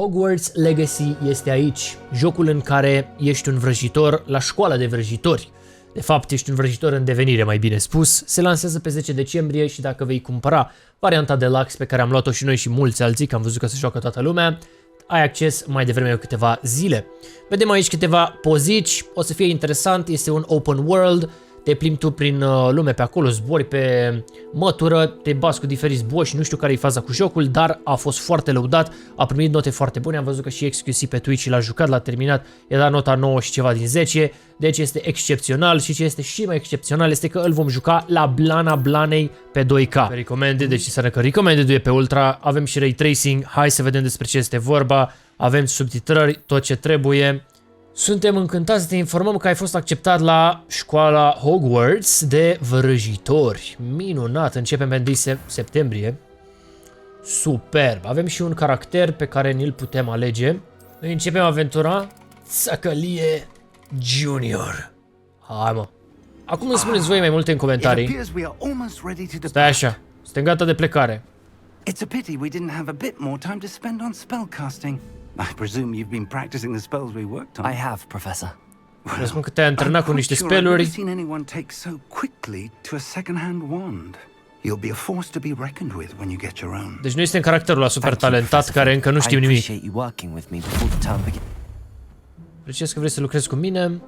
Hogwarts Legacy este aici, jocul în care ești un vrăjitor la școala de vrăjitori. De fapt, ești un vrăjitor în devenire, mai bine spus. Se lansează pe 10 decembrie și dacă vei cumpăra varianta deluxe pe care am luat-o și noi și mulți alții, că am văzut că se joacă toată lumea, ai acces mai devreme cu câteva zile. Vedem aici câteva pozici, o să fie interesant, este un open world, te plimbi tu prin lume pe acolo, zbori pe mătură, te bați cu diferiți boși, nu știu care e faza cu jocul, dar a fost foarte lăudat, a primit note foarte bune, am văzut că și XQC pe Twitch l-a jucat, l-a terminat, i-a dat nota 9 și ceva din 10, deci este excepțional și ce este și mai excepțional este că îl vom juca la blana blanei pe 2K. Pe recommended, deci înseamnă că recommended e pe ultra, avem și ray tracing, hai să vedem despre ce este vorba, avem subtitrări, tot ce trebuie. Suntem încântați să te informăm că ai fost acceptat la școala Hogwarts de vrăjitori. Minunat, începem pe 1 septembrie. Superb, avem și un caracter pe care ni-l putem alege. Noi începem aventura Țăcălie Junior. Hai mă. Acum îmi spuneți voi mai multe în comentarii. Stai așa, suntem gata de plecare. It's a pity we didn't have a bit more time to spend on spellcasting. I presume you've been practicing the spells we worked on. I have, Professor. Vă spun că te-ai antrenat cu niște spelluri. I've never seen anyone take so quickly to a second-hand wand. You'll be a force to be reckoned with when you get your own. Deci noi suntem caracterul ăla super talentat care încă nu știm nimic. Apreciez că vrei să lucrezi cu mine.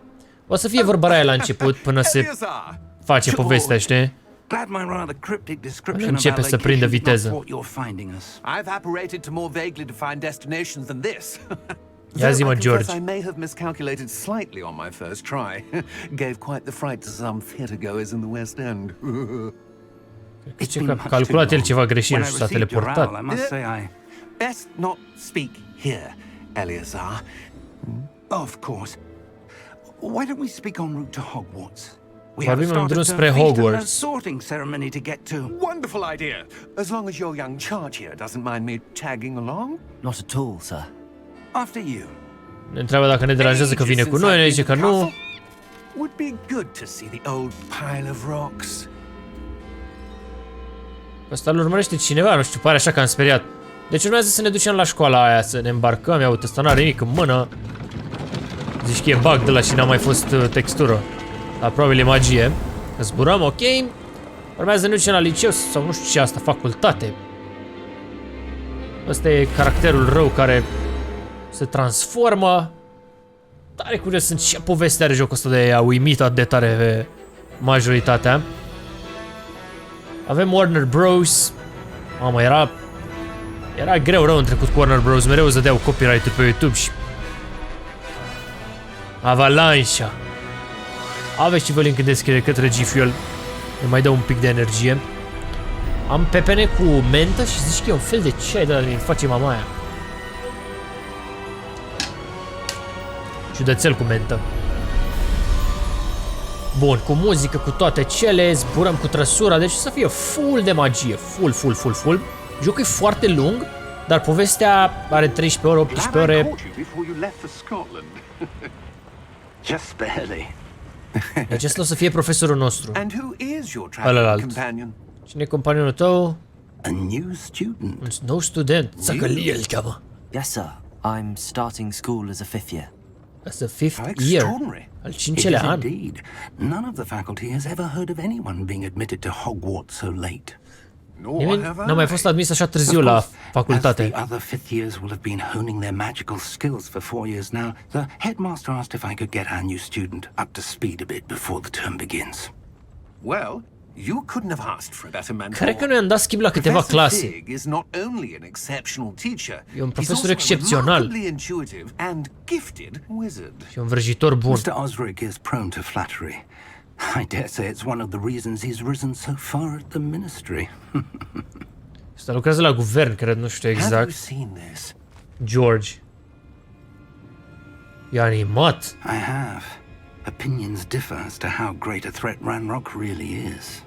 O să fie vorba aia la început până se face povestea, știi? Glad my rather cryptic description of Începe our să prindă location is viteză. not what you're finding us. I've apparated to more vaguely defined destinations than this. Ia zi-mă, George. I may have miscalculated slightly on my first try. Gave quite the fright to some theatergoers in the West End. Ce că a calculat el ceva greșit și s-a teleportat. I must say I... Best not speak here, Eleazar. Of course. Why don't we speak en route to Hogwarts? We Vorbim în drum spre feast and a Hogwarts. sorting ceremony to get to. Wonderful idea. As long as your young charge here doesn't mind me tagging along. Not at all, sir. After you. Ne întreabă dacă ne deranjează că vine cu noi, ne zice că nu. Would be good to see the old pile of rocks. Ăsta îl urmărește cineva, nu știu, pare așa că am speriat. Deci urmează să ne ducem la școala aia, să ne îmbarcăm, ia uite, ăsta n-are nimic în mână. Zici că e bug de la și n-a mai fost textură. Dar probabil e magie. Zburăm, ok. Urmează să ne ducem la liceu sau nu știu ce asta, facultate. Ăsta e caracterul rău care se transformă. Tare curios sunt ce poveste are jocul ăsta de a uimit atât de tare pe majoritatea. Avem Warner Bros. Mamă, era greu rău în trecut cu Warner Bros. Mereu îți dădeau copyright-ul pe YouTube și... Avalanche. Aveți și vă link în descriere către G-Fuel. Ne mai dă un pic de energie. Am pepene cu mentă și zici că e un fel de ceai de la mi face mama aia. Ciudățel cu mentă. Bun, cu muzică, cu toate cele, zburăm cu trăsura, deci să fie full de magie, full. Jocul e foarte lung, dar povestea are 13 ore, 18 ore. Just barely. Deci ăsta o să fie profesorul nostru. And who is your traveling companion? Cine e companionul tău? A new student. Un nou student. Țăcălie îl cheamă. Yes, sir. I'm starting school as a fifth year. As a fifth year. Al It is 5-lea an. indeed. None of the faculty has ever heard of anyone being admitted to Hogwarts so late. Nimeni n-a mai fost admis așa târziu la As facultate. the other fifth years will have been honing their magical skills for 4 years now, the headmaster asked if I could get our new student up to speed a bit before the term begins. Well, you couldn't have asked for a better mentor. Cred că noi am dat schimb la câteva clase. Fig is not only an exceptional teacher, E un he's profesor also a excepțional. remarkably intuitive and gifted wizard. Și un vrăjitor bun. Mr. Osric is prone to flattery. I dare say it's one of the reasons he's risen so far at the ministry. Ăsta lucrează la guvern, cred, nu știu Have you exact. seen this? George. E animat. I have. Opinions differ as to how great a threat Ranrock really is.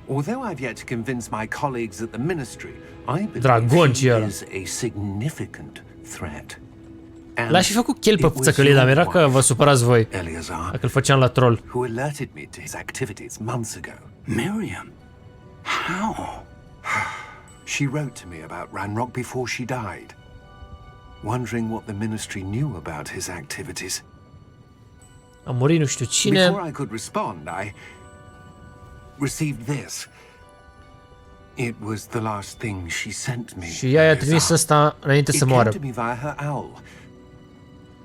Although I've yet to convince my colleagues at the ministry, I Dragon believe he ăla. is a significant threat. L-aș fi făcut chel pe țăcălie, dar mi-era că vă supărați voi Eleazar, dacă îl făceam la troll. who alerted me to his activities months ago. Miriam? How? She wrote to me about Ranrock before she died. wondering what the ministry knew about his activities. A murit nu știu cine. Before I could respond, I received this. It was the last thing she sent me. Și ea i-a trimis ăsta înainte să It moară. came to me via her owl,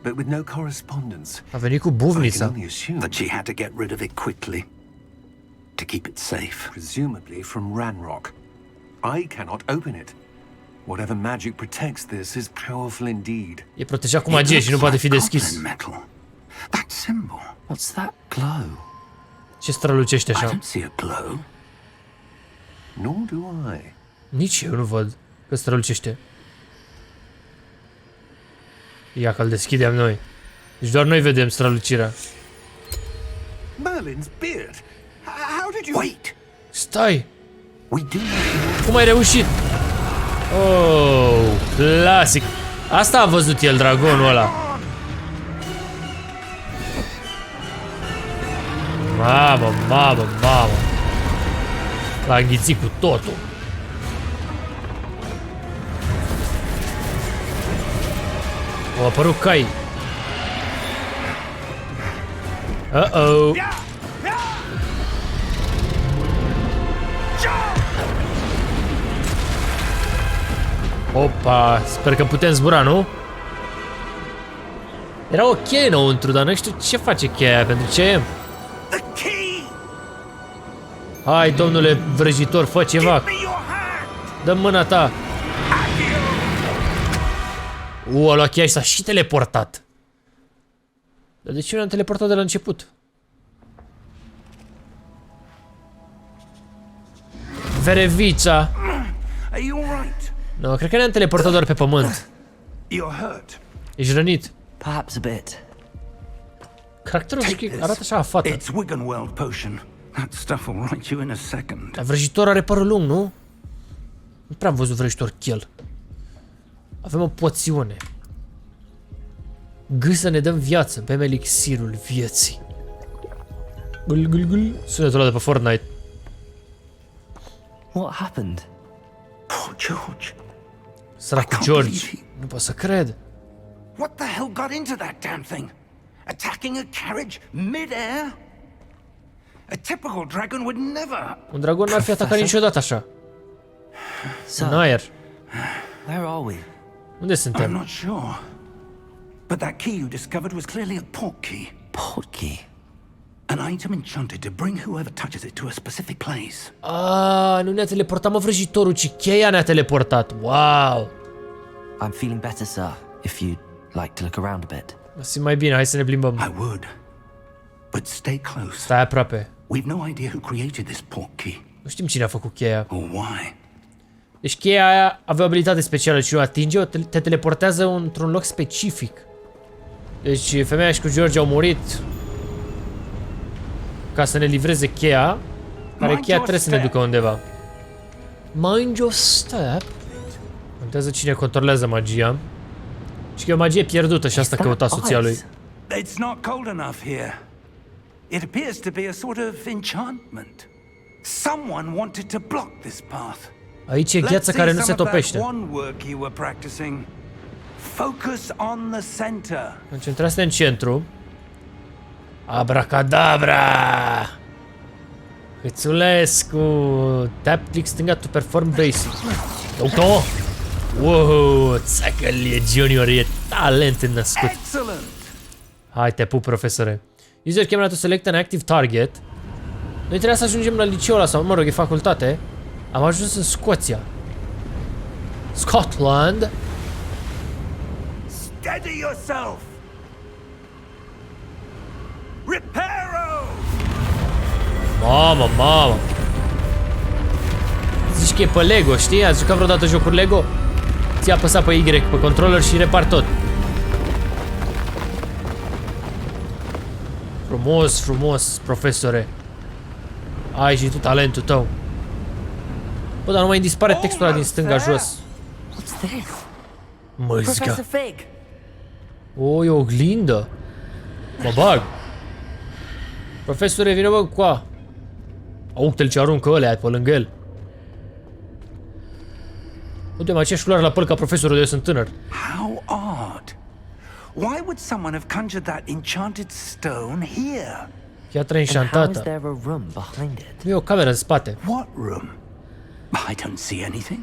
but with no correspondence. A venit cu I can buvnița. only assume That she had to get rid of it quickly to keep it safe. presumably from Ranrock. I cannot open it. Whatever magic protects this is powerful indeed. E protejat cu magie și nu poate fi deschis. Metal. That symbol. What's that glow? Ce strălucește I așa? don't see a glow. Nor do I. Nici eu nu văd că strălucește. Ia că-l deschidem noi. Deci doar noi vedem strălucirea. Merlin's beard. How did you... Wait. Stai! We do not Cum ai reușit? Oh, clasic. Asta a văzut el, dragonul ăla. Mamă, mamă, mamă. L-a înghițit cu totul. Au apărut cai. Uh-oh. Opa, sper că putem zbura, nu? Era o cheie înăuntru, dar nu știu ce face cheia aia, pentru ce e. The key. Hai, domnule vrăjitor, fă ceva. Me your hand. Dă mâna ta. A luat cheia și s-a și teleportat. Dar de ce nu am teleportat de la început? Verevița. Are you all right? No, cred că ne-am teleportat doar pe pământ. You're hurt. Ești rănit. Perhaps a bit. Caracterul Take arată this. așa afată. It's Wiggenweld potion. That stuff will right you in a second. Dar vrăjitor are părul lung, nu? Nu prea am văzut vrăjitor chel. Avem o poțiune. Să ne dăm viață. Bem elixirul vieții. Gul, gul, gul. Sunetul ăla de pe Fortnite. What happened? Poor George. Săracul I can't George. believe Nu pot să cred. What the hell got into that damn thing? Attacking a carriage mid-air? A typical dragon would never. Un dragon n-ar fi atacat niciodată așa. În Sir, aer. where are we? Unde I'm suntem? not sure. But that key you discovered was clearly a port key. Portkey. An item enchanted to bring whoever touches it to a specific place. Nu ne-a teleportat, mă, vrăjitorul, ci cheia ne-a teleportat. Wow! I'm feeling better, sir, if you'd like to look around a bit. Mă simt mai bine, hai să ne plimbăm. I would. But stay close. Stai aproape. We've no idea who created this port key Nu știm cine a făcut cheia. or why. Deci cheia aia avea o abilitate specială și o atinge, te teleportează într-un loc specific. Deci femeia și cu George au murit ca să ne livreze cheia, care Mind cheia your trebuie să ne step. ducă undeva. Mind your step. Contează cine controlează magia. Și că e o magie pierdută și asta Is that căuta soția lui. ice? It's not cold enough here. It appears to be a sort of enchantment. Someone wanted to block this path. Aici e Let's gheață see care nu some se of that topește. one work you were practicing. Focus on the center. Concentrați-te în centru. Abracadabra! Hâțulescu! Tap click stânga to perform basic. Doctor! Wow! Țăcălie Junior e talent născut. Excellent. Hai, te pup, profesore. User came to select an active target. Noi trebuia să ajungem la liceul ăla, sau mă rog, e facultate. Am ajuns în Scoția. Scotland. Steady yourself. Reparo. Mamă, mamă. Zici că e pe Lego, știi? Ați jucat vreodată jocuri Lego? Ți-a apăsat pe Y pe controller și repar tot. Frumos, frumos, profesore. Ai și tu talentul tău. Bă, dar nu mai dispare textul ăla din stânga jos. What's this? Măzga. Fig. O, e o oglindă. Mă bag. Profesore, vine bă cu a. Auctele ce aruncă ălea pe lângă el. Uite, mai aceeași culoare la păr ca profesorul, eu sunt tânăr. How odd. Why would someone have conjured that enchanted stone here? Piatra And how is enchantată. there a room behind it? Nu e o cameră în spate. What room? I don't see anything.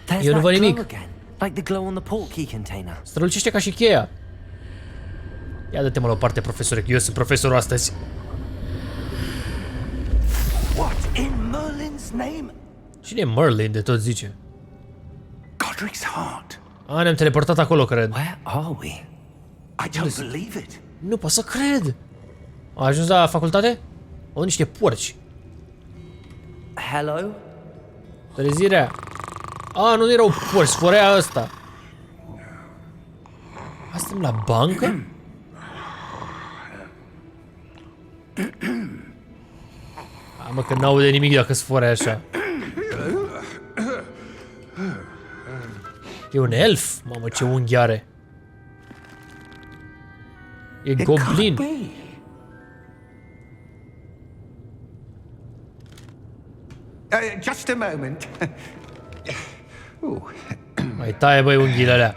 There's Eu nu that văd glow nimic. again. Like the glow on the portkey container. Strălucește ca și cheia. Ia dă-te-mă la o parte, profesore, că eu sunt profesorul astăzi. What in Merlin's name? Cine e Merlin, de tot zice? Godric's heart. A, ne-am teleportat acolo, cred. Where are we? I don't believe it. Nu pot să cred. A ajuns la facultate? O, niște porci. Hello? Trezirea. A, nu erau porci, sforea ăsta. Asta la bancă? A, mă, că n-aude nimic dacă sforea așa. E un elf? Mamă, ce unghi are. E goblin. Be. Just a moment. Ooh. Mai taie, băi, unghiile alea.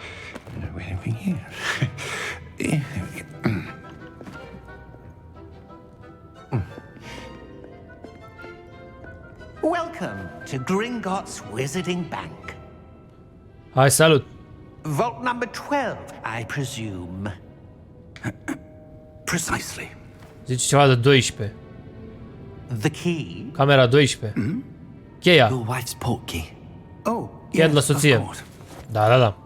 Welcome to Gringotts Wizarding Bank. Hai, salut. Vault number 12, I presume. Precisely. Zice ceva de 12. The key? Camera 12. Cheia. Your wife's portkey. Oh, Cheia de la yes, of soție. course. Da, da, da.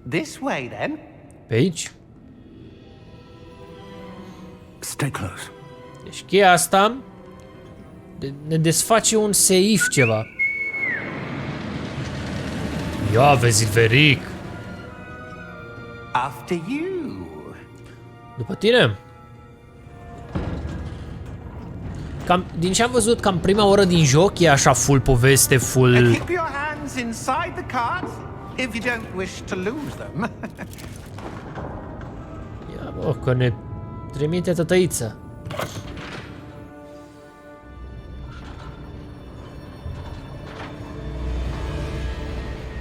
This way, then. Pe aici. Stay close. Deci cheia asta ne desface un seif ceva. Ia vezi, veric. After you. După tine. Cam, din ce am văzut, cam prima oră din joc e așa full poveste, full... Keep your hands inside the cart if you don't wish to lose them. Ia, bă, că ne trimite tătăiță.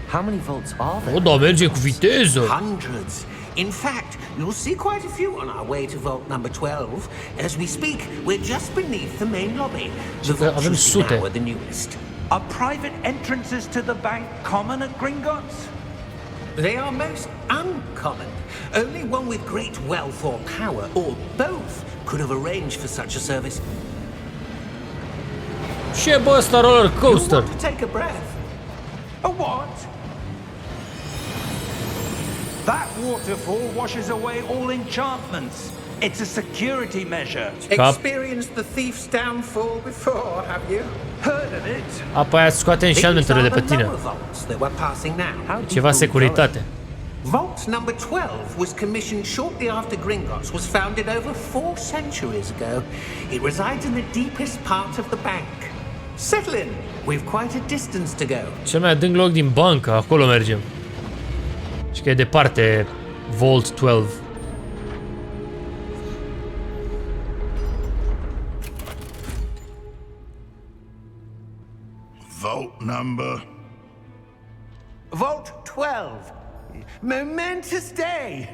How many vaults are there? O, da, merge cu viteză. Hundreds. In fact, you'll see quite a few on our way to vault number 12. As we speak, we're just beneath the main lobby. The vault avem should be sute. now are the newest. Are private entrances to the bank common at Gringotts? They are most uncommon. Only one with great wealth or power, or both, could have arranged for such a service. Ce bă ăsta roller You coaster? want to take a breath? A what? That waterfall washes away all enchantments. It's a security measure. Experienced the thief's downfall before, have you? Heard of it? Apa aia scoate enchantment-urile de pe tine. Ceva securitate. Vault number 12 was commissioned shortly after Gringotts was founded over 4 centuries ago. It resides in the deepest part of the bank. Settle in. We've quite a distance to go. Cel mai adânc loc din bancă, acolo mergem. Și că e departe Vault 12. Vault number. Vault 12. Momentous day.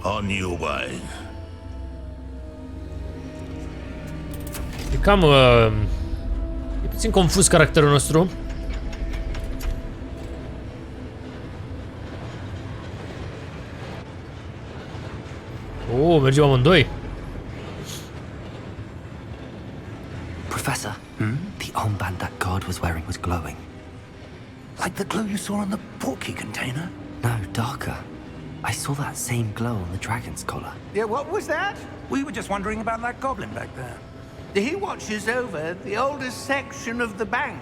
On your way. E cam... e puțin confuz caracterul nostru. Oh, mergem amândoi. Professor, the armband that guard was wearing was glowing. Like the glow you saw on the portkey container? No, darker. I saw that same glow on the dragon's collar. Yeah, what was that? We were just wondering about that goblin back there. He watches over the oldest section of the bank.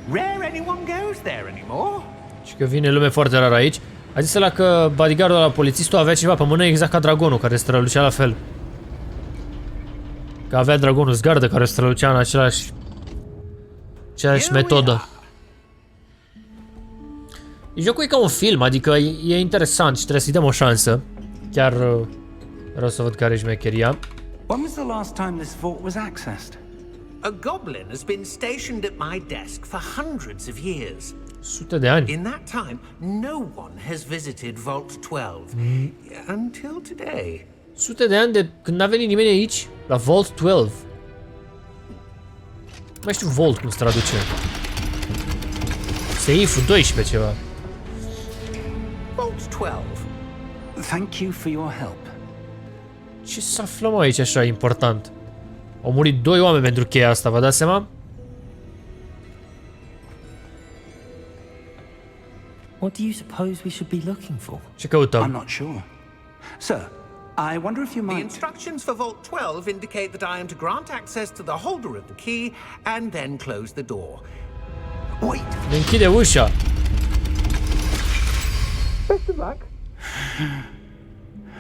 Rare anyone goes there anymore. Și că vine lume foarte rar aici. A zis ăla că bodyguardul ăla, polițistul, avea ceva pe mână exact ca dragonul, care strălucea la fel. Că avea dragonul zgardă care strălucea în aceeași metodă. Jocul e ca un film, adică e interesant și trebuie să-i dăm o șansă. Chiar vreau să văd care e șmecheria. When was the last time this vault was accessed? A goblin has been stationed at my desk for hundreds of years. Sute de ani. In that time, no one has visited Vault 12 until today. Sute de ani de când n-a venit nimeni aici, la Vault 12. Mai știu Vault cum se traduce. Seifu 12 ceva. Vault 12. Thank you for your help. Ce să aflăm aici așa important? Au murit 2 oameni pentru cheia asta, vă dați seama? What do you suppose we should be looking for? Ce I'm căutăm? not sure. Sir, I wonder if you The might... instructions for Vault 12 indicate that I am to grant access to the holder of the key and then close the door. Wait! Ne închide ușa. Best of luck.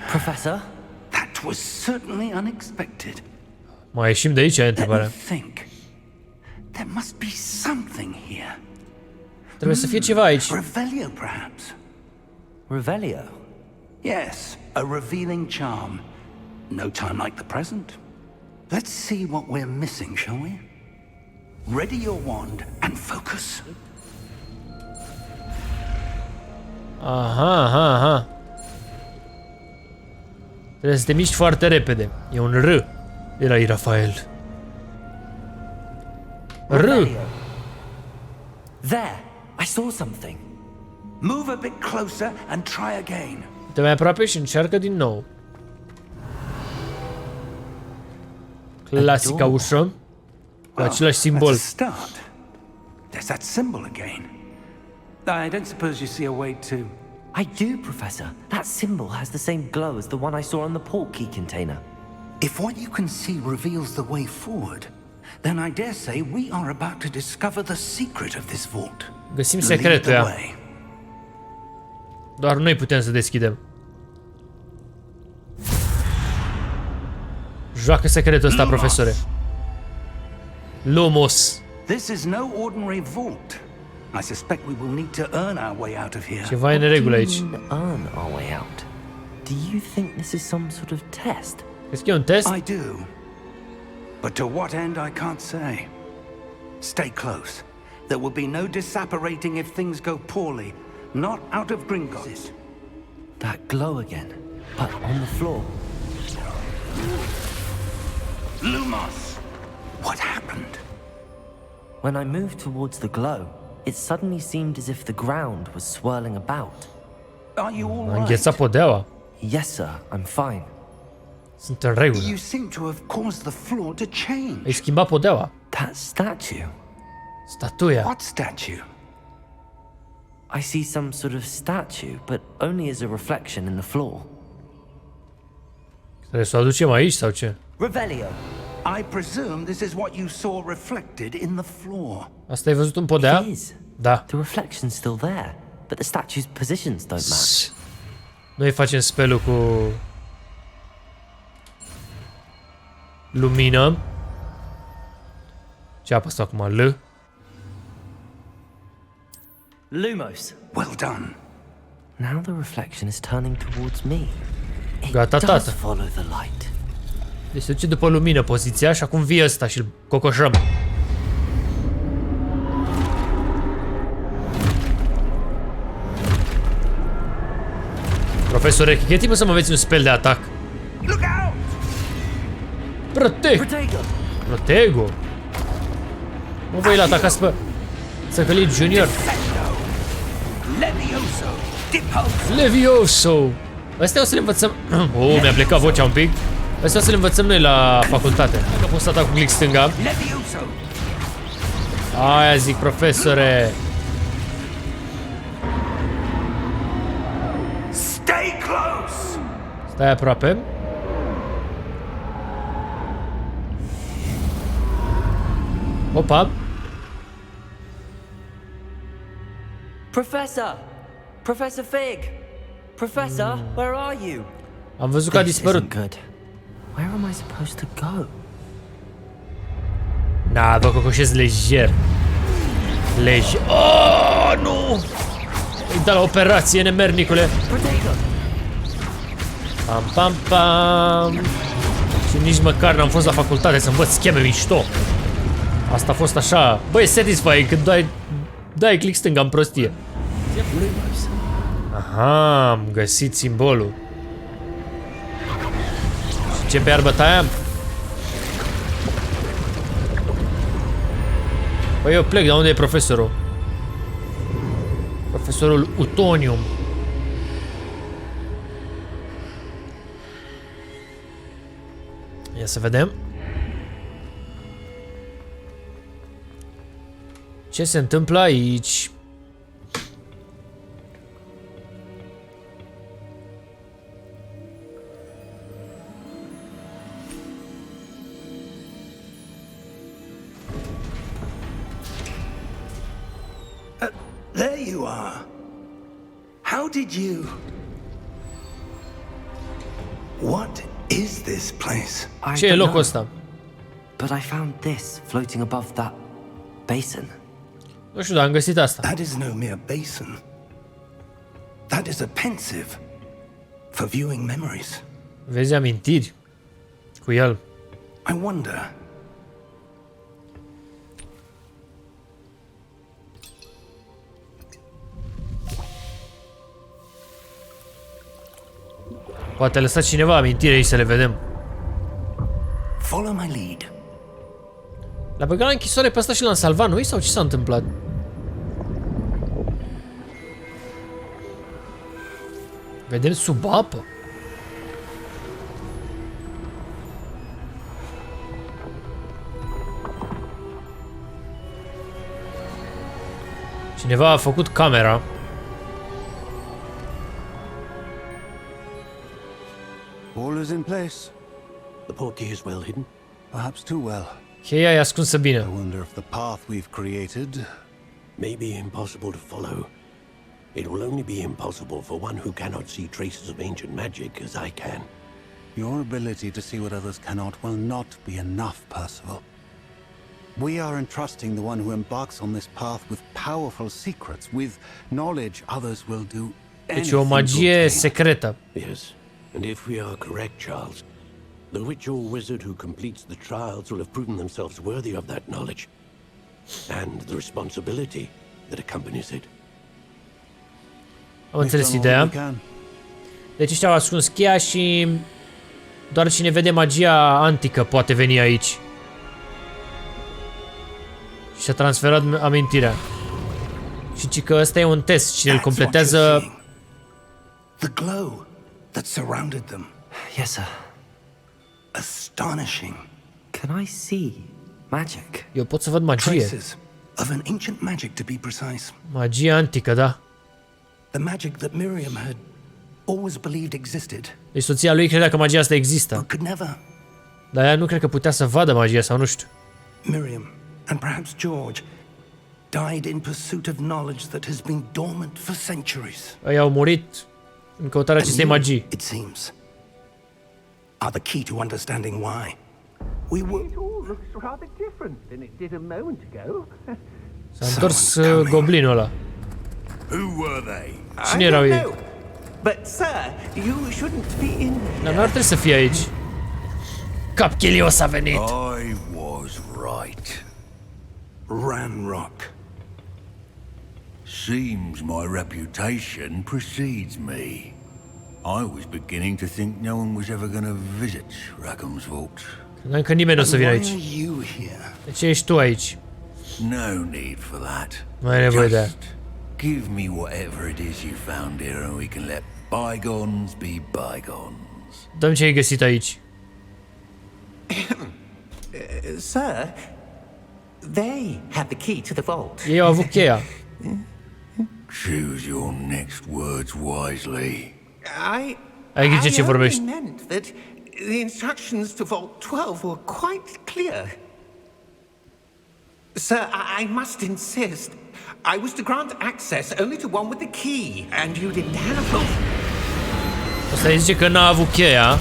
Professor? That was certainly unexpected. Mai ieșim de aici, e Let me întrebarea. think. There must be something here. Trebuie să fie ceva aici. Revelio, perhaps? Revelio? Yes, a revealing charm. No time like the present. Let's see what we're missing, shall we? Ready your wand and focus. Aha. Trebuie să te miști foarte repede. E un R. Era iRaphahell. R. Revelio. There! I saw something. Move a bit closer and try again. Te mai aproape și încearcă din nou. Clasica ușă. Cu același simbol. That's a start. There's that symbol again. I don't suppose you see a way to... I do, Professor. That symbol has the same glow as the one I saw on the port key container. If what you can see reveals the way forward, then I dare say we are about to discover the secret of this vault. Găsim Lead secretul the ea. way. Doar noi putem să deschidem. Joacă secretul ăsta, profesore. Lumos. This is no ordinary vault. I suspect we will need to earn our way out of here. Ceva e în neregulă aici. Earn our way out. Do you think this is some sort of test? Crezi că e un test? I do. But to what end, I can't say. Stay close. There will be no disapparating if things go poorly. Not out of Gringotts. That glow again, but on the floor. Lumos! What happened? When I moved towards the glow, it suddenly seemed as if the ground was swirling about. Are you all A right? înghețat podeaua. Yes, sir, I'm fine. Sunt în regulă. You seem to have caused the floor to change. Ai schimbat podeaua. That statue. Statuia. What statue? I see some sort of statue, but only as a reflection in the floor. Trebuie să o aducem aici sau ce? Revelio. I presume this is what you saw reflected in the floor. Asta ai văzut în podea? It is. Da. The reflection's still there, but the statue's positions don't match. Noi facem spelul cu lumină. Ce a apăsat acum? L? Lumos. Well done. Now the reflection is turning towards me. It Gata, does tată. follow the light. Deci se duce după lumină poziția și acum vii ăsta și îl cocoșăm. Profesore, e timpul să mă înveți un spell de atac. Look out! Protego. Protego. Nu voi l-atacați pe Săcălit Junior. Levioso! Depose! Levioso. Astea o să le învățăm. Mi-a plecat vocea un pic. Astea o să le învățăm noi la facultate. Dacă pot să atac cu click stânga. Levioso! Aia zic, profesore. Stay close! Stai aproape. Opa. Professor! Professor Fig! Professor, where are you? Am văzut că a This dispărut. isn't good. Where am I supposed to go? Da, vă cocoșez lejer. Lejer. Oh, nu! Îi da la operație, nemernicule. Protego! Pam, pam, pam. Și nici măcar n-am fost la facultate să învăț scheme mișto. Asta a fost așa... Băi, satisfying când dai click stânga în prostie. Aha, am găsit simbolul. Și ce pe bătaia? Păi eu plec, dar unde e profesorul? Profesorul Utonium. Ia să vedem. Ce se întâmplă aici? There you are. How did you... What is this place? I Ce e don't locul know, ăsta? but I found this floating above that basin. Nu știu, dar am găsit asta. That is no mere basin. That is a pensive for viewing memories. Vezi amintiri cu el. I wonder... Poate lăsa cineva amintiri aici să le vedem. Follow my lead. L-a băgat la închisoare pe ăsta și l-am salvat noi sau ce s-a întâmplat? Vedem sub apă. Cineva a făcut camera. All is in place. The portkey is well hidden. Perhaps too well. Cheia e ascunsă bine. I wonder if the path we've created... May be impossible to follow. It will only be impossible for one who cannot see traces of ancient magic as I can. Your ability to see what others cannot will not be enough, Percival. We are entrusting the one who embarks on this path with powerful secrets, with knowledge others will do Deci anything o to magie obtain. secretă. Yes, and if we are correct, Charles, the witch or wizard who completes the trials will have proven themselves worthy of that knowledge and the responsibility that accompanies it. Am We've înțeles done ideea. all we can. Deci ăștia au ascuns cheia și doar cine vede magia antică poate veni aici. Și și-a transferat amintirea. Și ci că ăsta e un test. Cine îl completează... The glow that surrounded them. Yes, sir. Astonishing. Can I see magic? Eu pot să văd magie. Traces of an ancient magic, to be precise. Magie antică, da. The magic that Miriam had always believed existed, Deci soția lui credea că magia asta but există. could never. Dar ea nu cred că putea să vadă magia sau nu știu. Miriam, and perhaps George, died in pursuit of knowledge that has been dormant for centuries. Ei au murit în căutarea And acestei you, magii. it seems, are the key to understanding why. We were... It all looks rather different than it did a moment ago. S-a întors goblinul ăla. Who were they? Cine erau ei? But, sir, you shouldn't be in... Dar nu ar trebui să fie aici. Capchelios a venit. I was right. Ranrock. Seems my reputation precedes me. I was beginning to think no one was ever going to visit Rackham's Vault. Credeam că nimeni nu o să vină Why aici. are you here? De ce ești tu aici? No need for that. Nu ai nevoie de aia. Just give me whatever it is you found here and we can let bygones be bygones. Dăm ce ai găsit aici. Sir, they had the key to the vault. Ei au avut cheia. Choose your next words wisely. Ai grijă ce I vorbești. only meant that the instructions to Vault 12 were quite clear. Sir, I must insist. I was to grant access only to one with the key, and you didn't have it. Asta îi zice că n-a avut cheia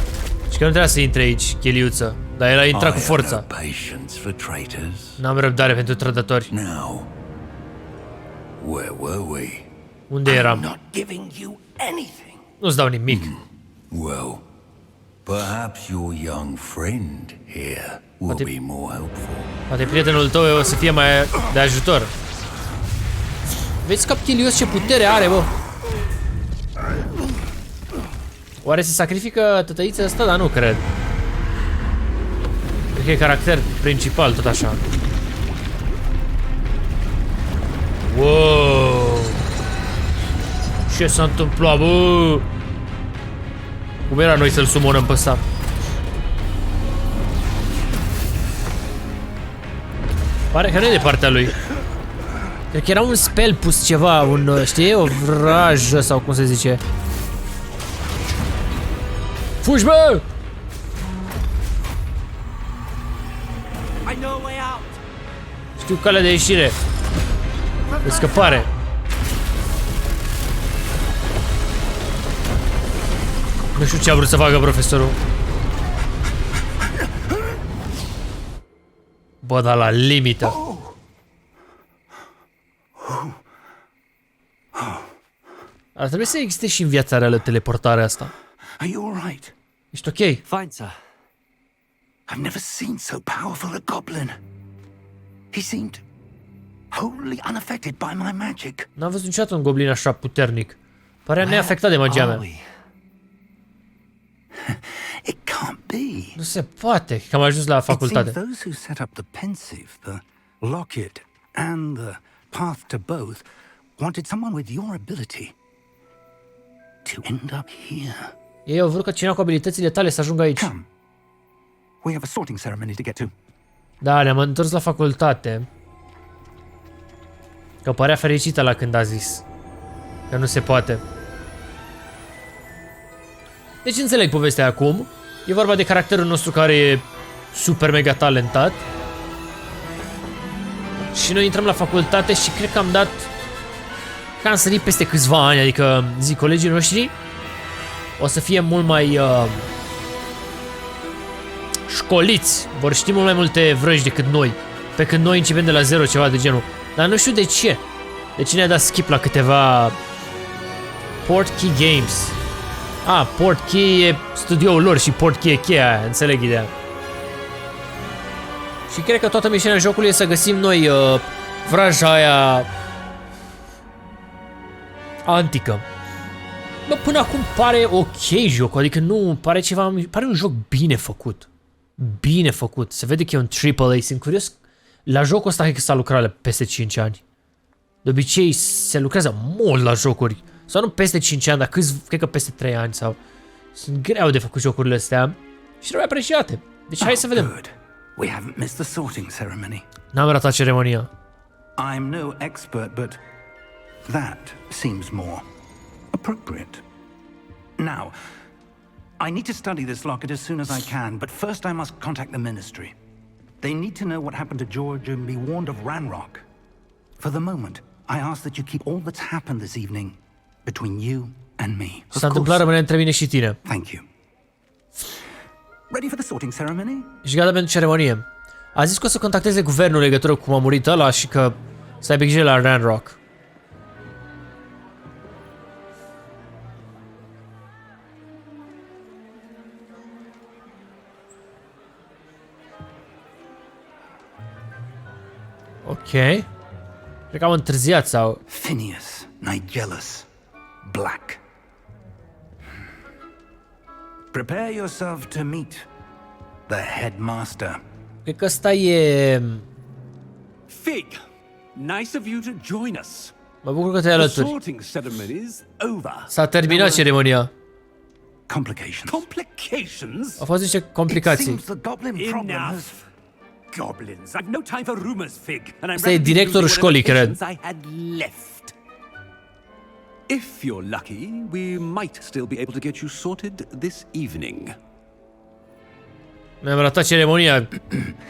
și că nu trebuia să intre aici, cheliuță. Dar el a intrat cu I have forța. no patience for traitors. N-am răbdare pentru trădători. Now, where were we? Unde eram? Not giving you anything. Nu-ți dau nimic. Well, Perhaps your young friend here will be more helpful. Poate prietenul tău o să fie mai de ajutor. Vezi Capchilios ce putere are, bă? Oare se sacrifică tătăița asta? Dar nu cred. Cred că e caracter principal, tot așa. Wow! Ce s-a întâmplat, bă? Cum era noi să-l sumonăm pe ăsta? Pare că nu e de partea lui. Cred că era un spell pus ceva, un, știi, o vrajă sau cum se zice. Fugi, bă! Știu calea de ieșire. De scăpare. Nu știu ce a vrut să facă profesorul. Bă, dar la limită. Ar trebui să existe și în viața reală teleportarea asta. Are you all right? Ești ok? Fine, sir. I've never seen so powerful a goblin. He seemed wholly unaffected by my magic. N-am văzut niciodată un goblin așa puternic. Părea neafectat de magia mea. It can't be. Nu se poate, că am ajuns la facultate. It seems those who set up the pensive, the locket, and the path to both wanted someone with your ability to end up here. Ei au vrut ca cineva cu abilitățile tale să ajungă aici. Come. We have a sorting ceremony to get to. Da, ne-am întors la facultate. Că părea fericită la când a zis că nu se poate. Deci înțeleg povestea acum. E vorba de caracterul nostru care e super mega talentat. Și noi intrăm la facultate și cred că am dat... Că am sărit peste câțiva ani, adică zic colegii noștri o să fie mult mai școliți, vor ști mult mai multe vrăji decât noi. Pe când noi începem de la zero, ceva de genul. Dar nu știu de ce. De ce ne-a dat skip la câteva Portkey Games. Portkey e studioul lor și Portkey e cheia aia, înțeleg ideea. Și cred că toată misiunea jocului e să găsim noi vraja aia antică. Bă, până acum pare ok jocul, adică nu pare ceva, pare un joc bine făcut. Bine făcut, se vede că e un AAA, sunt curios. La jocul ăsta cred că s-a lucrat peste 5 ani. De obicei se lucrează mult la jocuri. Sau nu peste 5 ani, dar cred că peste 3 ani sau... Sunt greu de făcut jocurile astea și trebuie apreciate. Deci hai să vedem. Good. We haven't missed the sorting ceremony. N-am ratat ceremonia. I'm no expert, but that seems more appropriate. Now, I need to study this locket as soon as I can, but first I must contact the ministry. They need to know what happened to George and be warned of Ranrock. For the moment, I ask that you keep all that's happened this evening between you and me. Ce s-a întâmplat rămâne între mine și tine. Thank you. Ready for the sorting ceremony? Și gata pentru ceremonie. A zis că o să contacteze guvernul în legătură cu cum a murit ăla și că să aibă grijă la Ranrock. Ok. Cred că am întârziat sau... Phineas, Nigellus, Black. Prepare yourself to meet the headmaster. Cred că ăsta e... Fig, nice of you to join us. Mă bucur că te-ai The alături. sorting ceremony's over. S-a terminat ceremonia. Complications. Complications? Au fost niște It complicații. seems the goblin problem Enough. has... Goblins. I've no time for rumors, Fig. And I'm Ăsta e directorul școlii, cred. I had left. If you're lucky, we might still be able to get you sorted this evening. Mi-am ratat ceremonia.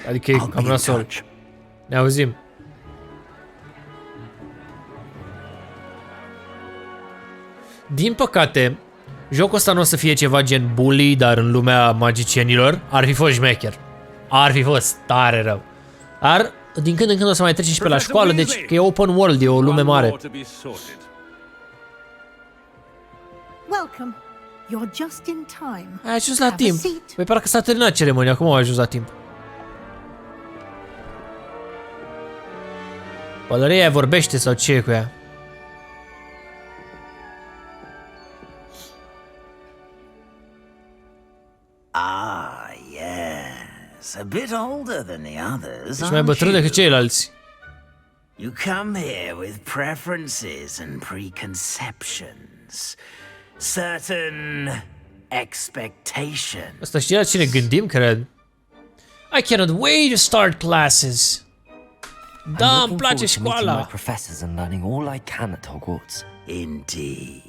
Adică e I'll cam be in nasol. touch. Ne auzim. Din păcate, jocul ăsta nu o să fie ceva gen bully, dar în lumea magicienilor. Ar fi fost șmecher. Ar fi fost tare rău. Dar din când în când o să mai trece și pe la școală, deci că e open world, e o lume mare. Welcome. You're just in time. Ai ajuns la Have a timp. seat. Păi parcă s-a terminat ceremonia, acum au ajuns la timp. Pălăria vorbește sau ce e cu ea? Ah, yes. A bit older than the others, Ești mai aren't bătrân decât you? ceilalți. You come here with preferences and preconceptions. Certain expectations. Asta știi la cine gândim, cred? I cannot wait to start classes. Da, îmi looking place forward to meeting my școala. professors and learning all I can at Hogwarts. Indeed.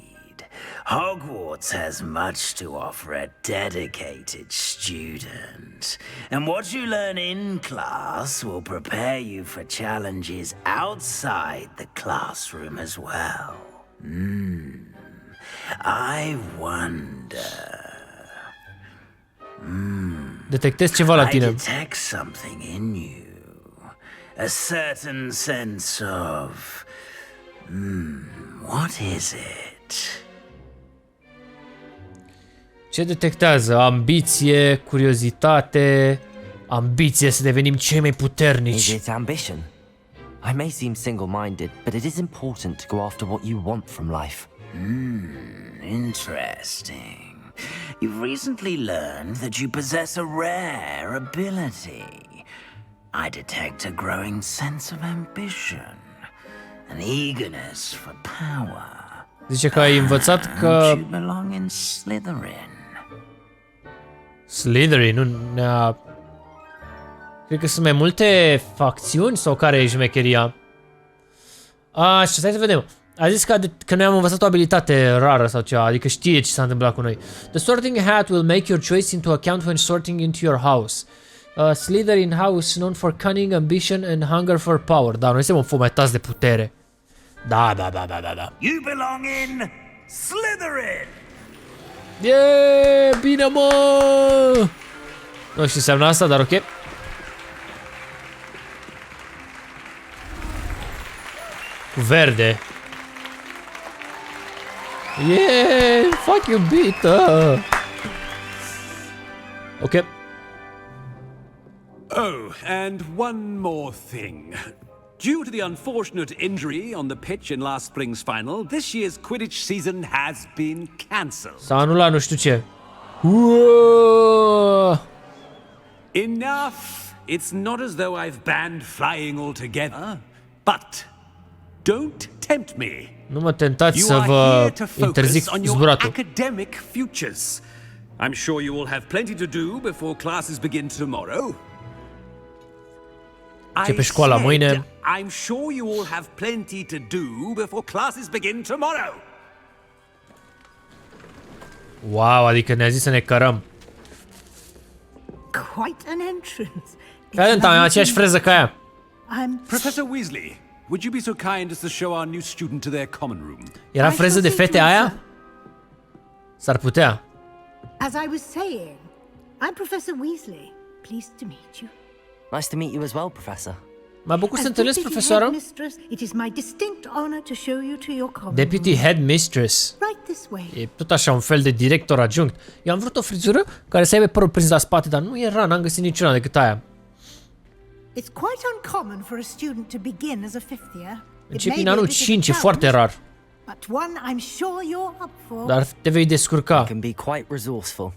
Hogwarts has much to offer a dedicated student. And what you learn in class will prepare you for challenges outside the classroom as well. I wonder... Detectez ceva la I tine. detect something in you. A certain sense of... what is it? Ce detectează? Ambiție, curiozitate, ambiție să devenim cei mai Is puternici. it ambition? I may seem single-minded, but it is important to go after what you want from life. Interesting. You've recently learned that you possess a rare ability. I detect a growing sense of ambition, an eagerness for power. Zice că ai învățat că Perhaps you belong in Slytherin. Slytherin nu ne-a... Cred că sunt mai multe facțiuni sau care e șmecheria? Și stai să vedem. A zis că noi am învățat o abilitate rară sau ceva, adică știe ce s-a întâmplat cu noi. The sorting hat will make your choice into account when sorting into your house. Slytherin house known for cunning, ambition and hunger for power. Da, noi suntem înfometați de putere. Da. You belong in Slytherin! Yeah, bine mă! Nu știu ce înseamnă asta, dar ok. Cu verde. Yeah, fuck you, Beta. Ok. Oh, and one more thing. Due to the unfortunate injury on the pitch in last spring's final, this year's Quidditch season has been cancelled. S-a anulat nu știu ce. Uaaaa. Enough! It's not as though I've banned flying altogether, but don't tempt me. Nu mă tentați You să are vă here to focus interzic on your zburatul. academic futures. I'm sure you will have plenty to do before classes begin tomorrow. Începe școala mâine. I'm sure you will have plenty to do before classes begin tomorrow. Wow, adică ne-a zis să ne cărăm. Quite an entrance. Fii atent, am aceeași freză ca ea. I'm Professor Weasley, would you be so kind as to show our new student to their common room? Era freză de fete aia? S-ar putea. As I was saying, I'm Professor Weasley. Pleased to meet you. Nice to meet you as well, Professor. Mă bucur să As întâlnesc, Deputy profesoară. Headmistress, it is my distinct honor to show you to your common Deputy room. Headmistress. Right this way. E tot așa un fel de director adjunct. Eu am vrut o frizură care să aibă părul prins la spate, dar nu era, n-am găsit niciuna decât aia. It's quite uncommon for a student to begin as a fifth year. It Începi may în be a anul bit of a 5, e foarte challenge, rar. but one I'm sure you're up for. Dar te vei descurca. Can be quite resourceful.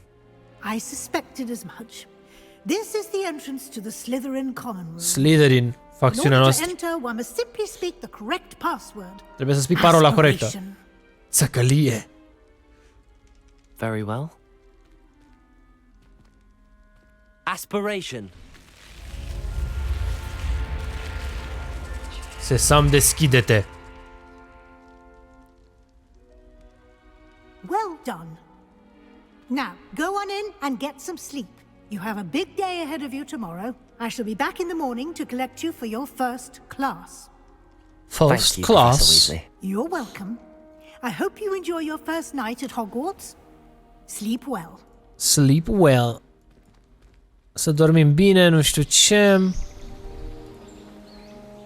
I suspected as much. This is the entrance to the Slytherin common room. Slytherin, In facțiunea order to noastră. enter, one must simply speak the correct password. Trebuie să spui parola corectă. Aspiration. Țăcălie. Very well. Aspiration. Sesam, deschide-te. Well done. Now, go on in and get some sleep. You have a big day ahead of you tomorrow. I shall be back in the morning to collect you for your first class. First Thank you, class. Professor Weasley. You're welcome. I hope you enjoy your first night at Hogwarts. Sleep well. Sleep well. Să dormim bine, nu știu ce.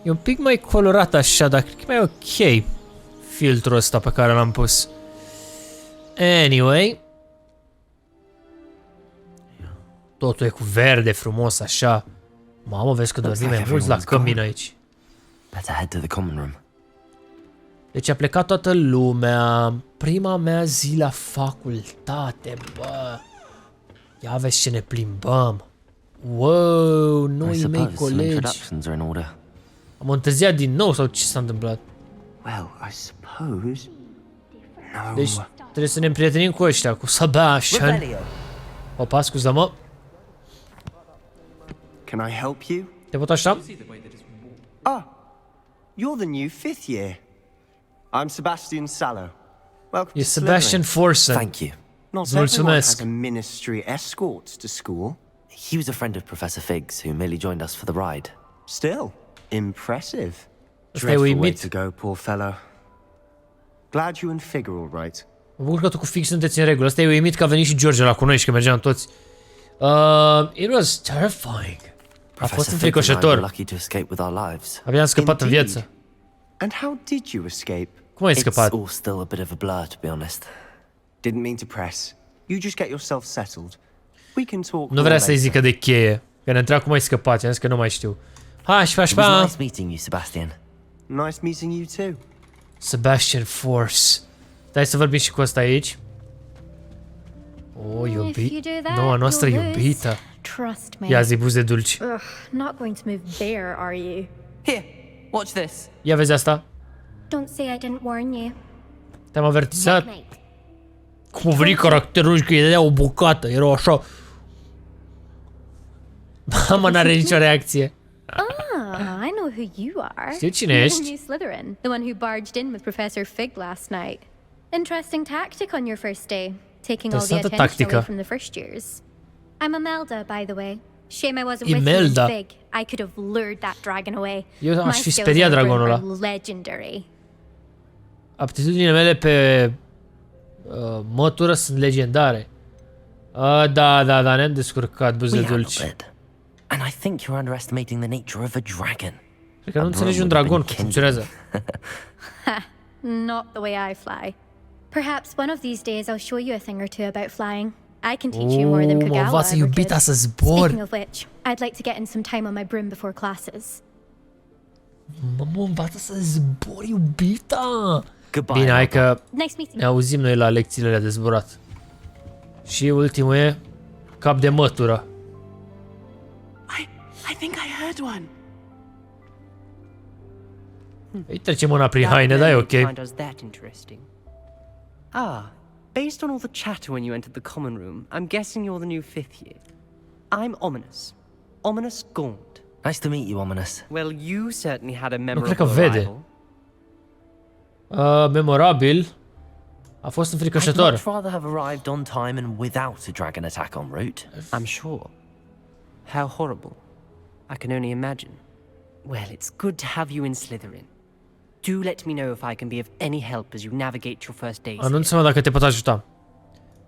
E un pic mai colorat așa, dar cred că e mai ok filtrul ăsta pe care l-am pus. Anyway, Totul e cu verde frumos așa. Mamă, vezi că dormim mai mulți la cămin aici. Better head to the common room. Deci a plecat toată lumea. Prima mea zi la facultate, bă. Ia vezi ce ne plimbăm. Wow, noi mei colegi. Am întârziat din nou sau ce s-a întâmplat? Well, I suppose. No. Deci trebuie să ne împrietenim cu ăștia, cu Sebastian. Opa, scuză-mă. Can I help you? Te pot așa? Ah, you're the new 5th year. I'm Sebastian Sallow. Welcome E to Sebastian Slytherin. Forsen. Thank you. Not everyone Mulțumesc. has a ministry escort to school. He was a friend of Professor Fig's who merely joined us for the ride. Still, impressive. Ăsta e Dreadful way uimit. to go, poor fellow. Glad you and Fig are all right. Mă bucur că tu cu Fig sunteți în regulă. Ăsta e uimit că a venit și George la cu noi și că mergeam toți. It was terrifying. A fost înfricoșător. Lucky to escape with our lives. Abia scăpat în viață. And how did you escape? Cum ai It's scăpat? all still a bit of a blur, to be honest. Didn't mean to press. You just get yourself settled. We can talk. Nu vrea să-i zică de cheie. Că ne întreba cum ai scăpat și am zis că nu mai știu. Ha, It was șpa. nice meeting you, Sebastian. Nice meeting you too. Sebastian Force. Stai să vorbim și cu ăsta aici. Oh, iubit. Noua noastră iubită. Trust me. Ia zi, buze dulci. Ugh, not going to move there, are you? Here, watch this. Ia vezi asta? Don't say I didn't warn you. Te-am avertizat. Cum a venit caracterul și că îi dădea o bucată. Era așa. Mama n-are nicio reacție. Ah, I know who you are. Știu cine You're ești. the new Slytherin, the one who barged in with Professor Fig last night. Interesting tactic on your first day, taking all the Interesantă attention tactică. away from the first years. I'm Imelda, by the way. Shame I wasn't with you Imelda. in Fig. I could have lured that dragon away. Eu aș My fi skills speriat in the dragonul room ăla. are legendary. Aptitudinile mele pe mătură sunt legendare. Da, ne-am descurcat, buze We handled dulci. it. And I think you're underestimating the nature of a dragon. Cred că nu înțelegi un dragon cum funcționează. Ha, not the way I fly. Perhaps one of these days I'll show you a thing or two about flying. I can teach you more than Mă Kagawa învață ever iubita could. să zbor. Speaking of which, I'd like to get in some time on my broom before classes. Mă învață să zbor iubita. Goodbye. Bine, hai că Nice meeting ne you. auzim noi la lecțiile alea de zburat. Și ultimul e cap de mătură. I think I heard one. Îi trece mâna prin haine, da, e ok. Find us that interesting. Ah, based on all the chatter when you entered the common room, I'm guessing you're the new 5th year. I'm Ominous. Ominous Gaunt. Nice to meet you, Ominous. Well, you certainly had a cred că memorable vede. arrival. Memorabil. A fost I'd înfricoșător. much rather have arrived on time and without a dragon attack en route. I'm sure. How horrible. I can only imagine. Well, it's good to have you in Slytherin. Do let me know if I can be of any help as you navigate your first days. Anunță-mă dacă te pot ajuta.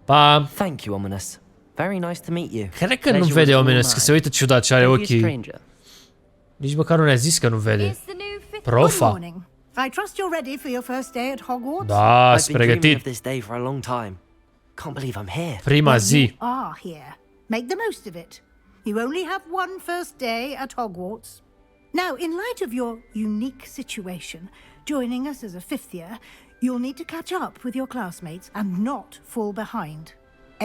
Pa! Thank you, Ominous. Very nice to meet you. Cred că nu vede oamenii, că se uită ciudat și are ochii. Nici măcar nu ne-a zis că nu vede. Profa. Good morning. I trust you're ready for your first day at Hogwarts. Da, I've sunt been dreaming of pregătit. this day for a long time. Can't believe I'm here. Prima You zi. are here. Make the most of it. You only have one first day at Hogwarts. Now, in light of your unique situation, joining us as a 5th year, you'll need to catch up with your classmates and not fall behind.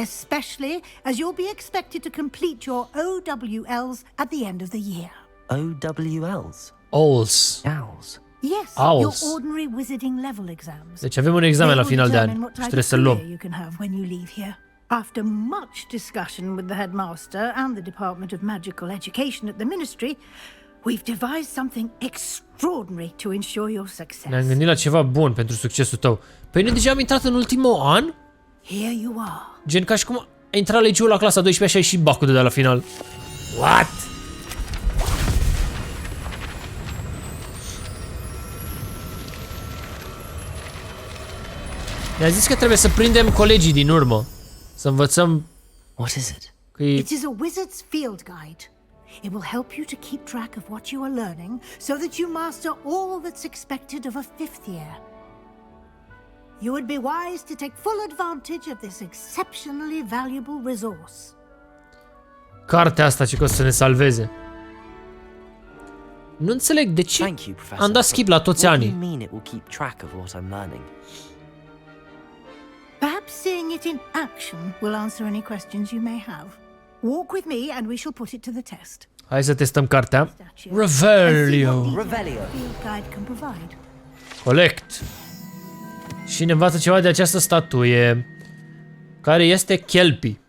Especially as you'll be expected to complete your OWLs at the end of the year. OWLs? Owls. Owls. Yes, Owls. your ordinary wizarding level exams. Deci avem un examen la final de an și trebuie să-l luăm. You can have when you leave here. After much discussion with the headmaster and the Department of Magical Education at the Ministry, we've devised something extraordinary to ensure your success. Ne-am gândit la ceva bun pentru succesul tău. Păi noi deja am intrat în ultimul an? Here you are. Gen ca și cum a intrat legiul la clasa 12 și a ieșit bacul de la final. What? Ne-a zis că trebuie să prindem colegii din urmă. Să învățăm. What is it? It is a wizard's field guide. It will help you to keep track of what you are learning so that you master all that's expected of a 5th year. You would be wise to take full advantage of this exceptionally valuable resource. cartea asta ce o să ne salveze. Nu înțeleg de ce am dat skip la toți anii. Perhaps seeing it in action will answer any questions you may have. Walk with me and we shall put it to the test. Hai să testăm cartea. Revelio. Guide can provide. Collect. Și ne învață ceva de această statuie, care este Kelpie.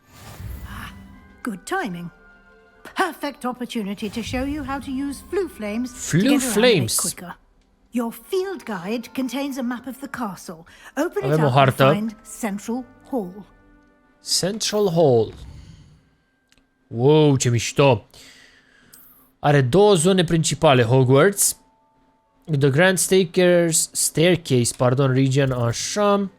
Good timing. Perfect opportunity to show you how to use flue flames Flue to get around flames. it quicker. Your field guide contains a map of the castle. Open Avem it o up hartă. and find Central Hall. Central Hall. Wow, ce mișto. Are două zone principale, Hogwarts. The Grand Staircase, region, așa.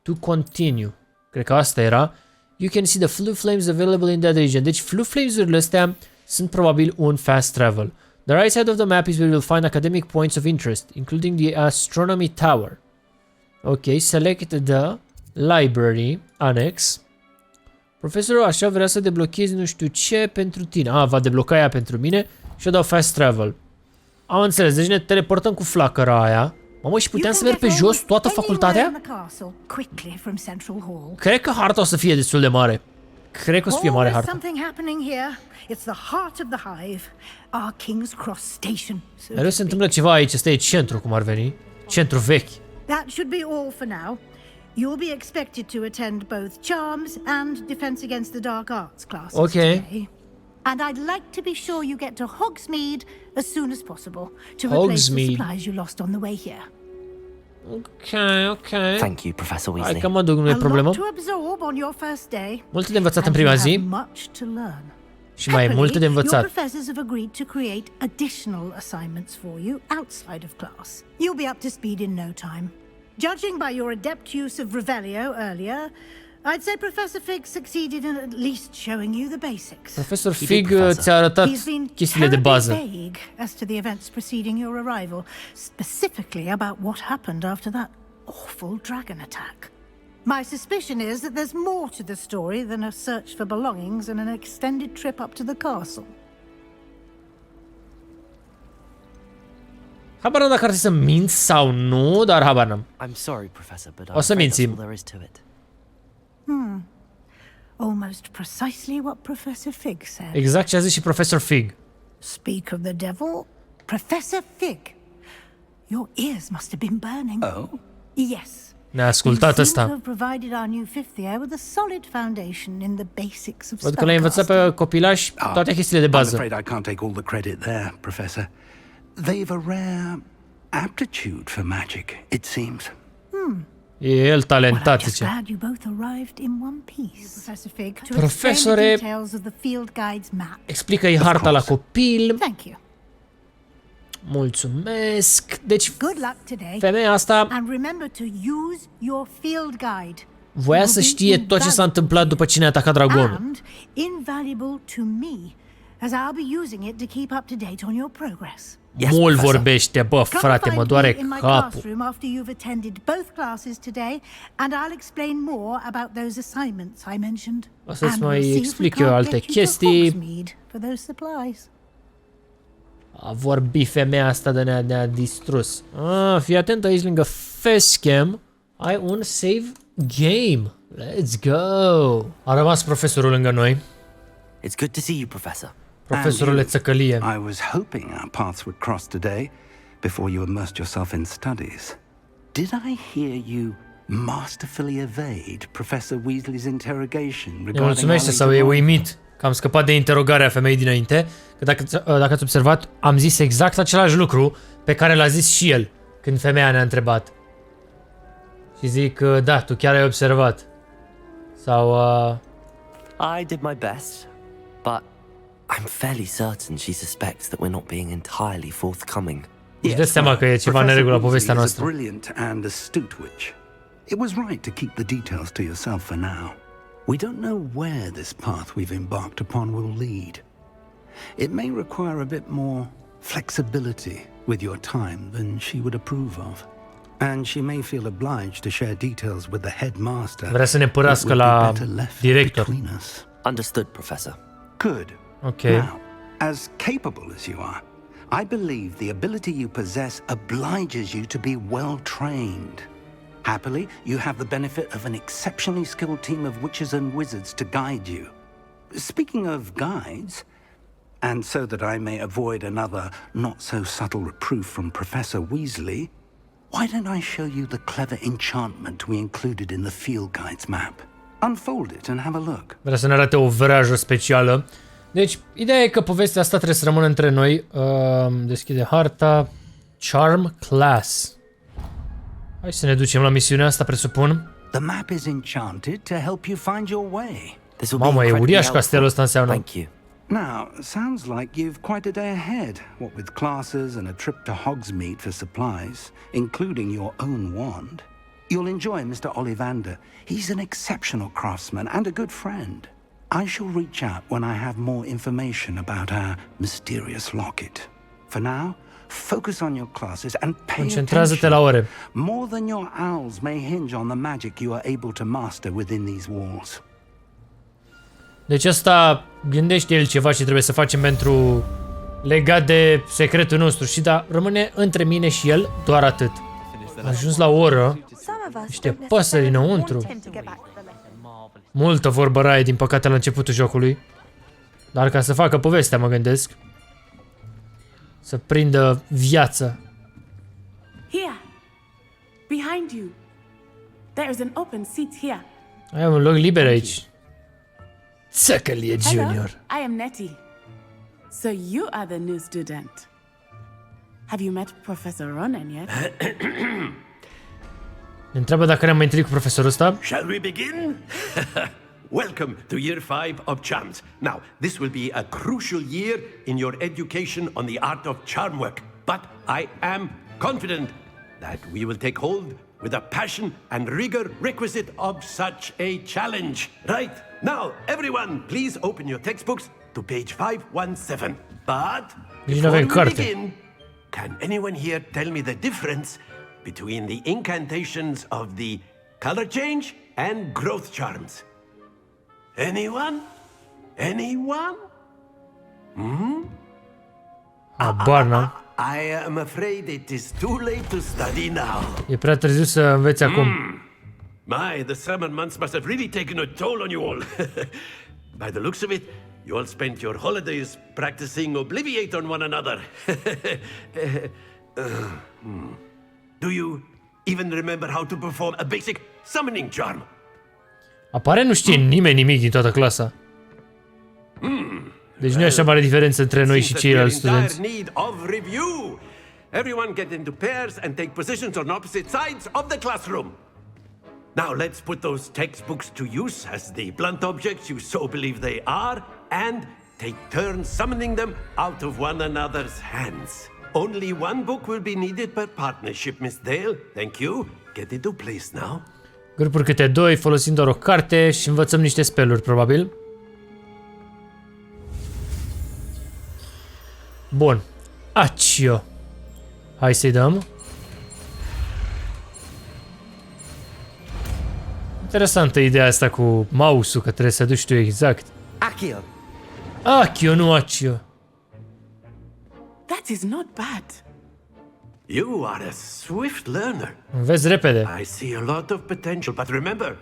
To continue. Cred că asta era. You can see the flue flames available in that region. Deci flue flames-urile astea sunt probabil un fast travel. The right side of the map is where you'll find academic points of interest, including the Astronomy Tower. Ok, select the library annex. Profesorul așa vrea să deblochezi nu știu ce pentru tine. Va debloca ea pentru mine și o dau fast travel. Am înțeles, deci ne teleportăm cu flacăra aia. Mamă, și puteam să merg pe jos toată facultatea? Cred că harta o să fie destul de mare. Cred că o să fie mare harta. Mereu se întâmplă ceva aici, ăsta e centru, cum ar veni. Centru vechi. That should be all for now. You'll be expected to attend both Charms and Defense Against the Dark Arts classes today. And I'd like to be sure you get to Hogsmeade as soon as possible to replace the supplies you lost on the way here. Ok. Thank you, Professor Weasley. Hai că mă duc, nu e problemă. Multe de învățat în prima zi. Și mai e multe de învățat. Your professors have agreed to create additional assignments for you outside of class. You'll be up to speed in no time. Judging by your adept use of Revelio earlier, I'd say Professor Fig succeeded in at least showing you the basics. Profesor Fig ți-a arătat chestiile de bază. He's been terribly vague as to the events preceding your arrival, specifically about what happened after that awful dragon attack. My suspicion is that there's more to the story than a search for belongings and an extended trip up to the castle. Habar n-am dacă ar trebui să minți sau nu, dar habar n-am. I'm sorry, Professor, but o să mințim. Almost precisely what Professor Fig said. Exact ce a zis și Professor Fig. Speak of the devil, Professor Fig. Your ears must have been burning. Oh? Yes. Ne-a ascultat ăsta. You seem to have provided our new fifth year with a solid foundation in the basics of Văd că le-ai învățat pe copilași toate chestiile de bază. I'm afraid I can't take all the credit there, Professor. They've a rare aptitude for magic, it seems. E el talentat, zice. Profesore, explică-i harta la copil. Mulțumesc. Deci, femeia asta voia să știe tot ce s-a întâmplat după ce ne-a atacat dragonul. Mult vorbește, bă, frate, mă doare capul. O să-ți mai explic eu alte chestii. A vorbi femeia asta de ne-a distrus. Fii atent, aici lângă facecam ai un save game. Let's go! A rămas profesorul lângă noi. It's good to see you, Professor. Profesorule țăcălie. I was hoping our paths would cross today before you immersed yourself in studies. Did I hear you masterfully evade Professor Weasley's interrogation regarding... Ne mulțumește sau e uimit că am scăpat de interogarea femeii dinainte, că dacă ați observat, am zis exact același lucru pe care l-a zis și el când femeia ne-a întrebat. Și zic, da, tu chiar ai observat. Sau... I did my best, but I'm fairly certain she suspects that we're not being entirely forthcoming. Își dă seama că e ceva în neregulă la povestea noastră. Brilliant and astute witch. It was right to keep the details to yourself for now. We don't know where this path we've embarked upon will lead. It may require a bit more flexibility with your time than she would approve of. And she may feel obliged to share details with the headmaster. Vrea să ne părască la director. Understood, Professor. Good. Okay. Now, as capable as you are, I believe the ability you possess obliges you to be well trained. Happily, you have the benefit of an exceptionally skilled team of witches and wizards to guide you. Speaking of guides, and so that I may avoid another not-so-subtle reproof from Professor Weasley, why don't I show you the clever enchantment we included in the field guide's map? Unfold it and have a look. Vrea să ne arate o vrajă specială. Deci, ideea e că povestea asta trebuie să rămână între noi. Deschide harta. Charm Class. Hai să ne ducem la misiunea asta, presupun. The map is enchanted to help you find your way. Mamă, e uriaș castelul ăsta înseamnă. Thank you. Now, sounds like you've quite a day ahead, what with classes and a trip to Hogsmeade for supplies, including your own wand. You'll enjoy Mr. Ollivander. He's an exceptional craftsman and a good friend. I shall reach out when I have more information about our mysterious locket. For now, focus on your classes and pay Concentrează-te la ore. More than your owls may hinge on the magic you are able to master within these walls. Deci asta, gândește el ceva ce trebuie să facem pentru legat de secretul nostru și da, rămâne între mine și el, doar atât. Am ajuns la o oră, niște păsări înăuntru. Multă vorbă raie, din păcate, la începutul jocului. Dar ca să facă povestea, mă gândesc. Să prindă viață. Here, behind you. There is an open seat here. Ai un loc liber aici. Țăcălie Junior. Hello, I am Nettie. So you are the new student. Have you met Professor Ronan yet? Ne întreabă dacă ne-am mai întâlnit cu profesorul ăsta. Shall we begin? Welcome to Year 5 of Charms. Now, this will be a crucial year in your education on the art of charm work. But I am confident that we will take hold with the passion and rigor requisite of such a challenge. Right, now, everyone, please open your textbooks to page 517. But before we begin, can anyone here tell me the difference between the incantations of the color change and growth charms? Anyone? Anyone? I am afraid it is too late to study now. E prea târziu să înveți acum. My, the summer months must have really taken a toll on you all. By the looks of it, you all spent your holidays practicing Obliviate on one another. Do you even remember how to perform a basic summoning charm? Apare nu știe nimeni nimic din toată clasa. Deci nu e așa mare diferență între noi și ceilalți studenți. Everyone get into pairs and take positions on opposite sides of the classroom. Now let's put those textbooks to use as the blunt objects you so believe they are, and take turns summoning them out of one another's hands. Only one book will be needed per partnership, Miss Dale. Thank you. Get into place now. Grupuri câte doi, folosind doar o carte și învățăm niște spelluri, probabil. Bun. Accio. Hai să-i dăm. Interesantă ideea asta cu mouse-ul, că trebuie să duci tu exact. Accio. Accio, nu Accio. That is not bad. You are a swift learner. Înveți repede. I see a lot of potential, but remember,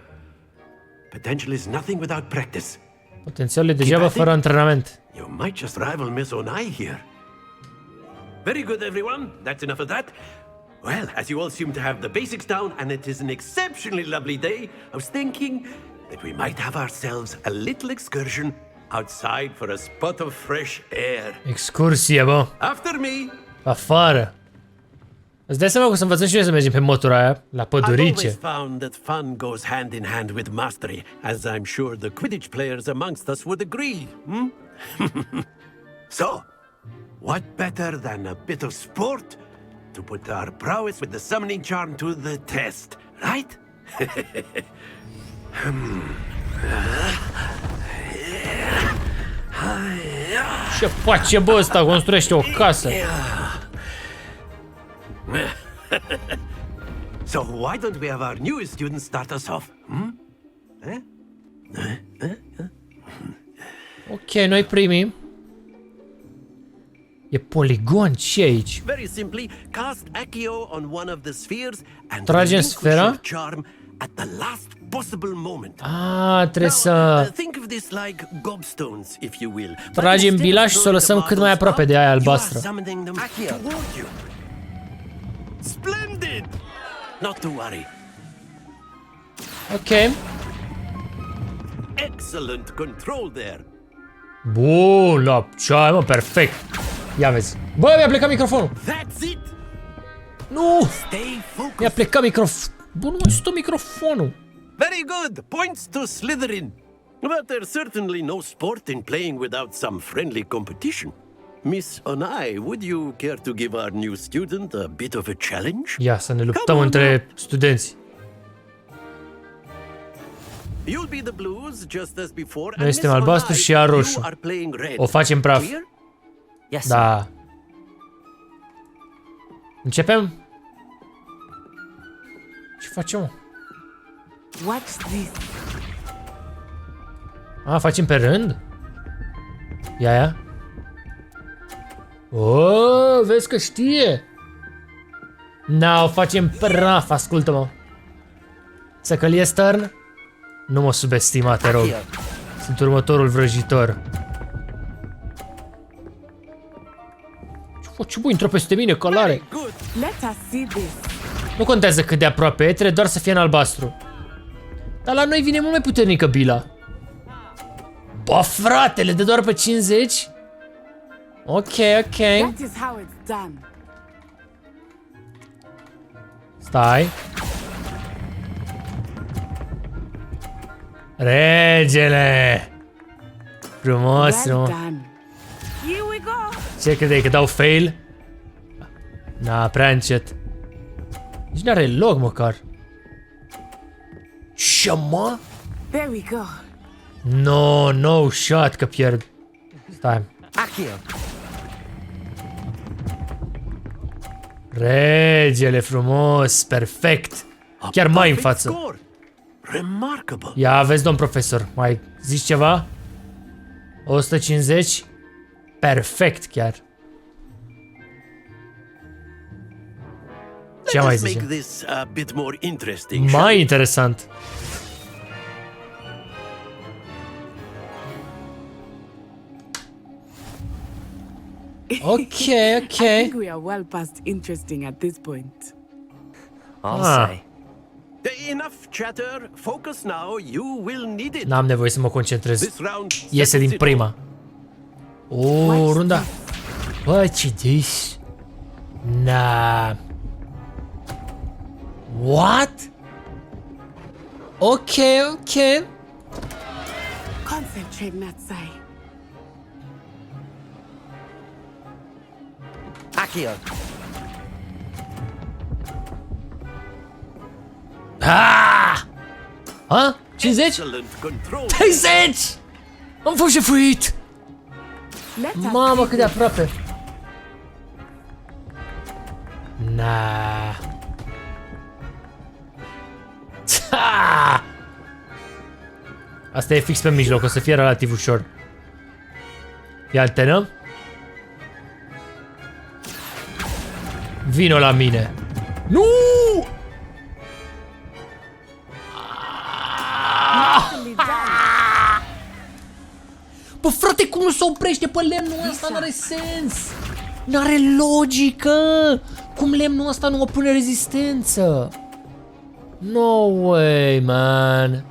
potential is nothing without practice. Potențialul e degeaba fără antrenament. You might just rival Miss Onai here. Very good, everyone. That's enough of that. Well, as you all seem to have the basics down, and it is an exceptionally lovely day, I was thinking that we might have ourselves a little excursion outside for a spot of fresh air. Excursie, bă. After me. Afară. Îți dai seama că o să învățăm și noi să mergem pe motura aia, la pădurice. I've always found that fun goes hand in hand with mastery, as I'm sure the Quidditch players amongst us would agree. So, what better than a bit of sport to put our prowess with the summoning charm to the test, right? Ce face, bă, ăsta? Construiește o casă. So why don't we have our newest student start us off? Ok, noi primim. E poligon, ce aici? Very simply, cast Accio on one of the spheres and Tragem relinquish sfera? your charm at the last possible moment. Ah, trebuie Now, să think of this like gobstones, if you will. But tragem instead bila of și să o throwing lăsăm the cât mai marbles aproape de aia up, albastră. You are summoning them toward you. Splendid! Not to worry. Ok. Excellent control there. Bun, la ce ai, mă, perfect. Ia vezi. Bă, mi-a plecat microfonul. That's it. Nu! Stay focused. Mi-a plecat microfonul. Bă, nu mai stă microfonul. Very good. Points to Slytherin. But there's certainly no sport in playing without some friendly competition. Miss Onai, would you care to give our new student a bit of a challenge? Ia să ne luptăm între studenți. You'll be the blues just as before. Noi suntem albastru și ea roșu. O facem praf. Da. Începem? Ce facem, mă? Watch this. A, facem pe rând? Ia. Oh, vezi că știe. Na, o facem praf, ascultă-mă. Să că e turn? Nu mă subestima, te rog. Sunt următorul vrăjitor. Ce faci, bă, intră peste mine, călare. Nu contează cât de aproape e, trebuie doar să fie în albastru. Dar la noi vine mult mai puternică bila. Bă, frate, le dă doar pe 50? Ok. Stai. Regele! Frumos, frumos. Ce credeai, că dau fail? Na, prea încet. Nici n-are loc măcar. Ce, mă? There we go. No shot că pierd. Stai. Regele frumos, perfect. Chiar mai în față. Remarkable. Ia vezi, domn profesor, mai zici ceva? 150? Perfect chiar. Ce mai zice? Mai interesant. Ok. I think we are well past interesting at this point. I'll say. Enough chatter. Focus now. You will need it. N-am nevoie să mă concentrez. Iese din prima. Runda. Bă, ce dis? Na. What? Ok. Concentrate, Natsai. Accio. Ha? 50? 30! Am fost șefuit! Mamă, cât de aproape! Na. Asta e fix pe mijloc, o să fie relativ ușor. Fii antenă? Vino la mine! Nu! Bă, frate, cum nu se oprește pe lemnul ăsta? N-are sens! N-are logică! Cum lemnul ăsta nu opune rezistență? No way, man!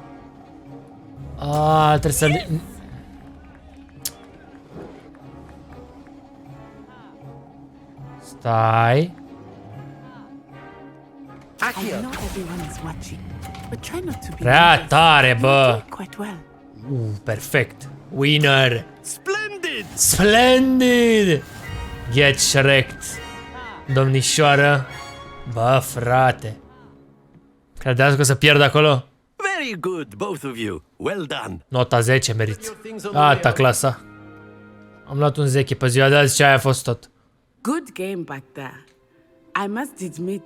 Trebuie să... Stai... I know everyone is watching, but try not to be Prea tare, bă! quite well. Perfect! Winner! Splendid! Splendid! Get shreked! Domnișoară! Bă, frate! Credeați că o să pierd acolo? Very good, both of you. Well done. Nota 10 meriți. Ata clasa. Am luat un 10 pe ziua de azi și aia a fost tot. Good game back there. I must admit,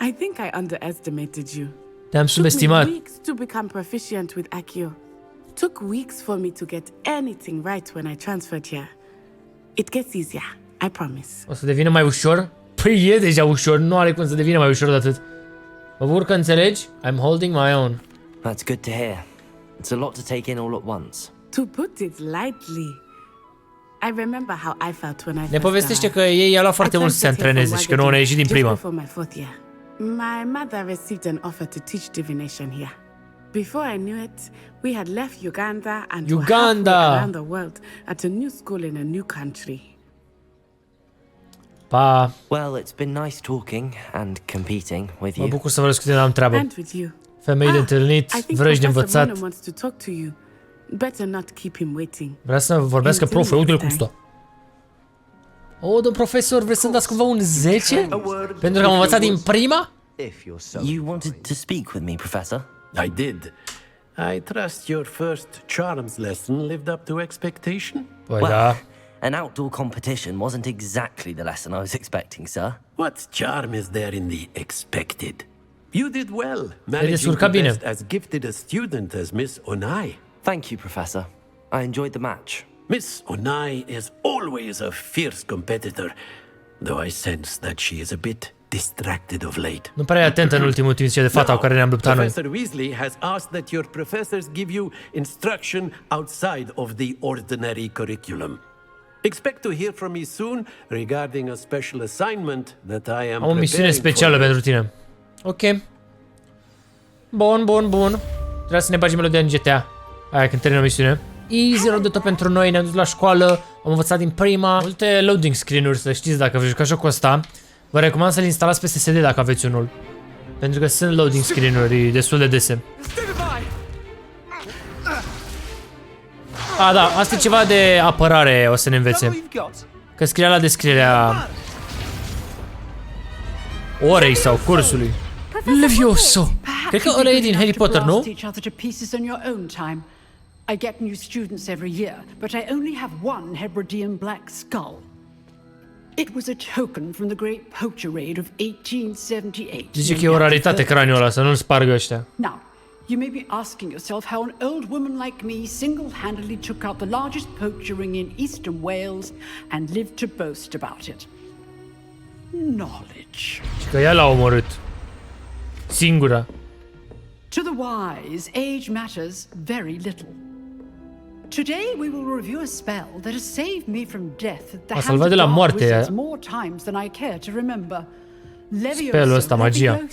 I think I underestimated you. Te-am subestimat. Took me weeks to become proficient with Accio. Took weeks for me to get anything right when I transferred here. It gets easier, I promise. O să devină mai ușor? Păi e deja ușor, nu are cum să devină mai ușor de atât. Mă bucur că înțelegi. I'm holding my own. That's good to hear. It's a lot to take in all at once. To put it lightly, I remember how I felt when I Ne first povestește că arrived. ei i-a luat foarte mult să se antreneze și că nu au ieșit din prima. Just before my 4th year. My mother received an offer to teach divination here. Before I knew it, we had left Uganda and were halfway around the world at a new school in a new country. Pa. Well, it's been nice talking and competing with you. Mă bucur să vorbesc cu tine, am treabă. And with you. Femei de întâlnit, vrăji de învățat. Wants to talk to you. Better not keep him waiting. Vrea să vorbească profe, uite-l cum stă. Oh, domn profesor, vreți să-mi dați cumva un 10? Pentru că am învățat din prima? You wanted to speak with me, Professor? I did. I trust your first charms lesson lived up to expectation? Well, an outdoor competition wasn't exactly the lesson I was expecting, sir. What charm is there in the expected? You did well, managing to best as gifted a student as Miss Onai. Thank you, Professor. I enjoyed the match. Miss Onai is always a fierce competitor, though I sense that she is a bit distracted of late. Nu prea e atentă în ultimul timp, zice de fata cu care ne-am luptat noi. Professor Weasley has asked that your professors give you instruction outside of the ordinary curriculum. Expect to hear from me soon regarding a special assignment that I am. Am o misiune specială pentru tine. Ok. Bun. Trebuie să ne bagi melodia în GTA. Aia când termină misiune. Easy rău de tot pentru noi, ne-am dus la școală, am învățat din prima. Multe loading screen-uri, să știți, dacă vă jucați jocul ăsta. Vă recomand să-l instalați pe SSD dacă aveți unul. Pentru că sunt loading screen-uri destul de dese. A, da, asta e ceva de apărare, o să ne învețe. Că scria la descrierea orei sau cursului. Levioso! Cred că ăla e din Harry Potter, nu? I get new students every year, but I only have one Hebridean black skull. It was a token from the great poacher raid of 1878. Zice că e o raritate craniul ăla, să nu-l spargă ăștia. Now, you may be asking yourself how an old woman like me single-handedly took out the largest poacher ring in eastern Wales and lived to boast about it. Knowledge. Și că ea l-a omorât. Singura. To the wise, age matters very little. Today we will review a spell that has saved me from death at the hands of dark wizards more times than I care to remember. Spellul ăsta, magia.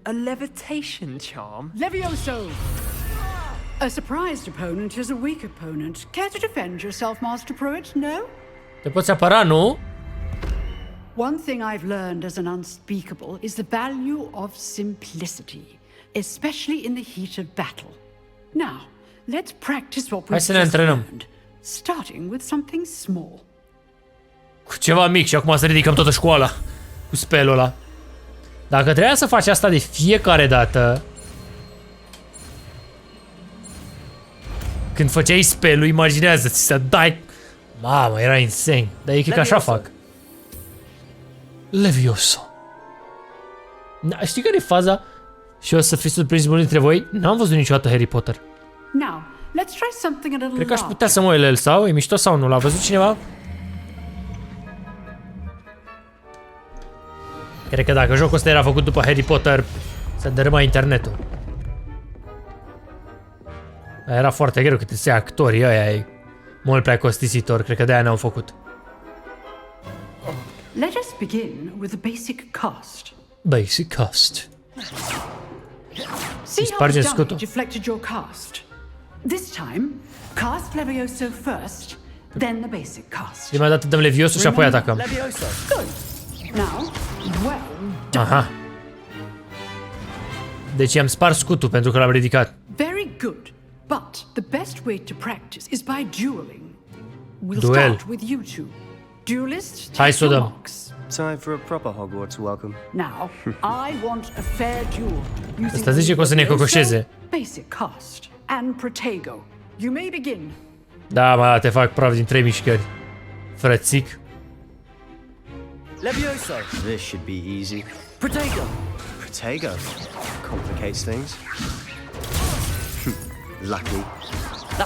A levitation charm? Levioso! A surprised opponent is a weak opponent. Care to defend yourself, Master Pruitt? No? Te poți apăra, nu? One thing I've learned as an unspeakable is the value of simplicity, especially in the heat of battle. Now, let's practice what we've just learned, starting with something small. Cu ceva mic și acum să ridicăm toată școala cu spelul ăla. Dacă trebuia să faci asta de fiecare dată, când făceai spelul, imaginează-ți să dai... Mamă, era insane. Dar e că așa fac. Levioso. Știi care e faza? Și o să fiți surprins mulți dintre voi. N-am văzut niciodată Harry Potter. Now, let's try something a little. Cred că aș putea să mă uit la el, sau? E mișto sau nu? L-a văzut cineva? Cred că dacă jocul ăsta era făcut după Harry Potter, se dărâma internetul. Dar era foarte greu că trebuie actorii ăia, e mult prea costisitor. Cred că de-aia n-au făcut. Let us begin with the basic cast. Basic cast. See how the die deflected your cast. This time, cast Levioso first, then the basic cast. Prima dată dăm Levioso și apoi atacăm. Good. Now, well done. Aha. Deci i-am spart scutul pentru că l-am ridicat. Very good. But the best way to practice is by dueling. We'll Duel. start with you two. Duelists, Hai take să o your dăm. marks. Time for a proper Hogwarts welcome. Now, I want a fair duel. Asta zice că o să ne cocoșeze. Basic cast and Protego. You may begin. Da, mă, te fac praf din 3 mișcări. Frățic. Levioso. This should be easy. Protego. Protego. Complicates things. Lucky.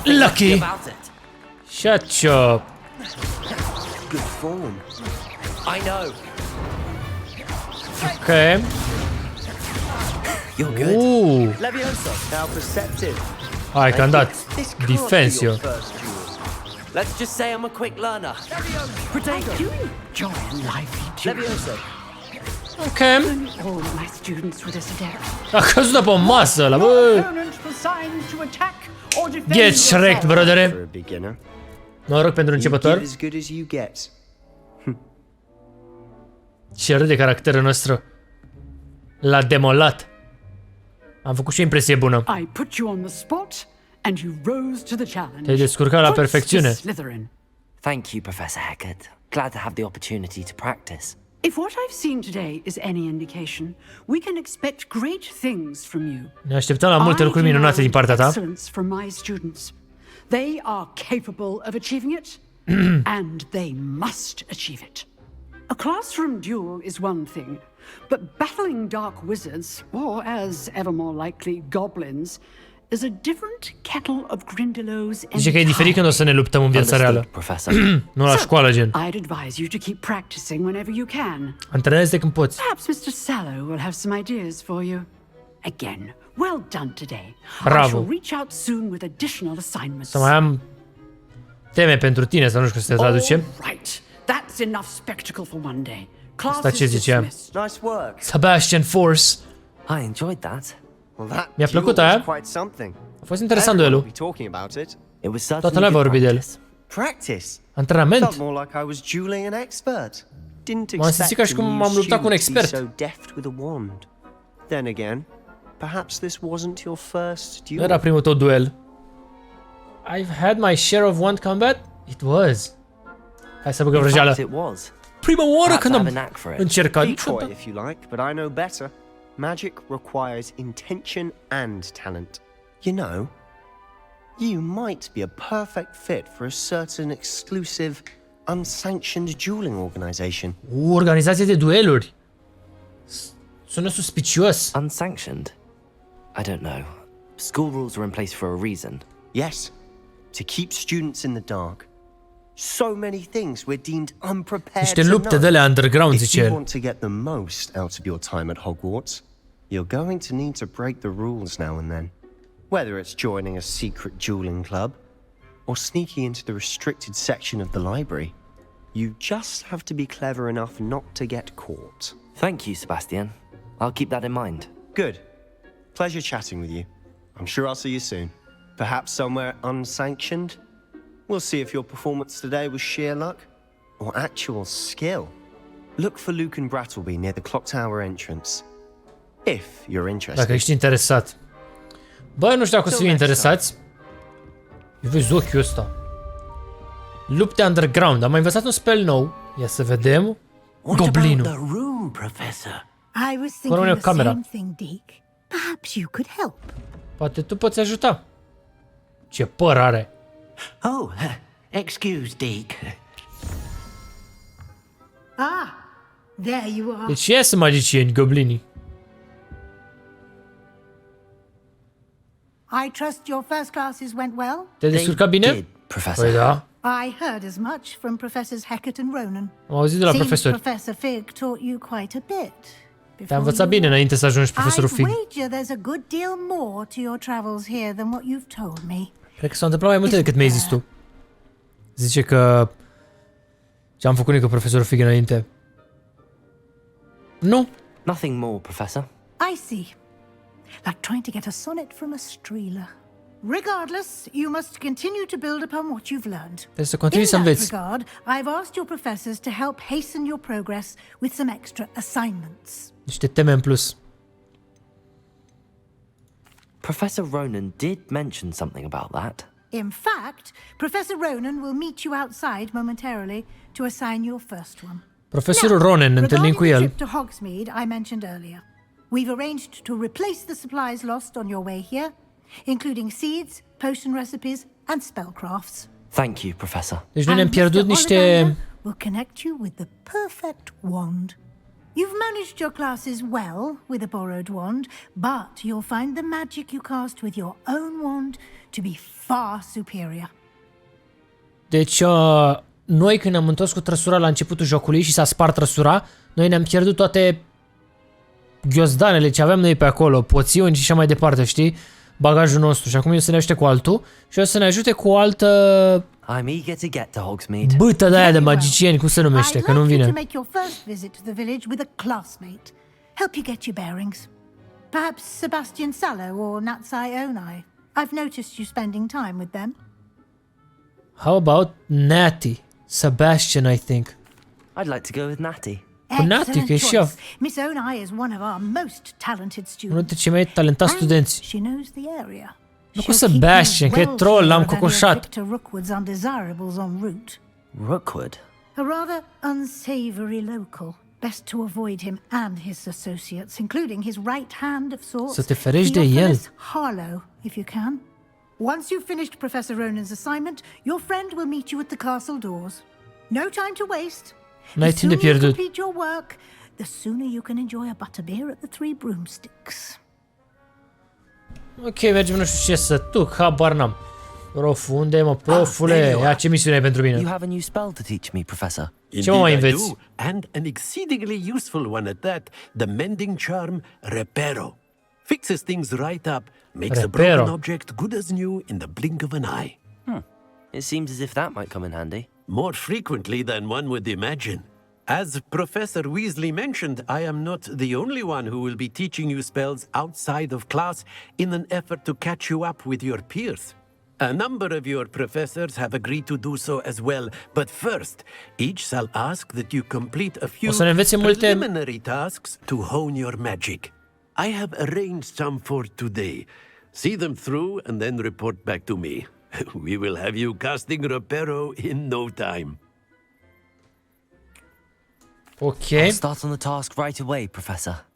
Lucky. Shut up. Good form. I know. Okay. You're good. Levioso. How perceptive. Hai că am dat defense eu. Let's just say I'm a quick learner. I do enjoy a lively duel. Levioso. Ok. All my students were this adept. A căzut de pe masă ăla, bă. Get Shrek, brodere. Noroc pentru începător. Ce râde caracterul nostru. L-a demolat. Am făcut și o impresie bună. I put you on the spot and you rose to the challenge. Te-ai descurcat la perfecțiune. Thank you, Professor Hackett. Glad to have the opportunity to practice. If what I've seen today is any indication, we can expect great things from you. Ne așteptăm la multe lucruri minunate din partea ta. Excellence from my students. They are capable of achieving it, and they must achieve it. A classroom duel is one thing, but battling dark wizards, or as ever more likely, goblins, is a different kettle of Grindylows. Zice că e diferit când o să ne luptăm în viața reală. Nu la școală, gen. I'd advise you to keep practicing whenever you can. Antrenezi-te când poți. Perhaps Mr. Sallow will have some ideas for you. Again, well done today. Bravo. I shall reach out soon with additional assignments. Să mai am teme pentru tine, să nu știu cum să te traducem. Right. That's enough spectacle for one day. Class Asta ce is zicea? Nice work. Sebastian Force. I enjoyed that. Mi-a plăcut aia. A fost interesant duelul. Toată lumea va vorbi de el. Antrenament. M-am simțit ca și cum m-am luptat cu un expert. Nu era primul tău duel. I've had my share of wand combat? It was. Hai să băgăm vrăjeală. Prima oară când am încercat. Decoy, if you like, but I know better. Magic requires intention and talent. You know, you might be a perfect fit for a certain exclusive, unsanctioned dueling organization. Organizație de dueluri. Sună suspicios. Unsanctioned? I don't know. School rules are in place for a reason. Yes, to keep students in the dark. So many things we're deemed unprepared Niște lupte de-alea underground, zice el. If el. you want to get the most out of your time at Hogwarts, you're going to need to break the rules now and then. Whether it's joining a secret dueling club or sneaking into the restricted section of the library, you just have to be clever enough not to get caught. Thank you, Sebastian. I'll keep that in mind. Good. Pleasure chatting with you. I'm sure I'll see you soon. Perhaps somewhere unsanctioned? We'll see if your performance today was sheer luck or actual skill. Look for Luke and Brattleby near the clock tower entrance. If you're interested. Dacă ești interesat. Bă, nu știu dacă o să fie interesați. Eu vezi ochiul ăsta. Lupte underground. Am mai învățat un spell nou. Ia să vedem. Goblinul. I was thinking the same thing, Deke. Perhaps you could help. Poate tu poți ajuta. Ce păr are. Oh, excuse, Deke. Ah, there you are. Deci ei sunt magicieni, goblinii. I trust your first classes went well? Te-ai descurcat bine? Păi da. I heard as much from Professors Hackett and Ronan. Am auzit de la profesori. Professor Fig taught you quite a bit. Te-a învățat bine înainte să ajungi profesorul Fig. I wager there's a good deal more to your travels here than what you've told me. Cred că s-au întâmplat mai multe decât mi-ai zis tu. Zice că ce-am făcut nică profesorul Fig înainte. Nu. Nothing more, Professor. I see. Like trying to get a sonnet from a streeler. Regardless, you must continue to build upon what you've learned. Trebuie să continui să înveți. In that regard, I've asked your professors to help hasten your progress with some extra assignments. Niște teme în plus. Professor Ronan did mention something about that. In fact, Professor Ronan will meet you outside momentarily to assign your first one. Profesorul Ronan, ne întâlnim cu el. To Hogsmeade, I mentioned earlier. We've arranged to replace the supplies lost on your way here, including seeds, potion recipes, and spellcrafts. Thank you, Professor. Deci noi ne-am pierdut niște... Will connect you with the perfect wand. You've managed your classes well with a borrowed wand, but you'll find the magic you cast with your own wand to be far superior. Deci, noi când am întors cu trăsura la începutul jocului și s-a spart trăsura, noi ne-am pierdut toate ghiozdanele ce aveam noi pe acolo, poțiuni și așa mai departe, știi? Bagajul nostru. Și acum eu să ne ajute cu altul și o să ne ajute cu o altă bâtă de aia de magicieni, cum se numește, că nu-mi vine. Make your first visit to the village with a classmate. Help you get your bearings. Perhaps Sebastian Sallow or Natsai Onai. I've noticed you spending time with them. How about Natty? Sebastian, I think. I'd like to go with Natty. Cu Natty, că e și ea Miss Onai is one of our most talented students. unul dintre cei mai talentați studenți. She knows the area. Nu cu Sebastian, că e troll, l-am cocoșat. Rookwood's undesirables en route. Rookwood? A rather unsavory local. Best to avoid him and his associates, including his right hand of sorts. Să te ferești de el. Harlow, if you can. Once you've finished Professor Ronan's assignment, your friend will meet you at the castle doors. No time to waste. N-ai timp de pierdut. Complete your work, the sooner you can enjoy a butterbeer at the Three Broomsticks. Ok, mergem nu știu ce să tuc, habar n-am. Prof, unde e, mă, profule? Ia, ce misiune ai pentru mine? You have a new spell to teach me, Professor. Ce mă mai înveți? And an exceedingly useful one at that, the mending charm Reparo. Fixes things right up, makes a broken object good as new in the blink of an eye. It seems as if that might come in handy. More frequently than one would imagine. As Professor Weasley mentioned, I am not the only one who will be teaching you spells outside of class in an effort to catch you up with your peers. A number of your professors have agreed to do so as well, but first, each shall ask that you complete a few preliminary tasks to hone your magic. I have arranged some for today. See them through and then report back to me. We will have you casting Reparo in no time. Ok. I'll start on the task right away, Professor.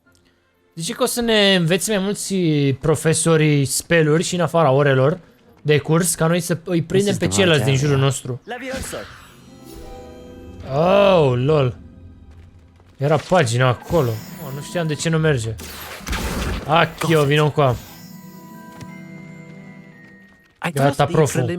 Zice că o să ne înveți mai mulți profesorii speluri și în afara orelor de curs, ca noi să îi prindem pe ceilalți din jurul nostru. Oh, lol. Era pagina acolo. Oh, nu știam de ce nu merge. Achio, vino încoa. Gata, proful.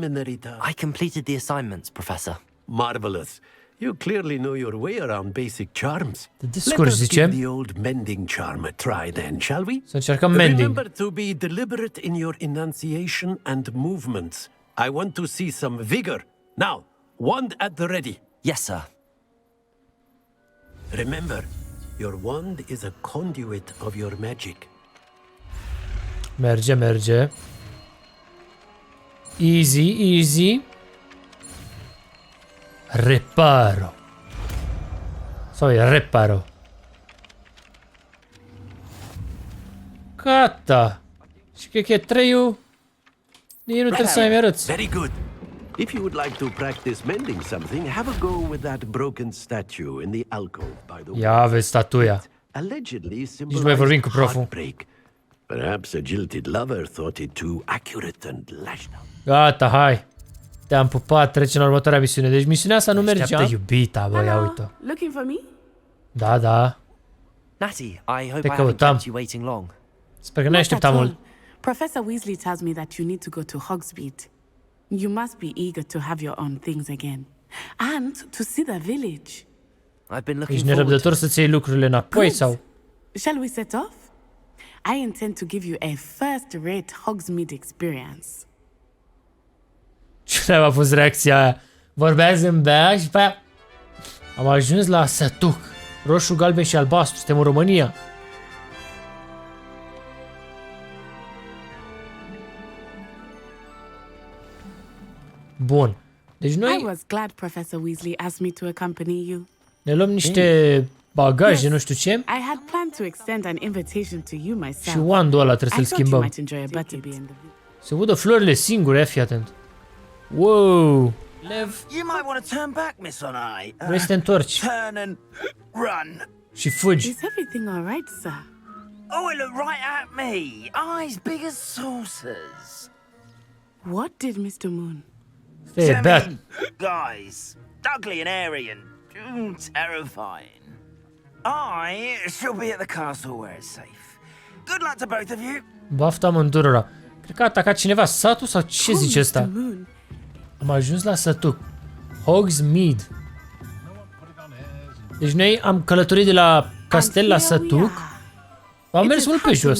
I completed the assignments, Professor. Marvelous. You clearly know your way around basic charms. Let us give the old mending charm a try then, shall we? Să încercăm mending. Remember to be deliberate in your enunciation and movements. I want to see some vigor. Now, wand at the ready. Yes, sir. Remember, your wand is a conduit of your magic. Merge, merge. Easy, easy. Reparo. Sau e reparo. Gata. Și cred că e 3-ul. Nici nu trebuie să mai arăți. Very good. If you would like to practice mending something, have a go with that broken statue in the alcove by the way. Ia vezi statuia. Allegedly Nici nu mai vorbim cu proful. Perhaps a jilted lover thought it too accurate and lashed out. Gata, hai. Te-am pupat, trecem la următoarea misiune. Deci misiunea asta nu mergea. Așteaptă iubita, bă, ia uite. Looking for me? Da, da. Natty, I hope I haven't kept you waiting long. Sper că n-ai așteptat mult. Professor Weasley tells me that you need to go to Hogsmeade. You must be eager to have your own things again. And to see the village. I've been looking Ești nerăbdător să-ți iei lucrurile înapoi sau? Shall we set off? I intend to give you a first-rate Hogsmeade experience. Ce a fost reacția aia? Vorbea, zâmbea și pe aia... Am ajuns la Sătuc. Roșu, galben și albastru. Suntem în România. Bun. Deci noi... I was glad Professor Weasley asked me to accompany you. Ne luăm niște bagaje, nu știu ce. I had planned to extend an invitation to you myself. Și wandul ăla trebuie să-l schimbăm. Se udă florile singure, fii atent. Wow! Lev. You might want to turn back, Miss Onai. Vrei să te întorci. Turn and run. Și fugi. Is everything all right, sir? Oh, it looked right at me. Eyes big as saucers. What did Mr. Moon? Hey, bad. 'Em, in, guys. Ugly and airy and terrifying. I shall be at the castle where it's safe. Good luck to both of you. Bafta amândurora. Cred că a atacat cineva satul sau ce zice ăsta? Am ajuns la Sătuc. Hogsmeade. Deci noi am călătorit de la castel la Sătuc. Am mers mult pe jos.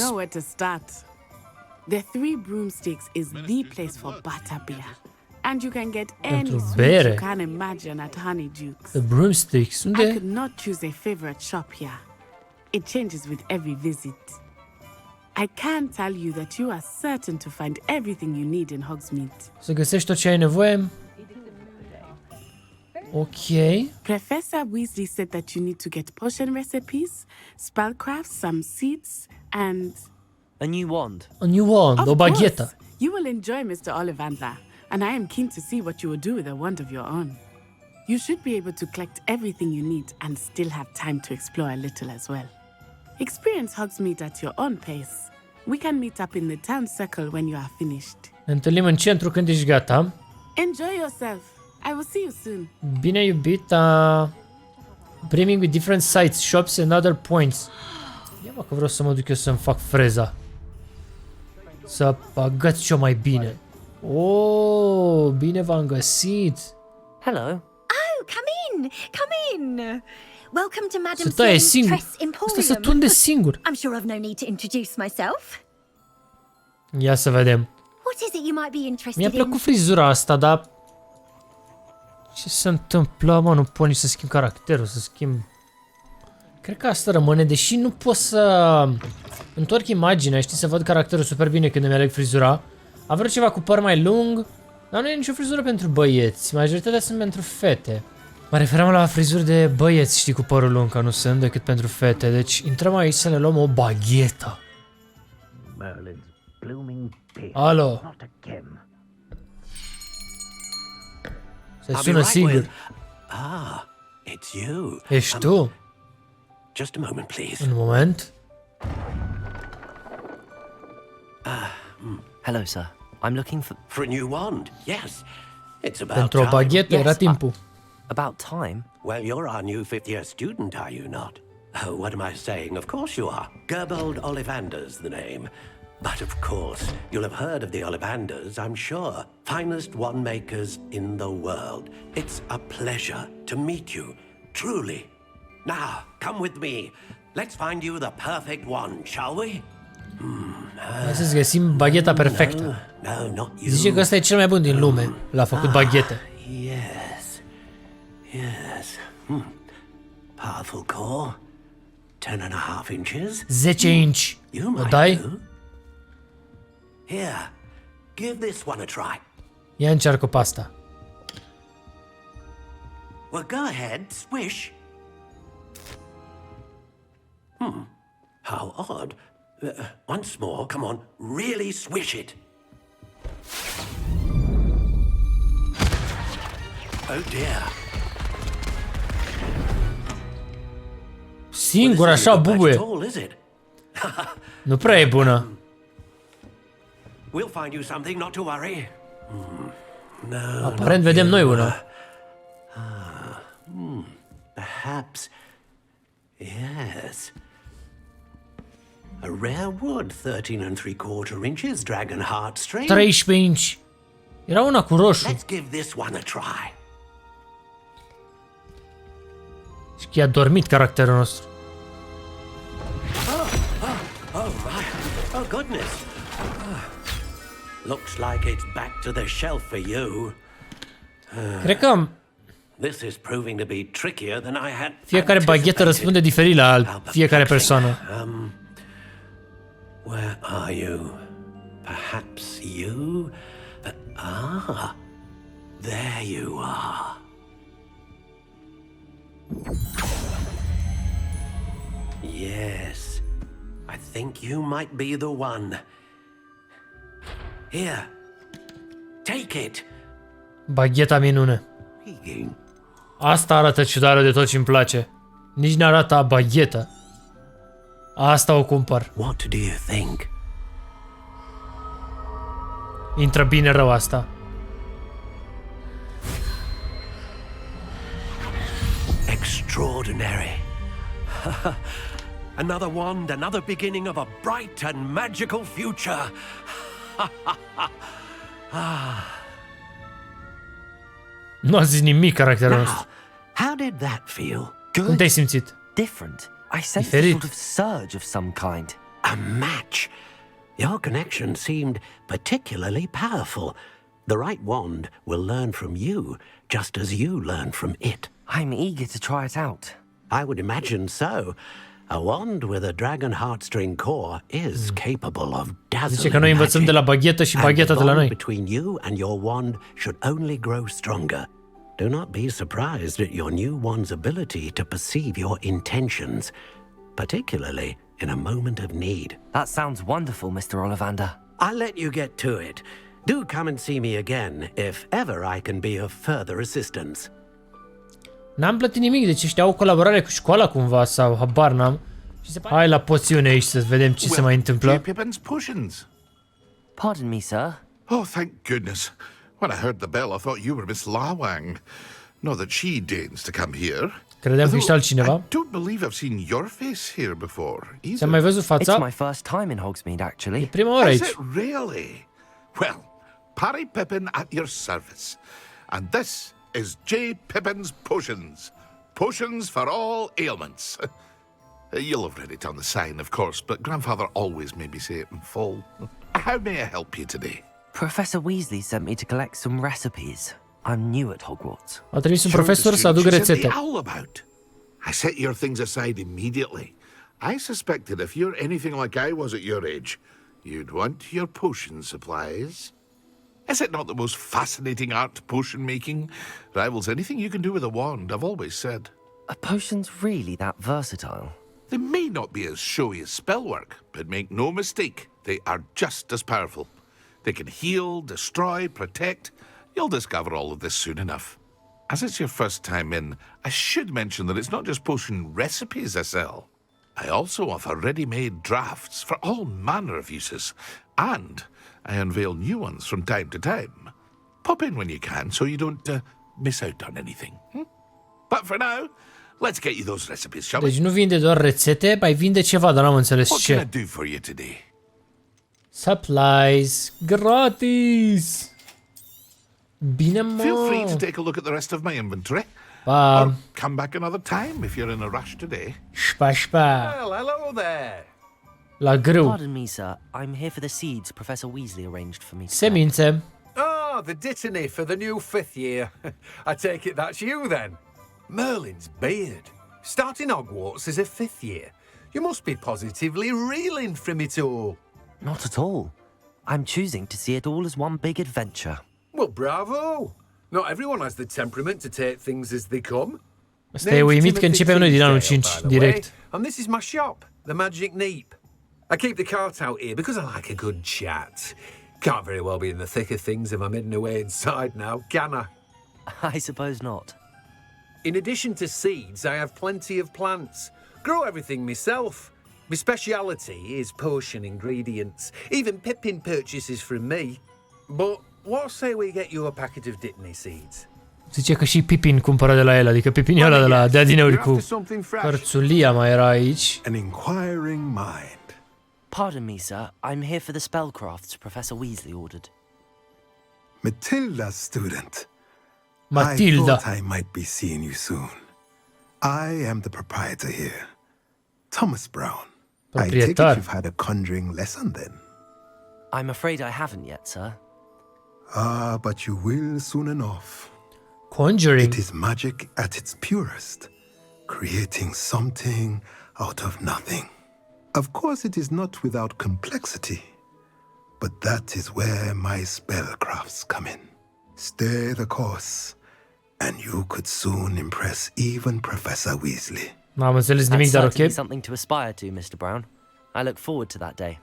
The Three Broomsticks is the place for butterbeer. And you can get any Pentru sweet bere. you can imagine at Honeyduke's. The Broomsticks. I Unde? could not choose a favorite shop here. It changes with every visit. I can tell you that you are certain to find everything you need in Hogsmeade. Să găsești tot ce ai nevoie. Ok. Professor Weasley said that you need to get potion recipes, spellcrafts, some seeds, and... A new wand. A new wand, o baghetă. Course, you will enjoy Mr. Ollivander, and I am keen to see what you will do with a wand of your own. You should be able to collect everything you need and still have time to explore a little as well. Experience Hogsmeade at your own pace. We can meet up in the town circle when you are finished. Ne întâlnim în centru când ești gata. Enjoy yourself. I will see you soon. Bine iubit, brimming with different sites, shops and other points. Ia mă că vreau să mă duc eu să-mi fac freza. Să agăți ce mai bine. Oh, bine v-am găsit. Hello. Oh, come in. Come in. Welcome to Madam Să taie Slane's singur. Press Asta să Emporium. tunde singur. I'm sure I've no need to introduce myself. Ia să vedem. What is it you might be interested Mi-a plăcut frizura asta, dar... Ce se întâmplă, mă? Nu pot nici să schimb caracterul, să schimb... Cred că asta rămâne, deși nu pot să... întorc imaginea, știi, să văd caracterul super bine când îmi aleg frizura. Am vrut ceva cu păr mai lung, dar nu e nicio frizură pentru băieți. Majoritatea sunt pentru fete. Mă referam la frizuri de băieți, știi, cu părul lung, că nu sunt decât pentru fete. Deci intrăm aici să ne luăm o baghetă. Alo. Se sună singur. Ah, it's you. Ești tu? Just a moment, please. Un moment. Hello, sir. I'm looking for a new wand. Yes, it's about Pentru o baghetă era timpul. About time? Well, you're our new fifth-year student, are you not? Oh, what am I saying? Of course you are. Gerbold Ollivander's the name. But of course, you'll have heard of the Ollivanders, I'm sure. Finest wand makers in the world. It's a pleasure to meet you, truly. Now, come with me. Let's find you the perfect wand, shall we? Hai să-ți găsim bagheta perfectă. Zice că ăsta e cel mai bun din lume. L-a făcut baghete. Yes. Yes. Powerful core. 10.5 inches. 10 inch. O dai? Here. Give this one a try. Ia încearcă pe asta. Well, go ahead. Swish. How odd. Once more, come on, really swish it. Oh dear. Singur așa bubuie. Nu prea e bună. We'll find you something, not to worry. No. Aparent vedem noi una. Perhaps. Yes. A rare wood, 13 3/4 inches, dragon heart string. 13 inch. Era una cu roșu. Let's give this one a try. Și că i-a dormit caracterul nostru. Oh my. Oh goodness. Looks like it's back to the shelf for you. Cred că This is proving to be trickier than I had. fiecare baghetă răspunde diferit la fiecare persoană. Where are you? Perhaps you? There you are. Yes, I think you might be the one. Here, take it. Bagheta minune. Asta arată ciudară de tot ce-mi place. Nici n-arată a baghetă. Asta o cumpăr. What do you think? Intră bine rău asta. Extraordinary. Another wand, another beginning of a bright and magical future. Nu a zis nimic caracterul ăsta. Now, how did that feel? Cum te-ai simțit? Different. I sensed a sort of surge of some kind. A match. Your connection seemed particularly powerful. The right wand will learn from you, just as you learn from it. I'm eager to try it out. I would imagine so. A wand with a dragon heartstring core is capable of dazzling. Zice că noi învățăm de la baghetă și bagheta de la noi. Between you and your wand should only grow stronger. Do not be surprised at your new wand's ability to perceive your intentions, particularly in a moment of need. That sounds wonderful, Mr. Ollivander. I'll let you get to it. Do come and see me again if ever I can be of further assistance. N-am plătit nimic, deci ăștia au o colaborare cu școala cumva sau habar n-am. Hai la poțiune aici să vedem ce se mai întâmplă. Pippin's potions. Pardon me, sir. Oh, thank goodness. When I heard the bell, I thought you were Miss Lawang. Not that she deigns to come here. Credeam că ești altcineva. I don't believe I've seen your face here before. Ți-am mai văzut fața? It's my first time in Hogsmeade, actually. E prima oară aici. Is it really? Well, Parry Pippin at your service. And this is J. Pippin's Potions. Potions for all ailments. You'll have read it on the sign, of course, but Grandfather always made me say it in full. How may I help you today? Professor Weasley sent me to collect some recipes. I'm new at Hogwarts. A trimis un profesor să aducă rețete. All about. I set your things aside immediately. I suspected if you're anything like I was at your age, you'd want your potion supplies. Is it not the most fascinating art, potion making? Rivals anything you can do with a wand, I've always said. Are potions really that versatile? They may not be as showy as spellwork, but make no mistake, they are just as powerful. They can heal, destroy, protect. You'll discover all of this soon enough. As it's your first time in, I should mention that it's not just potion recipes I sell. I also offer ready-made drafts for all manner of uses, and I unveil new ones from time to time. Pop in when you can so you don't miss out on anything. But for now, let's get you those recipes, shall we? Deci nu vinde doar rețete, mai vinde ceva, dar n-am înțeles What ce. can I do for you today? Supplies. Gratis. Bine, mă. Feel free to take a look at the rest of my inventory. Or come back another time if you're in a rush today. Șpa. Well, hello there. La grâu. Pardon me, sir. I'm here for the seeds Professor Weasley arranged for me. Semințe. Ah, the dittany for the new 5th year. I take it that's you then. Merlin's beard. Starting Hogwarts as a 5th year. You must be positively reeling from it all. Not at all. I'm choosing to see it all as one big adventure. Well, bravo. Not everyone has the temperament to take things as they come. Asta e uimit că începem noi din anul 5, direct. And this is my shop, the Magic Neep. I keep the cart out here because I like a good chat. Can't very well be in the thick of things if I'm hidden away inside now, can I? I suppose not. In addition to seeds, I have plenty of plants. Grow everything myself. My speciality is potion ingredients. Even Pippin purchases from me. But what say we get you a packet of Dittany seeds? Zice că și Pippin cumpără de la el, adică Pippin e ăla de la Deadineuri cu cărțulia mai era aici. An inquiring mind. Pardon me, sir. I'm here for the spellcrafts Professor Weasley ordered. Matilda's student. Matilda. I thought I might be seeing you soon. I am the proprietor here, Thomas Brown. I take it you've had a conjuring lesson then? I'm afraid I haven't yet, sir. Ah, but you will soon enough. Conjuring? It is magic at its purest, creating something out of nothing. Of course, it is not without complexity, but that is where my spellcrafts come in. Stay the course, and you could soon impress even Professor Weasley. N-am înțeles nimic, dar ok. Something to aspire to, Mr. Brown. I look forward to that day.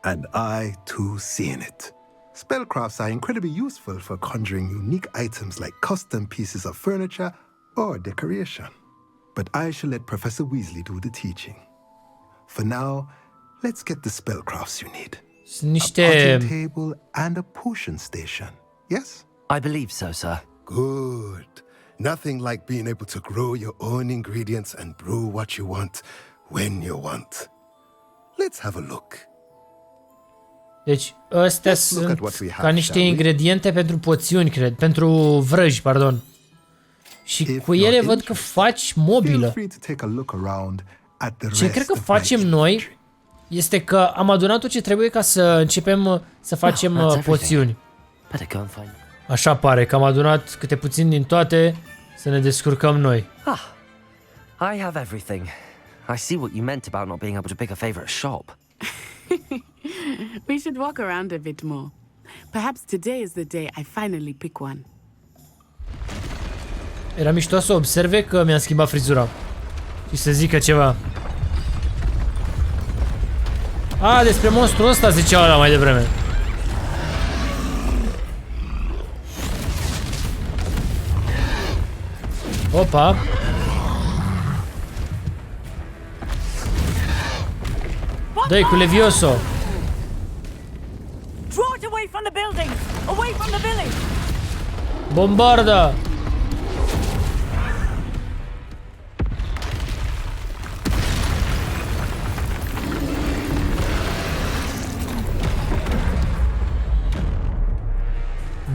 And I, too, see in it. Spellcrafts are incredibly useful for conjuring unique items like custom pieces of furniture or decoration. But I shall let Professor Weasley do the teaching. For now, let's get the spellcrafts you need. A potting table and a potion station, yes? I believe so, sir. Good. Nothing like being able to grow your own ingredients and brew what you want when you want. Let's have a look. Deci, astea sunt ca niște ingrediente pentru poțiuni, cred. Pentru vrăji, pardon. Și cu ele văd că faci mobilă. Ce cred că facem noi este că am adunat tot ce trebuie ca să începem să facem poțiuni. Așa pare, că am adunat câte puțin din toate să ne descurcăm noi. I have everything. I see what you meant about not being able to pick a favorite shop. We should walk around a bit more. Perhaps today is the day I finally pick one. Era mișto să observe că mi-am schimbat frizura. Și să zică ceva. Despre monstrul ăsta zicea ăla mai devreme. Opa. Dai cu Levioso. Draw it away from the building, away from the village. Bombarda.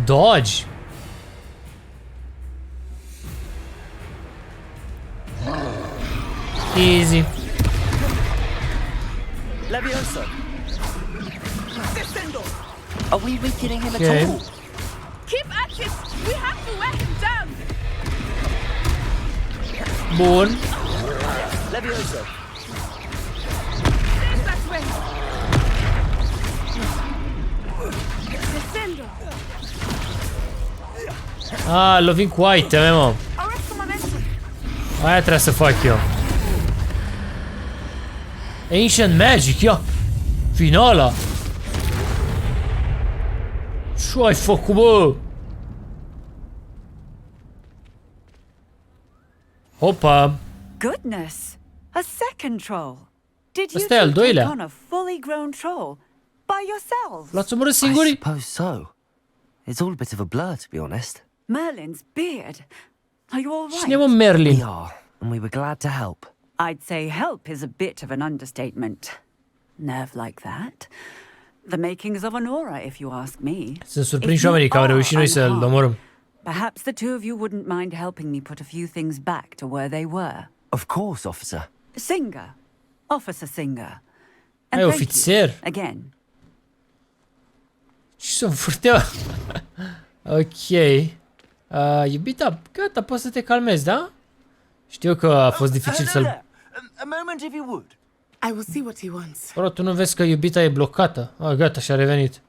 Dodge. Easy. Levioso. Are we weakening him at all? Keep at it. We have to wear him down. Bun. Levioso. There's that way. Descendo. Lovim cu iteme, mă. Aia trebuie să fac eu. Ancient Magic, ia! Finala! Ce ai făcut, bă? Hopa! Goodness! A second troll! Did you Asta e al doilea. take on a fully grown troll by yourself? L-ați omorât singurii? I suppose so. It's all a bit of a blur, to be honest. Merlin's beard. Are you all right? Cine mă Merlin? We are, and we were glad to help. I'd say help is a bit of an understatement. Nerve like that? The makings of an aura, if you ask me. Sunt surprinși oamenii că au reușit noi să-l omorâm. Perhaps the two of you wouldn't mind helping me put a few things back to where they were. Of course, officer. Singer. Officer Singer. Ai, ofițer? Again. Și să învârteau. Ok. Iubita, gata, poți să te calmezi, da? Știu că a fost dificil să-l... A moment, if you would. I will see what he wants. Bro, tu nu vezi că iubita e blocată? Gata, și-a revenit.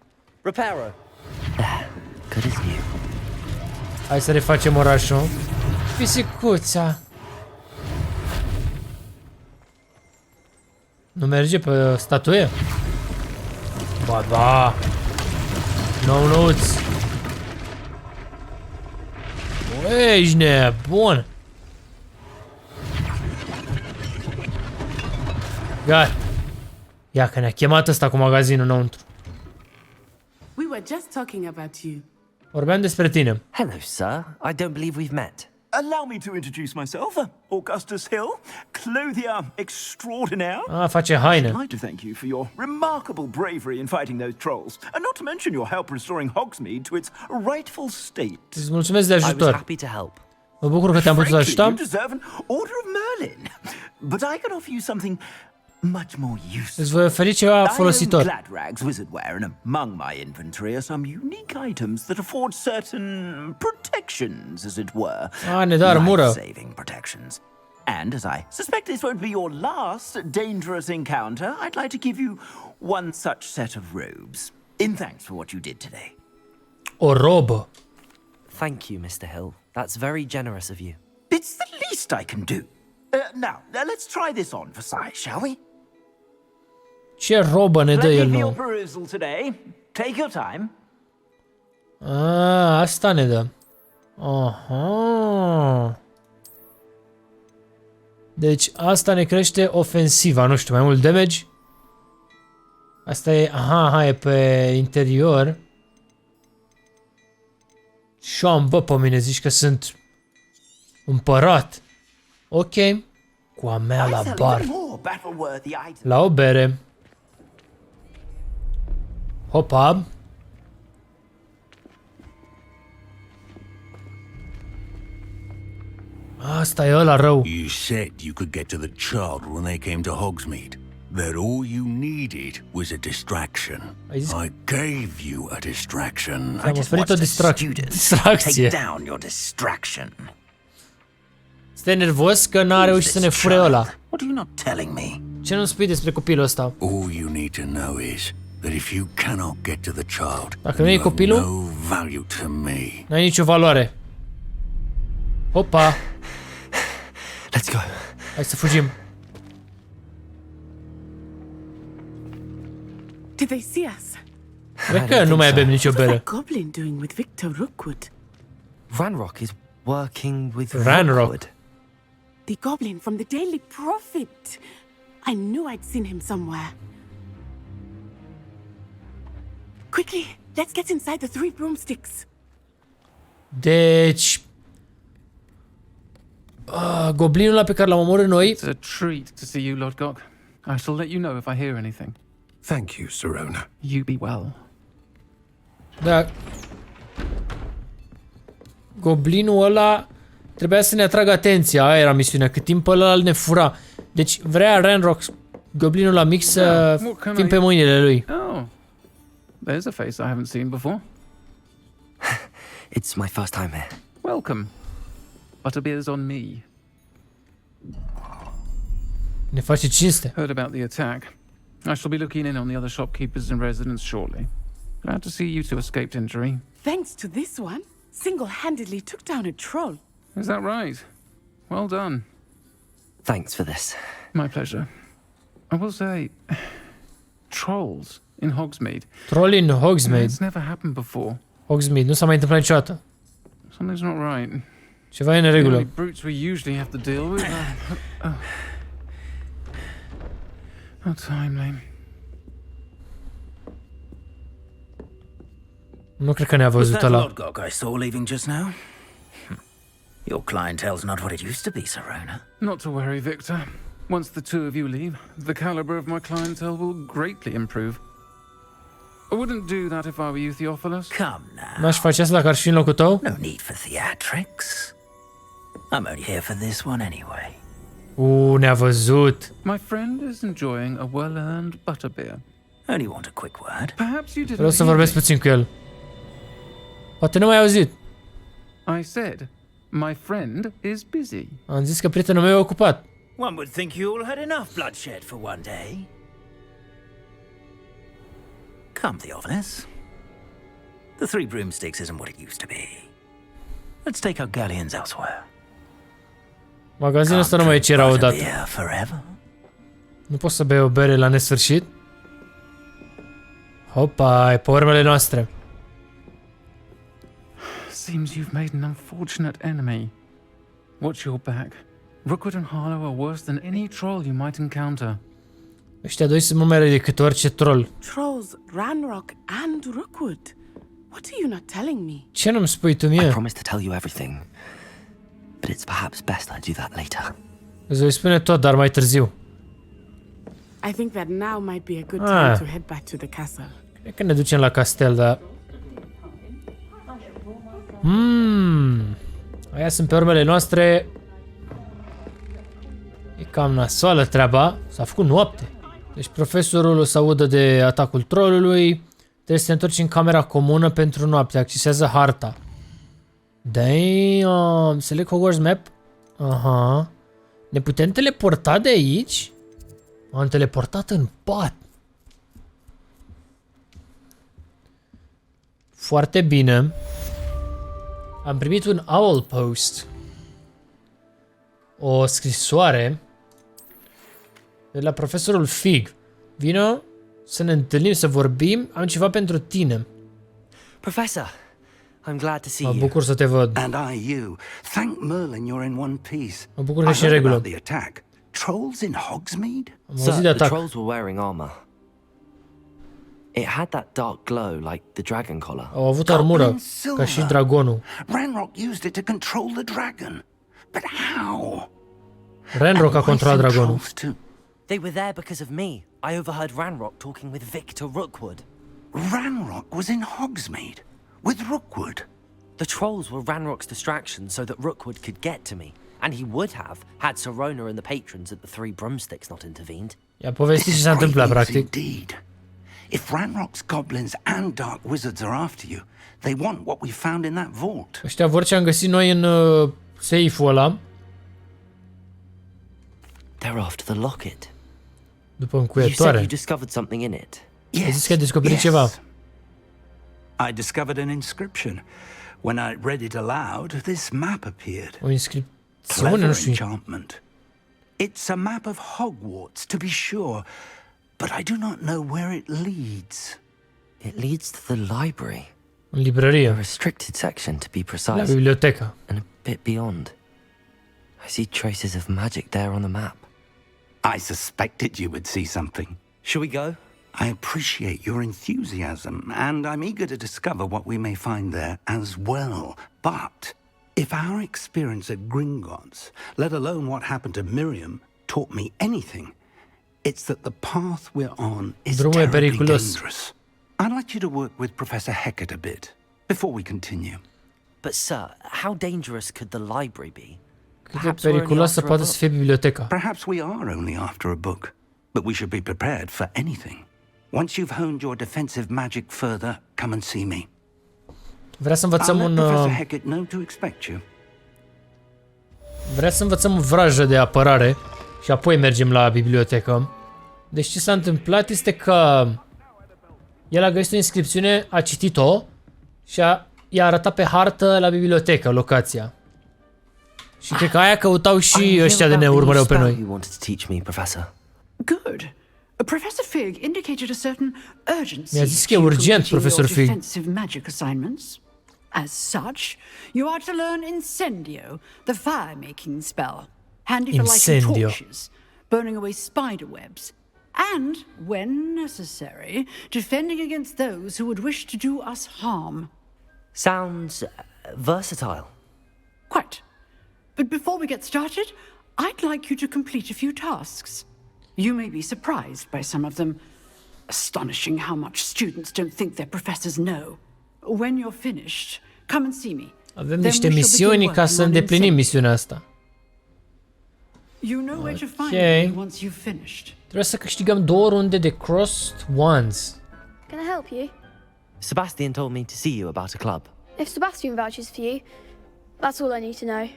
Reparo. Good as new. Hai să refacem orașul. Pisicuța. Nu merge pe statuie? Ba da. Nou-nuți. Ești nebun. Gata. Ia că ne-a chemat ăsta cu magazinul înăuntru. We were just talking about you. Vorbeam despre tine. Hello, sir. I don't believe we've met. Allow me to introduce myself, Augustus Hill, clothier extraordinaire. Face haine. I'd like to thank you for your remarkable bravery in fighting those trolls, and not to mention your help restoring Hogsmeade to its rightful state. Îți mulțumesc de ajutor. I was happy to help. Mă bucur că te-am putut ajuta. You deserve an Order of Merlin, but I can offer you something much more useful. Îți voi oferi ceva folositor. Glad Rags wizardwear, and among my inventory are some unique items that afford certain protections, as it were. Ne dă armură. Life-saving protections. And as I suspect this won't be your last dangerous encounter, I'd like to give you one such set of robes, in thanks for what you did today. O robă. Thank you, Mr. Hill. That's very generous of you. It's the least I can do. Now, let's try this on for size, shall we? Ce robă ne dă el nou? Perusal today. Take your time. Asta ne dă. Aha. Deci asta ne crește ofensiva, nu știu, mai mult damage. Asta e, aha, e pe interior. Și am, bă, pe mine zici că sunt Împărat. Ok. Cu a mea la bar. La o bere. Hopa. Asta e ăla rău. You said you could get to the child when they came to Hogsmeade. That all you needed was a distraction. I gave you a distraction. Am oferit o distracție. Take down your distraction. Stai nervos că n-a reușit să ne fure ăla. What are you not telling me? Ce nu spui despre copilul ăsta? All you need to know is that if you cannot get to the child, dacă nu e copilul, no value to me. N-ai nicio valoare. Hopa. Let's go. Hai să fugim. Did they see us? Cred că nu mai avem nicio bere. What's that goblin doing with Victor Rookwood? Ranrock is working with Ranrock. Rookwood. The goblin from the Daily Prophet. I knew I'd seen him somewhere. Quickly, let's get inside the 3 broomsticks. Deci... goblinul ăla pe care l-am omorât noi... It's a treat to see you, Lord Gok. I shall let you know if I hear anything. Thank you, Sirona. You be well. Da. Goblinul ăla trebuia să ne atragă atenția, aia era misiunea, cât timp ăla ne fura. Deci vrea Ranrock, goblinul ăla mic, să fim pe mâinile lui. Oh, there's a face I haven't seen before. It's my first time here. Welcome. Butterbeer's on me. Ne face cinste. Heard about the attack. I shall be looking in on the other shopkeepers and residents shortly. Glad to see you two escaped injury. Thanks to this one, single-handedly took down a troll. Is that right? Well done. Thanks for this. My pleasure. I will say, trolls in Hogsmeade. Troll in Hogsmeade. It's never happened before. Hogsmeade, nu s-a mai întâmplat niciodată. Something's not right. Ceva e în regulă. The brutes we usually have to deal with. How timely. Nu cred că ne-a văzut ăla. Lord Gok I saw leaving just now? Your clientele's not what it used to be, Sirona. Not to worry, Victor. Once the two of you leave, the caliber of my clientele will greatly improve. I wouldn't do that if I were you, Theophilus. Come now. N-aș face asta dacă ar fi în locul tău? No need for theatrics. I'm only here for this one anyway. Ne-a văzut. My friend is enjoying a well-earned butterbeer. Only want a quick word. Perhaps you didn't. Vreau să vorbesc puțin cu el. Poate nu m-ai auzit. I said, my friend is busy. Am zis că prietenul meu e ocupat. One would think you all had enough bloodshed for one day. Come, Theophilus. The 3 broomsticks isn't what it used to be. Let's take our galleons elsewhere. Magazinul ăsta nu mai e ce era odată. Nu poți să bei o bere la nesfârșit? Hopa, e pe urmele noastre. Seems you've made an unfortunate enemy. Watch your back. Rookwood and Harlow are worse than any troll you might encounter. Ăștia doi sunt mult mai răi decât orice troll. Trolls, Ranrock and Rookwood. What are you not telling me? Ce nu-mi spui tu mie? I promise to tell you everything. But it's perhaps best I do that later. Îți voi spune tot, dar mai târziu. I think that now might be a good time to head back to the castle. Cred că ne ducem la castel, dar... Aia sunt pe urmele noastre. E cam nasoală treaba. S-a făcut noapte. Deci profesorul o să audă de atacul trollului. Trebuie să te întorci în camera comună pentru noapte. Accesează harta. Damn. Select Hogwarts Map. Aha. Ne putem teleporta de aici? Am teleportat în pat. Foarte bine. Am primit un owl post. O scrisoare de la profesorul Fig. Vino să ne întâlnim, să vorbim. Am ceva pentru tine. Professor, I'm glad to see you. Mă bucur să te văd. And I you. Thank Merlin you're in one piece. Mă bucur că ești în regulă. The attack. Trolls in Hogsmeade? Sir, the trolls were wearing armor. It had that dark glow like the dragon collar. Au avut armură, ca și dragonul. Ranrock used it to control the dragon. But how? Ranrock a controlat dragonul. They were there because of me. I overheard Ranrock talking with Victor Rookwood. Ranrock was in Hogsmeade with Rookwood. The trolls were Ranrock's distraction so that Rookwood could get to me. And he would have had Sirona and the patrons at the Three Broomsticks not intervened. I-a povestit ce s-a întâmplat, practic. Indeed. If Ranrock's goblins and dark wizards are after you, they want what we found in that vault. Ăștia vor ce am găsit noi în safe-ul ăla. They're after the locket. După You încuietoare. said you discovered something in it. Ai zis că ai descoperit ceva. I discovered an inscription. When I read it aloud, this map appeared. O inscripțiune, Clever nu știu. enchantment. It's a map of Hogwarts, to be sure, but I do not know where it leads. It leads to the library. În librărie. A restricted section, to be precise. La bibliotecă. And a bit beyond. I see traces of magic there on the map. I suspected you would see something. Shall we go? I appreciate your enthusiasm, and I'm eager to discover what we may find there as well. But if our experience at Gringotts, let alone what happened to Miriam, taught me anything, it's that the path we're on is terribly dangerous. I'd like you to work with Professor Hecat a bit before we continue. But sir, how dangerous could the library be? Cât de periculoasă poate să fie biblioteca? Perhaps we are only after a book, but we should be prepared for anything. Once you've honed your defensive magic further, come and see me. Vrea să învățăm un... Vrea să învățăm vrajă de apărare și apoi mergem la bibliotecă. Deci ce s-a întâmplat este că el a găsit o inscripțiune, a citit-o și i-a arătat pe hartă la bibliotecă locația. Și cred că aia căutau și ăștia de ne urmăreau pe noi. Good. Professor Fig indicated a certain urgency. Mi-a zis că e urgent, Profesor Fig. Defensive magic assignments. As such, you are to learn Incendio, the fire-making spell, handy for lighting torches, burning away spider webs, and, when necessary, defending against those who would wish to do us harm. Sounds versatile. Quite. But before we get started, I'd like you to complete a few tasks. You may be surprised by some of them. Astonishing how much students don't think their professors know. When you're finished, come and see me. Avem niște misiuni ca să îndeplinim misiunea asta. You know where to find me once you've finished. Trebuie să câștigăm 2 runde de Crossed Wands. Can I help you? Sebastian told me to see you about a club. If Sebastian vouches for you, that's all I need to know.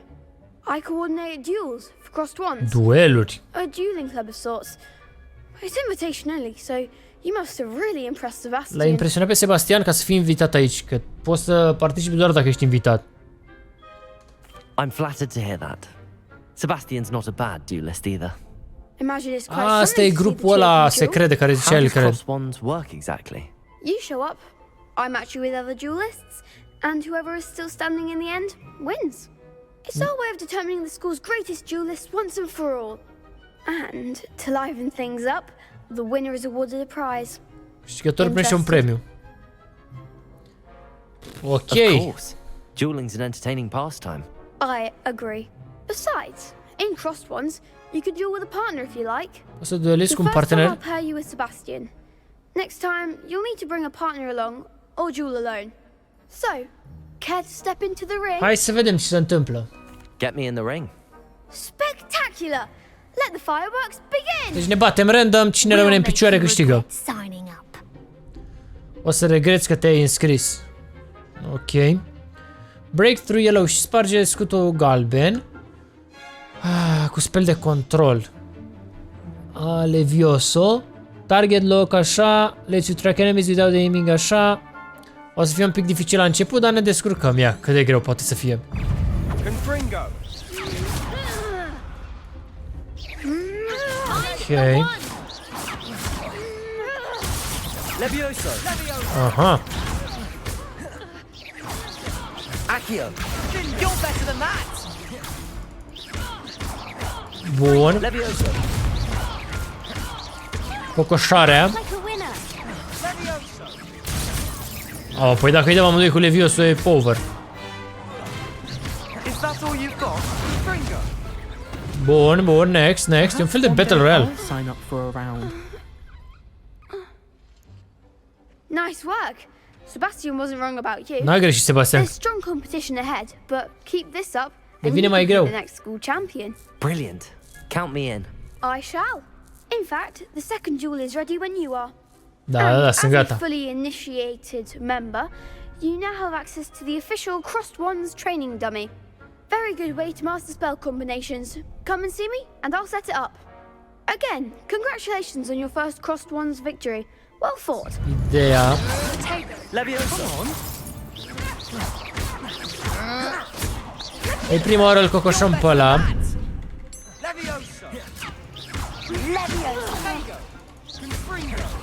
I coordinate duels for Crossed Wands. Dueluri. A dueling club of sorts. It's invitation only, so you must have really impressed Sebastian. L-a impresionat pe Sebastian ca să fii invitat aici, că poți să participi doar dacă ești invitat. I'm flattered to hear that. Sebastian's not a bad duelist either. Imagine it's quite Asta e grupul ăla secret de care zicea el, cred. Wands work exactly? You show up, I match you with other duelists, and whoever is still standing in the end wins. It's our way of determining the school's greatest duelist once and for all. And, to liven things up, the winner is awarded a prize. Câștigătorul primește un premiu. Ok. Of course. Dueling's an entertaining pastime. I agree. Besides, in Crossed Wands, you could duel with a partner if you like. Poți să duelezi cu un The first time partener? I'll pair you with Sebastian. Next time, you'll need to bring a partner along, or duel alone. So, care to step into the ring? Hai să vedem ce se întâmplă. Get me in the ring. Spectacular! Let the fireworks begin! Deci ne batem random, cine rămâne în picioare câștigă. O să regreți că te-ai înscris. Ok. Breakthrough yellow și sparge scutul galben. Cu spell de control. Levioso. Target lock așa. Lets you track enemies without aiming așa. O să fie un pic dificil la început, dar ne descurcăm. Ia, cât de greu poate să fie. Ok. Levioso. Aha. Accio. You're better than that. Bun. Levioso. Cocoșarea. Oh, păi dacă îi dăm amândoi cu Levioso e over. Is that all you've got? Fringo. Bun, bun, next. E un fel de Battle Royale. Sign up for a round. Nice work. Sebastian wasn't wrong about you. N-a greșit Sebastian. There's strong competition ahead, but keep this up and Devine you mai could be greu. the next school champion. Brilliant. Count me in. I shall. In fact, the second duel is ready when you are. Da, sunt As a gata. fully initiated member, you now have access to the official Crossed Wands training dummy. Very good way to master spell combinations. Come and see me, and I'll set it up. Again, congratulations on your first Crossed Wands victory. Well fought. Ideea. E prima oară îl cocoșăm pe ăla.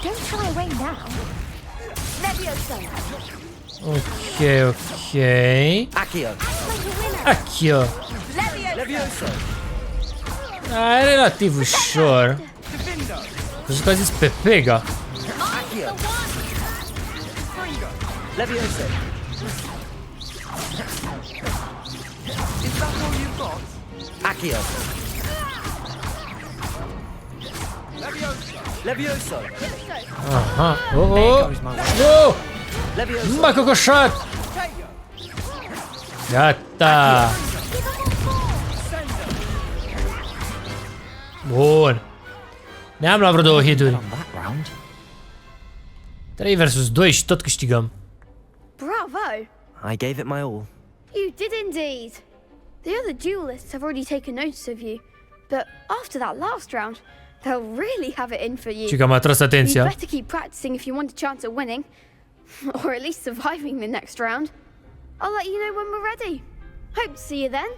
Don't shy away now. Levioso. Ok. Acchio. Levioso. Da, e relativ ușor. Crezi că a zis pe Pega. Levioso. Is that all you've got? Accio. Levioso. Aha. Oh. M-a cocoșat. Gata. Bun. Ne-am luat vreo 2 hituri. 3 versus 2 și tot câștigăm. Bravo! I gave it my all. You did indeed. The other duelists have already taken notice of you, but after that last round, they'll really have it in for you. Și că m-a tras atenția. You better keep practicing if you want a chance at winning, or at least surviving the next round. I'll let you know when we're ready. Hope to see you then.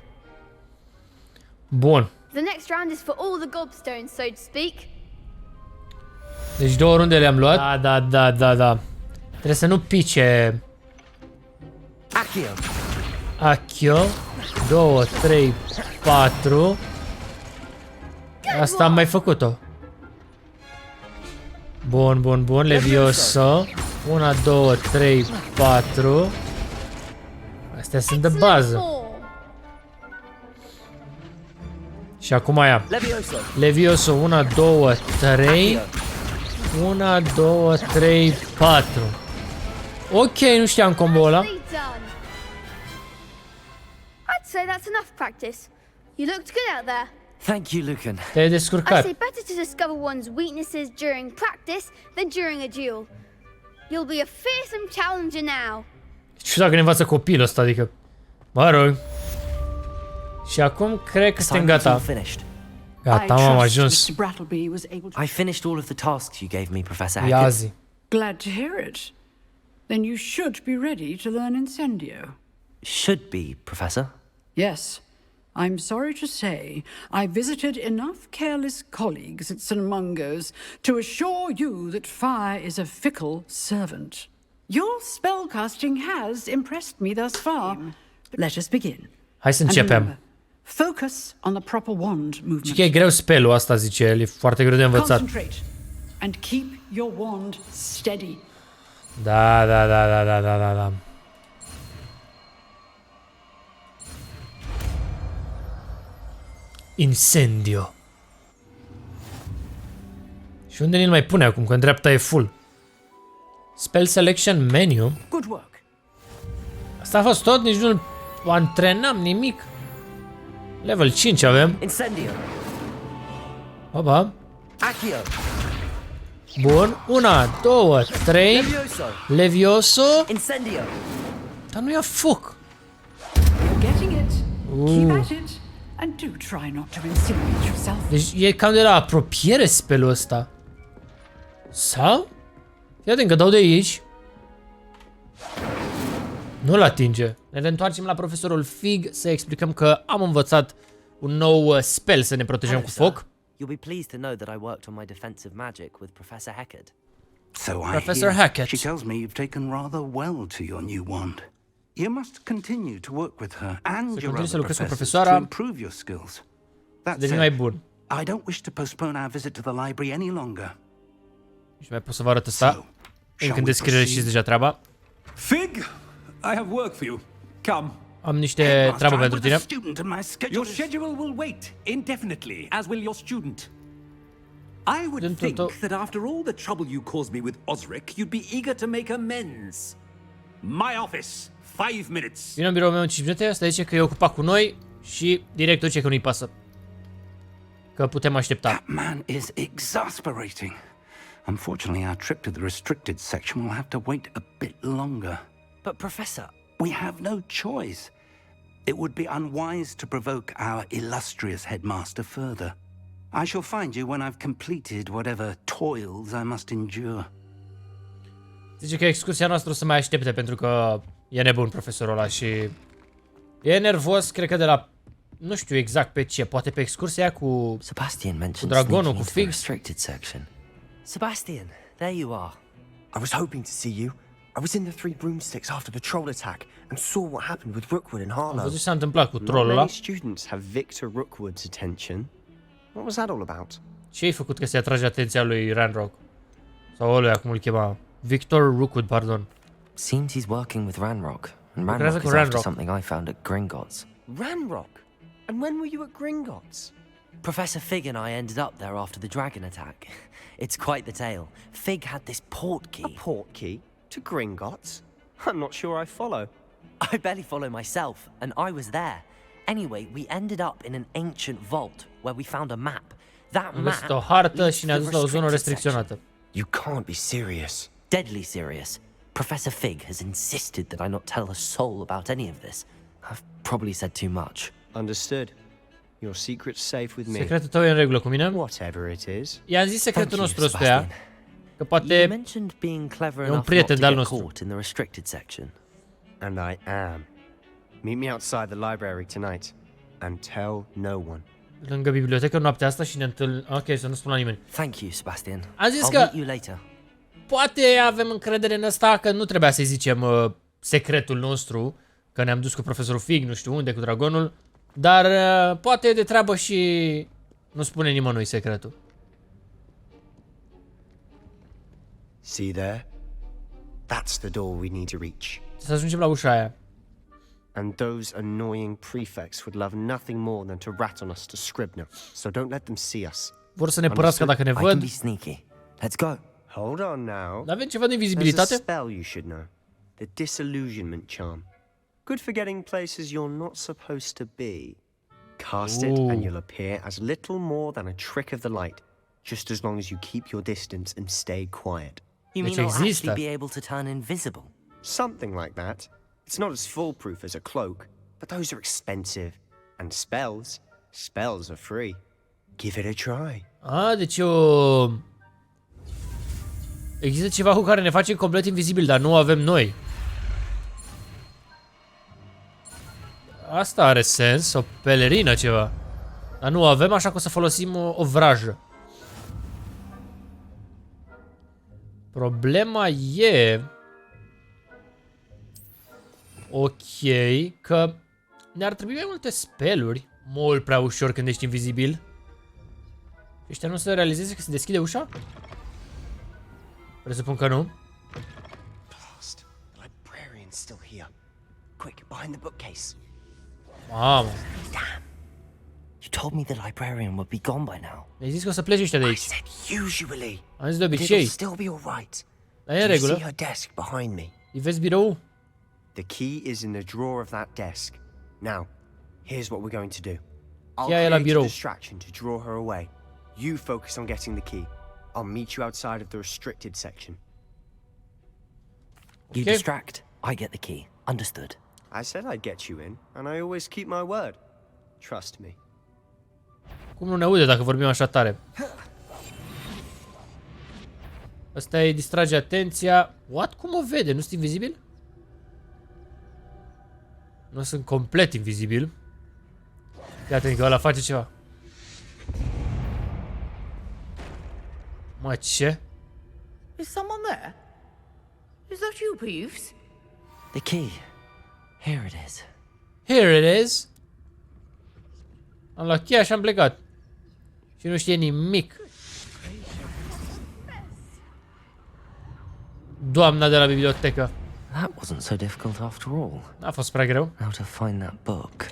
Bun. The next round is for all the gobstones, so to speak. Deci 2 runde le-am luat. Da. Trebuie să nu pice. Acchio. 2, 3, 4. Asta am mai făcut-o. Bun. Levioso. 1, 2, 3, 4. Astea sunt de bază. Și acum aia. Levioso. 1, 2, 3. 1, 2, 3, 4. Ok, nu știam combo-ul ăla. I'd say that's enough practice. You looked good out there. Thank you, Lucan. Te-ai I descurcat. say better to discover one's weaknesses during practice than during a duel. You'll be a fearsome challenger now. Și dacă ne învață copilul ăsta, adică... Mă rog. Și acum cred că suntem gata. Gata, am ajuns. I finished all of the tasks you gave me, Professor Ia Hackett. zi. Glad to hear it. Then you should be ready to learn Incendio. Should be, Professor. Yes. I'm sorry to say, I visited enough careless colleagues at St. Mungo's to assure you that fire is a fickle servant. Your spellcasting has impressed me thus far. Let us begin. Hai să începem. Focus on the proper wand movement. Și că e greu spelul asta, zice el, e foarte greu de învățat. Concentrate and keep your wand steady. Da. Incendio. Și unde ni-l mai pune acum, că în dreapta e full? Spell selection menu. Good work. Asta a fost tot, nici nu-l antrenam nimic. Level 5 avem. Incendio. Opa. Accio. Bun. 1, 2, 3. Levioso. Incendio. Dar nu ia foc. You're getting it. Keep at it. And do try not to insinuate yourself. Deci e cam de la apropiere spelul ăsta. Sau? Fii atent că dau de aici. Nu-l atinge. Ne reîntoarcem la profesorul Fig să explicăm că am învățat un nou spell să ne protejăm cu foc. You'll be pleased to know that I worked on my defensive magic with Professor Hackett. So I Professor hear. Hackett. She tells me you've taken rather well to your new wand. You must continue to work with her and your other professors to improve your skills. That said, I don't wish to postpone our visit to the library any longer. Și mai pot să vă arăt asta. Încă în descriere știți deja treaba. Fig, I have work for you. Come. Am niște treabă pentru tine. Your schedule will wait indefinitely, as will your student. I would think that after all the trouble you caused me with Osric, you'd be eager to make amends. My office, 5 minutes. Vino în biroul meu în 5 minute, asta zice că e ocupat cu noi și directul zice că nu-i pasă. Că putem aștepta. That man is exasperating. Unfortunately, our trip to the restricted section will have to wait a bit longer. But Professor... We have no choice. It would be unwise to provoke our illustrious headmaster further. I shall find you when I've completed whatever toils I must endure. Zice că excursia noastră o să mai aștepte pentru că e nebun profesorul ăla și e nervos, cred că de la nu știu exact pe ce, poate pe excursia aia cu dragonul, cu Fig. Sebastian, there you are. I was hoping to see you. I was in the Three Broomsticks after the troll attack and saw what happened with Rookwood and Harlow. Am văzut ce s-a întâmplat cu trollul ăla. Many students have Victor Rookwood's attention. What was that all about? Ce ai făcut că se atrage atenția lui Ranrock? Sau ăluia, cum îl chema? Victor Rookwood, pardon. Seems he's working with Ranrock. And Ranrock is after something I found at Gringotts. Ranrock? And when were you at Gringotts? Professor Fig and I ended up there after the dragon attack. It's quite the tale. Fig had this port key. A port key? To Gringotts? I'm not sure I follow. I barely follow myself, and I was there. Anyway, we ended up in an ancient vault where we found a map. That Am map găsit o hartă și ne-a dus la o zonă restricționată. You can't be serious. Deadly serious. Professor Fig has insisted that I not tell a soul about any of this. I've probably said too much. Understood. Your secret's safe with me. Secretul tău e în regulă cu mine? Whatever it is. I-am zis secretul nostru ăsta, că poate e un prieten de-al nostru. In the restricted section. And I am. Meet me outside the library tonight and tell no one. Lângă bibliotecă noaptea asta și ne întâlnim. Ok, să nu spun la nimeni. Thank you, Sebastian. Am zis I'll că meet you later. poate avem încredere în ăsta, că nu trebuia să-i zicem secretul nostru, că ne-am dus cu profesorul Fig, nu știu unde, cu dragonul, dar poate e de treabă și nu spune nimănui secretul. See there? That's the door we need to reach. Să ajungem la ușa aia. And those annoying prefects would love nothing more than to rat on us to Scribner, so don't let them see us. Vor să ne părască dacă ne I can văd. be sneaky. Let's go. Hold on now. Avem ceva de There's a invizibilitate? spell you should know. The disillusionment charm. Good for getting places you're not supposed to be. Cast it and you'll appear as little more than a trick of the light, just as long as you keep your distance and stay quiet. You mean I'll actually be able to turn invisible? Something like that. It's not as foolproof as a cloak, but those are expensive. And spells are free. Give it a try. Deci există ceva cu care ne facem complet invizibil, dar nu avem noi. Asta are sens, o pelerină ceva. Dar nu avem, așa că o să folosim o vrajă. Problema e... Ok, că ne-ar trebui mai multe speluri. Mult prea ușor când ești invizibil. Ăștia nu se realizeze că se deschide ușa? Presupun că nu. Mamă. You told me the librarian would be gone by now. Mi-ai zis că o să pleci ăștia de aici. Usually. Am zis de obicei. Still be all right. Dar e în regulă. See her desk behind me. Îi vezi birou? The key is in the drawer of that desk. Now, here's what we're going to do. I'll Cheia e la create a birou. distraction to draw her away. You focus on getting the key. I'll meet you outside of the restricted section. You distract, I get the key. Understood. I said I'd get you in, and I always keep my word. Trust me. Cum nu ne aude dacă vorbim așa tare? Asta îi distrage atenția. What? Cum o vede? Nu sunt invizibil? Nu sunt complet invizibil. Iată că ăla face ceva. Mă, ce? Is someone there? Is that you, Peeves? The key. Here it is. Here it is. Am luat cheia și am plecat. Și nu știe nimic. Doamna de la bibliotecă. That wasn't so difficult after all. N-a fost prea greu. How to find that book?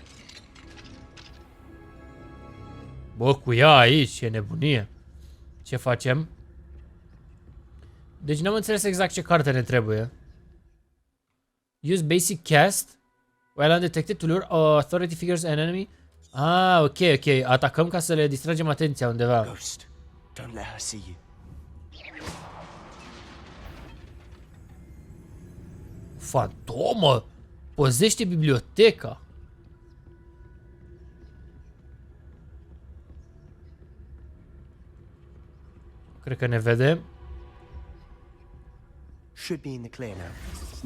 Bă, cu ea aici, e nebunie. Ce facem? Deci n-am înțeles exact ce carte ne trebuie. Use basic cast while undetected to lure authority figures and enemy. Ah, ok, ok. Atacăm ca să le distragem atenția undeva. Ghost, don't let her see you. Fantomă! Păzește biblioteca! Cred că ne vede. Should be in the clear now.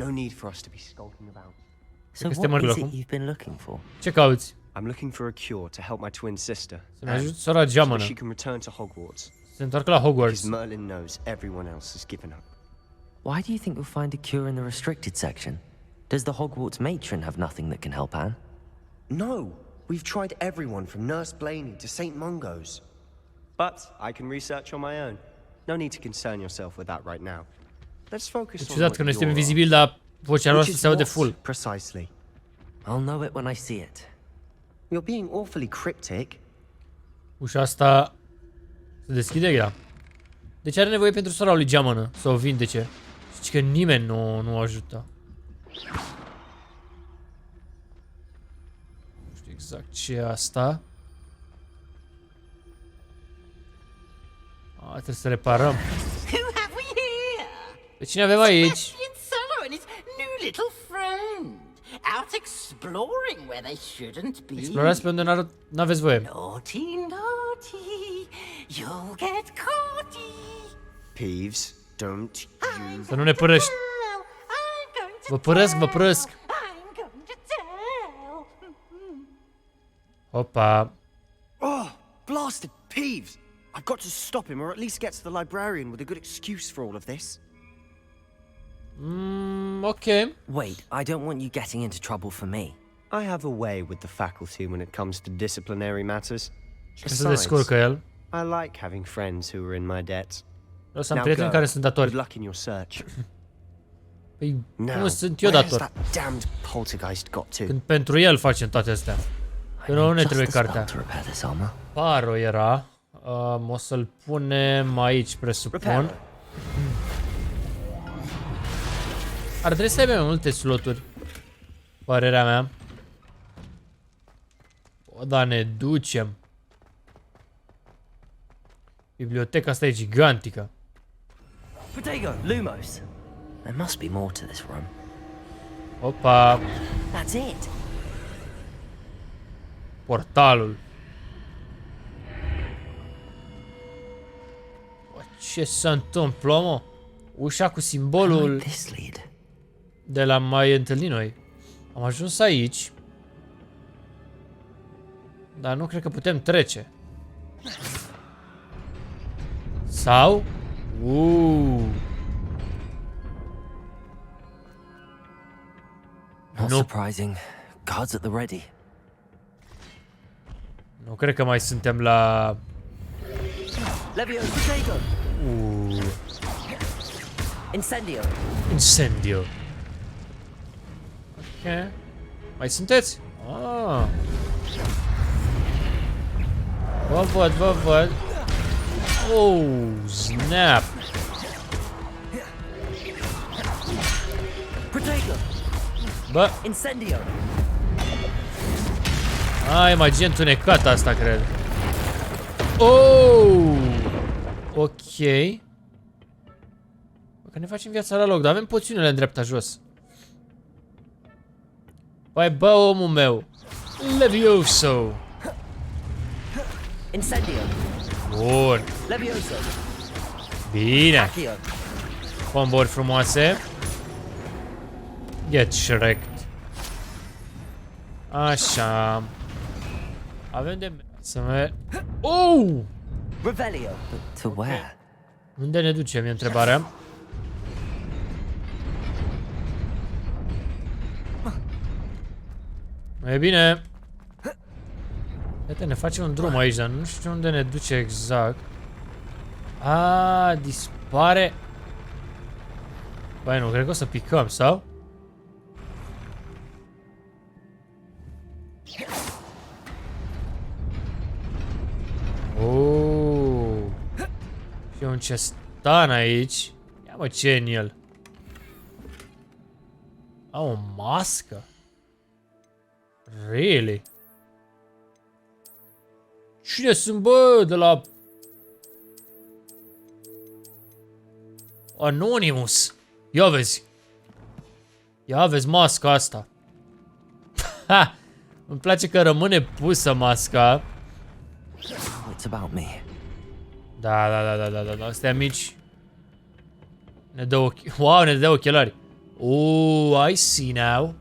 No need for us to be skulking about. So what is it you've been looking for? Ce cauți? I'm looking for a cure to help my twin sister. Să-mi ajut sora geamănă. So she can return to Hogwarts. Se întoarcă la Hogwarts. Because Merlin knows everyone else has given up. Why do you think you'll find a cure in the restricted section? Does the Hogwarts matron have nothing that can help Anne? No! We've tried everyone from Nurse Blaney to St. Mungo's. But I can research on my own. No need to concern yourself with that right now. Let's focus on ciudat că noi suntem invizibili, dar vocea noastră se aude full. Precisely. I'll know it when I see it. You're being awfully cryptic. Ușa asta se deschide ea. De ce are nevoie pentru sora lui geamănă să o vindece? Zici că nimeni nu o ajută. Nu știu exact ce e asta. Trebuie să reparăm. Pe cine avem aici? Out exploring where they shouldn't be. Explorați pe unde n-aveți voie. Naughty, naughty, you'll get caughty. Peeves, don't you... Să nu ne părăști. Vă părăsc, vă părăsc. Opa. Oh, blasted Peeves! I've got to stop him, or at least get to the librarian with a good excuse for all of this. Okay. Wait, I don't want you getting into trouble for me. I have a way with the faculty when it comes to disciplinary matters. Se descurcă el. I like having friends who are in my debt. Vreau să am prieteni care sunt datori. Good luck in your search. Păi, cum sunt eu dator? Când pentru el facem toate astea. Că nu ne trebuie cartea. Paro era. O să-l punem aici, presupun. Ar trebui să aibă mai multe sloturi. Părerea mea. O, da, ne ducem. Biblioteca asta e gigantică. Protego, Lumos. There must be more to this room. Opa. That's it. Portalul. O, ce se întâmplă, mă? Ușa cu simbolul de la mai întâlnit noi. Am ajuns aici. Dar nu cred că putem trece. Sau? Not surprising. Guards at the ready. Nu cred că mai suntem la... Levio, Protego. Incendio. Incendio. Ok. Mai sunteți? Ah. Vă văd, vă văd. Oh, snap. Protego. Bă. Incendio. E magie întunecată asta, cred. Oh! Ok. Că ne facem viața la loc, dar avem poțiunile în dreapta jos. Păi, bă, omul meu. Levioso. Incendio. Bun. Levioso. Bine. Combori frumoase. Get Shrek. Așa. Avem de... Să merg... Oh! Revelio. To where? Unde ne ducem, e întrebarea. E bine. Uite, ne facem un drum aici, dar nu știu unde ne duce exact. Dispare. Băi, nu, cred că o să picăm, sau? Oh. Și un cestan aici. Ia mă, ce e în el? Au o mască? Really? Cine sunt, bă, de la... Anonymous. Ia vezi. Ia vezi masca asta. Ha! Îmi place că rămâne pusă masca. What's about me? Da. Astea mici. Ne dă ochi. Wow, ne dă ochelari. Oh, I see now.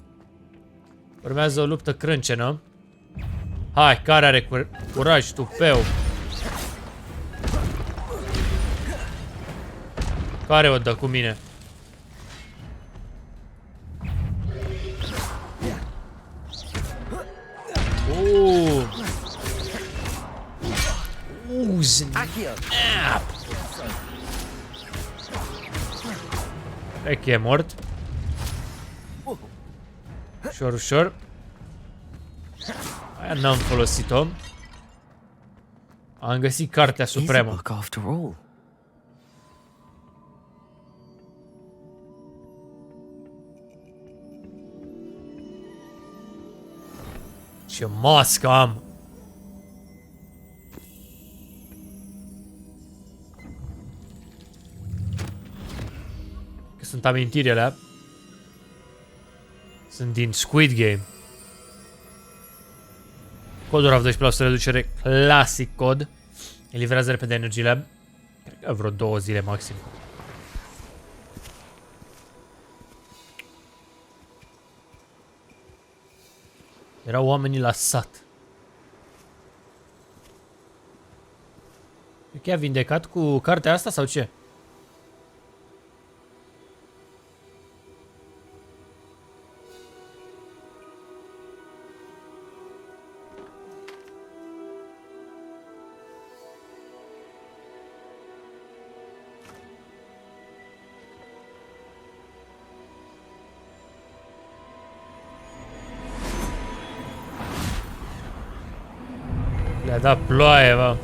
Urmează o luptă crâncenă. Hai, care are curaj, tupeu? Care o dă cu mine? Snap! Cred că e mort. Ușor, ușor. Aia n-am folosit-o. Am găsit cartea supremă. Ce mască am! Că sunt amintirile alea. Sunt din Squid Game. Codul F12% reducere clasic cod. Îi livrează repede energiile. Cred că vreo 2 zile maxim. Erau oamenii la sat. E chiar vindecat cu cartea asta sau ce? Le-a dat ploaie, bă.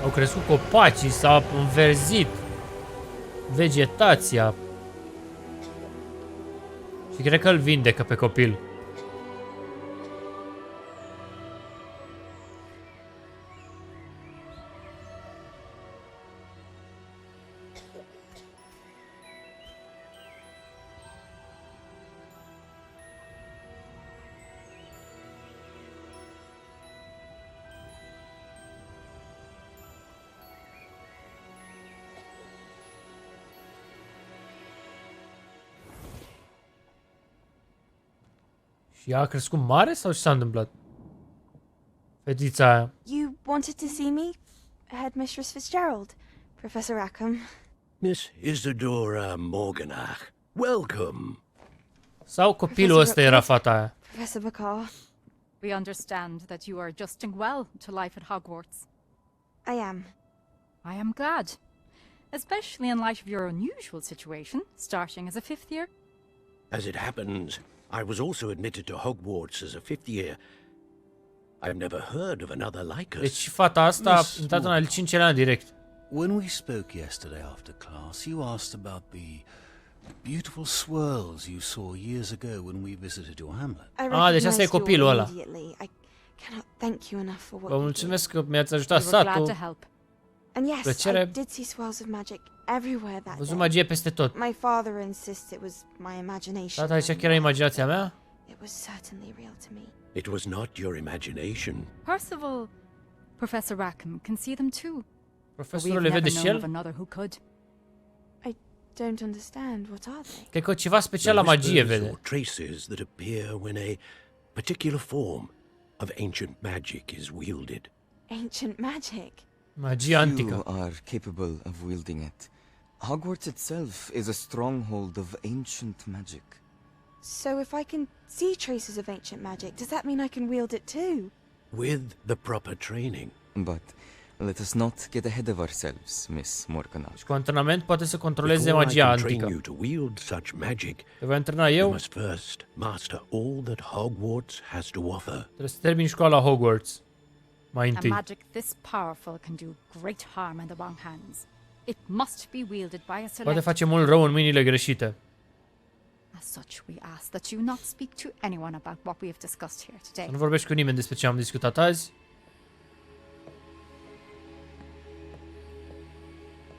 Au crescut copacii, s-a înverzit vegetația. Și cred că îl vindecă pe copil. Și ea a crescut mare sau ce s-a întâmplat? Fetița aia. You wanted to see me? Headmistress Fitzgerald, Professor Rackham. Miss Isadora Morganach, welcome. Sau copilul ăsta era fata aia? Professor Bakar. We understand that you are adjusting well to life at Hogwarts. I am. I am glad. Especially in light of your unusual situation, starting as a 5th year. As it happens, I was also admitted to Hogwarts as a 5th year. I've never heard of another like us. Deci fata asta a intrat în al 5-lea an direct. When we spoke yesterday after class, you asked about the beautiful swirls you saw years ago when we visited your hamlet. Deci asta e copilul ăla. I cannot thank you enough for what Vă mulțumesc că mi-ați ajutat satul. And yes, Plăcere. I did see swirls of magic everywhere that Văzut day. magie peste tot. My father insists it was my imagination. Tata zicea că era imaginația mea? It was certainly real to me. It was not your imagination. Percival, Professor Rackham can see them too. Profesorul le vede și el? I don't understand. What are they? Cred că ceva special la magie vede. Or traces that appear when a particular form of ancient magic is wielded. Ancient magic? Magie antică. You are capable of wielding it. Hogwarts itself is a stronghold of ancient magic. So if I can see traces of ancient magic, does that mean I can wield it too? With the proper training. But let us not get ahead of ourselves, Miss Morgana. Și cu antrenament poate să controleze magia antică. You to wield such magic, te voi antrena eu. You must first master all that Hogwarts has to offer. Trebuie să termini școala Hogwarts. Mai întâi. A magic this powerful can do great harm in the wrong hands. It must be wielded by a select. Poate face mult rău în mâinile greșite. As such, we ask that you not speak to anyone about what we have discussed here today. Să nu vorbești cu nimeni despre ce am discutat azi.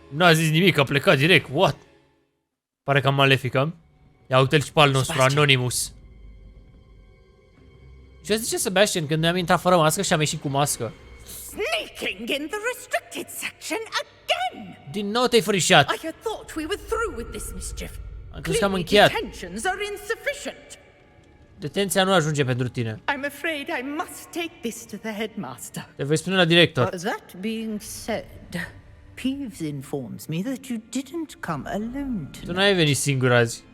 Nu a zis nimic, a plecat direct. What? Pare cam malefică. Ia uite-l și pe al nostru, Anonymous. Ce zice Sebastian când ne-am intrat fără mască și am ieșit cu mască? Sneaking in the restricted section again! Din nou te-ai fărișat. I had thought we were through with this mischief. Am crezut că am încheiat. Detentions are insufficient. Detenția nu ajunge pentru tine. I'm afraid I must take this to the headmaster. Te voi spune la director. That being said, Peeves informs me that you didn't come alone tonight. Tu n-ai venit singur azi.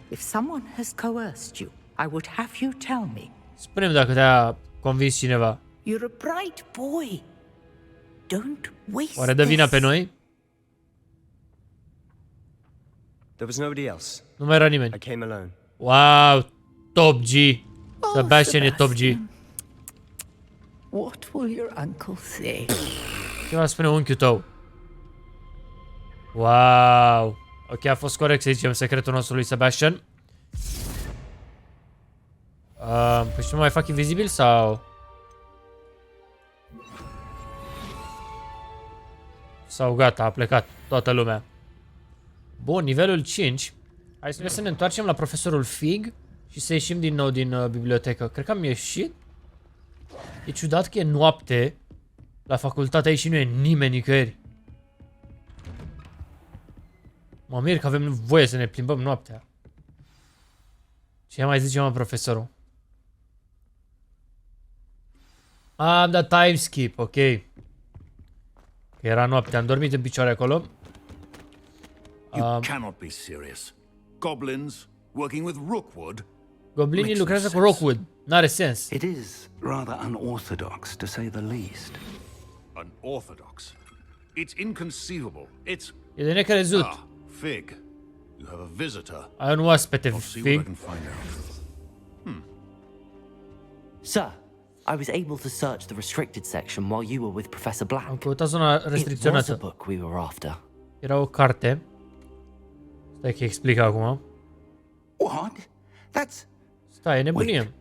If someone has coerced you, I would have you tell me. Spune-mi dacă te-a convins cineva. You're a bright boy. Don't waste. Oare dă vina pe noi? There was nobody else. Nu mai era nimeni. I came alone. Wow, top G. Sebastian e top G. What will your uncle say? Ce va spune unchiul tău? Wow. Ok, a fost corect să zicem secretul nostru lui Sebastian. Păi și nu mai fac invizibil sau... Sau gata, a plecat toată lumea. Bun, nivelul 5. Hai să ne întoarcem la profesorul Fig și să ieșim din nou din bibliotecă. Cred că am ieșit. E ciudat că e noapte la facultate aici și nu e nimeni nicăieri. Mă mir că avem voie să ne plimbăm noaptea. Ce mai zice mă profesorul? Am dat time skip, ok. Că era noapte, am dormit în picioare acolo. You cannot be serious. Goblins working with Rookwood? Goblinii lucrează cu Rookwood. N-are sens. It is rather unorthodox, to say the least. Unorthodox? It's inconceivable. It's... E de necrezut. Fig, you have a visitor. Ai un oaspete, I'll see what I Fig. can find out. Sir, I was able to search the restricted section while you were with Professor Black. Am căutat zona It was a restricționată. book we were after. Era o carte. Stai că explic acum. What? That's... Stai, e nebunie.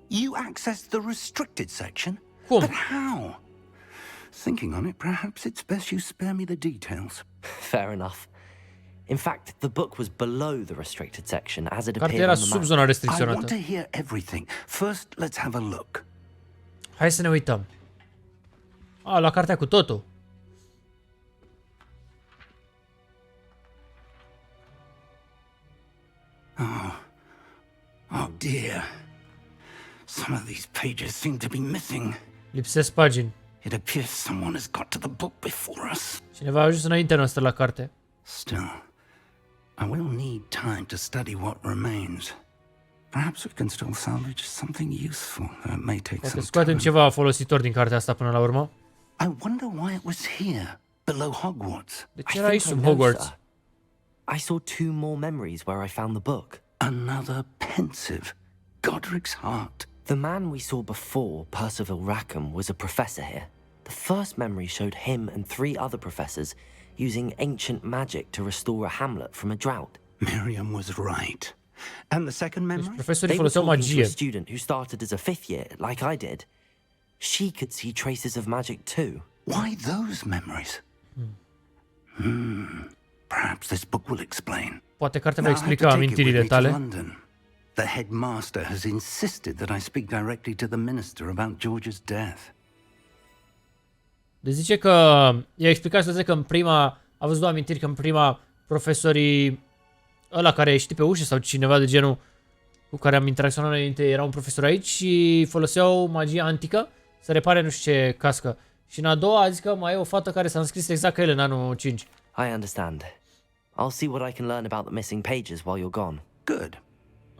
You accessed the restricted section? Cum? But how? Thinking on it, perhaps it's best you spare me the details. Fair enough. In fact, the book was below the restricted section as it Cartea appeared era on the sub map. zona I restricționată. want to hear everything. First, let's have a look. Hai să ne uităm. La cartea cu totul. Oh dear. Some of these pages seem to be missing. Lipsesc pagini. It appears someone has got to the book before us. Cineva a ajuns înaintea noastră la carte. Still, I will need time to study what remains. Perhaps we can still salvage something useful, though it may take Poate some scoatem time. ceva folositor din cartea asta până la urmă. I wonder why it was here, below Hogwarts. De I ce era aici think I sub know, Hogwarts? sir. I saw 2 more memories where I found the book. Another pensive. Godric's heart. The man we saw before, Percival Rackham, was a professor here. The first memory showed him and 3 other professors using ancient magic to restore a hamlet from a drought. Miriam was right. And the second memory? Profesorii They were foloseau talking to a magie. student who started as a 5th year, like I did. She could see traces of magic too. Why those memories? Perhaps this book will explain. Poate cartea va Now, I have to explica take it with amintirile me to tale. London. The headmaster has insisted that I speak directly to the minister about George's death. Deci zice că i-a explicat să zice că în prima a văzut 2 amintiri că în prima profesorii ăla care a ieșit pe ușă sau cineva de genul cu care am interacționat înainte era un profesor aici și foloseau magie antică să repare nu știu ce cască. Și în a doua a zis că mai e o fată care s-a înscris exact ca el în anul 5. I understand. I'll see what I can learn about the missing pages while you're gone. Good.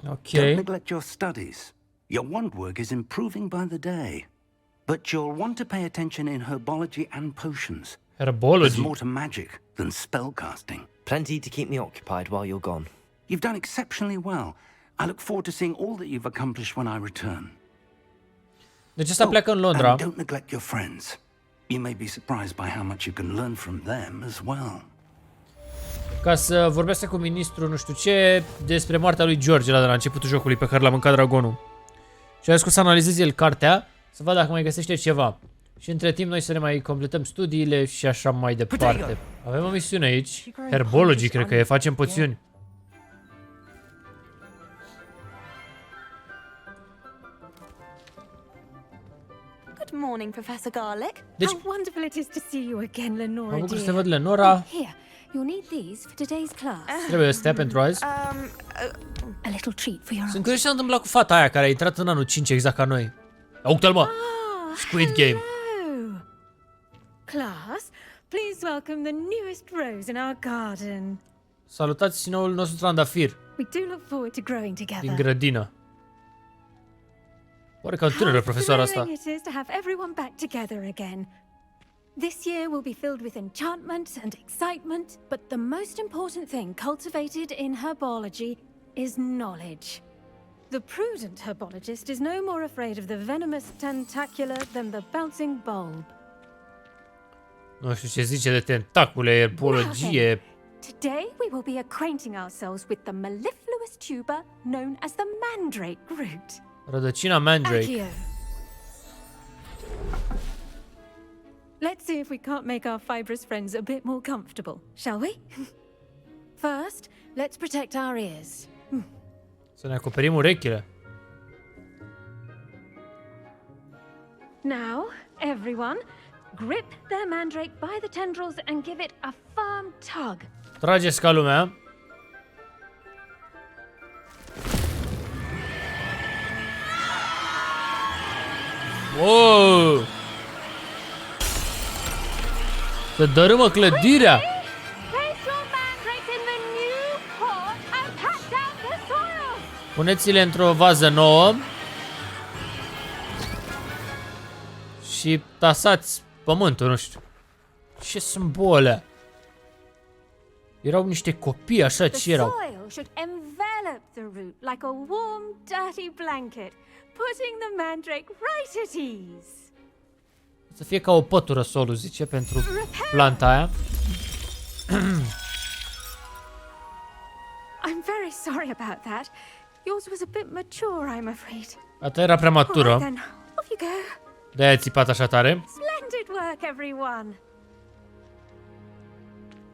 Don't neglect your studies. Your wand work is improving by the day. But you'll want to pay attention in herbology and potions. Herbology? There's more to magic than spellcasting. Plenty to keep me occupied while you're gone. You've done exceptionally well. I look forward to seeing all that you've accomplished when I return. Deci ăsta pleacă în Londra. And don't neglect your friends. You may be surprised by how much you can learn from them as well. Ca să vorbească cu ministrul nu știu ce despre moartea lui George de la începutul jocului pe care l-a mâncat dragonul. Și a zis că să analizeze el cartea, să vadă dacă mai găsește ceva. Și între timp noi să ne mai completăm studiile și așa mai departe. Avem o misiune aici. Herbology, cred că e. Facem poțiuni. Good morning, Professor Garlic. Deci, how wonderful it is to see you again, Lenora. Mă bucur să te văd, Lenora. Here, you'll need these for today's class. Trebuie să stea pentru azi. A little treat for your. Sunt curios ce s-a întâmplat cu fata aia care a intrat în anul 5 exact ca noi. Uite-l, mă! Squid Game. Class, please welcome the newest rose in our garden. Salutați noul nostru trandafir We do look forward to growing together. din grădină. Pare ca tânără profesoara asta. It is to have everyone back together again. This year will be filled with enchantment and excitement, but the most important thing cultivated in herbology is knowledge. The prudent herbologist is no more afraid of the venomous tentacular than the bouncing bulb. Nu știu ce zice de tentacule, herbologie. Today we will be acquainting ourselves with the mellifluous tuber known as the mandrake root. Rădăcina mandrake. Let's see if we can't make our fibrous friends a bit more comfortable, shall we? First, let's protect our ears. Să ne acoperim urechile. Now, everyone, grip their mandrake by the tendrils and give it a firm tug. Trageți ca lumea. Wow! Se dărâmă clădirea. Puneți-le într-o vază nouă și tasați pământul, nu știu. Ce sunt bole? Erau niște copii, așa, ce erau? Should envelop the root like a warm, dirty blanket, putting the mandrake right at ease. Să fie ca o pătură solul, zice, pentru planta aia. I'm very sorry about that. Yours was a bit mature, I'm afraid. A ta era prea matură. All right, then. Off you go. De-aia ai țipat așa tare. Splendid work, everyone.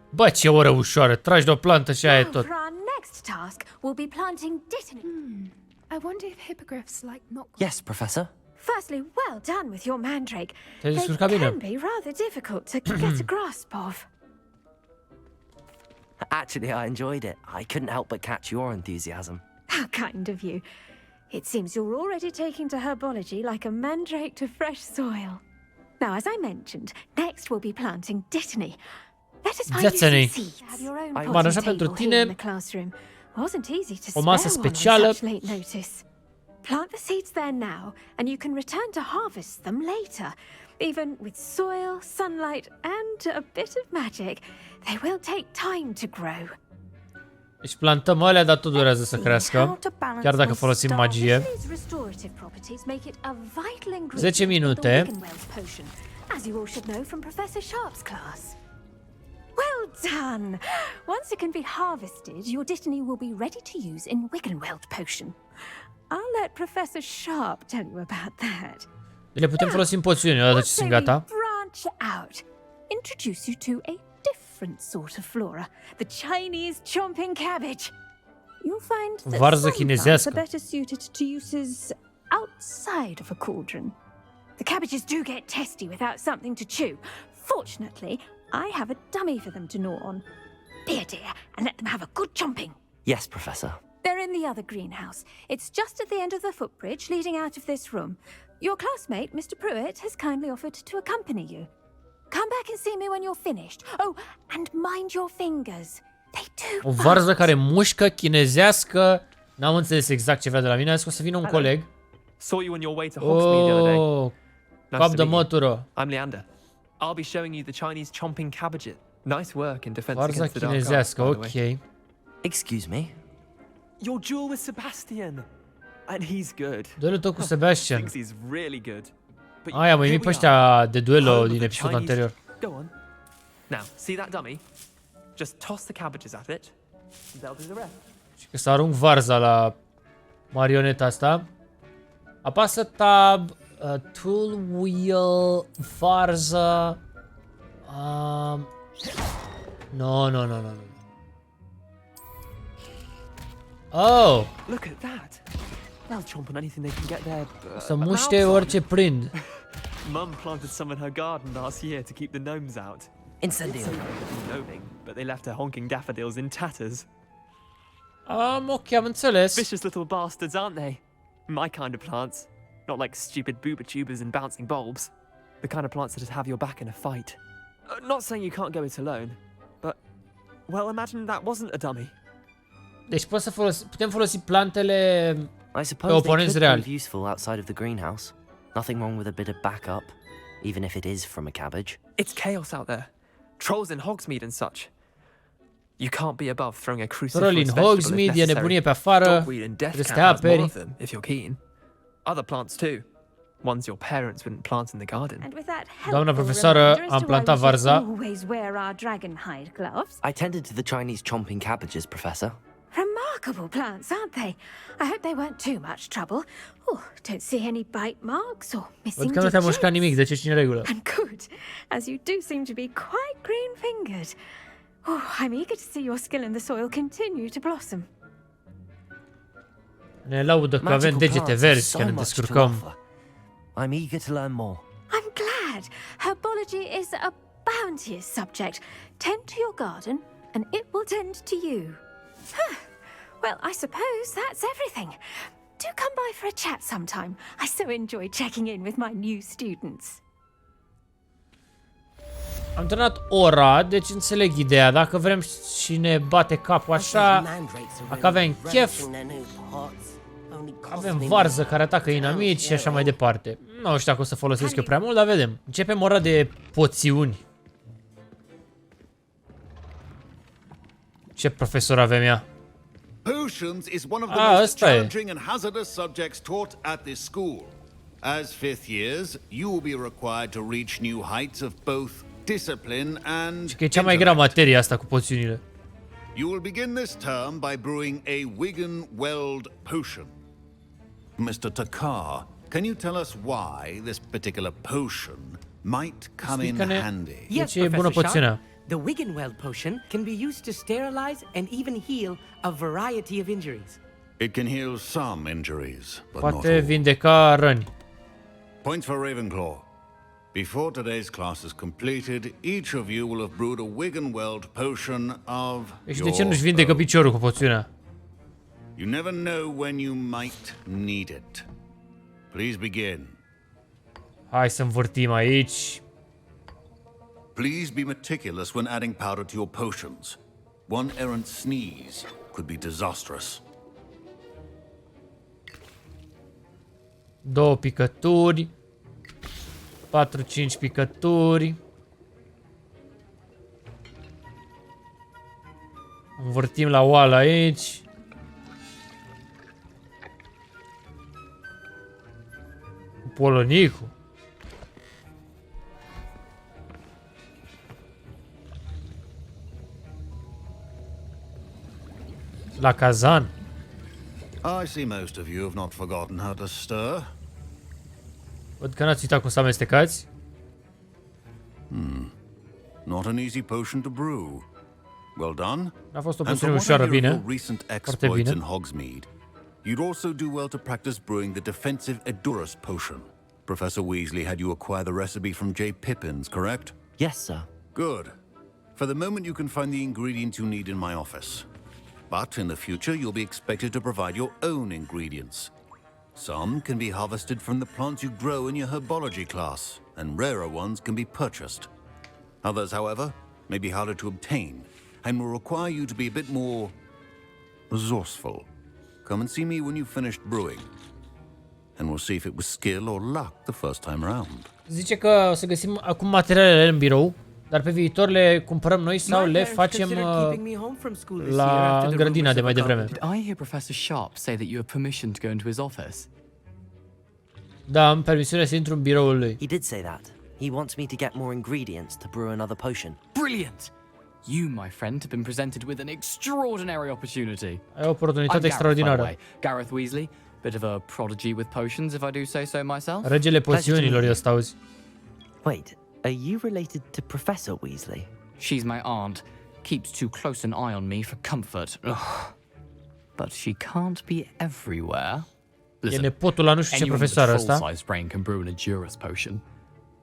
Bă, ce oră ușoară. Tragi de o plantă și aia e tot. For our next task, we'll be planting dittany. I wonder if hippogriffs like not. Yes, Professor. Firstly, well done with your mandrake. Te-ai They descurcat bine. can be rather difficult to get a grasp of. Actually, I enjoyed it. I couldn't help but catch your enthusiasm. How kind of you. It seems you're already taking to herbology like a mandrake to fresh soil. Now, as I mentioned, next we'll be planting dittany. Let us find you some seeds. Have your own potting table here in the classroom. Wasn't easy to spare one on such late notice. Plant the seeds there now, and you can return to harvest them later. Even with soil, sunlight, and a bit of magic, they will take time to grow. Deci plantăm alea, dar tot durează să crească, chiar dacă folosim magie. 10 minute. As you all should know from Professor Sharp's class. Well done! Once it can be harvested, your dittany will be ready to use in Wiggenweld potion. I'll let Professor Sharp tell you about that. Le putem folosi în poțiuni odată ce sunt gata. Branch out. Introduce you to a different sort of flora, the Chinese chomping cabbage. You'll find that Varză some plants chinezească. are better suited to uses outside of a cauldron. The cabbages do get testy without something to chew. Fortunately, I have a dummy for them to gnaw on. Be a dear and let them have a good chomping. Yes, Professor. They're in the other greenhouse. It's just at the end of the footbridge leading out of this room. Your classmate, Mr. Pruitt, has kindly offered to accompany you. Come back and see me when you're finished. Oh, and mind your fingers. They do. O varză care mușcă, chinezească. N-am înțeles exact ce vrea de la mine, a zis că o să vină un coleg. Saw you on your way to Hogsmeade the other day. Oh, Nice cap to de meet you. mătură. I'm Leander. I'll be showing you the Chinese chomping cabbages. Nice work in defense Varza against the dark arts, chinezească, by the way. ok. Excuse me? Your duel with Sebastian. And he's good. Duelul tău cu Sebastian. Thinks he's really good. But Aia, mă, here mi pe we ăștia de are, duelo home of din the episodul Chinese- anterior. Go on. Now, see that dummy? Just toss the cabbages at it. They'll do the rest. Și că să arunc varza la marioneta asta. Apasă tab, tool wheel, varza. No. Oh! Look at that. They'll chomp on anything they can get their Să muște mouths on. orice prind. Mum planted some in her garden last year to keep the gnomes out. Incendio. It's so gnoming, but they left her honking daffodils in tatters. Ok, am înțeles. Vicious little bastards, aren't they? My kind of plants. Not like stupid booba tubers and bouncing bulbs. The kind of plants that just have your back in a fight. Not saying you can't go it alone, but, well, imagine that wasn't a dummy. Deci putem folosi plantele I suppose they oponenți could reali. prove useful outside of the greenhouse. Nothing wrong with a bit of backup, even if it is from a cabbage. It's chaos out there. Trolls in Hogsmeade and such. You can't be above throwing a Troll cruciferous in vegetable if Hogsmeade, e necessary. nebunie pe afară. Dogweed and death Trebuie să te cat has more aperi. of them, if you're keen. Other plants too. Ones your parents wouldn't plant in the garden. And with that Doamna helpful profesoară, reminder as am to why plantat we should varza. always wear our dragon hide gloves. I tended to the Chinese chomping cabbages, Professor. Remarkable plants, aren't they? I hope they weren't too much trouble. Oh, don't see any bite marks or missing Văd că nu te-a mușcat digits. nimic, deci ești în regulă. And good, as you do seem to be quite green-fingered. Oh, I'm eager to see your skill in the soil continue to blossom. Ne laudă că avem Magical degete plants have verzi, so că ne much to descurcăm. offer. I'm eager to learn more. I'm glad. Herbology is a bounteous subject. Tend to your garden, and it will tend to you. Huh. Well, I suppose that's everything. Do come by for a chat sometime. I so enjoy checking in with my new students. Am terminat ora, deci înțeleg ideea. Dacă vrem și ne bate capul așa, dacă avem chef, avem varză care atacă inamici și așa mai departe. Nu știu dacă o să folosesc eu prea mult, dar vedem. Începem ora de poțiuni. Ce profesor avem ea? Potions is one of the Ah, most ăsta e. challenging and hazardous subjects taught at this school. As fifth years, you will be required to reach new heights of both discipline and Și că e cea mai grea materie asta cu poțiunile. You will begin this term by brewing a Wigan-Weld potion. Mr. Takar, can you tell us why this particular potion might come in handy? Deci e bună poțiunea. The Wigan-Weld potion can be used to sterilize and even heal a variety of injuries. It can heal some injuries, but not Poate all. vindeca răni. Points for Ravenclaw. Before today's class is completed, each of you will have brewed a Wigan-Weld potion of Deci de ce nu-și vindecă piciorul cu poțiunea? You never know when you might need it. Please begin. Hai să învârtim aici. Please be meticulous when adding powder to your potions. One errant sneeze could be disastrous. 2 picături. 4-5 picături. Învârtim la oală aici. Cu polonicul. La cazan. I see most of you have not forgotten how to stir. Văd că n-ați uitat cum să amestecați. Not an easy potion to brew. Well done. A fost o And poțiune from what I ușoară, hear of bine. your recent Foarte exploits bine. in Hogsmeade, you'd also do well to practice brewing the defensive Edurus potion. Professor Weasley had you acquire the recipe from J. Pippin's, correct? Yes, sir. Good. For the moment, you can find the ingredients you need in my office. But in the future, you'll be expected to provide your own ingredients. Some can be harvested from the plants you grow in your herbology class, and rarer ones can be purchased. Others, however, may be harder to obtain, and will require you to be a bit more resourceful. come and see me when you've finished brewing. And we'll see if it was skill or luck the first time around. Zice că o să găsim acum materialele în birou, dar pe viitor le cumpărăm noi sau le facem în grădina de mai devreme. Did I hear Professor Sharp say that you have permission to go into his office? Da, am permisiune să intru în biroul lui. He did say that. He wants me to get more ingredients to brew another potion. Brilliant! You, my friend, have been presented with an extraordinary opportunity. Ai o oportunitate extraordinară. Gareth Weasley, bit of a prodigy with potions, if I do say so myself. Regele poțiunilor, ăsta auzi. Wait, are you related to Professor Weasley? She's my aunt. Keeps too close an eye on me for comfort. Ugh. But she can't be everywhere. E nepotul la nu știu ce profesor ăsta. Full-size brain can brew an Edurus potion.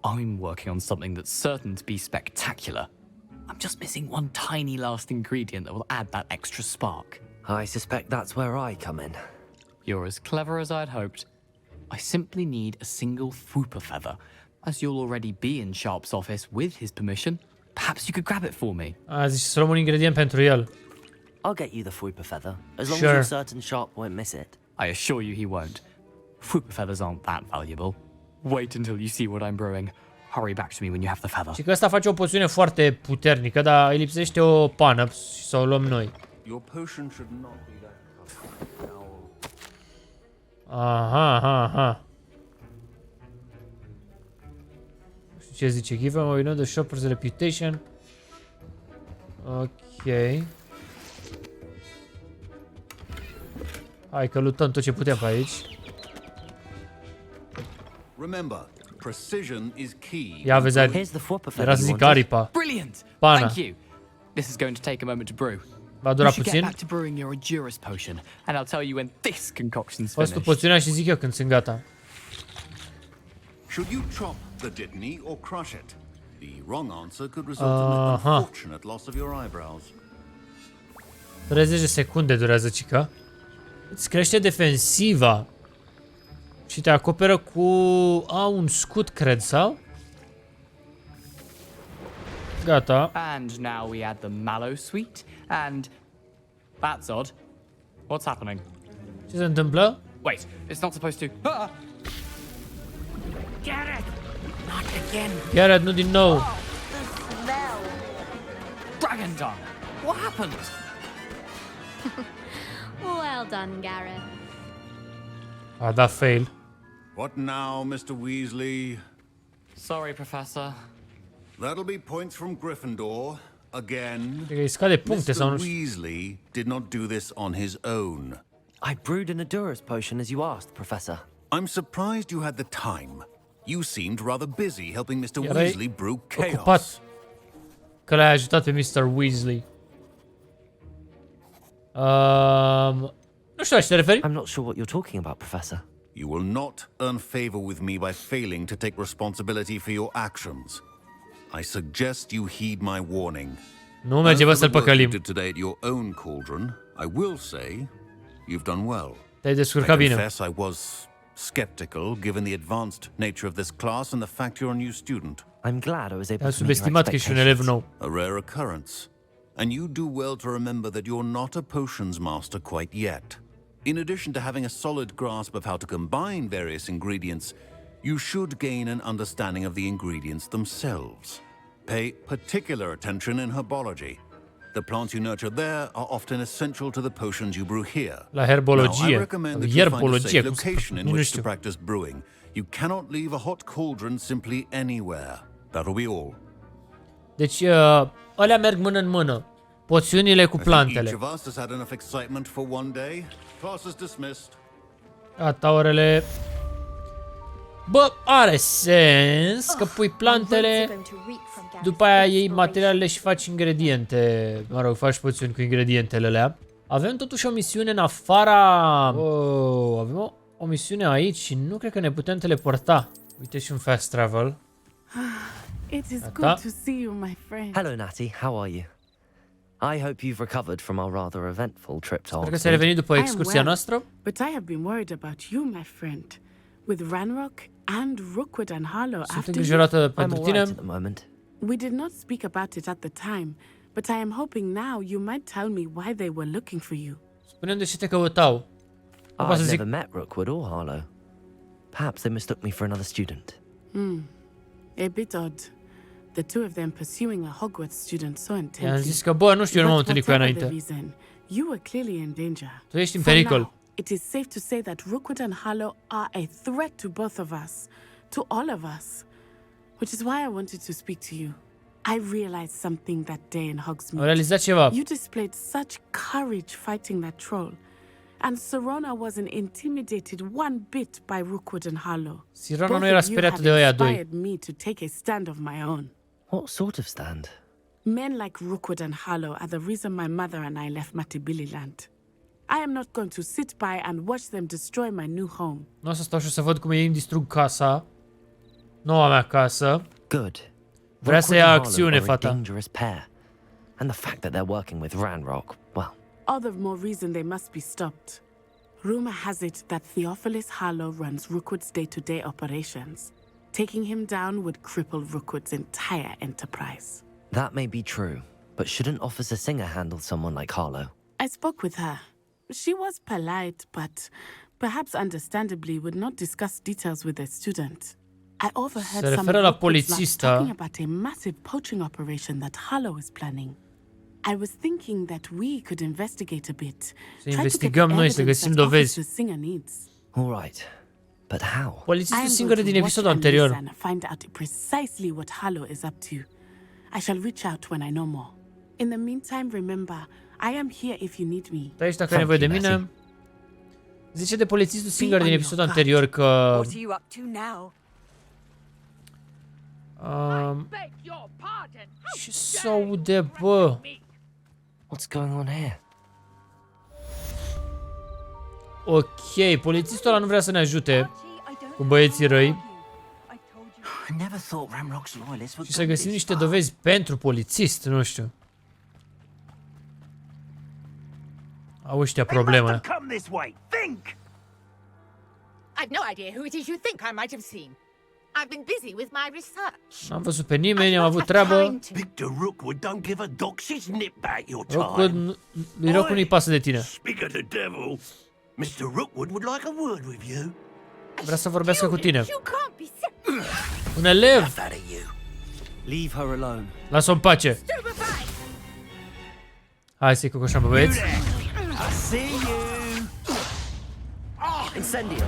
I'm working on something that's certain to be spectacular. I'm just missing one tiny last ingredient that will add that extra spark. I suspect that's where I come in. You're as clever as I'd hoped. I simply need a single Fwooper feather. As you'll already be in Sharp's office with his permission, perhaps you could grab it for me. Zice să luăm un ingredient pentru el. I'll get you the Fwooper feather, as long as you're certain Sharp won't miss it. I assure you he won't. Fwooper feathers aren't that valuable. Wait until you see what I'm brewing. Hurry back to me when you have the feather. Și că ăsta face o poțiune foarte puternică, dar îi lipsește o pană și să o luăm noi. Your potion should not be that. Aha. Nu știu ce zice. Give him we know the shopper's reputation. Ok. Hai că luptăm tot ce putem pe aici. Remember, precision is key. Ia vezi, era să zic aripa. Brilliant. Pana. Thank you. This is going to take a moment to brew. Va dura We should puțin. get back to brewing your Edurus potion, and I'll tell you when this concoction's Faci tu finished. poțiunea și zic eu când sunt gata. Should you chop the dittany or crush it? The wrong answer could result in the unfortunate loss of your eyebrows. 30 de secunde durează, cica. Îți crește defensiva. Și te acoperă cu... un scut, cred, sau? Gata. And now we add the mallow sweet, and that's odd. What's happening? Ce se întâmplă? Wait, it's not supposed to. Ah! Gareth! Not again. Gareth, nu din nou. The smell. Dragon Dung! What happened? Well done, Gareth. A dat fail. What now, Mr. Weasley? Sorry, Professor. That'll be points from Gryffindor again. Îi scade puncte sau nu Mr. știu. Weasley did not do this on his own. I brewed an Edurus potion as you asked, Professor. I'm surprised you had the time. You seemed rather busy helping Mr. Erai Weasley brew chaos. ocupat că l-ai ajutat pe Mr. Weasley. Nu știu la ce te referi? I'm not sure what you're talking about, Professor. You will not earn favor with me by failing to take responsibility for your actions. I suggest you heed my warning. Nu merge, vă să-l păcălim. As for the work you did today at your own cauldron, I will say you've done well. Te-ai descurcat bine. I confess I was skeptical given the advanced nature of this class and the fact you're a new student. I'm glad I was able Te-am to meet your subestimat că ești un elev nou. A rare occurrence. And you do well to remember that you're not a potions master quite yet. In addition to having a solid grasp of how to combine various ingredients, you should gain an understanding of the ingredients themselves. Pay particular attention in herbology. The plants you nurture there are often essential to the potions you brew here. La herbologie. Now, I recommend that you find a Herbologie, safe location in which to știu. practice brewing. You cannot leave a hot cauldron simply anywhere. That'll be all. Deci, alea merg mână în mână. Poțiunile cu plantele. Each of us has had enough excitement for one day. Class is dismissed. Gata, orele. Bă, are sens că pui plantele, după aia iei materialele și faci ingrediente. Mă rog, faci poțiuni cu ingredientele alea. Avem totuși o misiune în afara... avem o misiune aici și nu cred că ne putem teleporta. Uite și un fast travel. It is good to see you, my friend. Hello, Natty. How are you? I hope you've recovered from our rather eventful trip to Sper că ți-ai revenit după excursia noastră. But I have been worried about you, my friend. With Ranrock and Rookwood and Harlow Sunt after îngrijorată pentru tine. We did not speak about it at the time, but I am hoping now you might tell me why they were looking for you. Spune-mi de ce te căutau. I've never met Rookwood or Harlow. Perhaps they mistook me for another student. A bit odd. The two of them pursuing a Hogwarts student so intensely. I-am zis că, bă, nu știu, eu nu m-am întâlnit cu ea înainte. You were clearly in danger. Tu ești în pericol. It is safe to say that Rookwood and Harlow are a threat to both of us, to all of us. Which is why I wanted to speak to you. I realized something that day in Hogsmeade. Am realizat ceva. You displayed such courage fighting that troll. And Sirona wasn't intimidated one bit by Rookwood and Harlow. Sirona nu era speriată de ăia doi. Inspired me to take a stand of my own. What sort of stand? Men like Rookwood and Harlow are the reason my mother and I left Matibili-land. I am not going to sit by and watch them destroy my new home. Nu o să stau și să văd cum ei îmi distrug casa. Noua mea casă. Good. Vrea să ia acțiune, fata. And the fact that they're working with Ranrock, well, all the more reason they must be stopped. Rumor has it that Theophilus Harlow runs Rookwood's day-to-day operations. Taking him down would cripple Rookwood's entire enterprise. That may be true, but shouldn't Officer Singer handle someone like Harlow? I spoke with her. She was polite, but perhaps understandably would not discuss details with a student. I overheard some talking about a massive poaching operation that Harlow is planning. I was thinking that we could investigate a bit. Să investigăm noi, să găsim dovezi. All right, but how? Polițistul Singer din episodul anterior. Find out precisely what Harlow is up to. I shall reach out when I know more. In the meantime, remember, I am here if you need me. Stai aici dacă ai nevoie de mine. Zice de polițistul Singer din episodul anterior că... What are you up to now? Ce s-aude, bă? What's going on here? Ok, polițistul ăla nu vrea să ne ajute cu băieții răi. Și să găsim niște dovezi pentru polițist, nu știu. Au ăștia probleme. I've no idea who it is you think I might have seen. I've been busy with my research. N-am văzut pe nimeni, am avut treabă. Victor Rookwood don't give a dog's nip back your time. Rookwood nu-i pasă de tine. Speak of the devil. Mr. Rookwood would like a word with you. Vrea să vorbească cu tine. Un elev. Leave her alone. Lasă-o în pace. Hai să-i cocoșăm pe băieți. I see you. Incendio.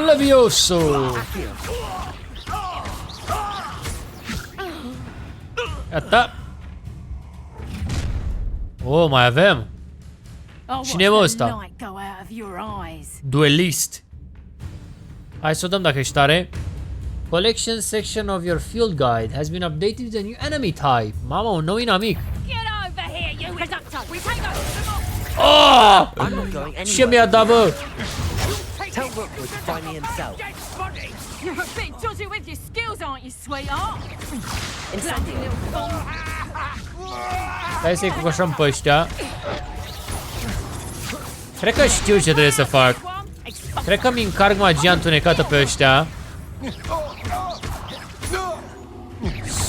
Levioso. Gata. Oh, mai avem. Cine e ăsta? Duelist. Hai să o dăm dacă ești tare. Collection section of your field guide has been updated with a new enemy type. Mama, un nou inamic. Oh! Ce mi-a dat, bă? Tell Rookwood to find me himself. You're a bit dodgy with your skills, aren't you, sweetheart? Hai să-i cucoșăm pe ăștia. Cred că știu ce trebuie să fac. Cred că mi încarc magia întunecată pe ăștia.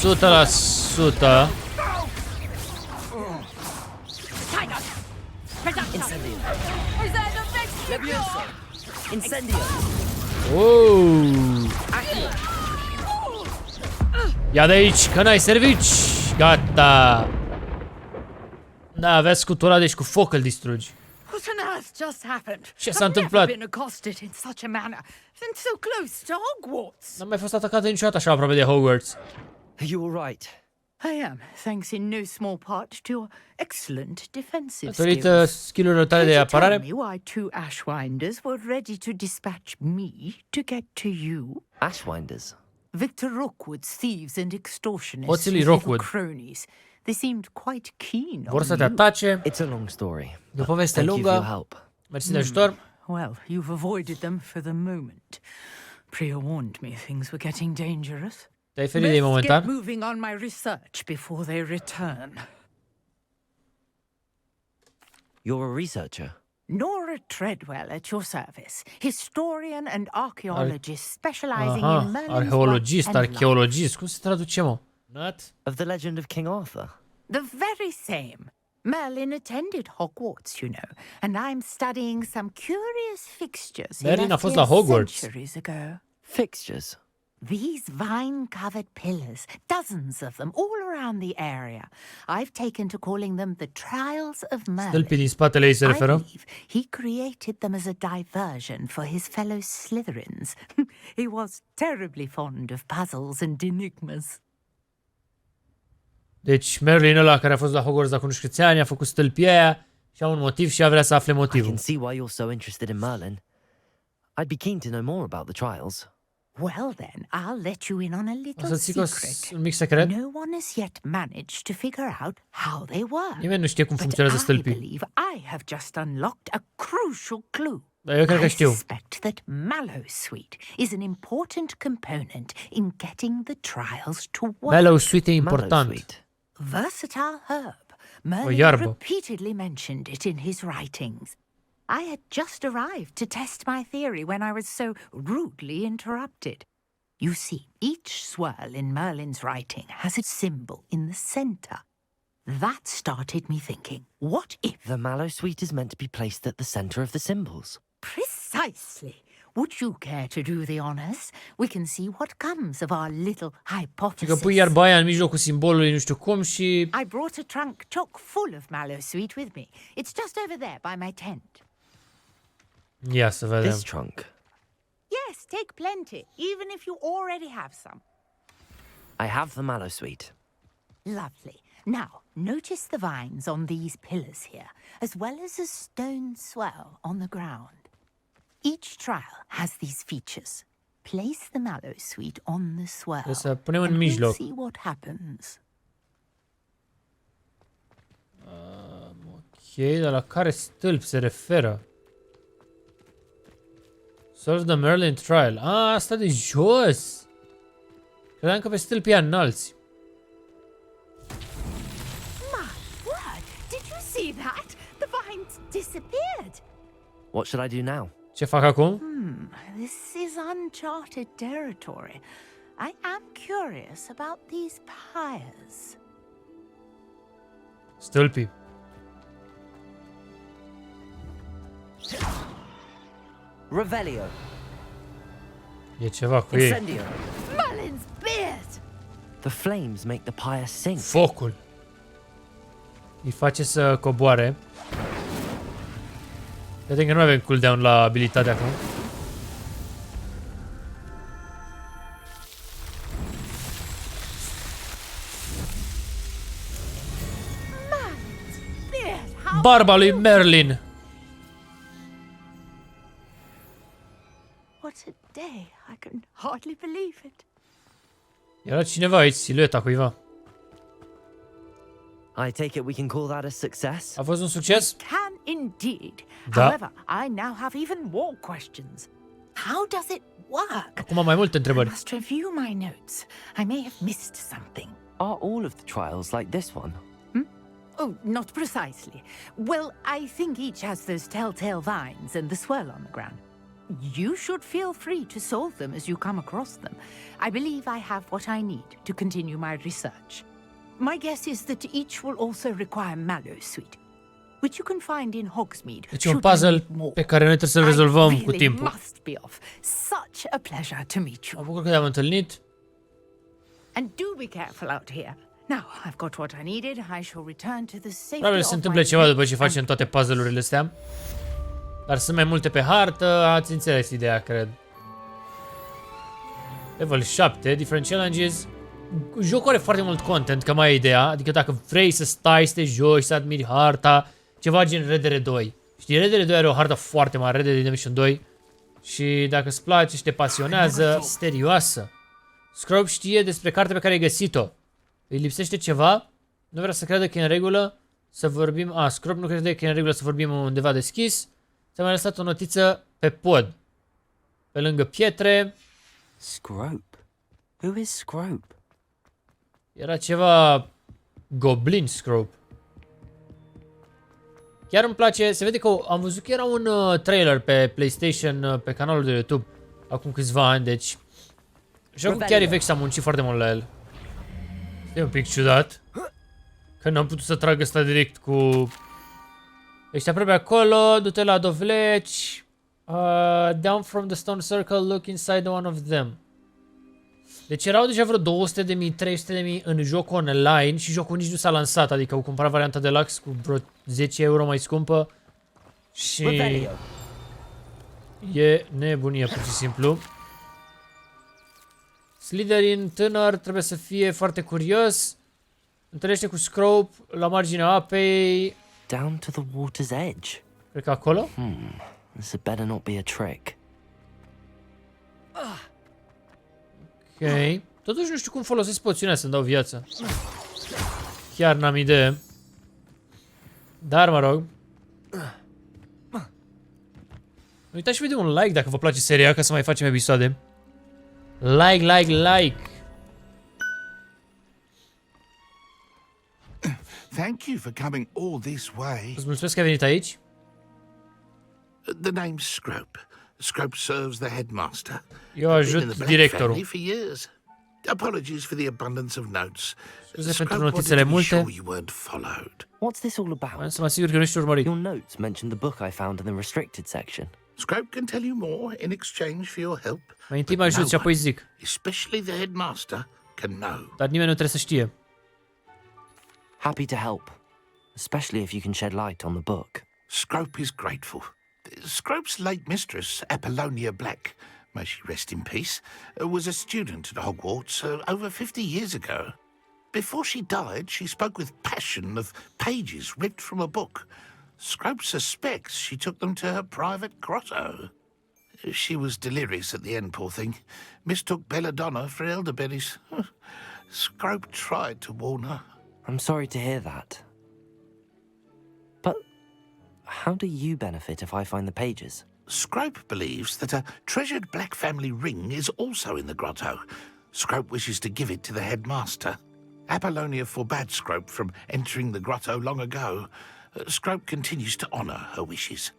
100%. Incendio. Ia de aici, că n-ai servici. Gata. Da, avea scutul ăla, deci cu foc îl distrugi. What on earth just happened? Ce s-a întâmplat? I've never been accosted in such a manner, and so close to Hogwarts. N-am mai fost atacată niciodată așa aproape de Hogwarts. Are you all right? I am, thanks in no small part to your excellent defensive datorită skill-urilor tale de apărare. Tell me why two Ashwinders were ready to dispatch me to get to you? Ashwinders? Victor Rookwood's thieves and extortionists, Hoții lui his little Rookwood. cronies. They seemed quite keen Vor on să te you. atace. It's a long story. E o poveste lungă. Mersi de ajutor. Well, you've avoided them for the moment. Pre-warned me things were getting dangerous. Te-ai ferit de ei momentan. Let's get moving on my research before they return. You're a researcher? Nora Treadwell at your service, historian and archaeologist specializing in Merlin's Arheologist, work and archeologist. Cum se traduce, mă? Not? Of the legend of King Arthur? The very same. Merlin attended Hogwarts, you know, and I'm studying some curious fixtures he Merlin a left fost here la Hogwarts. centuries ago. Fixtures? These vine-covered pillars, dozens of them, all around the area. I've taken to calling them the Trials of Merlin. Stâlpii din spatele ei se I referă. believe he created them as a diversion for his fellow Slytherins. He was terribly fond of puzzles and enigmas. Deci Merlin ăla care a fost la Hogwarts acum nu știu câți ani a făcut stâlpii aia și a un motiv și a vrea să afle I motivul. can see why you're so interested in Merlin. I'd be keen to know more about the trials. Well then, I'll let you in on a O little să zic secret. un mic secret. No one has yet managed to figure out how they work. Nimeni nu știe cum But funcționează I stâlpii. believe I have just unlocked a crucial clue. Dar eu cred că I știu. suspect that Mallowsweet is an important component in getting the trials to work. Mallowsweet e important. Versatile herb. O Merlin iarbă. repeatedly mentioned it in his writings. I had just arrived to test my theory when I was so rudely interrupted. You see, each swirl in Merlin's writing has a symbol in the center. That started me thinking, what if... The Mallowsweet is meant to be placed at the center of the symbols. Precisely. Would you care to do the honors? We can see what comes of our little Și hypothesis. că pui iarba aia în mijlocul simbolului nu știu cum și... I brought a trunk chock full of Mallowsweet with me. It's just over there by my tent. Ia să vedem. This trunk. Yes, take plenty, even if you already have some. I have the Mallowsweet. Lovely. Now, notice the vines on these pillars here, as well as a stone swell on the ground. Each trial has these features. Place the Mallowsweet on the swell, Trebuie să punem în and we'll mijloc. see what happens. Ok, dar la care stâlp se referă? Solve the Merlin Trial. Ah, asta de jos. Credeam că pe stâlpii aia înalți. My word! Did you see that? The vines disappeared. What should I do now? Ce fac acum? This is uncharted territory. I am curious about these pyres. Stâlpii. Revelio. E ceva cu ei. Incendio. Merlin's beard! The flames make the pyre sink. Focul. Îi face să coboare. Cred că nu avem cooldown la abilitate acum. Barba lui Merlin. What a day! I can hardly believe it. Era cineva aici, silueta cuiva. I take it we can call that a success? A fost un succes? Can indeed. Da. However, I now have even more questions. How does it work? Acum am mai multe I întrebări. must review my notes. I may have missed something. Are all of the trials like this one? Oh, not precisely. Well, I think each has those telltale vines and the swirl on the ground. You should feel free to solve them as you come across them. I believe I have what I need to continue my research. My guess is that each will also require Mallowsweet, which you can find in Hogsmeade. Deci un puzzle pe care noi trebuie să-l rezolvăm cu I timpul. must be off. Such a pleasure to meet you. Mă bucur că te-am întâlnit. And do be careful out here. Now, I've got what I needed. I shall return to the safety Probabil of se my întâmplă ceva după ce tent facem toate puzzle-urile astea. Dar sunt mai multe pe hartă, ați înțeles ideea, cred. Level 7, different challenges. Jocul are foarte mult content, că mai e ideea. Adică dacă vrei să stai, să te joci, să admiri harta, ceva gen RDR 2. Știi, RDR 2 are o hartă foarte mare, Red Dead Redemption 2. Și dacă îți place și te pasionează, misterioasă. Scrub știe despre cartea pe care ai găsit-o. Îi lipsește ceva? Nu vrea să creadă că e în regulă să vorbim... Scrub nu crede că e în regulă să vorbim undeva deschis. Ți-a mai lăsat o notiță pe pod. Pe lângă pietre. Scrope? Who is Scrope? Era ceva... Goblin Scrope. Chiar îmi place... Se vede că am văzut că era un trailer pe PlayStation, pe canalul de YouTube. Acum câțiva ani, deci... Jocul chiar e vechi, s-a muncit foarte mult la el. E un pic ciudat. Că n-am putut să trag ăsta direct cu... Ești aproape acolo, du-te la dovleci. Down from the stone circle, look inside one of them. Deci erau deja vreo 200.000, 300.000 în joc online și jocul nici nu s-a lansat, adică au cumpărat varianta deluxe cu vreo 10 euro mai scumpă. Și... e nebunie, pur și simplu. Slytherin tânăr trebuie să fie foarte curios. Întâlnește cu Scrope la marginea apei. Down to the water's edge. Cred că acolo? This had better not be a trick. Ok. Totuși nu știu cum folosesc poțiunea să-mi dau viață. Chiar n-am idee. Dar mă rog. Uitați și un like dacă vă place seria, ca să mai facem episoade. Like. Thank you for coming all this way. Îți mulțumesc că ai venit aici. The name's Scrope. Scrope serves the headmaster. Eu ajut directorul. For years. Apologies for the abundance of notes. Scuze pentru notițele multe. What's this all about? Vreau să mă asigur că nu ești urmărit. Your notes mentioned the book I found in the restricted section. Scrope can tell you more in exchange for your help. Mai întâi mă ajut și apoi zic. Especially the headmaster can know. Dar nimeni nu trebuie să știe. Happy to help, especially if you can shed light on the book. Scrope is grateful. Scrope's late mistress, Apollonia Black, may she rest in peace, was a student at Hogwarts over 50 years ago. Before she died, she spoke with passion of pages ripped from a book. Scrope suspects she took them to her private grotto. She was delirious at the end, poor thing. Mistook belladonna for elderberries. Scrope tried to warn her. I'm sorry to hear that. But how do you benefit if I find the pages? Scrope believes that a treasured black family ring is also in the grotto. Scrope wishes to give it to the headmaster. Apollonia forbade Scrope from entering the grotto long ago. Scrope continues to honor her wishes.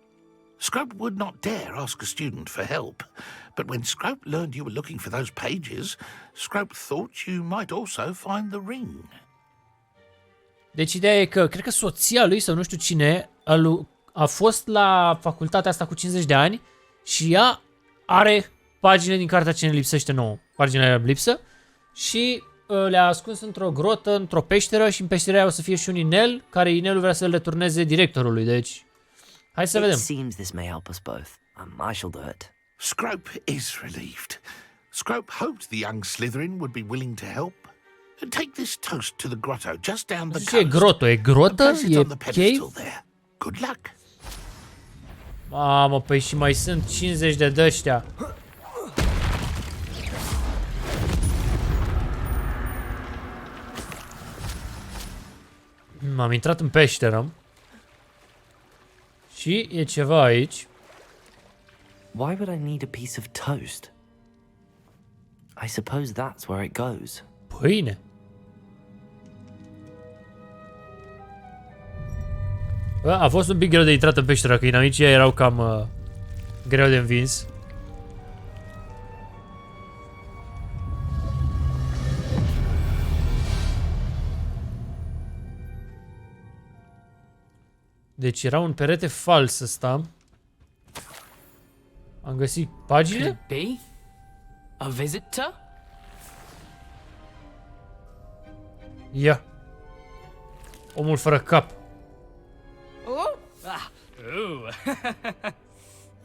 Scrope would not dare ask a student for help, but when Scrope learned you were looking for those pages, Scrope thought you might also find the ring. Deci ideea e că, cred că soția lui sau nu știu cine a fost la facultatea asta cu 50 de ani și ea are pagine din cartea ce ne lipsește nouă. Paginile alea lipsă și le-a ascuns într-o grotă, într-o peșteră și în peștera aia o să fie și un inel, care inelul vrea să-l returneze directorului, deci hai să vedem. It seems this may help us both. I shall do it. Scrope is relieved. Scrope hoped the young Slytherin would be willing to help. Take this toast to the grotto just down the coast. E grotă? E grotă? E cave? Good luck. Mamă, păi și mai sunt 50 de dăștia. M-am intrat în peșteră. Și e ceva aici. Why would I need a piece of toast? I suppose that's where it goes. Pâine. A fost un pic greu de intrat în peșteră, că inamicii erau cam greu de învins. Deci era un perete fals ăsta. Am găsit pagine? Be? A visitor? Ia. Omul fără cap. Oh! Ah. Ooh.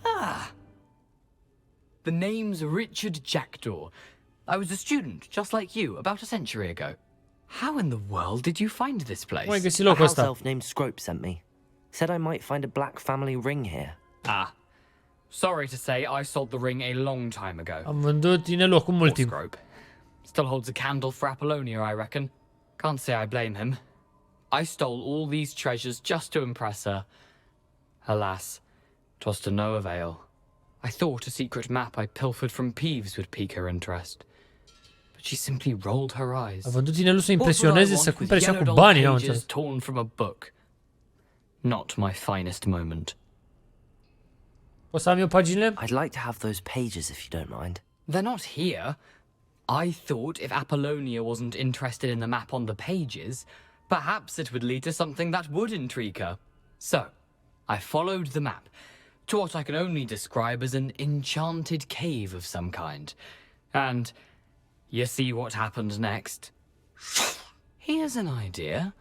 Ah. The name's Richard Jackdaw. I was a student, just like you, about a century ago. How in the world did you find this place? A house elf named Scrope sent me. Said I might find a black family ring here. Ah. Sorry to say, I sold the ring a long time ago. Am vândut inelul acum mult timp. Scrope. Still holds a candle for Apollonia, I reckon. Can't say I blame him. I stole all these treasures just to impress her. Alas, 'twas to no avail. I thought a secret map I pilfered from Peeves would pique her interest. But she simply rolled her eyes. A vândut inelul să impresioneze, să cumpere și cu banii, n-am înțeles. Torn from a book. Not my finest moment. Poți să am eu paginile? I'd like to have those pages if you don't mind. They're not here. I thought if Apollonia wasn't interested in the map on the pages, Perhaps it would lead to something that would intrigue her. So, I followed the map to what I can only describe as an enchanted cave of some kind. And you see what happened next? Here's an idea.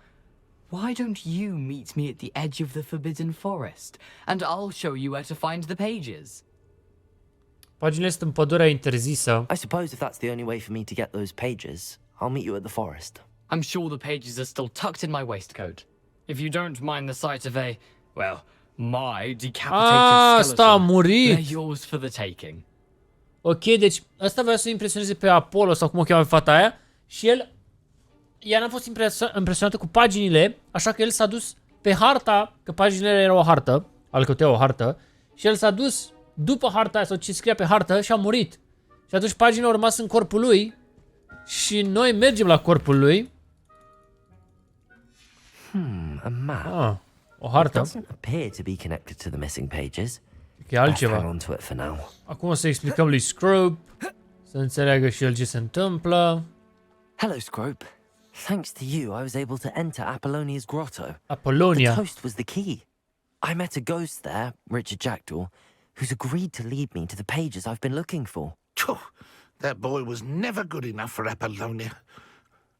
Why don't you meet me at the edge of the Forbidden Forest, and I'll show you where to find the pages. Paginile sunt în pădurea interzisă. I suppose if that's the only way for me to get those pages, I'll meet you at the forest. I'm sure the pages are still tucked in my waistcoat. If you don't mind the sight of a, well, my decapitated skeleton, they're yours for the taking. Ok, deci ăsta vrea să impresioneze pe Apollo sau cum o cheamă fata aia și ea n-a fost impresionată cu paginile, așa că el s-a dus pe harta, că paginile erau o hartă, alcătuiau o hartă, și el s-a dus după harta aia sau ce scria pe hartă și a murit. Și atunci paginile au rămas în corpul lui și noi mergem la corpul lui. A map. O hartă. It doesn't appear to be connected to the missing pages. E altceva. Hang on to it for now. Acum o să explicăm lui Scrope să înțeleagă și el ce se întâmplă. Hello, Scrope. Thanks to you, I was able to enter Apollonia's grotto. Apollonia. The toast was the key. I met a ghost there, Richard Jackdaw, who's agreed to lead me to the pages I've been looking for. That boy was never good enough for Apollonia.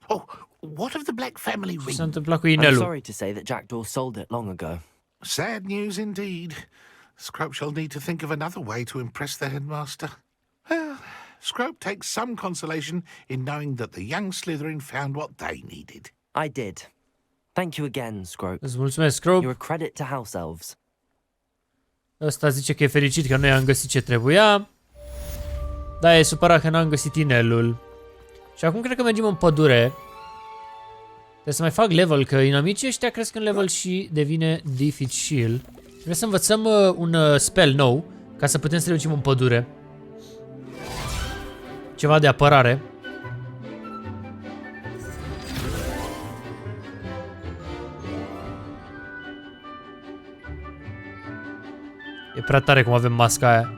Oh, what of the Black family ring? I'm sorry to say that Jackdaw sold it long ago. Sad news indeed. Scrope shall need to think of another way to impress the headmaster. Well, Scrope takes some consolation in knowing that the young Slytherin found what they needed. I did. Thank you again, Scrope. Îți mulțumesc, Scrope. You're a credit to House Elves. Ăsta zice că e fericit că noi am găsit ce trebuia. Da, e supărat că n-am găsit inelul. Și acum cred că mergem în pădure. Trebuie să mai fac level, că inamicii ăștia cresc în level și devine dificil. Trebuie să învățăm un spell nou, ca să putem să reușim în pădure. Ceva de apărare. E prea tare cum avem masca aia.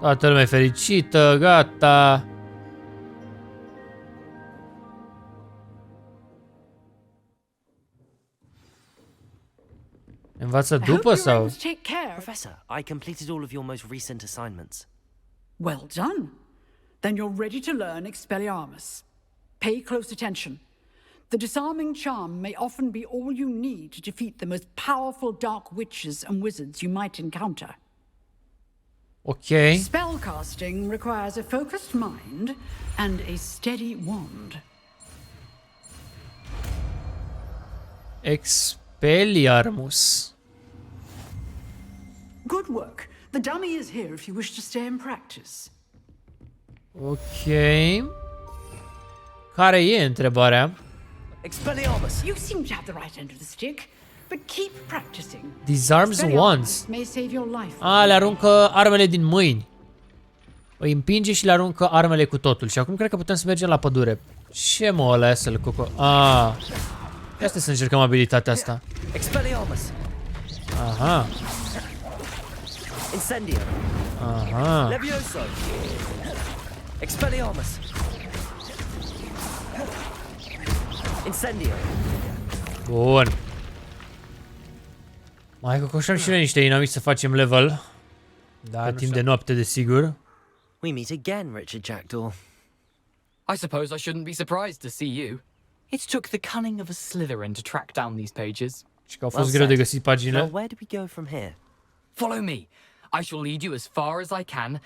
Toată lumea e fericită, gata. Învață după sau? Professor, I completed all of your most recent assignments. Well done. Then you're ready to learn Expelliarmus. Pay close attention. The disarming charm may often be all you need to defeat the most powerful dark witches and wizards you might encounter. Okay. Spellcasting requires a focused mind and a steady wand. Expelliarmus. Good work. The dummy is here if you wish to stay and practice. Ok. Care e întrebarea? Expelliarmus. You seem to have the right end of the stick, but keep practicing. Disarms wands. May save your life. Le aruncă armele din mâini. Îi împinge și le aruncă armele cu totul. Și acum cred că putem să mergem la pădure. Ce mă ăla să-l coco... Ia să încercăm abilitatea asta. Expelliarmus. Aha. Incendio. Aha. Levioso. Expelliarmus. Incendio. Bun. Mai cocoșăm și noi niște inamici să facem level. Da, timp de noapte, desigur. We meet again, Richard Jackdaw. I suppose I shouldn't be surprised to see you. It took the cunning of a Slytherin to track down these pages. Și că au fost greu de găsit paginile. Now, where do we go from here? Follow me. I shall lead you as far as I can,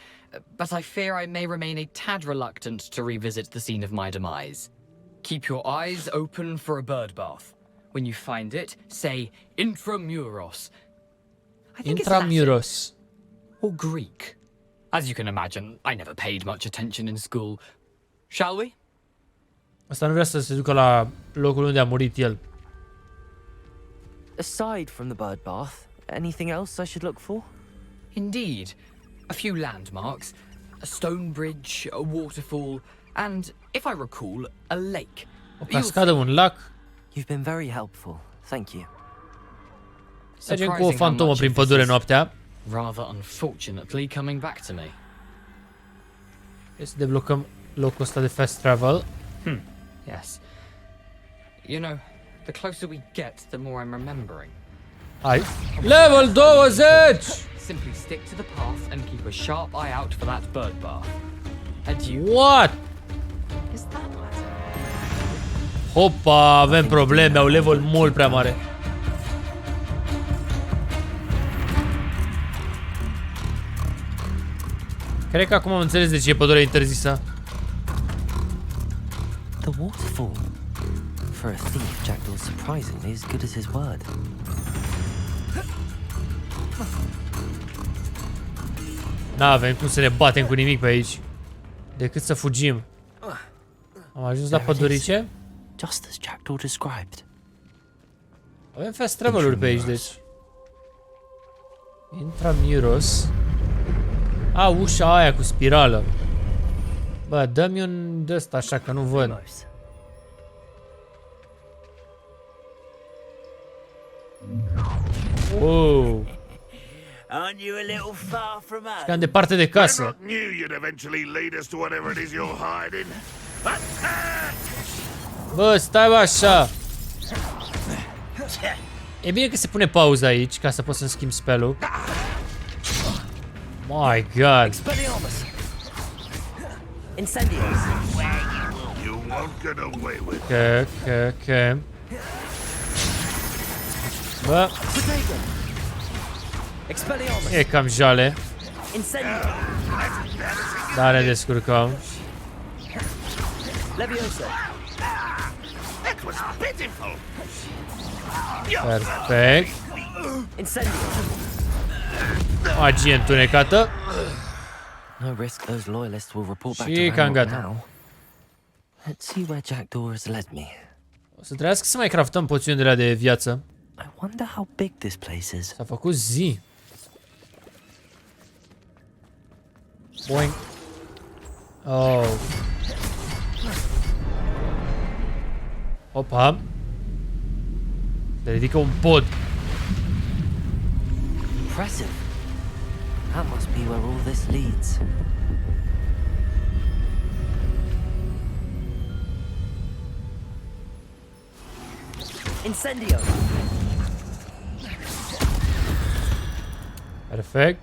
but I fear I may remain a tad reluctant to revisit the scene of my demise. Keep your eyes open for a bird bath. When you find it, say Intramuros. I think Intramuros. It's Latin or Greek. As you can imagine, I never paid much attention in school. Shall we? Asta nu vrea să se ducă la locul unde a murit el. Aside from the bird bath, anything else I should look for? Indeed. A few landmarks, a stone bridge, a waterfall, and, if I recall, a lake. O cascadă, un lac. You've been very helpful. Thank you. Mergem cu o fantomă prin pădure noaptea. Rather unfortunately coming back to me. Să deblocăm locul ăsta de fast travel. Yes. You know, the closer we get, the more I'm remembering. Hai. Level 20! Simply stick to the path and keep a sharp eye out for that bird bath. And you? What? Is that what? Hopa, avem probleme, au level mult prea mare. Cred că acum am înțeles de ce e pădurea interzisă. The waterfall. For a thief, Jackdaw's surprisingly as good as his word. N-avem cum să ne batem cu nimic pe aici. Decât să fugim. Am ajuns la pădurice. Just as Jackdaw described. Avem fast travel-uri pe aici, deci. Intramuros. A, ușa aia cu spirală. Bă, dă-mi un de-ăsta așa că nu văd. Wow. Aren't you a little far from us? Cam departe de casă. I knew you'd eventually lead us to whatever it is you're hiding. Bă, stai bă așa. E bine că se pune pauză aici ca să pot să-mi schimb spell-ul. My God. You won't get away with Ok, ok, ok. Bă. E cam jale. Dar ne descurcăm. Perfect. Magie întunecată. No risk those loyalists will report back Și to cam Hamlet gata. now. Let's see where Jackdaw has led me. O să trebuiască să mai craftăm poțiunile de viață. I wonder how big this place is. S-a făcut zi. Boing. Oh. Opa. Se ridică un pod. Impressive. That must be where all this leads. Incendio. Perfect.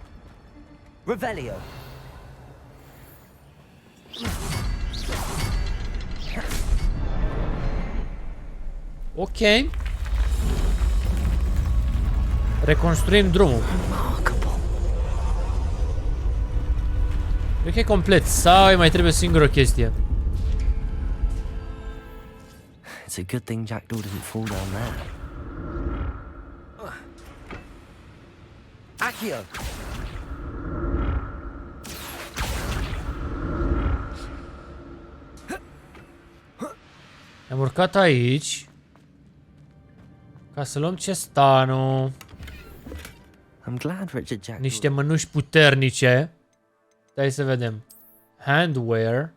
Revelio. Ok. Reconstruim drumul. Cred că e complet sau îi mai trebuie o singură chestie. It's a good thing Jackdaw didn't fall down there. Accio. Am urcat aici ca să luăm cestanul. I'm glad Richard Jackdaw. Niște mânuși puternice. Hai să vedem. Handwear.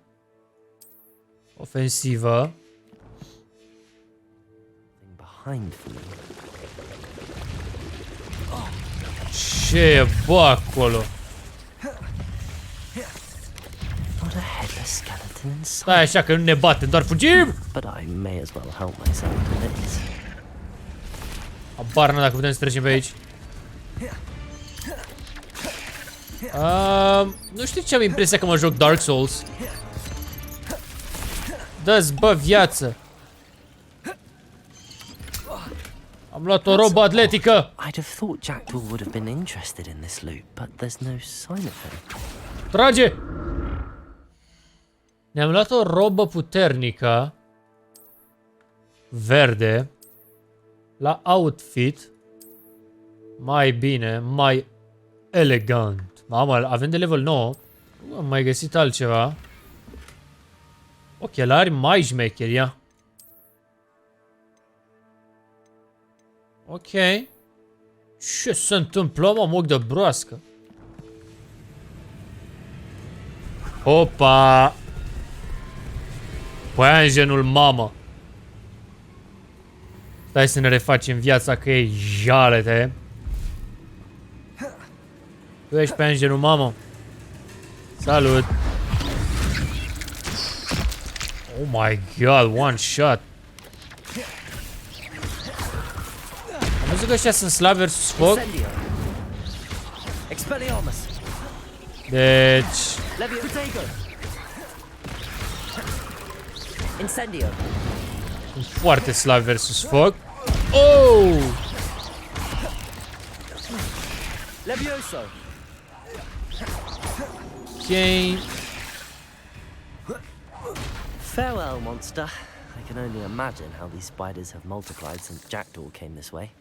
Ofensivă. Behind for me. Ce e bă acolo? Not a headless skeleton in sight. Stai așa că nu ne batem, doar fugim! But I may as well help myself to this. Abar n-am dacă putem să trecem pe aici. Nu știu ce am impresia că mă joc Dark Souls. Dă-ți bă viață. Am luat o robă atletică. I'd have thought Jackdaw would have been interested in this loot, but there's no sign of him. Trage! Ne-am luat o robă puternică. Verde. La outfit. Mai bine, mai elegant. Mamă, avem de level 9. Am mai găsit altceva. Ochelari mai șmecheri, ia. Ok. Ce se întâmplă, mă, moc de broască? Opa! Păianjenul mamă. Stai să ne refacem viața că e jalete. Tu ești păianjenul mamă. Salut! Oh my god, one shot. Am văzut că ăștia sunt slabi versus foc. Deci... Sunt foarte slabi versus foc. Oh! Ok. Farewell, monster. I can only imagine how these spiders have multiplied since Jackdaw came this way.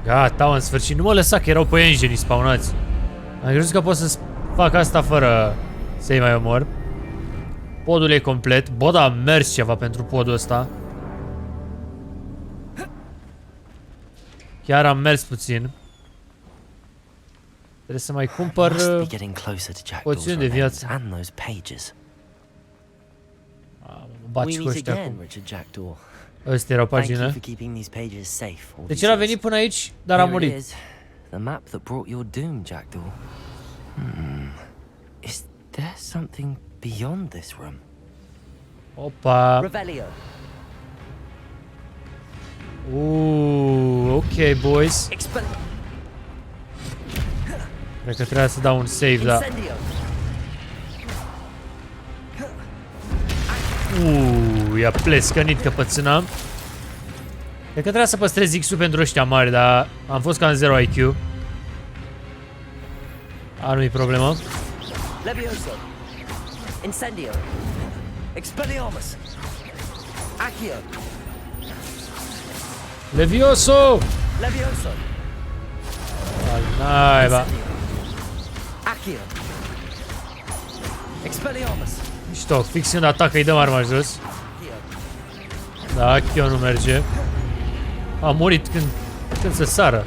Gata, în sfârșit. Nu mă lăsa că erau pe engenii spawnați. Am crezut că pot să fac asta fără să-i mai omor. Podul e complet. Bă, da, am mers ceva pentru podul ăsta. Chiar am mers puțin. Trebuie să mai cumpăr poțiuni de viață. Baci cu ăștia acum. Ăstea erau pagină. Deci el a venit până aici, dar a murit. The map that brought your doom, Jackdaw. Is there something beyond this room? Opa. Ok, boys. Cred că trebuie să dau un save, da. I-a plescănit căpățâna. Cred că trebuia să păstrez X-ul pentru ăștia mari, dar am fost cam 0 IQ. Nu-i problemă. Levioso. Incendio. Expelliarmus. Accio. Levioso! Levioso. Al naiba. Accio. Expelliarmus. Mișto, fix când atacă îi dăm arma jos. Da, Accio nu merge. A murit când se sară.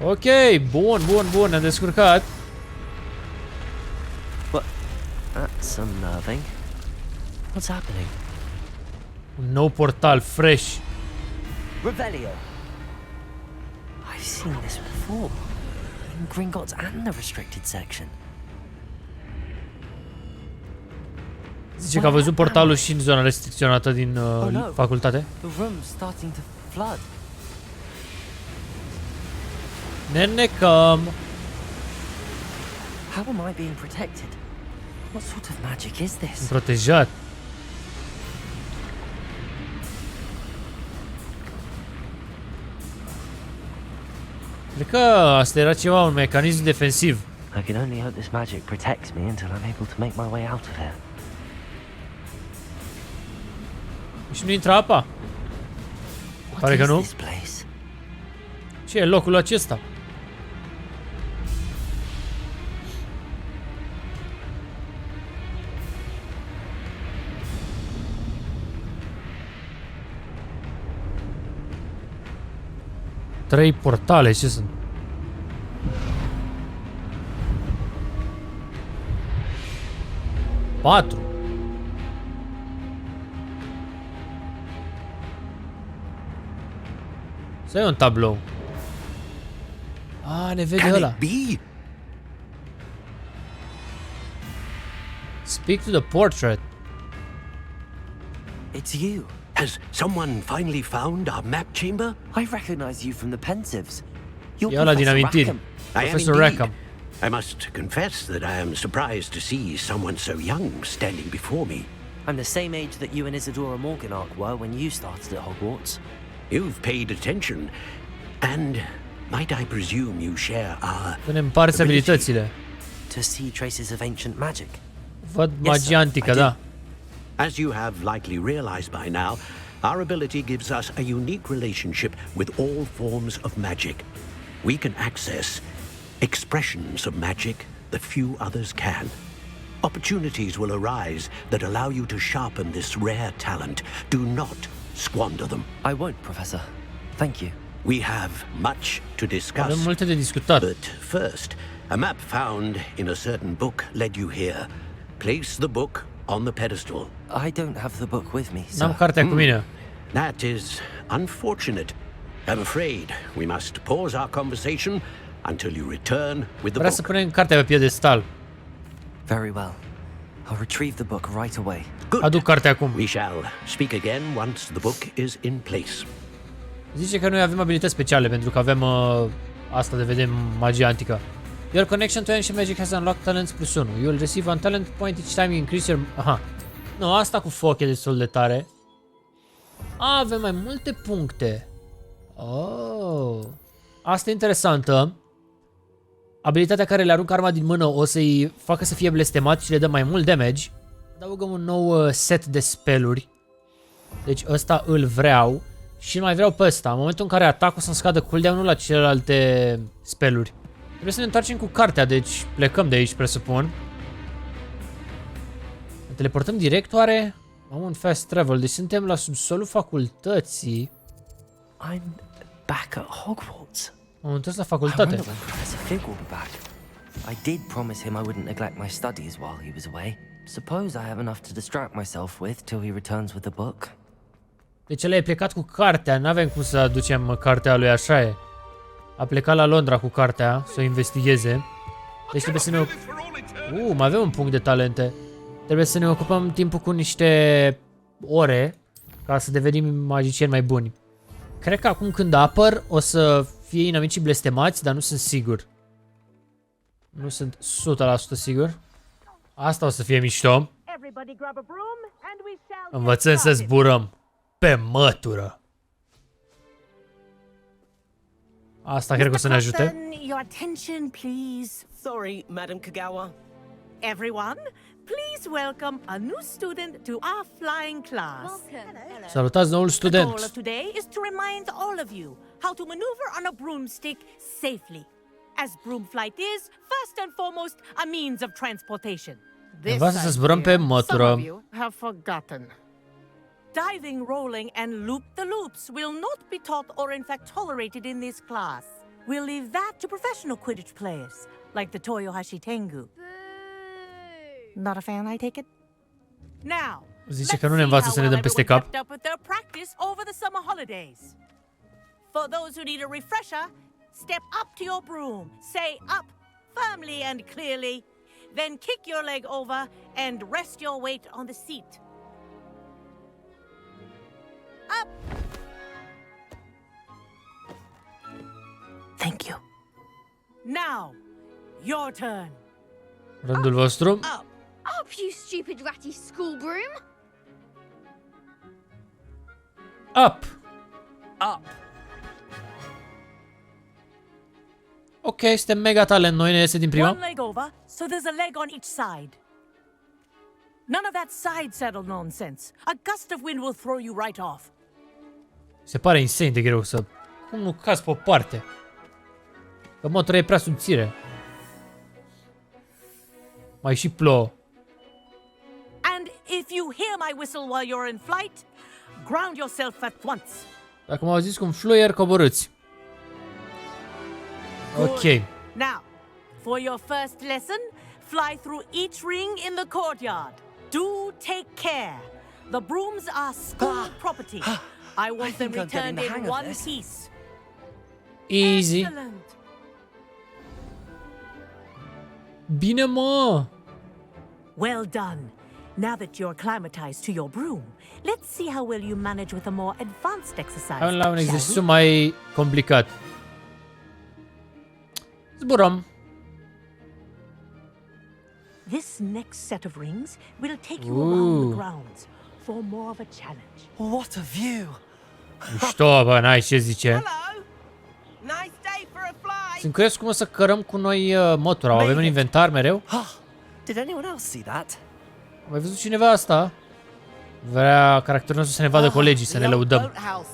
Ok, bun, ne-am descurcat. That's unnerving. What's happening? Un nou portal fresh. Revelio. I've seen this before. In Gringotts and the restricted section. Zice că a văzut portalul și în zona restricționată din facultate. The room's starting to flood. Nenecam. How am I being protected? What sort of magic is this? Protejat. Cred că asta era ceva, un mecanism defensiv. I can only hope this magic protects me until I'm able to make my way out of here. Și nu intră apa? Pare că nu. Ce e locul acesta? Trei portale, ce sunt? Patru. Să ai un tablou. Ne vede ăla. Speak to the portrait. It's you. Has someone finally found our map chamber? I recognize you from the Pensives. You're E ăla din amintiri. Professor Rackham. I must confess that I am surprised to see someone so young standing before me. I'm the same age that you and Isadora Morganach were when you started at Hogwarts. You've paid attention, and might I presume you share our ne împarți abilitățile. To see traces of ancient magic. Văd magie antică, da. As you have likely realized by now, our ability gives us a unique relationship with all forms of magic. We can access expressions of magic that few others can. Opportunities will arise that allow you to sharpen this rare talent. Do not squander them. I won't, Professor. Thank you. We have much to discuss. Avem multe de discutat. But first, a map found in a certain book led you here. Place the book on the pedestal. I don't have the book with me, sir. N-am cartea cu mine. That is unfortunate. I'm afraid we must pause our conversation until you return with the Vrea să book. punem cartea pe piedestal. Very well. I'll retrieve the book right away. Good. Aduc cartea acum. We shall speak again once the book is in place. Zice că noi avem abilități speciale pentru că avem asta de vedem magia antică. Your connection to ancient magic has unlocked talents plus 1. You will receive one talent point each time you increase your... Aha. Nu, asta cu foc e destul de tare. Avem mai multe puncte. Oh. Asta e interesantă. Abilitatea care le aruncă arma din mână o să-i facă să fie blestemat și le dă mai mult damage. Adăugăm un nou set de spelluri. Deci ăsta îl vreau. Și mai vreau pe ăsta. În momentul în care atac o să-mi scadă cooldown-ul la celelalte spelluri. Trebuie să ne întoarcem cu cartea, deci plecăm de aici, presupun. Ne teleportăm direct, oare? Am un fast travel, deci suntem la subsolul facultății. I'm back at Hogwarts. Am întors la facultate. I wonder when Professor Fig will be back. I did promise him I wouldn't neglect my studies while he was away. Suppose I have enough to distract myself with till he returns with the book. Deci ăla e plecat cu cartea, n-avem cum să aducem cartea lui, așa e. A plecat la Londra cu cartea, să o investigheze. Deci trebuie să ne... mai avem un punct de talente. Trebuie să ne ocupăm timpul cu niște ore ca să devenim magicieni mai buni. Cred că acum când apăr o să fie inamicii blestemați, dar nu sunt sigur. Nu sunt 100% sigur. Asta o să fie mișto. Învățăm să zburăm pe mătură. Asta cred că o să ne ajute. Your attention, please. Sorry, Madam Kagawa. Everyone, please welcome a new student to our flying class. Salutați noul The goal of student. today is to remind all of you how to maneuver on a broomstick safely, as broom flight is, first and foremost, a means of transportation. Învață să zburăm pe mătură. have forgotten. Diving, rolling, and loop-the-loops will not be taught or in fact tolerated in this class. We'll leave that to professional Quidditch players, like the Toyohashi Tengu. Not a fan, I take it? Now, Zice că nu ne învață să ne dăm peste cap. kept up with their practice over the summer holidays. For those who need a refresher, step up to your broom, say up firmly and clearly, then kick your leg over and rest your weight on the seat. Up! Thank you. Now, your turn. Rândul vostru. Up, you stupid ratty school broom! Up. Up. Ok, suntem mega talent, noi ne iese din prima. One leg over, so there's a leg on each side. None of that side saddle nonsense. A gust of wind will throw you right off. Se pare insane de greu să... Cum nu cazi pe o parte? Că motorul e prea subțire. Mai și plouă. And if you hear my whistle while you're in flight, ground yourself at once. Dacă m-au zis cu un fluier, coborâți. Ok. Now, for your first lesson, fly through each ring in the courtyard. Do take care. The brooms are school property. I want them returned in one piece. Easy. Excellent. Bine, mă! Well done. Now that you're acclimatized to your broom, let's see how well you manage with a more advanced exercise. Hai la un shall exercițiu we? mai complicat. Zburăm. This next set of rings will take you around the grounds for more of a challenge. What a view! Mișto, bă, n-ai ce zice. Nice day for a fly! Sunt curios cum o să cărăm cu noi motora. O avem în inventar mereu? Did anyone else see that? Am mai văzut cineva asta? Vrea caracterul nostru să ne vadă colegii, să ne lăudăm. Boathouse.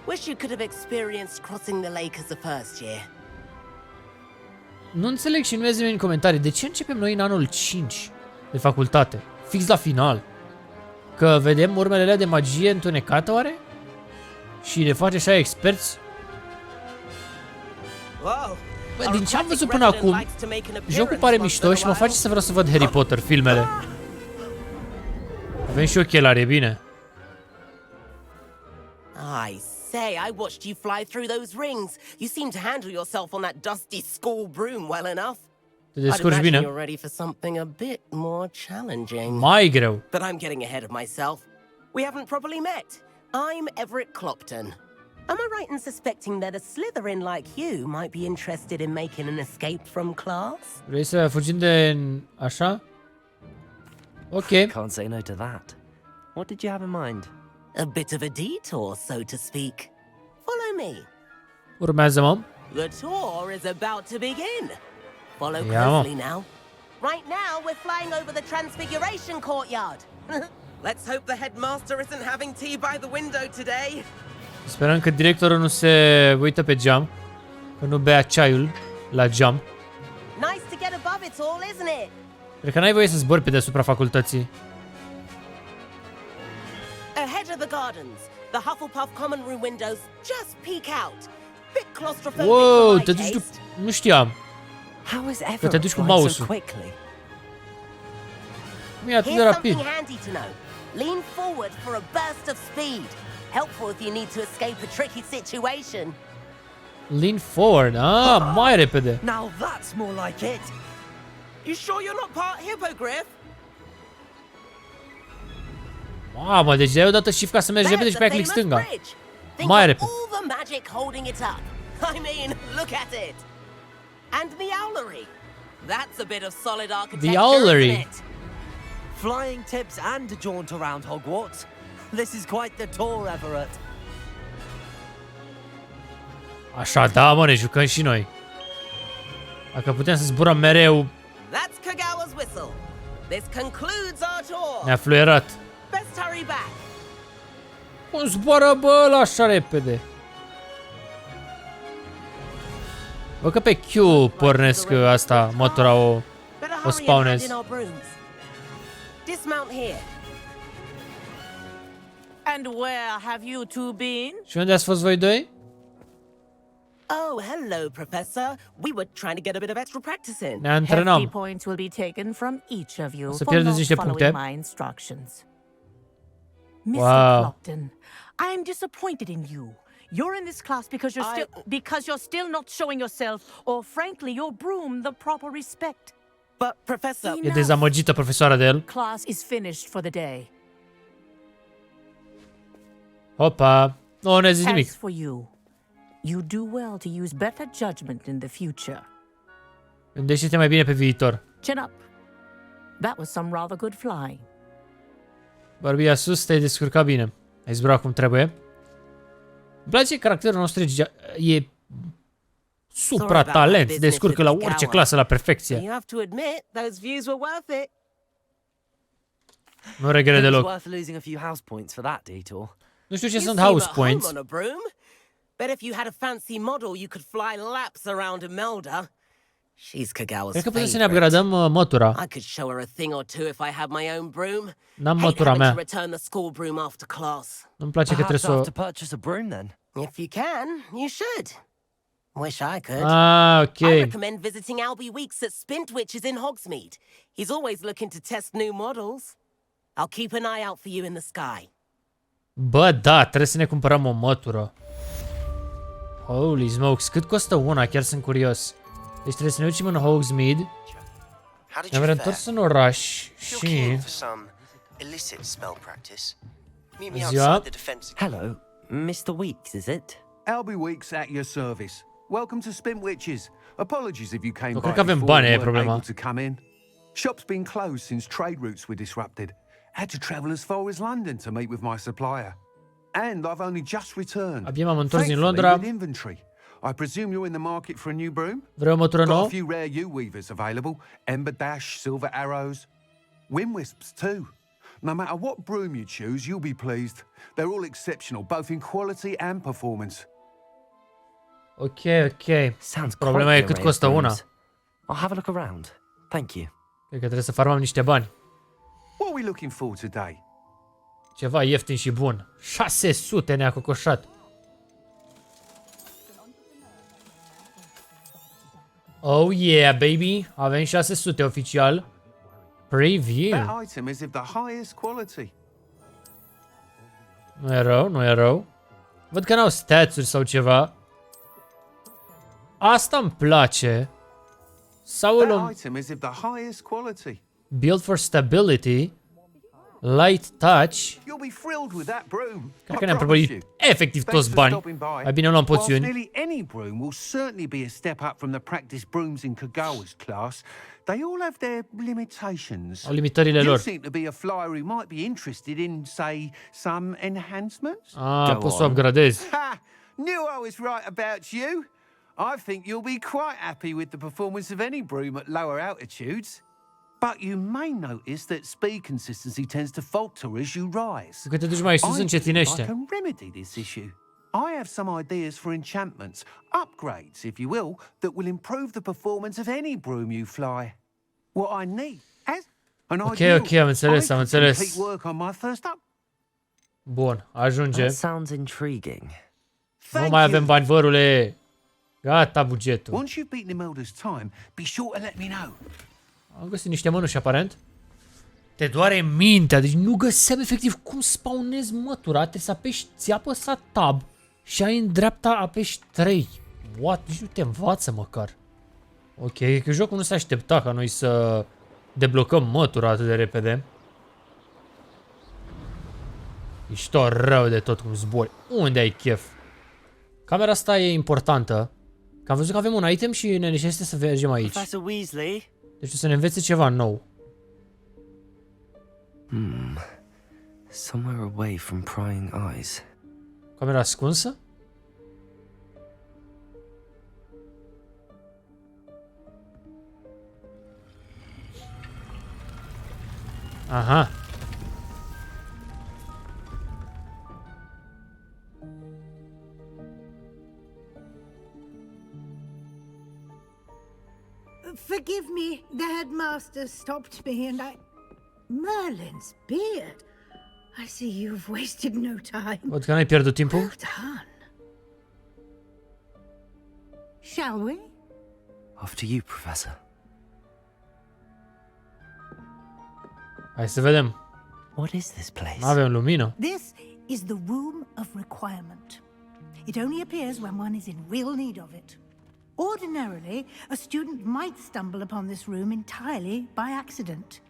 Wish you could have experienced crossing the lake as a first year. Nu înțeleg și nu vezi nimeni în comentarii. De ce începem noi în anul 5 de facultate? Fix la final. Că vedem urmele alea de magie întunecată, oare? Și ne face așa experți? Bă, din ce am văzut până acum, jocul pare mișto și mă face să vreau să văd Harry Potter, filmele. Avem și ochelari, e bine. I say, I watched you fly through those rings. You seem to handle yourself on that dusty school broom well enough. Te descurci bine. You're ready for something a bit more challenging. Mai greu. But I'm getting ahead of myself. We haven't properly met. I'm Everett Clopton. Am I right in suspecting that a Slytherin like you might be interested in making an escape from class? Vrei să fugim de așa? Ok. Can't say no to that. What did you have in mind? A bit of a detour, so to speak. Follow me. Urmează-mă. The tour is about to begin. Follow Ia, closely now. Right now, we're flying over the Transfiguration Courtyard. Let's hope the headmaster isn't having tea by the window today. Sperăm că directorul nu se uită pe geam, că nu bea ceaiul la geam. Nice to get above it all, isn't it? Cred că n-ai voie să zbori pe deasupra facultății. Ahead of the gardens, the Hufflepuff common room windows just peek out. Bit claustrophobic Wow, for my te duci tu... taste. Nu știam. How is Că te Everett duci cu flying so mouse-ul. quickly? Nu e atât de Here's rapid. something handy to know. Lean forward for a burst of speed. Helpful if you need to escape a tricky situation. Lean forward. Ah, mai repede. Now that's more like it. You sure you're not part hippogriff? Mamă, deci dai odată shift ca să mergi repede și pe aia click stânga. Mai repede. All the magic holding it up. I mean, look at it. And the owlery. That's a bit of solid architecture, The owlery. isn't it? Flying tips and a jaunt around Hogwarts. This is quite the tour, Everett. Așa, da, mă, ne jucăm și noi. Dacă putem să zburăm mereu, That's Kagawa's whistle. This concludes our tour. ne-a fluierat. Best hurry back. Cum zboară, bă, ăla așa repede? Bă, că pe Q pornesc asta, motora o spawnez. Dismount here. And where have you two been? Și unde ați fost voi doi? Oh, hello, Professor. We were trying to get a bit of extra practice in. Ne antrenăm. Hefty points will be taken from each of you O să for pierdeți not niște following puncte. my instructions. Mr. Wow. Clopton, I am disappointed in you. You're in this class because you're still not showing yourself, or frankly, your broom the proper respect. But, Professor... E dezamăgită profesoara de el. Class is finished for the day. Opa, nu ne zici nimic. As for you, you do well to use better judgment in the future. Gândește-te mai bine pe viitor. Chin up. That was some rather good flying. Barbia sus, te-ai descurcat bine. Ai zburat cum trebuie. Îmi place caracterul nostru, e supra-talent, se descurcă la orice clasă la perfecție. You have to admit, those views were worth it. Nu regret deloc. Worth losing a few house points for that detour. Nu știu ce sunt house points. Bet if you had a fancy model, you could fly laps around Imelda. She's Kagawa's Cred că putem să ne favorite. upgradăm mătura. I could show her a thing or two if I had my own broom. N-am Hate mătura having mea. to return the school broom after class. Nu-mi place că trebuie să o... to purchase a broom then. If you can, you should. Wish I could. Ah, ok. I recommend visiting Albie Weeks at Spintwitches in Hogsmeade. He's always looking to test new models. I'll keep an eye out for you in the sky. Bă, da, trebuie să ne cumpărăm o mătură. Holy smokes, cât costă una? Chiar sunt curios. Deci trebuie să ne ducem în Hogsmeade. Ne-am reîntors în oraș și... Ziua. Hello, Mr. Weeks, is it? Albie Weeks at your service. Welcome to Spintwitches. Apologies if you came Eu by cred că avem before bani, and e weren't problema. able to come in. Shop's been closed since trade routes were disrupted. Had to travel as far as London to meet with my supplier. And I've only just returned. Abia m-am întors din Thankfully, Londra. with inventory. I presume you're in the market for a new broom? Vrei o mătură Got nouă? a few rare U-weavers available. Ember Dash, Silver Arrows. Wind Wisps too. No matter what broom you choose, you'll be pleased. They're all exceptional, both in quality and performance. Ok, ok. Problema e cât costă una. I'll have a look around. Thank you. Cred că trebuie să farmăm niște bani. What are we looking for today? Ceva ieftin și bun. 600 ne-a cocoșat. Oh yeah, baby. Avem 600 oficial. Preview. That item is of the highest quality. Nu e rău, nu e rău. Văd că n-au stats-uri sau ceva. Asta îmi place. Sau îl luăm... That item is of the highest quality. Build for stability. Light touch. You'll be thrilled with that broom. Cred că ne-am prăbușit efectiv toți bani. Mai bine luăm Whilst poțiuni. nearly any broom will certainly be a step up from the practice brooms in Kagawa's class, they all have their limitations. Au limitările You lor. seem to be a flyer who might be interested in, say, some enhancements? Poți să o upgradezi. Ha! Knew I was right about you. I think you'll be quite happy with the performance of any broom at lower altitudes. But you may notice that speed consistency tends to falter as you rise. Că te duci mai sus, I încetinește. can remedy this issue. I have some ideas for enchantments, upgrades, if you will, that will improve the performance of any broom you fly. What I need as an Ok, am înțeles, am înțeles. complete work on my first up. Bun, ajunge. That sounds intriguing. Nu mai avem bani, vărule. Gata bugetul. Once you've beaten Imelda's time, be sure to let me know. Am găsit niște mănuși, aparent. Te doare mintea, deci nu găseam efectiv cum spawnezi mătura. Trebuie să apeși, ți-a apăsat tab și ai în dreapta apeși 3. What? Nici nu te învață măcar. Ok, că jocul nu se aștepta ca noi să deblocăm mătura atât de repede. Ești tot rău de tot cum zbori. Unde ai chef? Camera asta e importantă. Că am văzut că avem un item și ne necesită să mergem aici. Professor Weasley? Deci o să ne învețe ceva nou. Somewhere away from prying eyes. Camera ascunsă? Aha. Forgive me, the headmaster stopped me and Merlin's beard. I see you've wasted no time. Văd că n-ai pierdut timpul. Well done. Shall we? After you, Professor. Hai să vedem. What is this place? Avem lumină. This is the Room of Requirement. It only appears when one is in real need of it. Ordinarily, a student might stumble upon this room entirely by accident,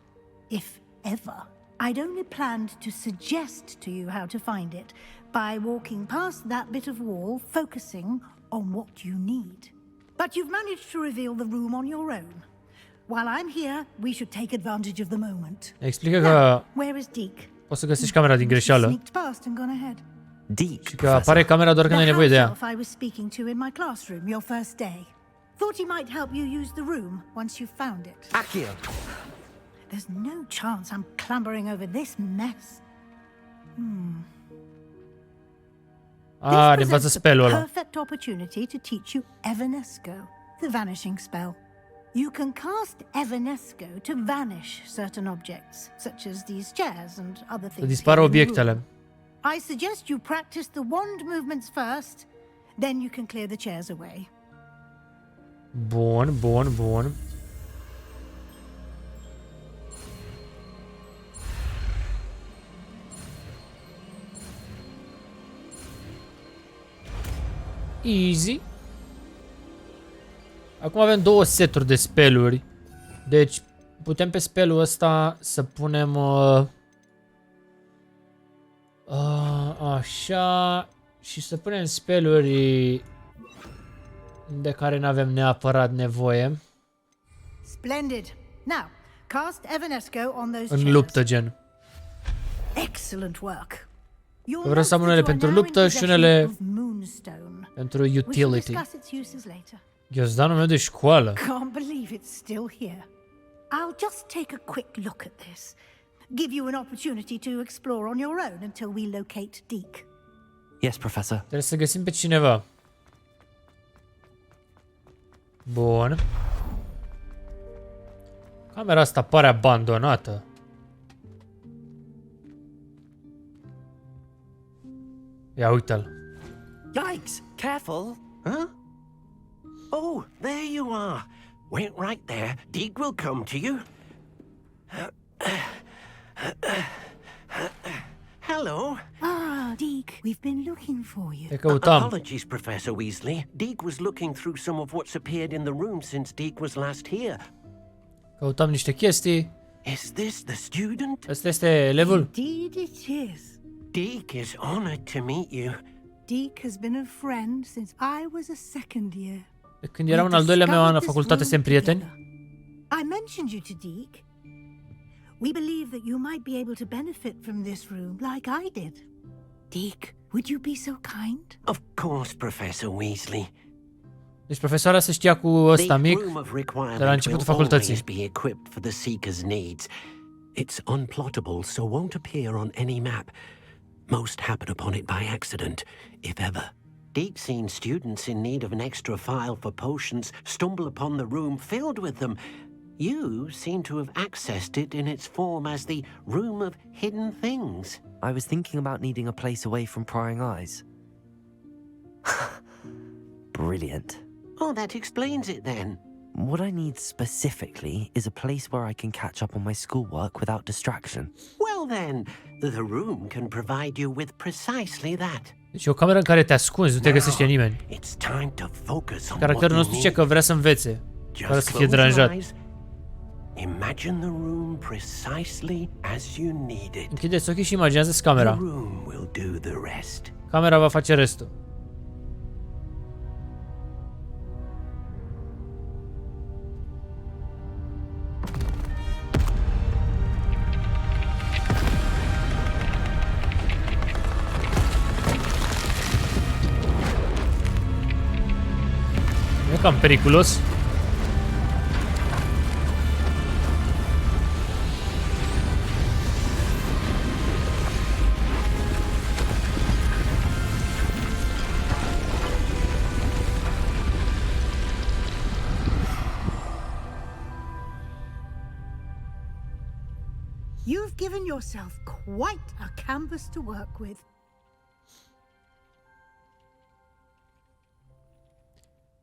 if ever. I'd only planned to suggest to you how to find it by walking past that bit of wall, focusing on what you need. But you've managed to reveal the room on your own. While I'm here, we should take advantage of the moment. Explică că Where is Deke? poți să găsești camera din greșeală. Sneaked past and gone ahead. Deke, Și că apare camera doar când ai nevoie de ea. I was speaking to in my classroom your first day. Thought he might help you use the room once you found it. Accio. There's no chance I'm clambering over this mess. Ne învață spell-ul ăla. Perfect opportunity to teach you Evanesco, the vanishing spell. You can cast Evanesco to vanish certain objects, such as these chairs and other things. Să dispară obiectele. I suggest you practice the wand movements first, then you can clear the chairs away. Bun, bun, bun. Easy. Acum avem două seturi de spelluri. Deci putem pe spellul ăsta să punem așa și să punem spelluri de care nu avem neapărat nevoie. Splendid. Now, cast Evanesco on those În chairs. luptă, gen. Excellent work. Vreau să am unele pentru luptă și unele pentru utility. Ghiozdanul meu de școală. Can't believe it's still here. I'll just take a quick look at this. Give you an opportunity to explore on your own until we locate Deke. Yes, Professor. Trebuie să găsim pe cineva. Bun. Camera asta pare abandonată. Ia uite-l. Yikes! Careful! Huh? Oh, there you are. Wait right there. Deke will come to you. Hello. Ah, Deke, we've been looking for you. Te căutam. Apologies, Professor Weasley. Deke was looking through some of what's appeared in the room since Deke was last here. Căutam niște chestii. Is this the student? Ăsta este elevul? Indeed it is. Deke is honored to meet you. Deke has been a friend since I was a second year. De când eram în al doilea meu an la facultate, suntem prieteni. I mentioned you to Deke. We believe that you might be able to benefit from this room like I did. Deke, would you be so kind? Of course, Professor Weasley. Deci profesoara se știa cu ăsta mic The room of de la requirement începutul will facultății. always be equipped for the Seeker's needs. It's unplottable, so won't appear on any map. Most happen upon it by accident, if ever. Deke's seen students in need of an extra file for potions stumble upon the room filled with them. You seem to have accessed it in its form as the Room of Hidden Things. I was thinking about needing a place away from prying eyes. Brilliant. Oh, that explains it then. What I need specifically is a place where I can catch up on my schoolwork without distraction. Well then, the room can provide you with precisely that. Deci e o cameră în care te ascunzi, nu te găsește nimeni. It's time to focus on Caracterul nostru zice că vrea să învețe, fără să fie deranjat. Imagine the room precisely as you need it. Închideți ochii și imaginează-ți camera. The room will do the rest. Camera va face restul. E cam periculos. You've given yourself quite a canvas to work with.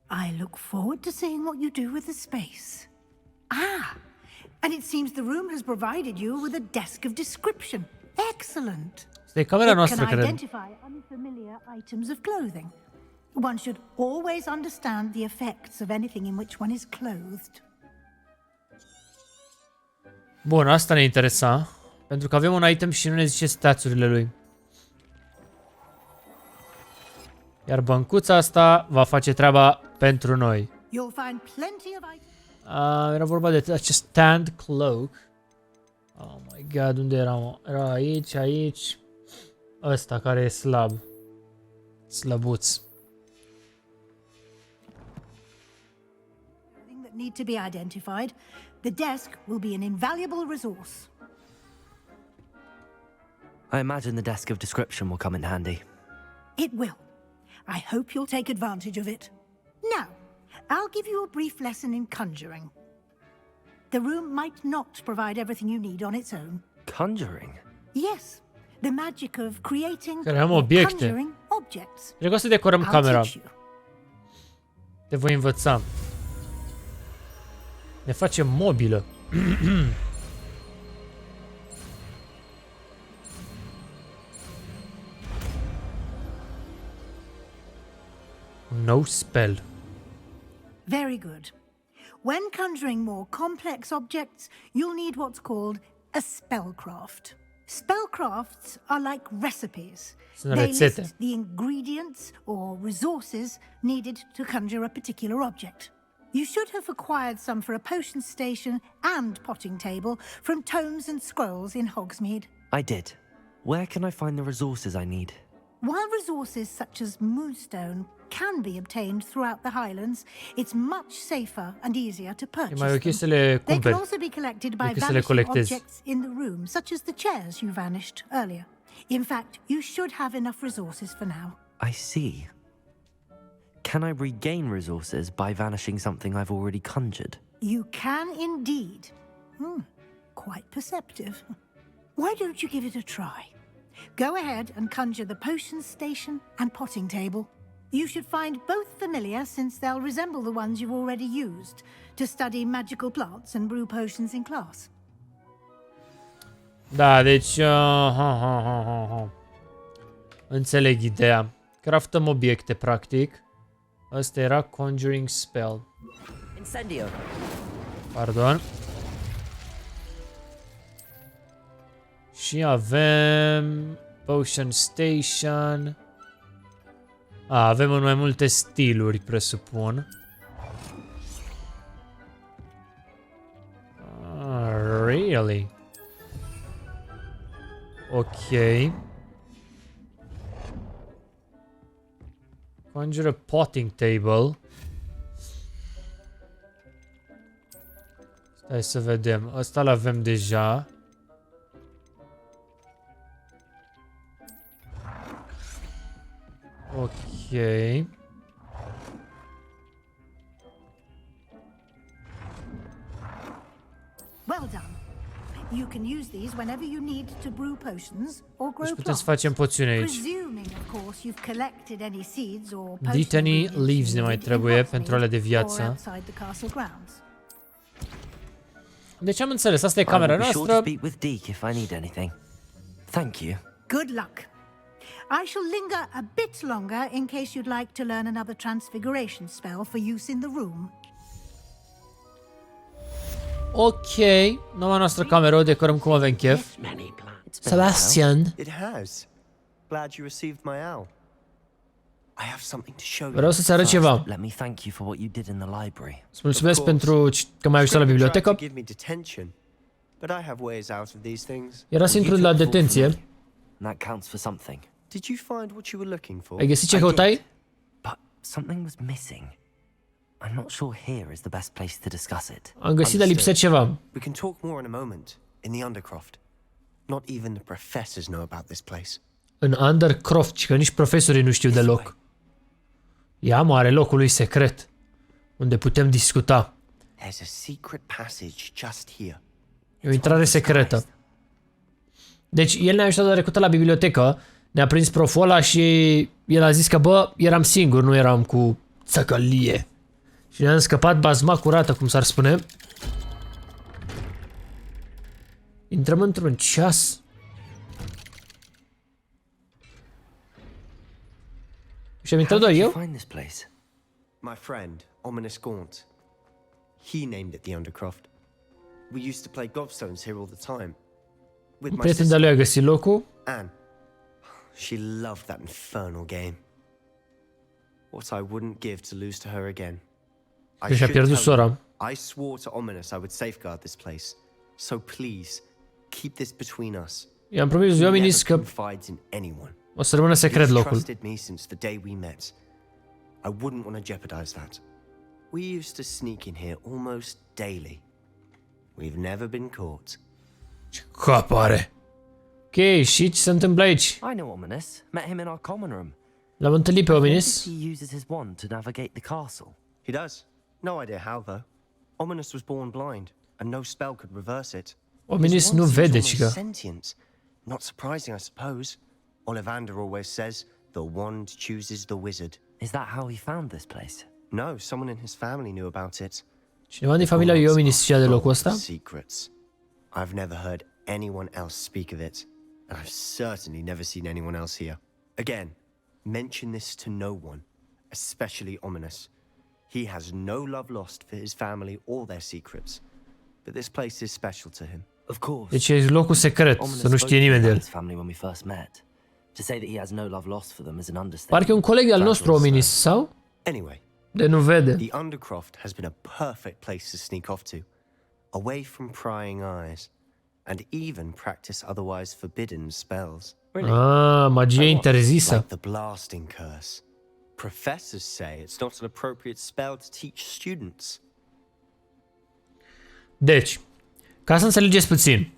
I look forward to seeing what you do with the space. Ah, and it seems the room has provided you with a desk of description. Excellent. Asta e camera It noastră, can cred. identify unfamiliar items of clothing. One should always understand the effects of anything in which one is clothed. Bun, asta ne interesa. Pentru că avem un item și nu ne zice stațurile lui. Iar băncuța asta va face treaba pentru noi. You'll find plenty of items. Era vorba de acest stand cloak. Oh my god, unde era, mă? Era aici, aici. Ăsta care e slab. Slăbuț. That need to be identified. The desk will be an invaluable resource. I imagine the desk of description will come in handy. It will. I hope you'll take advantage of it. Now, I'll give you a brief lesson in conjuring. The room might not provide everything you need on its own. Conjuring? Yes, the magic of creating Creăm or obiecte. conjuring objects. Trebuie să decorăm I'll camera. teach you. Te voi învăța. Ne facem mobilă. No spell. Very good. When conjuring more complex objects, you'll need what's called a spellcraft. Spellcrafts are like recipes. Sunt They rețete. list the ingredients or resources needed to conjure a particular object. You should have acquired some for a potion station and potting table from tomes and scrolls in Hogsmeade. I did. Where can I find the resources I need? While resources such as moonstone can be obtained throughout the Highlands, it's much safer and easier to E purchase mai ok them. să le They can cumperi. also be collected by decât să le vanishing colectezi. objects in the room, such as the chairs you vanished earlier. In fact, you should have enough resources for now. I see. Can I regain resources by vanishing something I've already conjured? You can indeed. Quite perceptive. Why don't you give it a try? Go ahead and conjure the potion station and potting table. You should find both familiar, since they'll resemble the ones you've already used to study magical plants and brew potions in class. Da, deci... Înțeleg ideea. Craftăm obiecte, practic. Asta era Conjuring Spell. Incendio. Pardon. Și avem Potion Station. Avem în mai multe stiluri, presupun. Really? Ok. Conjure a potting table. Stai să vedem. Asta l-avem deja. Ok. Well done. You can use these whenever you need to brew potions or grow Deci putem plants. să facem poțiuni aici. Presuming, of course, you've collected any seeds or potion Dittany ingredients leaves ne mai needed in trebuie pentru Hogsmeade alea de or viață. outside the castle grounds. Deci am înțeles, asta e I camera will be sure to noastră. speak with Deke if I need anything. Thank you. Good luck. I shall linger a bit longer in case you'd like to learn another transfiguration spell for use in the room. Ok, noua noastră cameră o decorăm cum avem chef. Sebastian, It has. Glad you received my owl. I have something to show you. vreau să-ți arăt ceva. Let me thank you for what you did in the library. Îți mulțumesc pentru că m-ai ajutat la bibliotecă. Give me detention, but I have ways out of these things. Era să intru la detenție. That counts for something. Did you find what you were looking for? Ai găsit ce căutai? But something was missing. I'm not sure here is the best place to discuss it. Am găsit, dar lipsea ceva. We can talk more in a moment. In the Undercroft. Not even the professors know about this place. În Undercroft, și că nici profesorii nu știu deloc. Ia mare locul lui secret, unde putem discuta. There's a secret passage just here. E o intrare secretă. Deci el ne-a ajutat la trecută la bibliotecă, ne-a prins proful ăla și el a zis că, bă, eram singur, nu eram cu țăcălie. Și ne-am scăpat bazma curată, cum s-ar spune. Intrăm într-un ceas. Și am intrat doar eu? My friend, Ominous Gaunt. He named it the Undercroft. We used to play gobstones here all the time. With my Prieten de-a lui a găsit locul. Anne. She loved that infernal game. What I wouldn't give to lose to her again. I Deci a pierdut sora. I swore to Ominous I would safeguard this place. So please, keep this between us. I-am promis lui Ominous că Confides in anyone. o să rămână secret He's locul. trusted me since the day we met. I wouldn't want to jeopardize that. We used to sneak in here almost daily. We've never been caught. Cap are. Ok, și ce se întâmplă aici? I know Ominous. Met him in our common room. L-am întâlnit pe Ominous. He uses his wand to navigate the castle. He does. No idea how, though. Ominous was born blind, and no spell could reverse it. Ominous nu vede, cică. Sentient. Not surprising, I suppose. Ollivander always says, the wand chooses the wizard. Is that how he found this place? No, someone in his family knew about it. Cineva din familia lui Ominous știa de locul ăsta? Secrets. I've never heard anyone else speak of it, and I've certainly never seen anyone else here. Again, mention this to no one, especially Ominous. He has no love lost for his family or their secrets, but this place is special to him. Of course. Deci e locul secret, să nu știe nimeni de el. Family when we first met. To say that he has no love lost for them is an understatement. Parcă e un coleg al nostru Ominous, sau? Anyway, de nu vede. The Undercroft has been a perfect place to sneak off to, away from prying eyes, and even practice otherwise forbidden spells. Ah, magie interzisă. Like the blasting curse. Professors say it's not an appropriate spell to teach students. Deci, ca să înțelegeți puțin,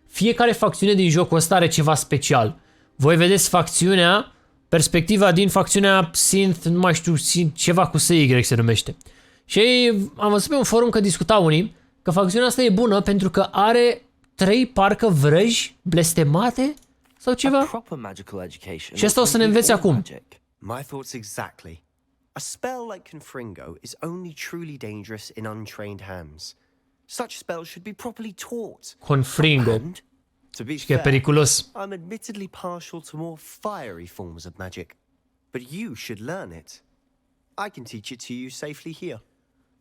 fiecare facțiune din jocul ăsta are ceva special. Voi vedeți facțiunea, perspectiva din facțiunea Synth, nu mai știu, ceva cu SY se numește. Și am văzut pe un forum că discutau unii că facțiunea asta e bună pentru că are 3 parcă vrăji blestemate sau ceva. Și asta o să ne înveți acum. My thoughts exactly. A spell like Confringo is only truly dangerous in untrained hands. Such spells should be properly taught. Confringo. To be Și că e fair, periculos. I'm admittedly partial to more fiery forms of magic, but you should learn it. I can teach it to you safely here.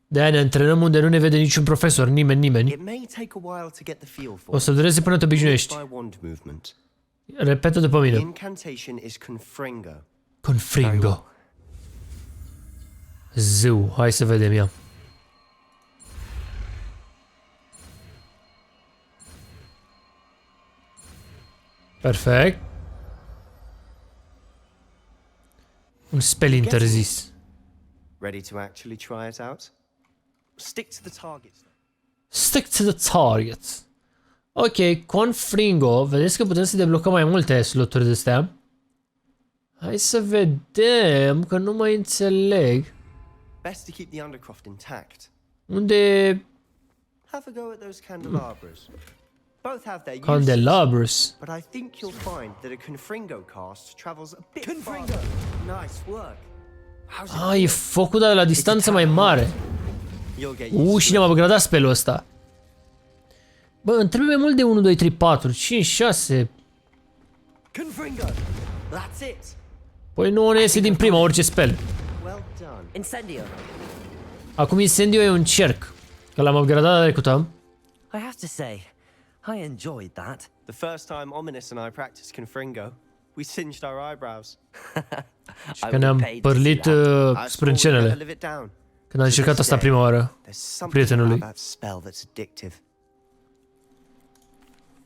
De-aia ne antrenăm unde nu ne vede niciun profesor, nimeni. It may take a while to get the feel for O să dureze până te obișnuiești. by wand movement. Repetă după The mine. incantation is confringo. Confringo. Zău, hai să vedem ea. Perfect. Un spell interzis. Ready to actually try it out? Stick to the targets. Stick to the target. Ok, Confringo. Vedeți că putem să deblocăm mai multe sloturi de astea. Hai să vedem, că nu mai înțeleg. Best to keep the undercroft intact. Unde... Have a go at those candelabras. Both have their Candelabras. uses, but I think you'll find that a Confringo cast travels a bit farther. Nice work. Ah, e focul de la distanță mai mare. Și ne-am upgradat spelul ăsta. Bă, îmi trebuie mai mult de 1, 2, 3, 4, 5, 6. Confringo. That's it. Păi nu ne iese din prima orice spell. Well done. Incendio. Acum incendio e un cerc. Că l-am upgradat data trecută. I have to say, I enjoyed that. The first time Ominous and I practiced Confringo, we singed our eyebrows. Și că ne-am părlit sprâncenele. Când am încercat asta prima oară. Prietenului.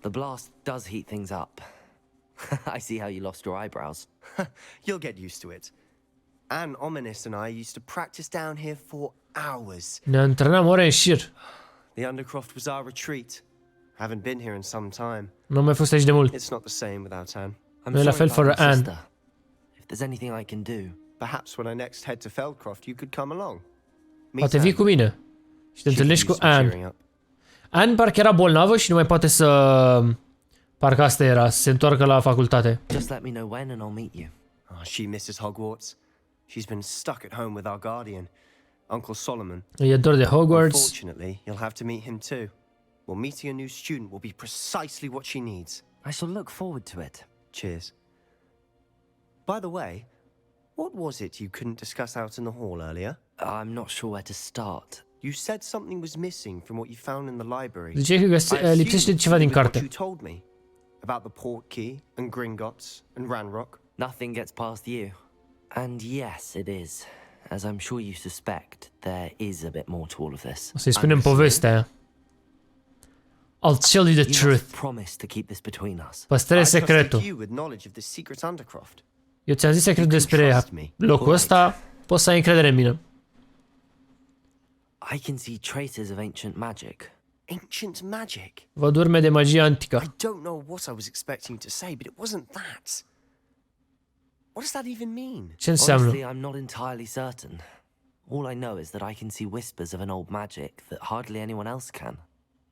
The blast does heat things up. I see how you lost your eyebrows. You'll get used to it. Anne, Ominous and I used to practice down here for hours. Ne antrenam ore în șir. The Undercroft was our retreat. Haven't been here in some time. Nu am mai fost aici de mult. It's not the same without Anne. Nu e la fel fără Anne. If there's anything I can do, perhaps when I next head to Feldcroft, you could come along. Poate vii cu mine și te întâlnești cu Anne. Anne parcă era bolnavă și nu mai poate să... Parcă asta era, să se întoarcă la facultate. Just let me know when and I'll meet you. Oh, she misses Hogwarts. She's been stuck at home with our guardian, Uncle Solomon. E dor de Hogwarts. Unfortunately, you'll have to meet him too. Well, meeting a new student will be precisely what she needs. I shall look forward to it. Cheers. By the way, what was it you couldn't discuss out in the hall earlier? I'm not sure where to start. You said something was missing from what you found in the library. Ziceai că lipsește ceva din carte. You told me about the port key and Gringotts and Ranrock. Nothing gets past you. And yes, it is. As I'm sure you suspect, there is a bit more to all of this. O să-i spunem povestea aia. I'll tell you the truth. Promise to keep this between us. Păstrez secretul. Eu ți-am zis secretul despre locul ăsta, poți să ai încredere în mine. I can see traces of ancient magic. Ancient magic? Văd urme de magie antică. I don't know what I was expecting to say, but it wasn't that. What does that even mean? Ce înseamnă? Honestly, I'm not entirely certain. All I know is that I can see whispers of an old magic that hardly anyone else can.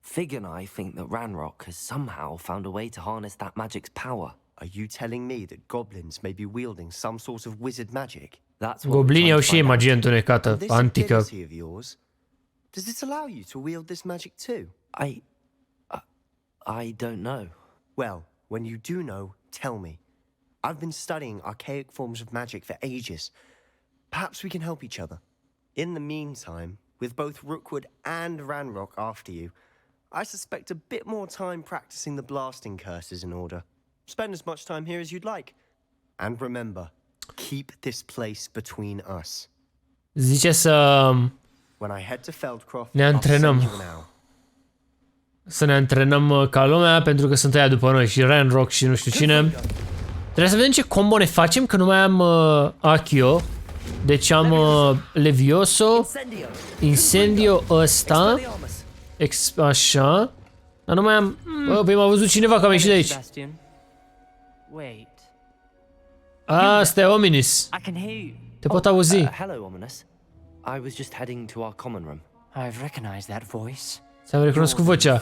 Fig and I think that Ranrock has somehow found a way to harness that magic's power. Are you telling me that goblins may be wielding some sort of wizard magic? Goblinii au și ei magie întunecată, antică. Does it allow you to wield this magic too? I don't know. Well, when you do know, tell me. I've been studying archaic forms of magic for ages. Perhaps we can help each other. In the meantime, with both Rookwood and Ranrock after you, I suspect a bit more time practicing the blasting curses in order. Spend as much time here as you'd like. And remember, keep this place between us. Zice să ne antrenăm. Să ne antrenăm ca lumea, pentru că sunt aia după noi și Ranrock și nu știu cine. Trebuie să vedem ce combo ne facem, că nu mai am Accio. Deci am Levioso, Incendio ăsta. Așa. Dar nu mai am... Păi m-a văzut cineva că am ieșit de aici. Asta e Ominous. Te pot auzi. Hello, Ominous. I was just heading to our common room. I've recognized that voice. Ți-am recunoscut vocea.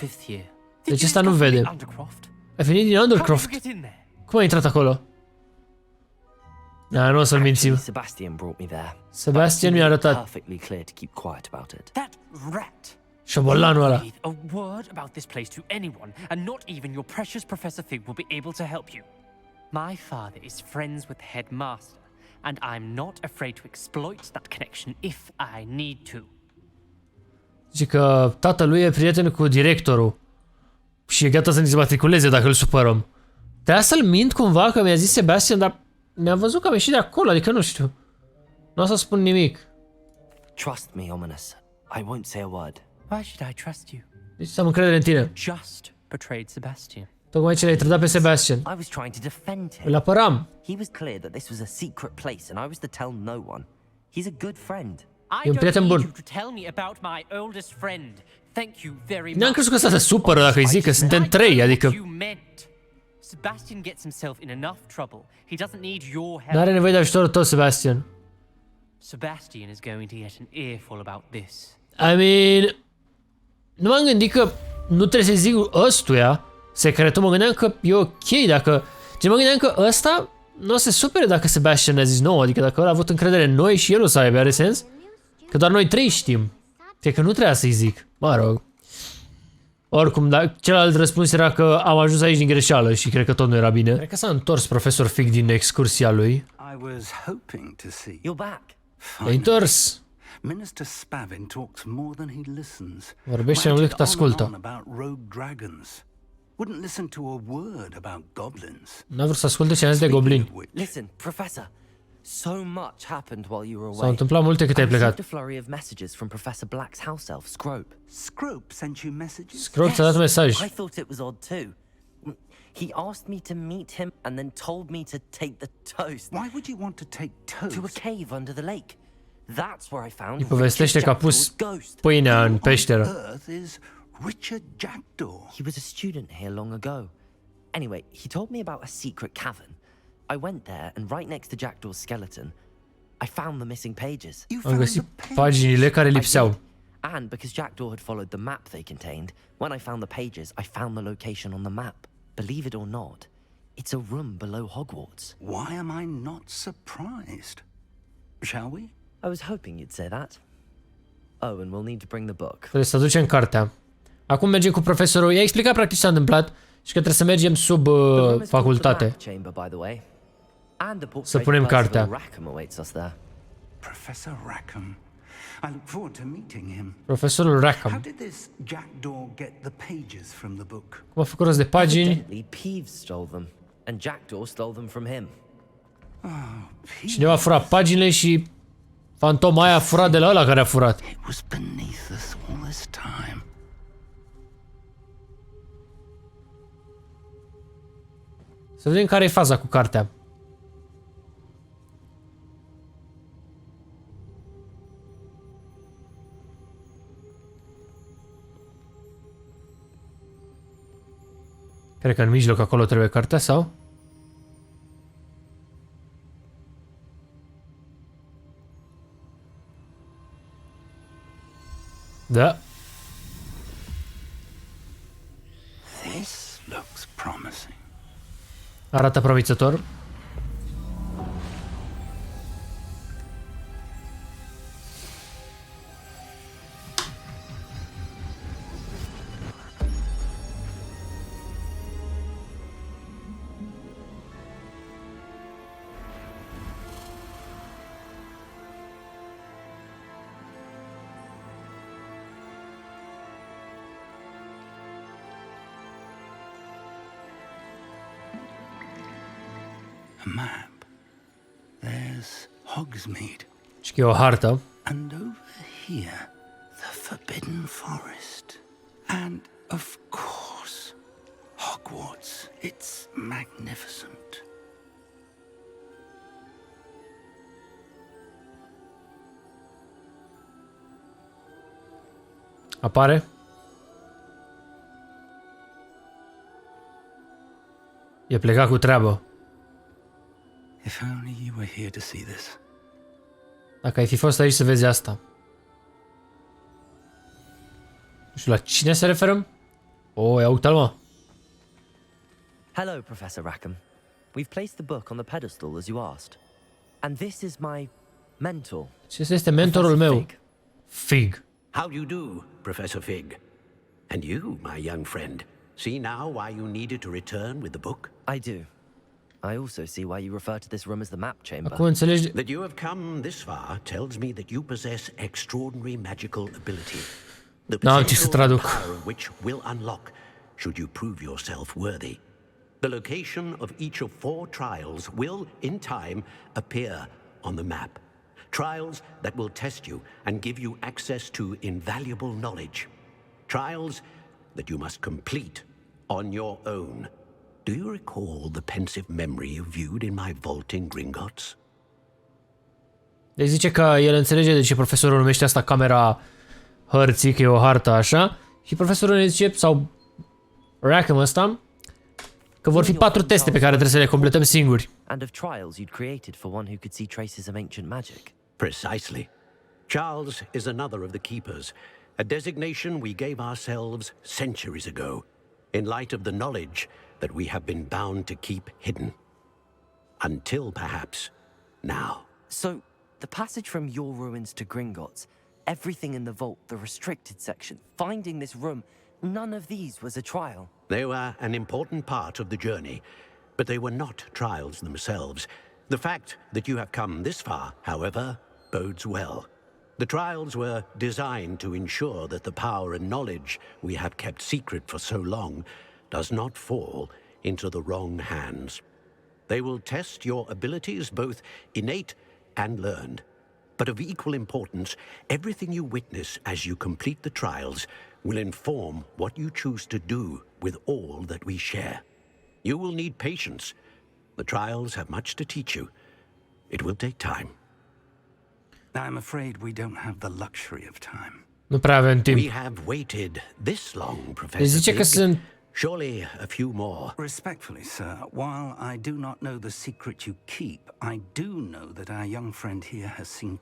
Deci ăsta nu vede. Ai venit din Undercroft. Cum ai intrat acolo? Nu o să-l mințim. Sebastian brought me there. Sebastian mi-a arătat. Perfectly clear to keep quiet about it. That rat. Șobolanul ăla. Breathe a word about this place to anyone, and not even your precious Professor Fig will be able to help you. My father is friends with the headmaster, and I'm not afraid to exploit that connection if I need to. Zice că tatălui e prieten cu directorul și e gata să ne se matriculeze dacă îl supărăm. Trebuia să-l mint cumva că mi-a zis Sebastian, dar mi-a văzut că am ieșit de acolo, adică nu știu. Nu o să spun nimic. Trust me, Ominous. I won't say a word. Why should I trust you? Deci să am încredere în tine. Just betrayed Sebastian. Tocmai ce l-ai trădat pe Sebastian. I was trying to defend him. Îl apăram. He was clear that this was a secret place and I was to tell no one. He's a good friend. E un prieten bun. To tell me about my oldest friend. Thank you very much. Ne-am crezut că ăsta se supără dacă îi zic că suntem trei, adică... Sebastian gets himself in enough trouble. He doesn't need your help. N-are nevoie de ajutorul tău, Sebastian. Sebastian is going to get an earful about this. I mean... Nu m-am gândit că nu trebuie să-i zic ăstuia secretul, mă gândeam că e ok dacă... Mă gândeam că ăsta nu o să se supere dacă Sebastian ne-a zis nouă, adică dacă ăla a avut încredere în noi și el o să aibă, are sens? Că doar noi trei știm. Cred că nu trebuia să-i zic. Mă rog. Oricum, dar celălalt răspuns era că am ajuns aici din greșeală și cred că tot nu era bine. Cred că s-a întors profesor Fig din excursia lui. I was hoping to see. You're back. E întors. Minister Spavin talks more than he listens. Vorbește mai mult decât ascultă. About rogue dragons. Wouldn't listen to a word about goblins. N-a vrut să asculte ce a zis de goblini. Listen, Professor. So much happened while you were away. S-au întâmplat multe cât ai plecat. I received a flurry of messages from Professor Black's house elf, Scrope. Scrope sent you messages? Scrope ți-a dat mesaj. I thought it was odd too. He asked me to meet him and then told me to take the toast. Why would you want to take toast? To a cave under the lake. That's where I found Îi povestește că a pus pâinea în peșteră. Richard Jackdaw. He was a student here long ago. Anyway, he told me about a secret cavern. I went there and right next to Jackdaw's skeleton, I found the missing pages. Am găsit paginile care lipseau. And because Jackdaw had followed the map they contained, when I found the pages, I found the location on the map. Believe it or not, it's a room below Hogwarts. Why am I not surprised? Shall we? I was hoping you'd say that. Oh, and we'll need to bring the book. Trebuie să ducem cartea. Acum mergem cu profesorul. I-a explicat practic ce s-a întâmplat și că trebuie să mergem sub facultate. Să punem cartea. Professor Rackham. I look forward to meeting him. Profesorul Rackham. How did this Jackdaw get the pages from the book? Cum a făcut rost de pagini? Evidently, Peeves stole them, and Jackdaw stole them from him. Cineva a furat paginile și fantoma aia a furat de la ăla care a furat. It was beneath us all this time. Să vedem care e faza cu cartea. Cred că în mijloc acolo trebuie cartea sau? Da. This looks promising. Arată promițător. A map. There's Hogsmeade. Și că e o hartă. And over here, the Forbidden Forest. And, of course, Hogwarts. It's magnificent. Apare? E plecat cu treabă. If only you were here to see this. Dacă ai fi fost aici să vezi asta. Nu știu la cine se referăm? Ia uite-l, mă. Hello, Professor Rackham. We've placed the book on the pedestal as you asked. And this is my mentor. Ce este mentorul meu? Fig. How do you do, Professor Fig? And you, my young friend, see now why you needed to return with the book? I do. I also see why you refer to this room as the map chamber. Acum înțelegi... That you have come this far tells me that you possess extraordinary magical ability. The potential power of which will unlock should you prove yourself worthy. The location of each of 4 trials will, in time, appear on the map. Trials that will test you and give you access to invaluable knowledge. Trials that you must complete on your own. Do you recall the pensive memory you viewed in my vault in Gringotts? Deci zice că el înțelege de ce profesorul numește asta camera hărții, că e o hartă așa. Și profesorul ne zice, sau Rackham ăsta, că vor fi 4 teste pe care trebuie să le completăm singuri. And of trials you'd created for one who could see traces of ancient magic. Precisely. Charles is another of the keepers, a designation we gave ourselves centuries ago, in light of the knowledge that we have been bound to keep hidden. Until perhaps now. So, the passage from your ruins to Gringotts, everything in the vault, the restricted section, finding this room, none of these was a trial. They were an important part of the journey, but they were not trials themselves. The fact that you have come this far, however, bodes well. The trials were designed to ensure that the power and knowledge we have kept secret for so long does not fall into the wrong hands. They will test your abilities, both innate and learned. But of equal importance, everything you witness as you complete the trials will inform what you choose to do with all that we share. You will need patience. The trials have much to teach you. It will take time. I'm afraid we don't have the luxury of time. Nu prea avem timp. We have waited this long, Professor Zice că sunt... Surely a few more. Respectfully, sir, while I do not know the secret you keep, I do know that our young friend here has seen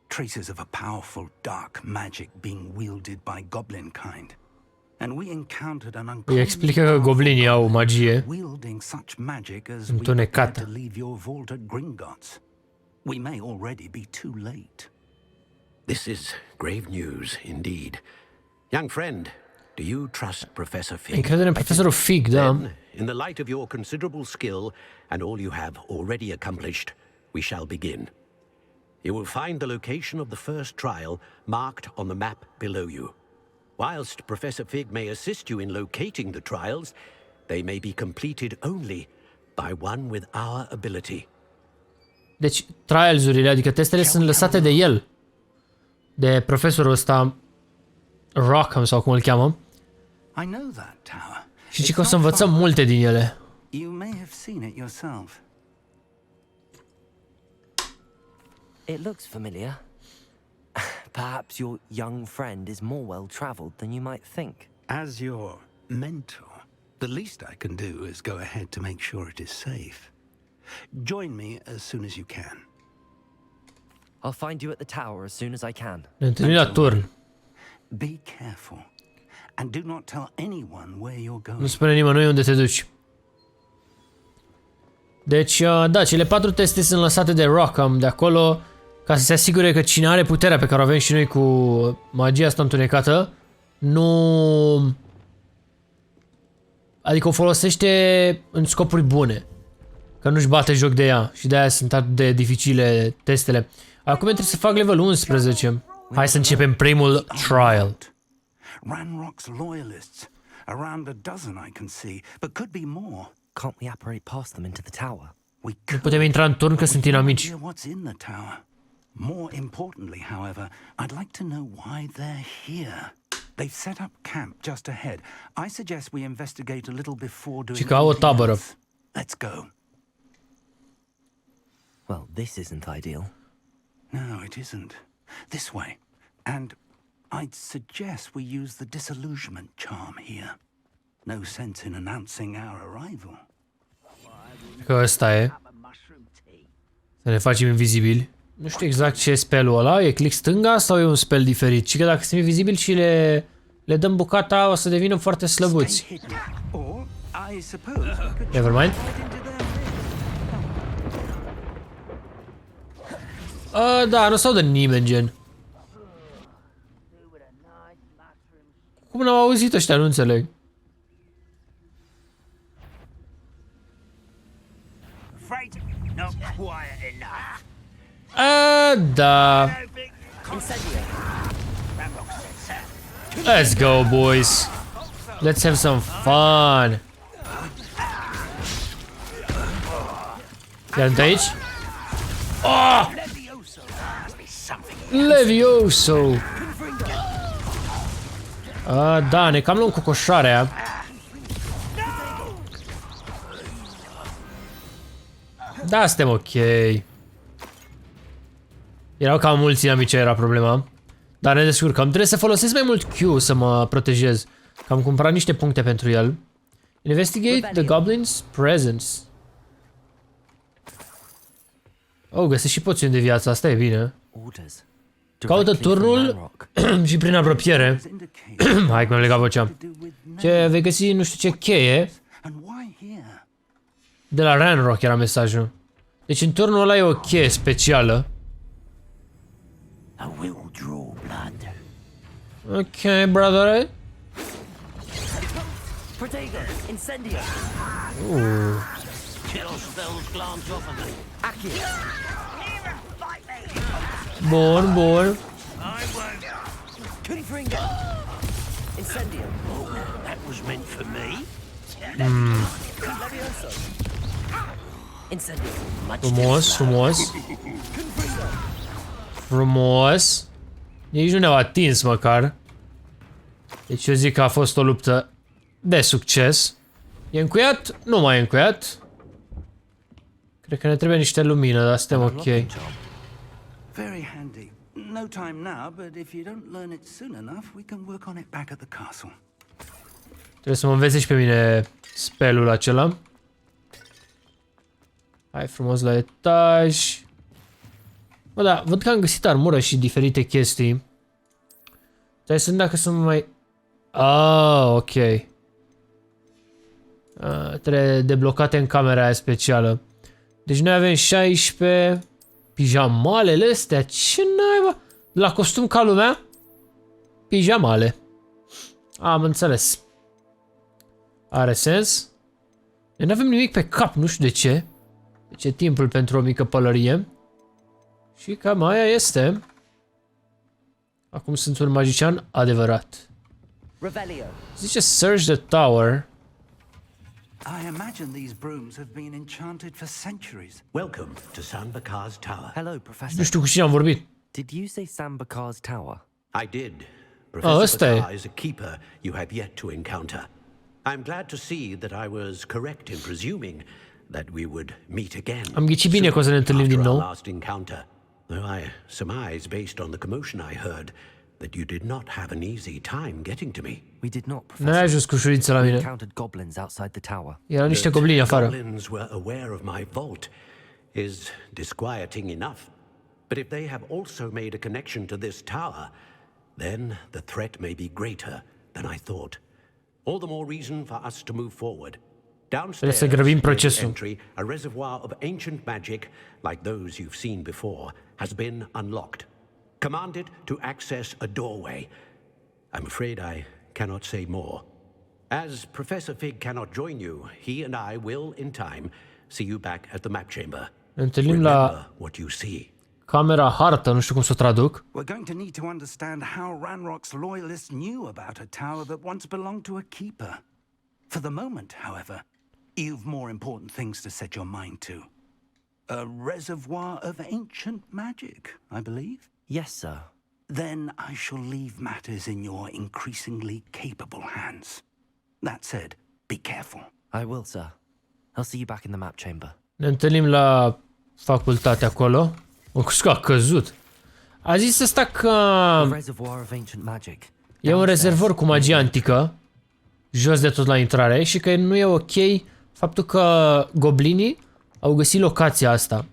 traces of a powerful dark magic being wielded by goblin kind. And we encountered an Îi explică că goblinii au magie wielding such magic as we întunecată. to leave your vault at Gringotts. We may already be too late. This is grave news indeed. Young friend, do you trust Professor Fig? Încredere în profesorul Fig, da. Then, in the light of your considerable skill and all you have already accomplished, we shall begin. You will find the location of the first trial marked on the map below you. Whilst Professor Fig may assist you in locating the trials, they may be completed only by one with our ability. Deci, trials-urile, adică testele, sunt lăsate de el. De profesorul ăsta, Rackham, sau cum îl cheamă. I know that tower. Și zice că o să învățăm multe din ele. You may have seen it yourself. It looks familiar. Perhaps your young friend is more well-traveled than you might think. As your mentor, the least I can do is go ahead to make sure it is safe. Join me as soon as you can. I'll find you at the tower as soon as I can. Ne întâlnim la turn. Be careful and do not tell anyone where you're going. Nu spune nimănui unde te duci. Deci, da, cele 4 teste sunt lăsate de Rackham de acolo ca să se asigure că cine are puterea pe care o avem și noi cu magia asta întunecată, nu... Adică o folosește în scopuri bune. Că nu-și bate joc de ea și de-aia sunt atât de dificile testele. Acum trebuie să fac level 11. Hai să începem primul trial. Ranrock's loyalists. Around a dozen I can see, but could be more. Can't we apparate past them into the tower? Nu putem intra în turn că sunt inamici. What's in the tower? More importantly, however, I'd like to know why they're here. They've set up camp just ahead. I suggest we investigate a little before doing Și ca o tabără. Let's go. Well, this isn't ideal. No, it isn't. This way. And I'd suggest we use the disillusionment charm here. No sense in announcing our arrival. Că ăsta e. Să ne facem invizibili. Nu știu exact ce e spellul ăla. E click stânga sau e un spell diferit? Și că dacă sunt invizibili și le dăm bucata, o să devină foarte slăbuți. Nevermind. Da, nu s-au de nimeni, gen. Cum n-au auzit ăștia, nu înțeleg. Da. Let's go, boys. Let's have some fun. Ia-l de aici. Oh! Levioso. Da, ne cam luăm cu coșarea. Da, suntem ok. Erau cam mulți inamici, era problema. Dar ne descurcăm. Trebuie să folosesc mai mult Q să mă protejez. Că am cumpărat niște puncte pentru el. Investigate the goblins' presence. Oh, găsesc și poțiuni de viață, asta e bine. Caută turnul și prin apropiere. Hai că mi-am legat vocea. Vei găsi nu știu ce cheie. De la Ranrock era mesajul. Deci în turnul ăla e o cheie specială. Ok, brother. Bun, bun. Frumos, frumos. Frumos. Nici nu ne-au atins măcar. Deci eu zic că a fost o luptă de succes. E încuiat? Nu mai e încuiat. Cred că ne trebuie niște lumină, dar suntem ok. Very handy. No time now, but if you don't learn it soon enough, we can work on it back at the castle. Trebuie să mă înveți și pe mine spelul acela. Hai frumos la etaj. Bă, da, văd că am găsit armură și diferite chestii. Trebuie să vedem dacă sunt mai... ok. Trebuie deblocate în camera aia specială. Deci noi avem 16... Pijamalele astea? Ce naiba? La costum ca lumea? Pijamale. Am înțeles. Are sens. Noi nu avem nimic pe cap, nu știu de ce. Deci e timpul pentru o mică pălărie. Și cam aia este. Acum sunt un magician adevărat. Zice search the tower. I imagine these brooms have been enchanted for centuries. Welcome to Sambakar's Tower. Hello, Professor. Nu știu cu cine am vorbit. Did you say Sambakar's Tower? I did. Professor Bakar is a keeper you have yet to encounter. I'm glad to see that I was correct in presuming that we would meet again. Am ghicit bine că o să ne întâlnim din nou. Last encounter, though I surmise, based on the commotion I heard, that you did not have an easy time getting to me. We did not, Professor. N-ai ajuns cu ușurință la mine. Encountered goblins outside the tower. Erau niște goblini afară. Goblins were aware of my vault is disquieting enough. But if they have also made a connection to this tower, then the threat may be greater than I thought. All the more reason for us to move forward. Downstairs, entry, a reservoir of ancient magic, like those you've seen before, has been unlocked. Commanded to access a doorway. I'm afraid I cannot say more. As Professor Fig cannot join you, he and I will, in time, see you back at the map chamber. Remember what you see. Camera hartă, nu știu cum să o traduc. We're going to need to understand how Ranrock's loyalists knew about a tower that once belonged to a keeper. For the moment, however, you've more important things to set your mind to. A reservoir of ancient magic, I believe? Yes, sir. Then I shall leave matters in your increasingly capable hands. That said, be careful. I will, sir. I'll see you back in the map chamber. Ne întâlnim la facultate acolo. O, că a căzut. A zis ăsta că e un rezervor cu magie antică, jos de tot la intrare, și că nu e ok faptul că goblinii au găsit locația asta.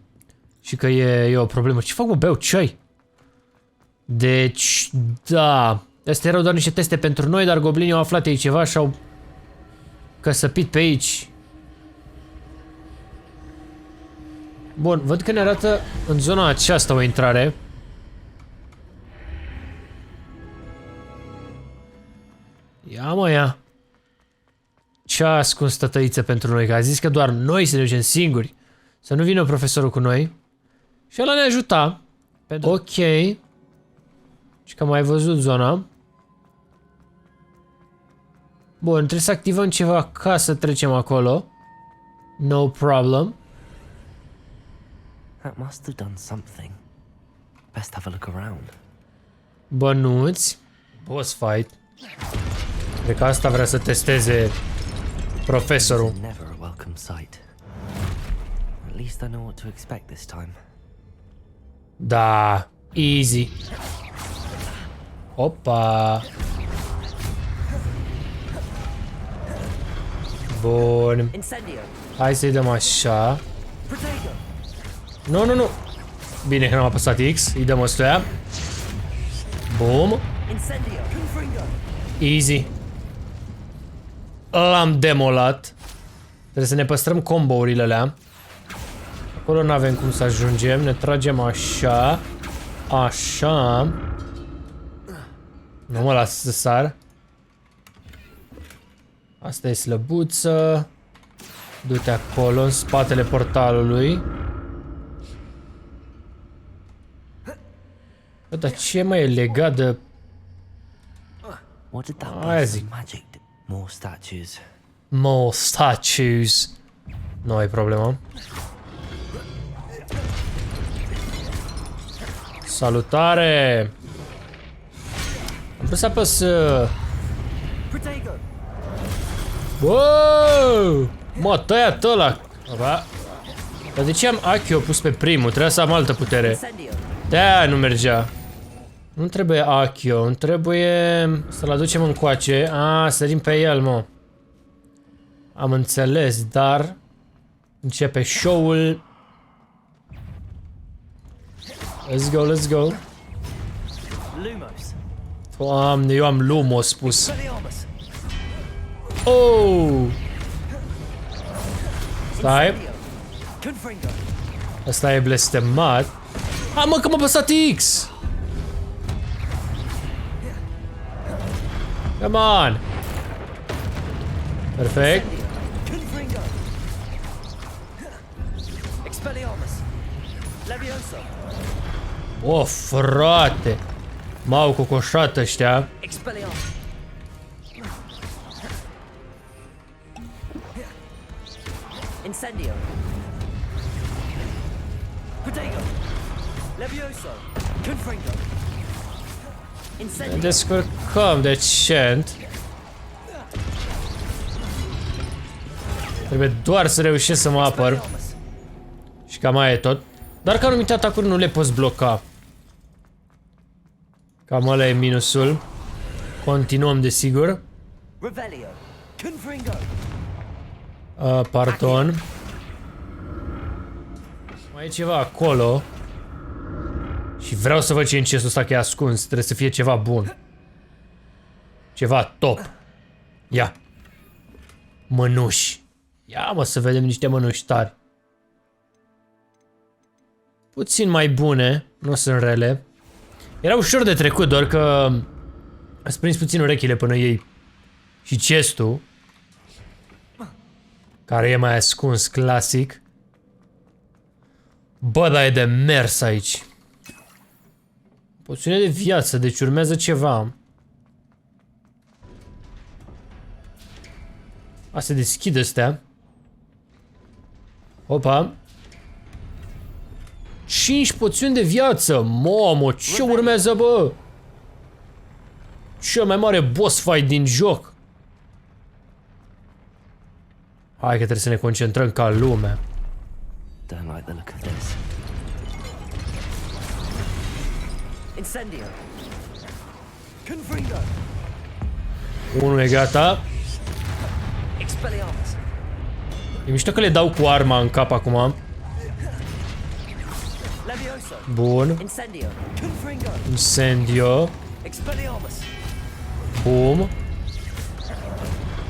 Și că e o problemă. Ce fac, mă, beau ceai? Deci, da. Astea erau doar niște teste pentru noi, dar goblinii au aflat ei ceva și au căsăpit pe aici. Bun, văd că ne arată în zona aceasta o intrare. Ia mă, ia. Ce-a ascuns tătăiță pentru noi? Că a zis că doar noi să ne ducem singuri. Să nu vină profesorul cu noi. Și ăla ne ajuta. Ok. Și că am mai văzut zona. Bun, trebuie să activăm ceva ca să trecem acolo. No problem. That must have done something. Best have a look around. Bănuți. Boss fight. Cred că asta vrea să testeze profesorul. Never a welcome sight. At least I know what to expect this time. Da, easy. Opa. Bun. Hai să-i dăm așa. Nu, nu, nu. Bine că n-am apăsat X. Îi dăm ăstuia. Bum. Easy. L-am demolat. Trebuie să ne păstrăm combo-urile alea. Acolo nu avem cum să ajungem. Ne tragem așa. Așa. Nu mă las să sar. Asta e slăbuță. Du-te acolo, în spatele portalului. Bă, dar ce mai e legat de... Aia zic. More statues. More statues. Nu ai problemă. Salutare! Am vrut să apăs... Wow! Mă, tăia-t ăla! Dar de ce am Accio pus pe primul? Trebuia să am altă putere. De-aia nu mergea. Nu trebuie Accio, îmi trebuie să-l aducem încoace. Sărim pe el, mă. Am înțeles, dar începe show-ul. Let's go, let's go. Doamne, eu am Lumos spus. Oh! Stai. Asta e blestemat. Mă, că m-a apăsat X! Come on! Perfect. Oh, frate! M-au cocoșat ăștia. Incendio. Protego. Levioso. Confringo. Ne descurcăm decent. Trebuie doar să reușesc să mă apăr. Și cam aia e tot. Dar ca anumite atacuri nu le poți bloca. Cam ăla e minusul. Continuăm, desigur. Pardon. Mai e ceva acolo. Și vreau să văd ce e în chestul ăsta, că e ascuns. Trebuie să fie ceva bun. Ceva top. Ia. Mănuși. Ia, mă, să vedem niște mănuși tari. Puțin mai bune. Nu sunt rele. Era ușor de trecut, doar că ați prins puțin urechile până ei. Și chestul, care e mai ascuns, clasic. Bă, dar e de mers aici. Poțiune de viață, deci urmează ceva. A, se deschide astea. Opa. 5 poțiuni de viață. Mamă, ce urmează, bă? Cel mai mare boss fight din joc. Hai că trebuie să ne concentrăm ca lumea. Don't like the look of this. Incendio. Confringo. Unul e gata. Expelliarmus. E mișto că le dau cu arma în cap acum. Levioso. Bun. Incendio. Confringo. Incendio. Expelliarmus. Bum.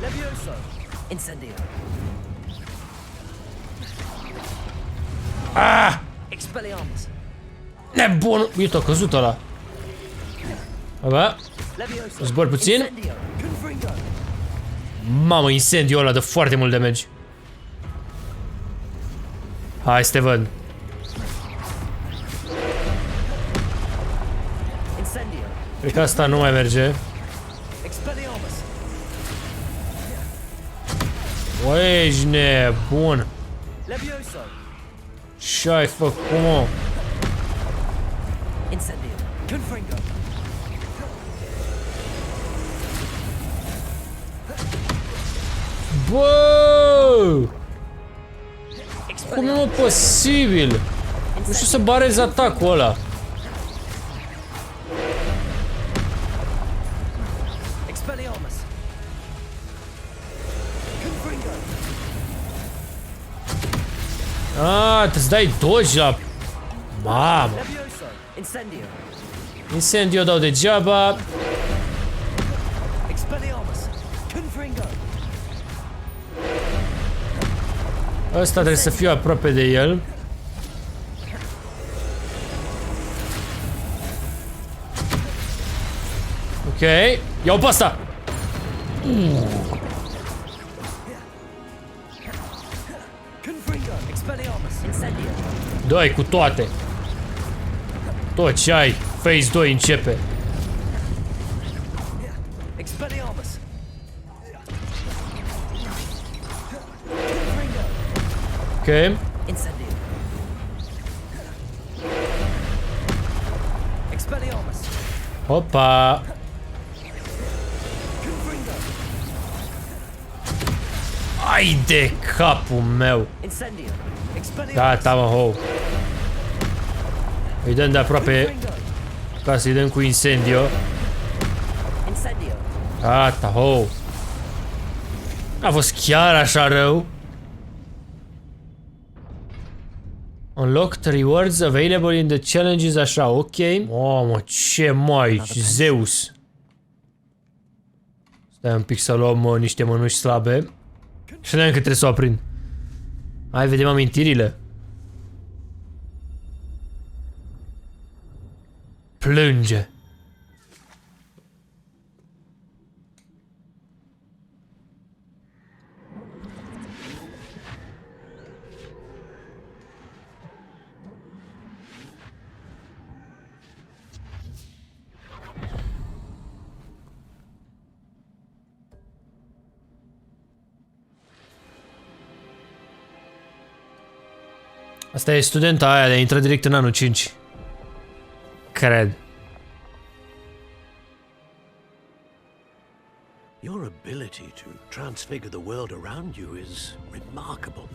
Levioso. Incendio. Ah! Expelliarmus. Nebun! Uite, a căzut ăla. Aba. Zbor puțin. Mamă, incendiul ăla dă foarte mult damage. Hai să te văd. Cred că asta nu mai merge. Bă, ești nebun. Ce-ai făcut, mă? Bă! Cum e mă posibil? Nu știu să barez atacul ăla. Ah, te-ți dai dodge la... Mamă! Incendio dau degeaba. Ăsta trebuie să fiu aproape de el. Ok, iau pe asta. Dă-i cu toate. Tot ce ai. Phase 2 începe. Ok. Opa. Ai de capul meu. Gata, mă, ho. Îi dăm de aproape ca să-i dăm cu incendio. Gata, ho. A fost chiar așa rău. Unlocked rewards available in the challenges, așa, ok. Mamă, ce mai, Zeus. Stai un pic să luăm niște mănuși slabe. Și vedem că trebuie să o aprind. Hai, vedem amintirile. Plânge. Asta e studenta aia de intră direct în anul 5. Cred. Your ability to transfigure the world around you is remarkable.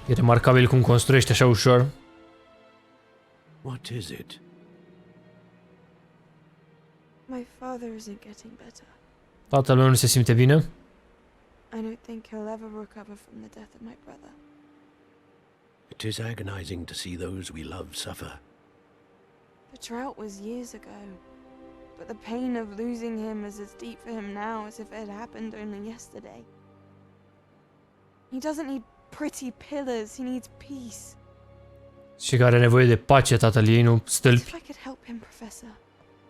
E remarcabil cum construiești așa ușor. What is it? My father isn't getting better. Tatăl meu nu se simte bine. I don't think he'll ever recover from the death of my brother. It is agonizing to see those we love suffer. The drought was years ago, but the pain of losing him is as deep for him now as if it had happened only yesterday. He doesn't need pretty pillars, he needs peace. Și care are nevoie de pace, tatăl ei, nu stâlpi. If I could help him, Professor.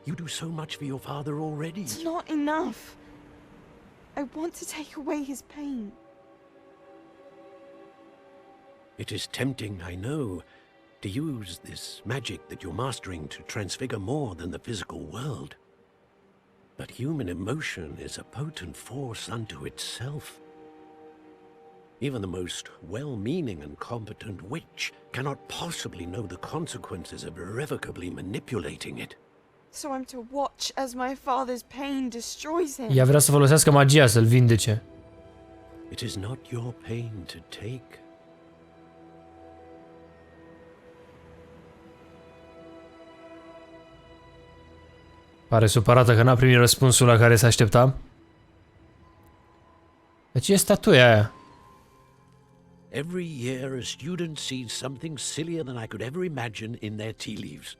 You do so much for your father already. It's not enough. I want to take away his pain. It is tempting, I know, to use this magic that you're mastering to transfigure more than the physical world. But human emotion is a potent force unto itself. Even the most well-meaning and competent witch cannot possibly know the consequences of irrevocably manipulating it. So I'm to watch as my father's pain destroys him. Ea vrea să folosească magia să-l vindece. It is not your pain to take. Pare supărată că n-a primit răspunsul la care se aștepta. De ce e statuia aia? Every year a student sees something sillier than I could ever imagine in their tea leaves.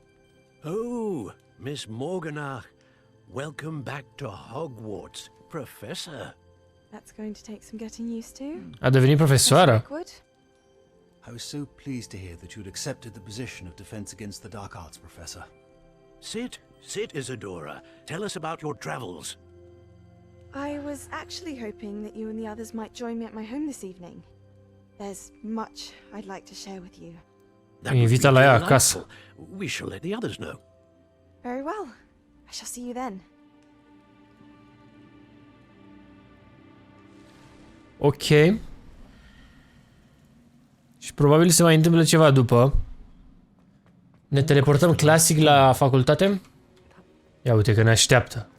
Oh, Miss Morganach, welcome back to Hogwarts, Professor. That's going to take some getting used to. A devenit profesoară. I was so pleased to hear that you'd accepted the position of Defense Against the Dark Arts, Professor. Sit, Isadora. Tell us about your travels. I was actually hoping that you and the others might join me at my home this evening. There's much I'd like to share with you. Invita la ea acasă. We shall let the others know. Very well. I shall see you then. Ok. Și probabil se mai întâmplă ceva după. Ne teleportăm clasic la facultate? Ia uite că ne așteaptă.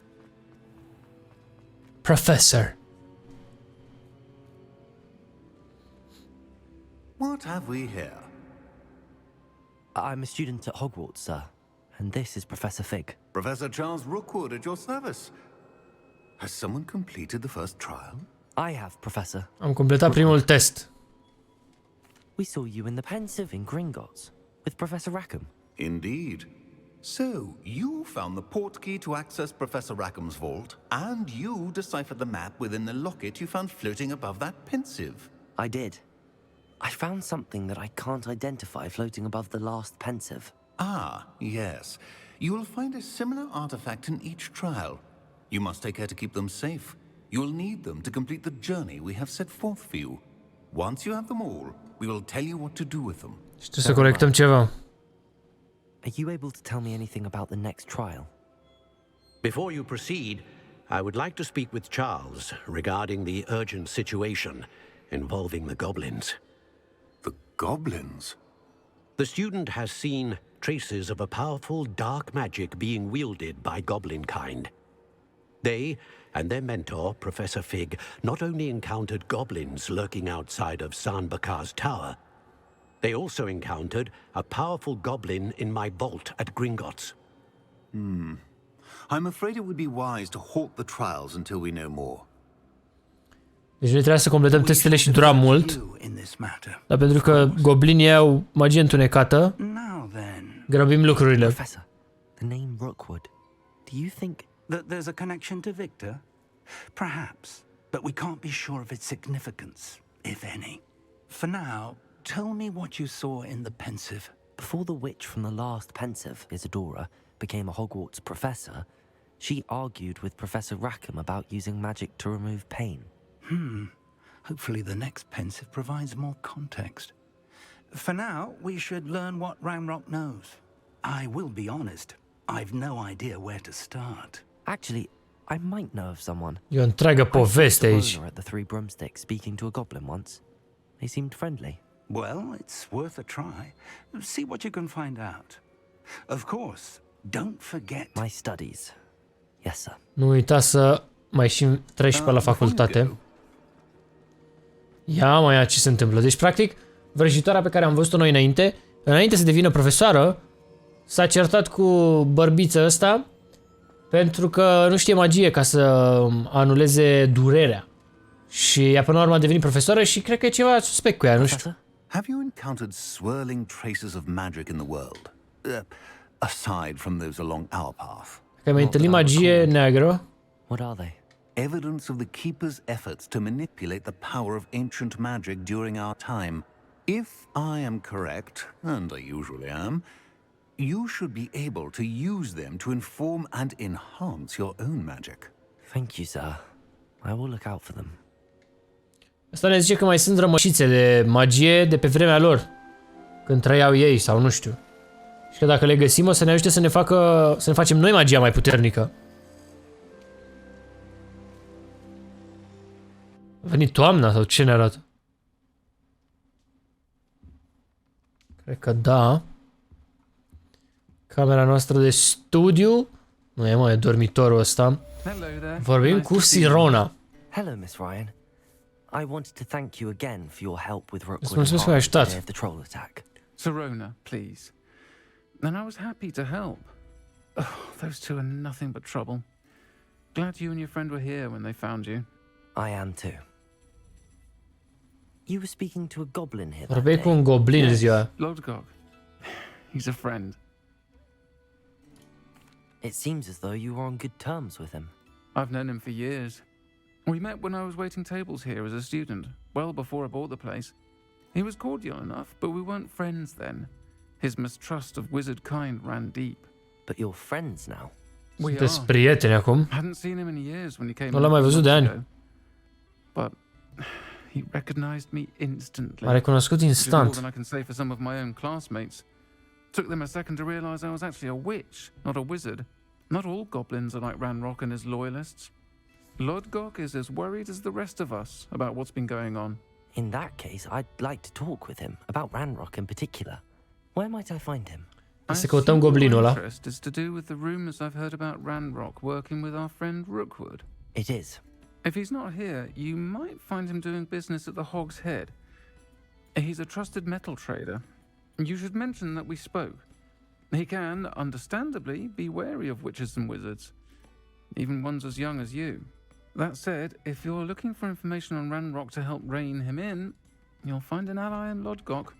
Professor. What have we here? I'm a student at Hogwarts, sir. And this is Professor Fig. Professor Charles Rookwood at your service. Has someone completed the first trial? I have, Professor. Am completat primul test. We saw you in the Pensive in Gringotts with Professor Rackham. Indeed. So, you found the portkey to access Professor Rackham's vault, and you deciphered the map within the locket you found floating above that Pensive. I did. I found something that I can't identify floating above the last Pensive. Ah, yes. You will find a similar artifact in each trial. You must take care to keep them safe. You will need them to complete the journey we have set forth for you. Once you have them all, we will tell you what to do with them. Știu să colectăm ceva. Are you able to tell me anything about the next trial? Before you proceed, I would like to speak with Charles regarding the urgent situation involving the goblins. The goblins? The student has seen traces of a powerful dark magic being wielded by goblin kind. They and their mentor, Professor Fig, not only encountered goblins lurking outside of Sanbakar's tower, they also encountered a powerful goblin in my vault at Gringotts. I'm afraid it would be wise to halt the trials until we know more. Deci noi trebuia să completăm testele și dura mult. Dar pentru că goblinii au magie întunecată, grăbim lucrurile. Professor, the name Rookwood. Do you think that there's a connection to Victor? Perhaps, but we can't be sure of its significance, if any. For now, tell me what you saw in the Pensive. Before the witch from the last Pensive, Isadora, became a Hogwarts professor, she argued with Professor Rackham about using magic to remove pain. Hopefully the next Pensive provides more context. For now, we should learn what Ranrock knows. I will be honest, I've no idea where to start. Actually, I might know of someone. E o întreagă poveste aici. At the Three Broomsticks speaking to a goblin once. They seemed friendly. Well, it's worth a try. See what you can find out. Of course, don't forget my studies. Yes, sir. Nu uita să mai și treci pe la facultate. Ia mai ia ce se întâmplă. Deci, practic, vrăjitoarea pe care am văzut-o noi înainte să devină profesoară, s-a certat cu bărbița ăsta pentru că nu știe magie ca să anuleze durerea. Și ea până la urmă a devenit profesoară și cred că e ceva suspect cu ea, nu știu. Have you encountered swirling traces of magic in the world? Aside from those along our path. Că ai mai întâlnit magie neagră? What are they? Evidence of the Keeper's efforts to manipulate the power of ancient magic during our time. If I am correct, and I usually am, you should be able to use them to inform and enhance your own magic. Thank you, sir. I will look out for them. Asta ne zice că mai sunt rămășițe de magie de pe vremea lor, când trăiau ei sau nu știu. Și că dacă le găsim o să ne ajute să ne facem noi magia mai puternică. A venit toamna sau ce ne arată? Cred că da. Camera noastră de studiu. Nu e mai dormitorul ăsta. Vorbim cu Sirona. Hello, Miss Ryan. I wanted to thank you again for your help with Rookwood mulțumesc că ai ajutat. of the troll attack. Sirona, please. And I was happy to help. Oh, those two are nothing but trouble. Glad you and your friend were here when they found you. I am too. You were speaking to a goblin here. Vorbeai cu un goblin în ziua. Lodgok. He's a friend. It seems as though you were on good terms with him. I've known him for years. We met when I was waiting tables here as a student, well before I bought the place. He was cordial enough, but we weren't friends then. His mistrust of wizard kind ran deep. But you're friends now? Sunteți prieteni acum? Hadn't seen him in years when he came. Nu l-am mai văzut de ani. But he recognized me instantly. M-a recunoscut instant. More than I can say for some of my own classmates. Took them a second to realize I was actually a witch, not a wizard. Not all goblins are like Ranrock and his loyalists. Lodgok is as worried as the rest of us about what's been going on. In that case, I'd like to talk with him about Ranrock in particular. Where might I find him? Să căutăm goblinul ăla. Interest is to do with the rumors I've heard about Ranrock working with our friend Rookwood. It is. If he's not here, you might find him doing business at the Hog's Head. He's a trusted metal trader. You should mention that we spoke. He can, understandably, be wary of witches and wizards, even ones as young as you. That said, if you're looking for information on Ranrock to help rein him in, you'll find an ally in Lodgok.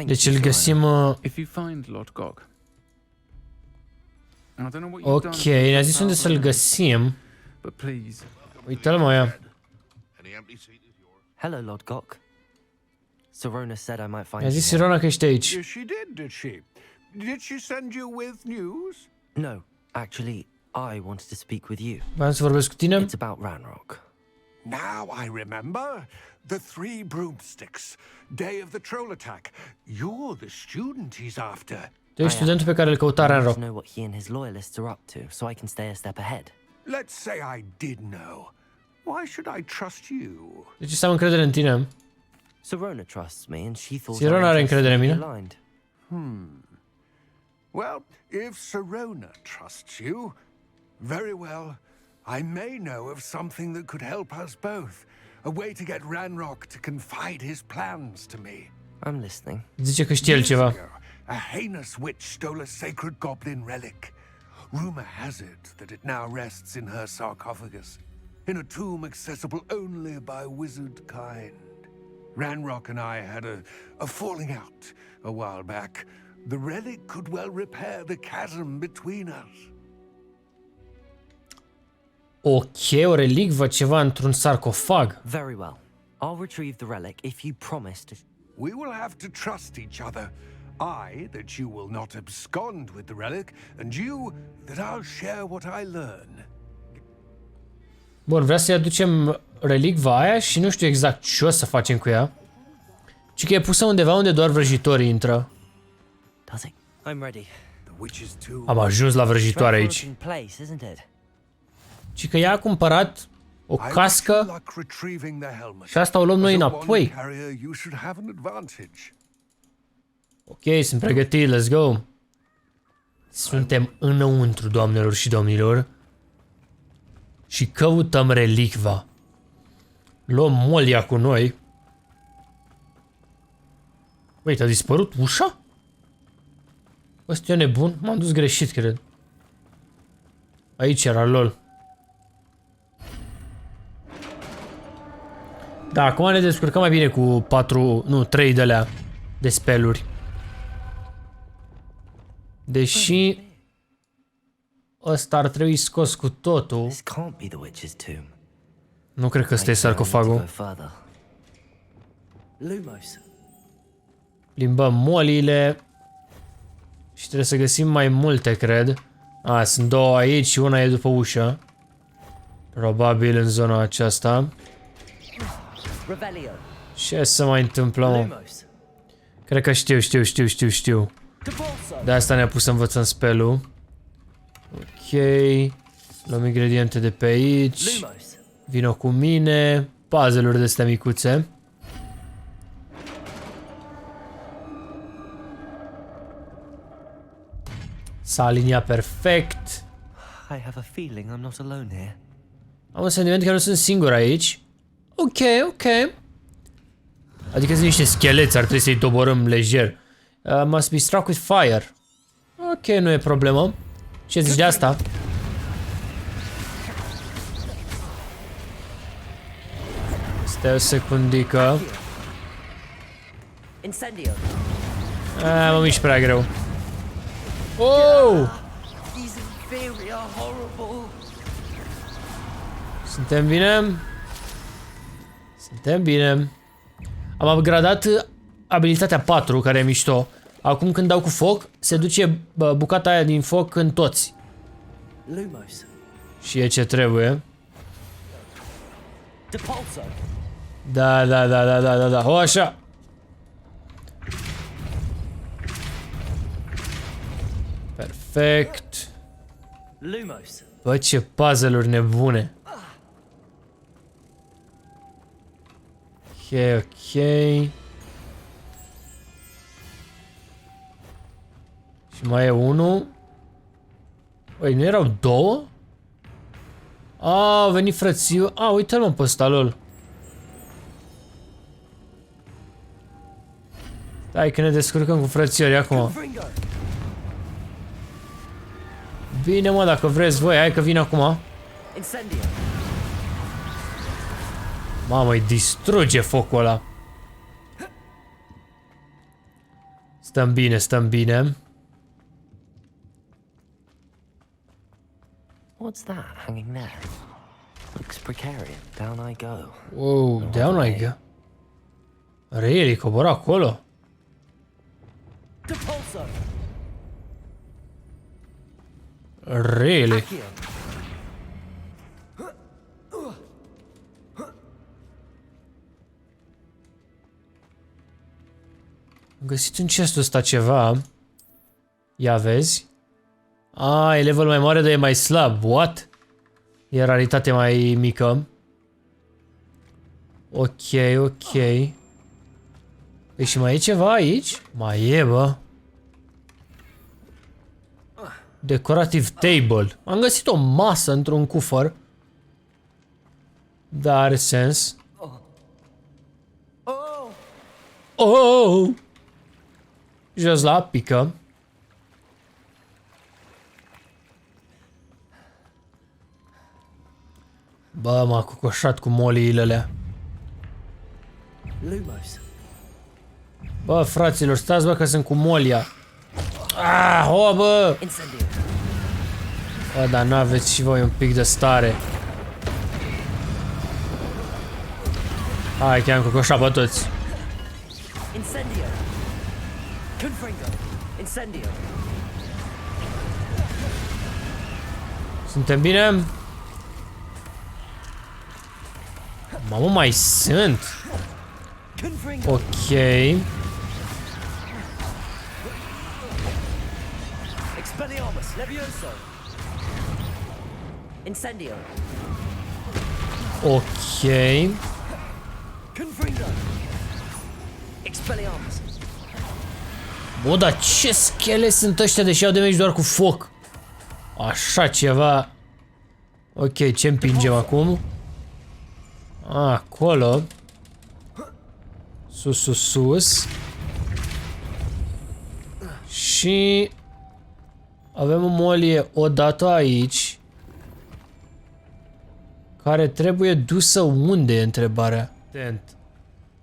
Deci îl găsim... If you find Lodgok. Ok, ne-a zis unde să-l găsim. Uite-l, mă, ia. Hello, Lodgok. Serona said I might find. Mi-a zis Serona că ești aici. Yes, she did, did she? Did she send you with news? No, actually, I wanted to speak with you. Vreau să vorbesc cu tine. It's about Ranrock. Now I remember. The 3 broomsticks. Day of the troll attack. You're the student he's after. Tu ești studentul pe care îl căuta Ranrock. I know what he and his loyalists are up to, so I can stay a step ahead. Let's say I did know. Why should I trust you? De ce să am încredere în tine? Serona trusts me, and she thought Serona are încredere în mine. Well, if Serona trusts you, very well. I may know of something that could help us both. A way to get Ranrock to confide his plans to me. I'm listening. Zice că știe el ceva. A heinous witch stole a sacred goblin relic. Rumor has it that it now rests in her sarcophagus, in a tomb accessible only by wizard kind. Ranrock and I had a falling out a while back. The relic could well repair the chasm between us. Ok, o relicvă, ceva într-un sarcofag. Very well. I'll retrieve the relic if you promise to... We will have to trust each other. I, that you will not abscond with the relic, and you, that I'll share what I learn. Bun, vrea să-i aducem relicva aia și nu știu exact ce o să facem cu ea. Ci că e pusă undeva unde doar vrăjitorii intră. I'm ready. Am ajuns la vrăjitoare aici. Ci că ea a cumpărat o cască și asta o luăm noi înapoi. Ok, sunt pregătit, let's go. Suntem înăuntru, doamnelor și domnilor. Și căutăm relicva. Luăm molia cu noi. Uite, a dispărut ușa? Ăsta e nebun? M-am dus greșit, cred. Aici era, lol. Da, acum ne descurcăm mai bine cu 3 de alea de spelluri. Deși ăsta ar trebui scos cu totul. Nu cred că ăsta e sarcofagul. Plimbăm moliile. Și trebuie să găsim mai multe, cred. Sunt 2 aici și una e după ușă. Probabil în zona aceasta. Ce să mai întâmplă, mă? Cred că știu. De asta ne-a pus să învățăm spell-ul. Ok. Luăm ingrediente de pe aici. Vino cu mine. Puzzle-uri de astea micuțe. S-a aliniat perfect. I have a feeling I'm not alone here. Am un sentiment că nu sunt singur aici. Ok. Adică sunt niște scheleți, ar trebui să-i doborâm lejer. Must be struck with fire. Ok, nu e problemă. Ce zici de asta? Stai o secundică. Mă mișc prea greu. Oh! Suntem bine? Suntem bine. Am upgradat abilitatea 4, care e mișto. Acum când dau cu foc, se duce bucata aia din foc în toți. Lumos. Și e ce trebuie. Depulso. Da. O, așa. Perfect. Lumos. Bă, ce puzzle-uri nebune. Ok. Și mai e unul. Băi, nu erau două? A, au venit frățiu. A, uite-l mă pe ăsta, lol. Stai că ne descurcăm cu frățiorii acum. Bine, mă, dacă vreți voi, hai că vin acum. Mamă, îi distruge focul ăla. Stăm bine. What's that hanging there? Looks precarious. Down I go. Wow, down I go. Really, cobor acolo? Depulso. Really? Am găsit în chestul ăsta ceva. Ia vezi. Ah, e level mai mare, dar e mai slab. What? E raritate mai mică. Ok. Păi și mai e ceva aici? Mai e, bă. Decorative table. Am găsit o masă într-un cufăr. Da, are sens. Oh! Jos la pică. Bă, m-a cocoșat cu moliile alea. Bă, fraților, stați bă că sunt cu molia. Ah, o, bă! Bă, dar n-aveți și voi un pic de stare. Hai, că am cocoșat pe toți. Suntem bine? Mamă, mai sunt. Ok. Expelliarmus, Levioso. Incendio. Ok. Confringo. Expelliarmus. Bă, dar ce schele sunt ăștia deși au damage doar cu foc? Așa ceva. Ok, ce împingem acum? Acolo. Sus. Și avem o molie odată aici. Care trebuie dusă unde e întrebarea?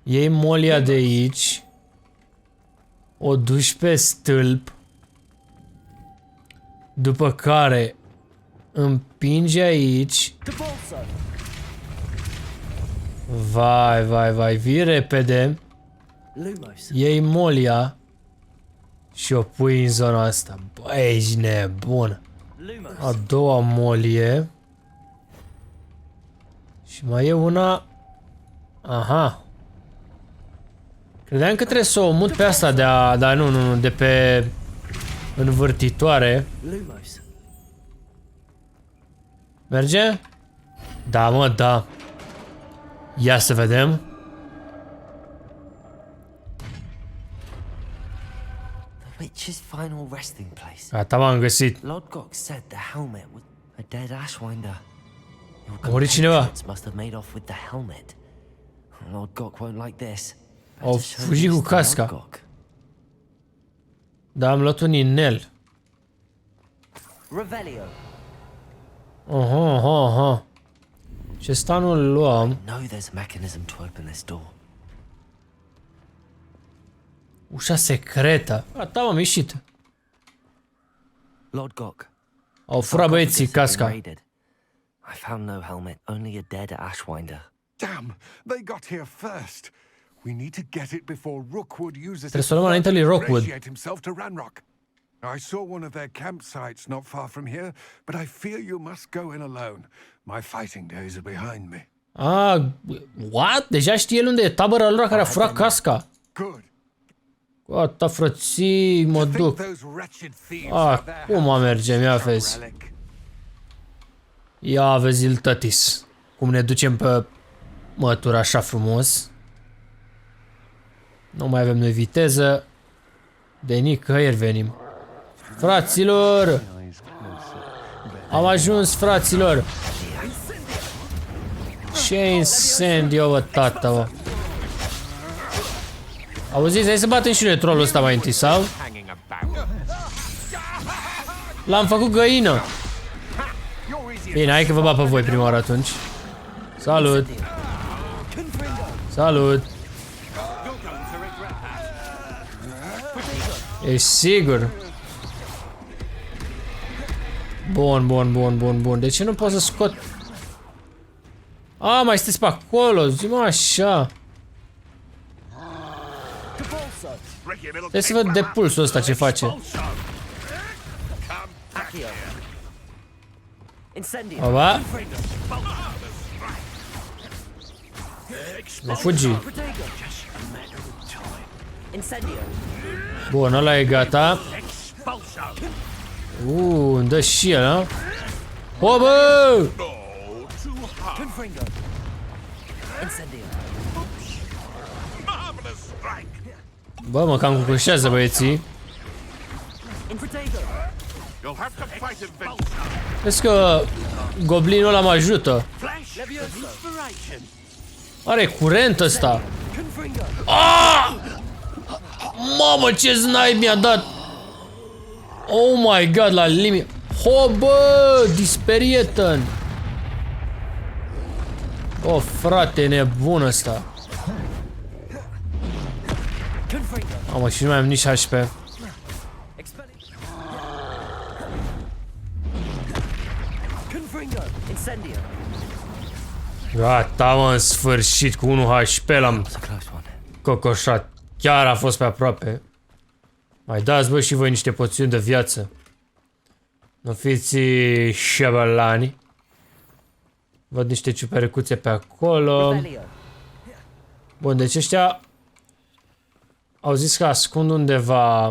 Iei molia de aici. O duci pe stâlp. După care împingi aici. Vai, vii repede. Iei molia și o pui în zona asta. Bă, ești nebun. A doua molie. Și mai e una. Aha. Credeam că trebuie să o mut pe asta dar nu, de pe învârtitoare. Merge? Da, mă, da. Ia să vedem. The witch's final resting place. Gata, m-am găsit. Lord Gok said the helmet was a dead Ashwinder. A murit cineva. Must have made off with the helmet. Lord Gok won't like this. Au fugit cu casca. Da, am luat un inel. Revelio. Aha. Ce ăsta nu-l luam. No, there's a mechanism to open this door. Ușa secretă. Gata, m-am ieșit. Lord Gok. Au furat băieții casca. I found no helmet, only a dead Ashwinder. Damn, they got here first. We need to get it before Rookwood uses Trebuie să o luăm înainte lui Rookwood. himself to Ranrock. I saw one of their campsites not far from here, but I fear you must go in alone. My fighting days are behind me. Ah, what? Deja știe el unde e tabăra lor care a furat casca. Good. Gata, frății, mă duc. Cum mergem, ia vezi. Ia vezi-l tătis. Cum ne ducem pe mătură așa frumos. Nu mai avem noi viteză. De nicăieri venim. Fraților! Am ajuns, fraților! Ce incendiu, bă, tata, bă. Auziți, hai să batem și noi trollul ăsta mai întâi, sau? L-am făcut găină! Bine, hai că vă bat pe voi prima oară atunci. Salut! Salut! Ești sigur? Bun. De ce nu pot să scot? A, mai sunteți pe acolo, zi-mă așa. Trebuie să văd de pulsul ăsta ce face. Oba. Mă fugi. Bun, ăla e gata. Îmi dă și el, a? O, bă! Bă, mă cam cucușează băieții. Vezi că goblinul ăla mă ajută. Are curent ăsta. Mamă, ce snipe mi-a dat. Oh my god, la limit. Ho, bă, disperietă. Oh, frate, nebun ăsta. Mamă, și nu mai am nici HP. Gata, mă, în sfârșit, cu 1 HP l-am cocoșat. Chiar a fost pe aproape. Mai dați, bă, și voi niște poțiuni de viață. Nu fiți șebelani. Văd niște ciuperecuțe pe acolo. Bun, deci ăștia au zis că ascund undeva.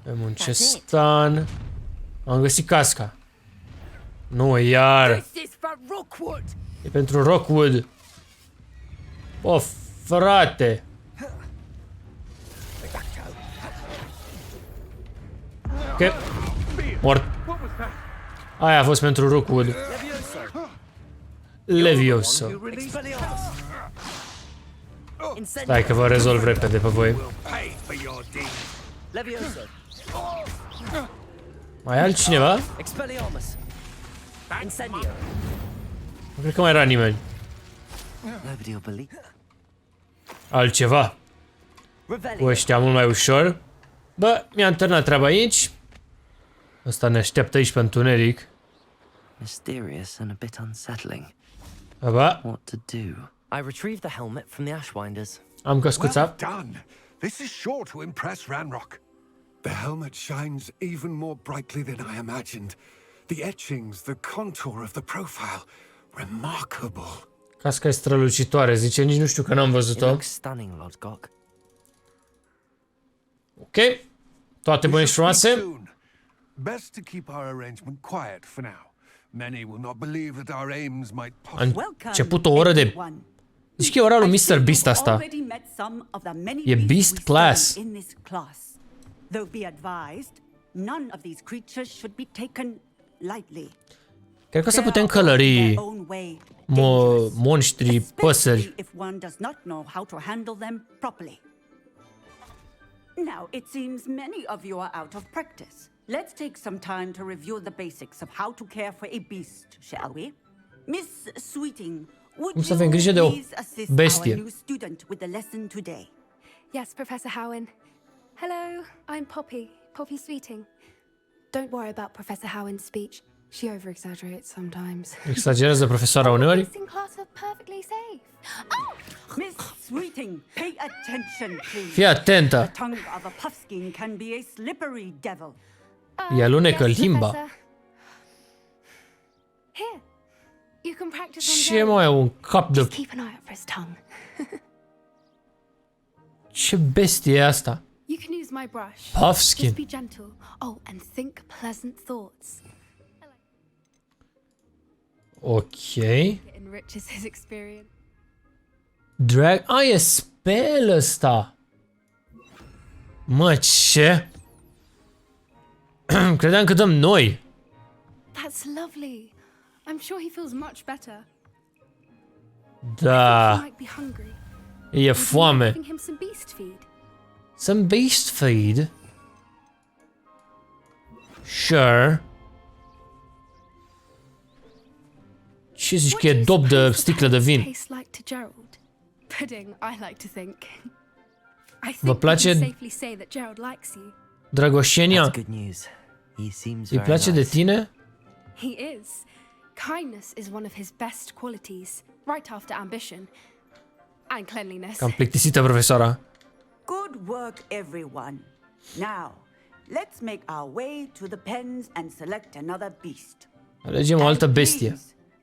Avem un cestan. Am găsit casca. Nu, iar. E pentru Rookwood. O, frate. Ok. Mort. Aia a fost pentru Rookwood. Levioso. Stai că vă rezolv repede pe voi. Mai e altcineva? Nu cred că mai era nimeni. Altceva. Cu ăștia mult mai ușor. Bă, mi-am terminat treaba aici. Ăsta ne așteaptă aici pe întuneric. Mysterious and a bit unsettling. Aba. What to do? I retrieved the helmet from the Ashwinders. Am căscuța. Well done. This is sure to impress Ranrock. The helmet shines even more brightly than I imagined. The etchings, the contour of the profile, remarkable. Casca e strălucitoare, zice, nici nu știu că n-am văzut-o. Ok. Toate bune și frumoase. Best to keep our arrangement quiet for now. Many will not believe that our aims might A început o oră de... Zici că e ora lui Mr. Beast asta. E Beast Class. Though be advised, none of these creatures should be taken lightly. Cred că o să putem călări monștri, păsări. If one does not know how to handle them properly. Now, it seems many of you are out of practice. Let's take some time to review the basics of how to care for a beast, shall we? Miss Sweeting, would you please assist our new student with the lesson today? Yes, Professor Howen. Hello, I'm Poppy Sweeting. Don't worry about Professor Howen's speech. She over-exaggerates sometimes. Exagerează profesoara uneori. In class are perfectly safe. Miss Sweeting, pay attention, please. Fii atentă. The tongue of a puffskein can be a slippery devil. Îi alunecă limba. Here, you can practice on Ce mai un cap de... Just keep an eye out for his tongue. Ce bestie e asta? You can use my brush. Puffskein. Just be gentle. Oh, and think pleasant thoughts. Ok. It enriches his experience. Drag... A, e spell ăsta. Mă, ce? Credeam că dăm noi. That's lovely. I'm sure he feels much better. Da. He might be hungry. E foame. Giving him some beast feed. Some beast feed? Sure. Ce zici că e dop de sticlă de vin? Tastes like to Gerald. Pudding, I like to think. I Vă think we can place safely say that Gerald likes you. Dragoșenia? That's good news. He seems Îi very place de nice. tine? He is. Kindness is one of his best qualities, right after ambition and cleanliness. Cam plictisită profesoara. Good work, everyone. Now, let's make our way to the pens and select another beast. Alegem o altă bestie.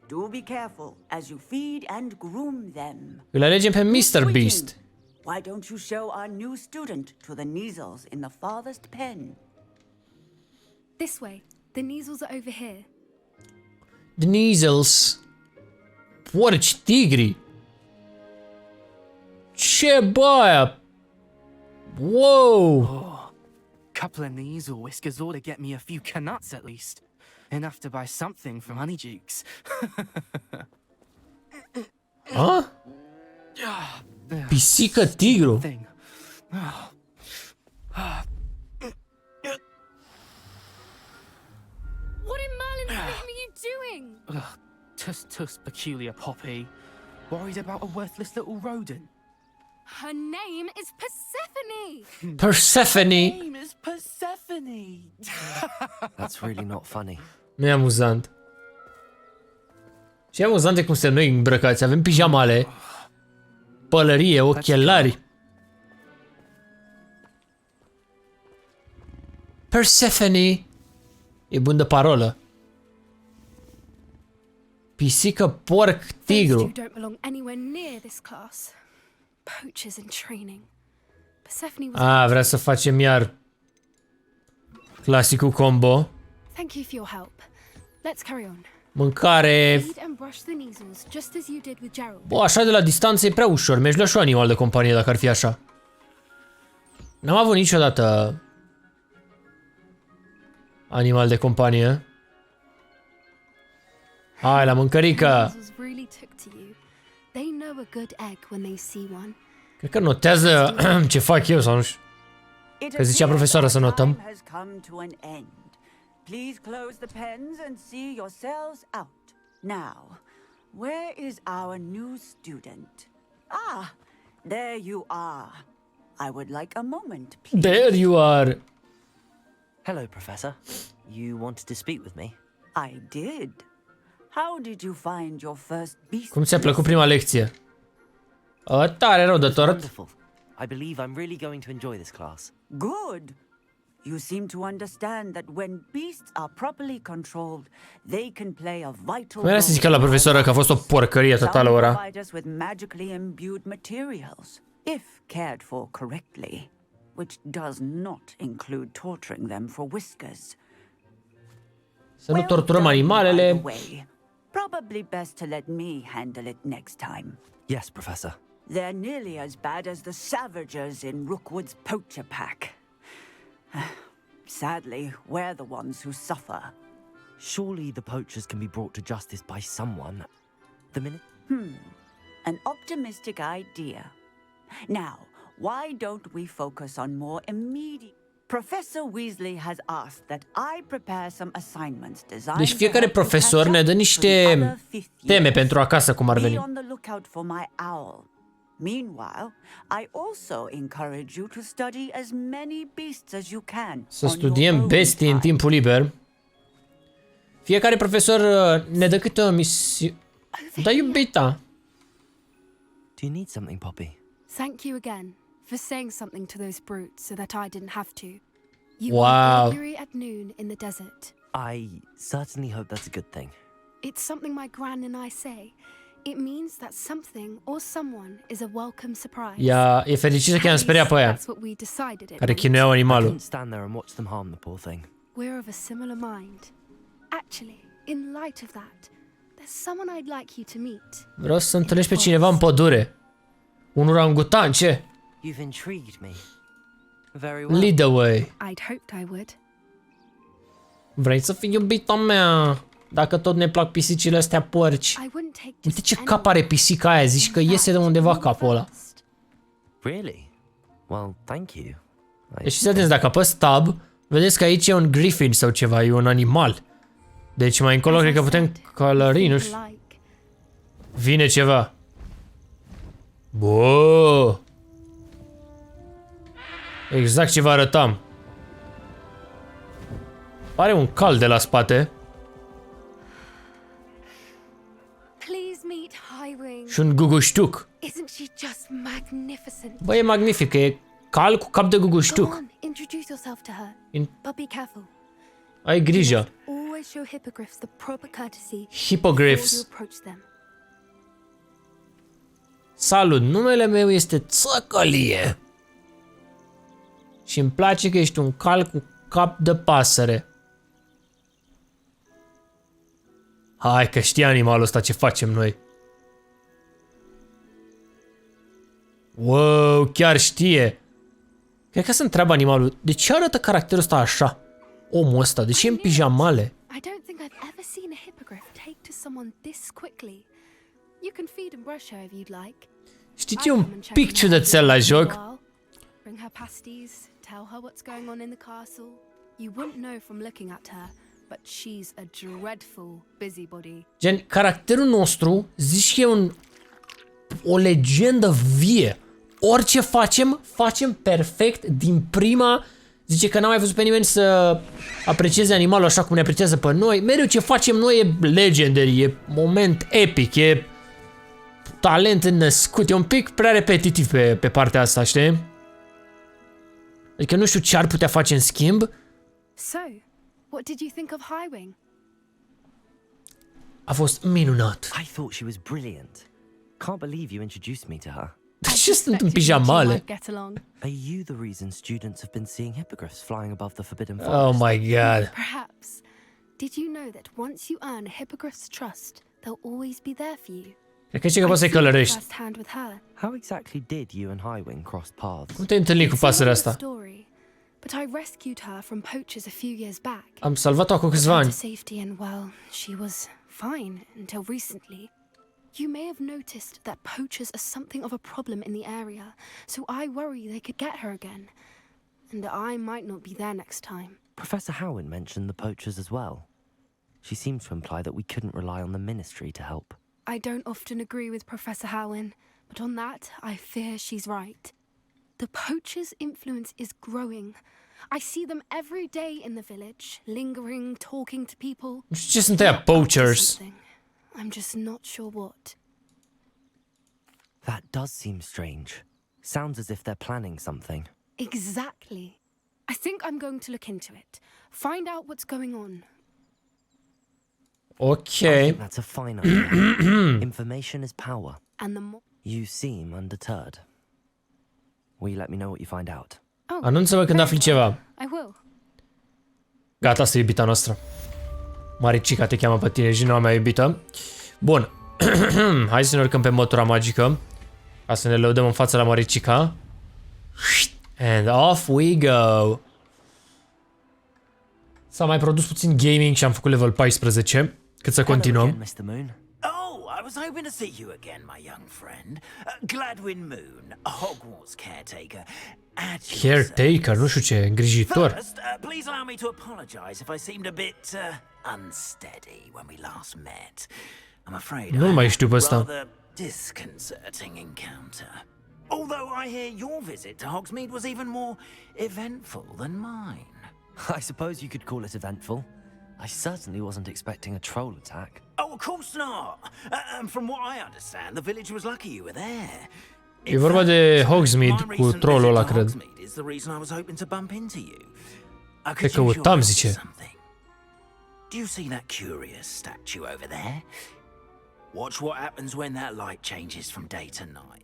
Do be careful as you feed and groom them. Îl alegem pe Mr. Beast. Why don't you show our new student to the Neasels in the farthest pen? This way. The Neasels are over here. The Neasels. Porci tigri. Ce băia? Wow. Couple of knees or whiskers ought to get me a few canuts at least. Enough to buy something from Honeydukes. Huh? Pisică tigru. What in Merlin's name are you doing? Tuss, peculiar poppy. Worried about a worthless little rodent. Her name is Persephone. Persephone. Her name is Persephone. That's really not funny. Nu e amuzant. Ce amuzant e cum suntem noi îmbrăcați. Avem pijamale, pălărie, ochelari. Persephone. E bun de parolă. Pisică, porc, tigru. Those two don't belong anywhere near this class. Poachers in training. Persephone was. Vrea să facem iar clasicul combo. Thank you for your help. Let's carry on. Mâncare. Feed and brush the Neasels, just as you did with Gerald. Bă, așa de la distanță e prea ușor. Mi-aș lua și eu animal de companie dacă ar fi așa. N-am avut niciodată animal de companie. Hai la mâncărică. Cred că notează ce fac eu sau nu știu. Că zicea profesoara să notăm. Please close the pens and see yourselves out. Now, where is our new student? Ah, there you are. I would like a moment, please. There you are. Hello, Professor. You wanted to speak with me? I did. How did you find your first beast? Cum ți-a plăcut prima lecție? Tare rău de tot. Wonderful. I believe I'm really going to enjoy this class. Good. You seem to understand that when beasts are properly controlled, they can play a vital Cum era să zică la profesoară că a fost o porcărie totală ora? provide us with magically imbued materials, if cared for correctly, which does not include torturing them for whiskers. Să nu torturăm animalele. Probably best to let me handle it next time. Yes, Professor. They're nearly as bad as the Savagers in Rookwood's poacher pack. Sadly, we're the ones who suffer. Surely the poachers can be brought to justice by someone. The minute... An optimistic idea. Now, why don't we focus on more immediate... Professor Weasley has asked that I prepare some assignments designed Deci fiecare profesor ne dă niște teme pentru acasă, cum ar Be veni. on the lookout for my owl. Meanwhile, I also encourage you to study as many beasts as you can. Să studiem bestii în timpul liber. Fiecare profesor ne dă câte o misiune. Da, iubita. Do you need something, Poppy? Thank you again for saying something to those brutes so that I didn't have to. Wow. Mercury at noon in the desert. I certainly hope that's a good thing. It's something my gran and I say. It means that something or someone is a welcome surprise. Ea e fericită că i-am speriat pe aia. That's what we decided Care chinuiau animalul. I couldn't stand there and watch them harm the poor thing. We're of a similar mind. Actually, in light of that, there's someone I'd like you to meet. Vreau să întâlnești pe cineva în pădure. Un orangutan, ce? You've intrigued me. Very well. Lead the way. I'd hoped I would. Vrei să fii iubita mea? Dacă tot ne plac pisicile astea porci. Uite ce cap are pisica aia, zici că iese de undeva capul ăla. Really? Well, thank you. Deci fiți atenți, dacă apăs tab, vedeți că aici e un griffin sau ceva, e un animal. Deci mai încolo cred că putem călări, nu știu. Vine ceva. Bă! Exact ce vă arătam. Are un cal de la spate. Și un guguștuc. Bă, e magnific, e cal cu cap de guguștuc. Ai grijă. Hippogriffs. Salut, numele meu este Țăcălie. Și îmi place că ești un cal cu cap de pasăre. Hai că știe animalul ăsta ce facem noi. Wow, chiar știe. Cred că se întreabă animalul, de ce arată caracterul ăsta așa? Omul ăsta, de ce e în pijamale? I don't think I've ever seen a hippogriff take to someone this quickly. You can feed and brush her if you'd like. Știți, e un pic ciudățel la joc. Bring her pasties, tell her what's going on in the castle. You wouldn't know from looking at her, but she's a dreadful busybody. Gen, caracterul nostru, zici că e o legendă vie. Orice facem, facem perfect din prima. Zice că n-a mai văzut pe nimeni să aprecieze animalul așa cum ne apreciază pe noi. Mereu ce facem noi e legendary, e moment epic, e talent înnăscut. E un pic prea repetitiv pe partea asta, știi? Adică nu știu ce ar putea face în schimb. So, what did you think of Highwing? A fost minunat. I thought she was brilliant. Can't believe you introduced me to her. Ce sunt în pijamale? Are you the reason students have been seeing hippogriffs flying above the Forbidden Forest? Oh my god. Perhaps. Did you know that once you earn a hippogriff's trust, they'll always be there for you? Cred că e că poți să-i călărești. How exactly did you and Highwing cross paths? Cum te-ai întâlnit cu pasărea asta? But I rescued her from poachers a few years back. Am salvat-o acum câțiva ani. Safety and well, she was fine until recently. You may have noticed that poachers are something of a problem in the area, so I worry they could get her again. And I might not be there next time. Professor Howin mentioned the poachers as well. She seemed to imply that we couldn't rely on the ministry to help. I don't often agree with Professor Howin, but on that, I fear she's right. The poachers' influence is growing. I see them every day in the village, lingering, talking to people. Nu știu ce sunt aia poachers. I'm just not sure what. That does seem strange. Sounds as if they're planning something. Exactly. I think I'm going to look into it. Find out what's going on. Okay. I think that's a fine idea. Information is power. And the more You seem undeterred. Will you let me know what you find out? Anunță-mă când afli ceva. I will. Gata, asta e iubita noastră. Maricica te cheamă pe tine și noua mea iubită. Bun. Hai să ne urcăm pe motora magică. Ca să ne lăudăm în fața la Maricica. And off we go. S-a mai produs puțin gaming și am făcut level 14. Cât să continuăm. I was hoping to see you again, my young friend. Gladwin Moon, Hogwarts caretaker. Caretaker, nu știu ce, îngrijitor. First, please allow me to apologize if I seemed a bit unsteady when we last met. I'm afraid Nu mai știu pe ăsta. rather disconcerting encounter. Although I hear your visit to Hogsmeade was even more eventful than mine. I suppose you could call it eventful. I certainly wasn't expecting a troll attack. Oh, of course not. And from what I understand, the village was lucky you were there. E vorba de Hogsmeade cu trollul ăla, cred. Is the reason I was hoping to bump into you. Te căutam, zice. Do you see that curious statue over there? Watch what happens when that light changes from day to night.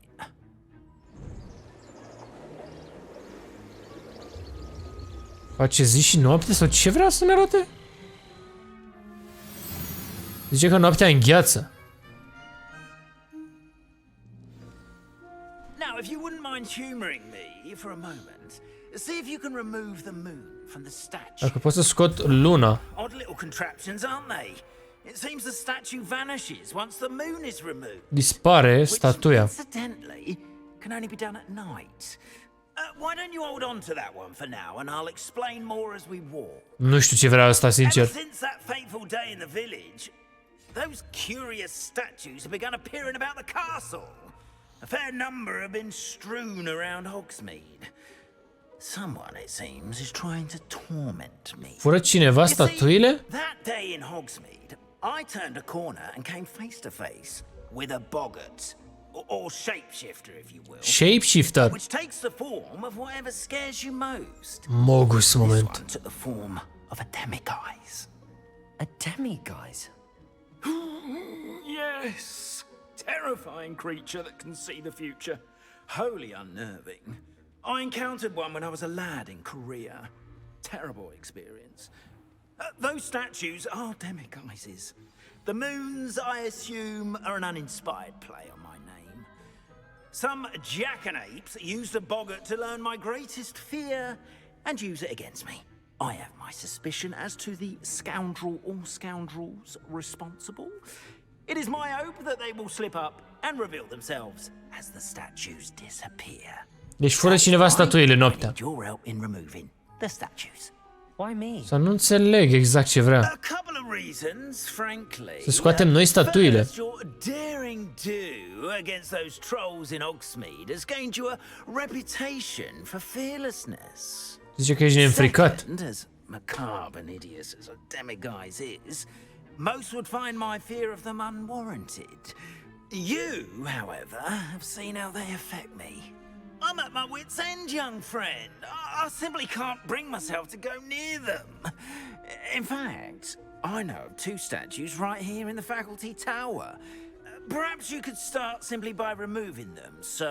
Face zi și noapte sau ce vrea să ne arate? Zice că noaptea îngheață. Now, if you wouldn't mind humoring me for a moment, see if you can remove the moon from the statue. Dacă pot să scot luna. Odd little contraptions, aren't they? It seems the statue vanishes once the moon is removed. Dispare statuia. Incidentally, can only be done at night. Why don't you hold on to that one for now, and I'll explain more as we walk. Nu știu ce vrea asta, sincer. Ever since that fateful day in the village, those curious statues have begun appearing about the castle. A fair number have been strewn around Hogsmeade. Someone, it seems, is trying to torment me. Fură cineva statuile? That day in Hogsmeade, I turned a corner and came face to face with a boggart, or shapeshifter, if you will. Shapeshifter. Which takes the form of whatever scares you most. Mogus moment. This one took the form of a demiguise. A demiguise? Yes. Terrifying creature that can see the future. Wholly unnerving. I encountered one when I was a lad in Korea. Terrible experience. Those statues are demiguises. The moons, I assume, are an uninspired play on my name. Some jackanapes used a boggart to learn my greatest fear and use it against me. I have my suspicion as to the scoundrel or scoundrels responsible. It is my hope that they will slip up and reveal themselves as the statues disappear. Deci fură cineva statuile noaptea. Your help in removing the statues. Why me? Să nu înțeleg exact ce vrea. A couple of reasons, frankly. Să scoatem noi statuile. First, your daring do against those trolls in Hogsmeade has gained you a reputation for fearlessness. Zice că ești neînfricat. Second, as macabre and hideous as a demiguise is, most would find my fear of them unwarranted. You, however, have seen how they affect me. I'm at my wit's end, young friend. I simply can't bring myself to go near them. In fact, I know of two statues right here in the faculty tower. Perhaps you could start simply by removing them, so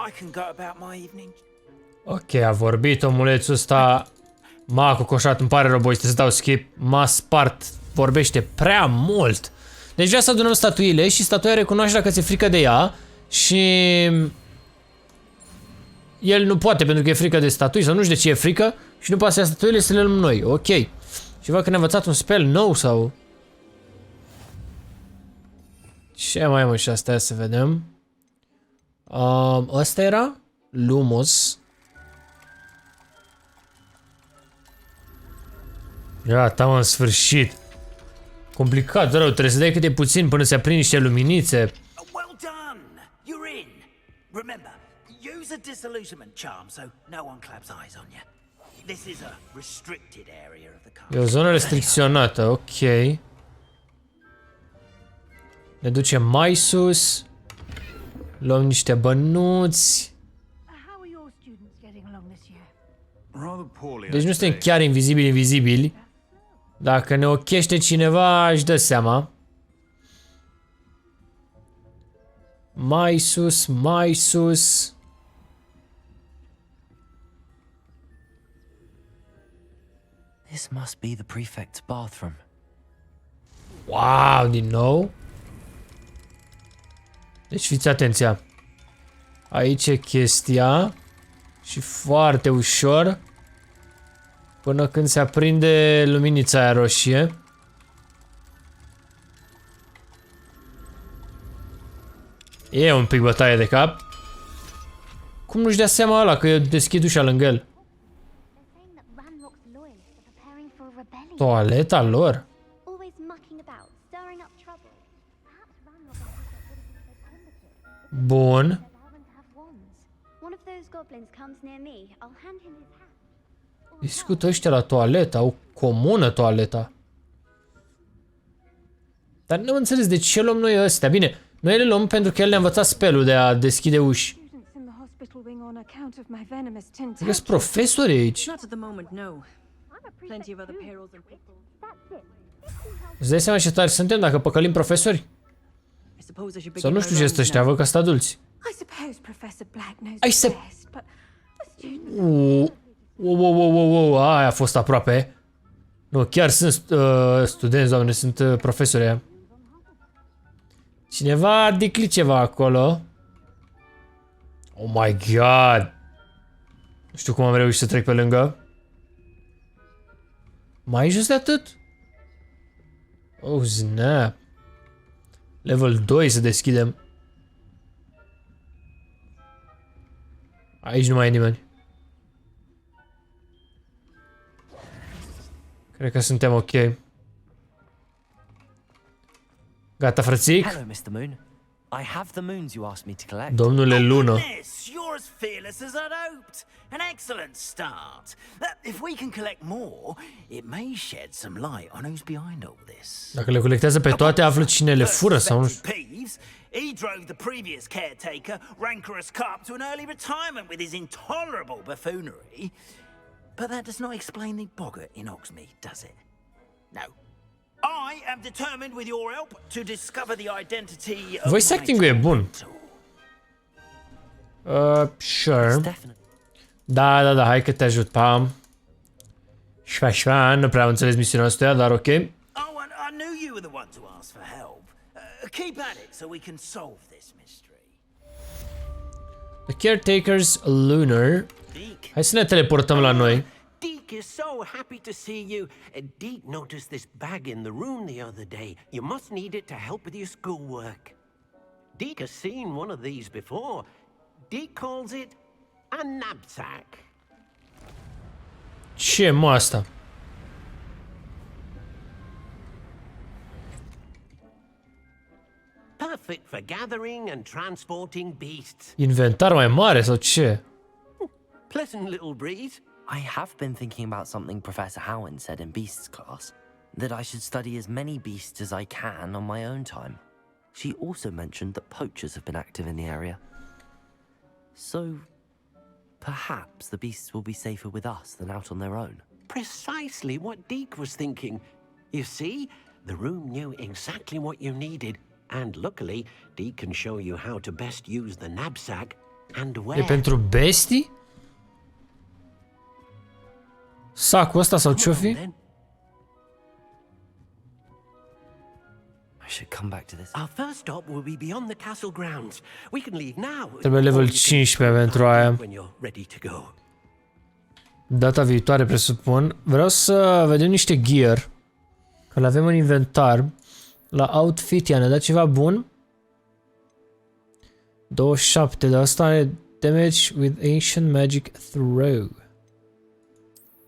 I can go about my evening. Ok, a vorbit omulețul ăsta. M-a cocoșat, îmi pare rău, boys, să dau skip. M-a spart. Vorbește prea mult. Deci vrea să adunăm statuile și statuia recunoaște dacă ți-e frică de ea și... El nu poate pentru că e frică de statui sau nu știu de ce e frică și nu poate să ia statuile să le luăm noi. Ok. Și văd că ne-a învățat un spell nou sau... Ce mai am și asta să vedem. Ăsta era? Lumos. Gata, mă, în sfârșit. Complicat, rău, trebuie să dai câte puțin până se aprind niște luminițe. Well done. You're in. Remember, use a disillusionment charm so no one claps eyes on you. This is a restricted area of the castle. E o zonă restricționată, ok. Ne ducem mai sus. Luăm niște bănuți. Deci nu suntem chiar invizibili. Dacă ne ochește cineva, își dă seama. Mai sus, mai sus. This must be the prefect's bathroom. Wow, din nou. Deci fiți atenția. Aici e chestia. Și foarte ușor. Până când se aprinde luminița aia roșie. E un pic bătaie de cap. Cum nu-și dea seama ăla că deschid ușa lângă el? Toaleta lor? Bun. Discută ăștia la toaletă, au comună toaleta. Dar nu am înțeles de ce luăm noi ăstea. Bine, noi le luăm pentru că el ne-a învățat spelul de a deschide uși. Sunt profesori aici. Îți dai seama ce tari suntem dacă păcălim profesori? Sau nu știu ce sunt ăștia, văd că sunt adulți. Wow, aia a fost aproape. Nu, chiar sunt studenți, doamne, sunt profesori aia. Cineva a declit ceva acolo. Oh my god. Nu știu cum am reușit să trec pe lângă. Mai jos de atât? Oh, snap. Level 2 să deschidem. Aici nu mai e nimeni. Cred că suntem ok. Gata, frățic? Hello, Mr. Moon. I have the moons you asked me to collect. Domnule Lună. You're as fearless as I'd hoped. An excellent start. If we can collect more, it may shed some light on who's behind all this. Dacă le colectează pe toate, află cine le fură sau nu știu. He drove the previous caretaker, rancorous carp, to an early retirement with his intolerable buffoonery. But that does not explain the boggart in Hogsmeade, does it? No. I am determined with your help to discover the identity of Voice acting-ul e bun. Sure. Da, hai că te ajut, pam. Nu prea am înțeles misiunea asta, dar ok. Oh, I knew you were the one to ask for help. Keep at it so we can solve this mystery. The caretaker's lunar. Hai să ne teleportăm la noi. Deke is so happy to see you. Deke noticed this bag in the room the other day. You must need it to help with your schoolwork. Deke has seen one of these before. Deke calls it a knapsack. Ce e, mă, asta? Perfect for gathering and transporting beasts. Inventar mai mare sau ce? Pleasant little breeze. I have been thinking about something Professor Howin said in Beasts class, that I should study as many beasts as I can on my own time. She also mentioned that poachers have been active in the area. So, perhaps the beasts will be safer with us than out on their own. Precisely what Deke was thinking. You see, the room knew exactly what you needed, and luckily, Deke can show you how to best use the knapsack and where. E pentru bestii? Sacul ăsta sau ce-o fi? I should come back to this. Our first stop will be beyond the castle grounds. We can leave now. Trebuie level 15 pentru aia. When you're ready to go. Data viitoare, presupun. Vreau să vedem niște gear. Că le avem în inventar. La outfit i-a ne dat ceva bun. 27, dar asta e damage with ancient magic throw.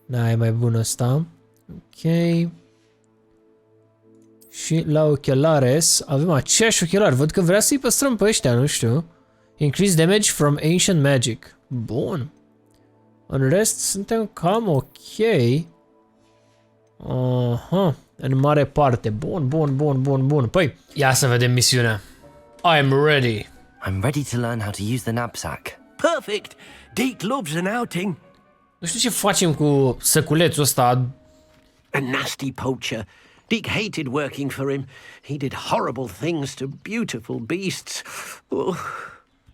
Da, e mai bun ăsta. Ok. Și la ochelares avem aceiași ochelari. Văd că vrea să-i păstrăm pe ăștia, nu știu. Increase damage from ancient magic. Bun. În rest suntem cam ok. Aha. În mare parte. Bun. Păi, ia să vedem misiunea. I'm ready. I'm ready to learn how to use the knapsack. Perfect. Deke loves an outing. Nu știu ce facem cu săculețul ăsta. A nasty poacher. Deke hated working for him. He did horrible things to beautiful beasts. Oh.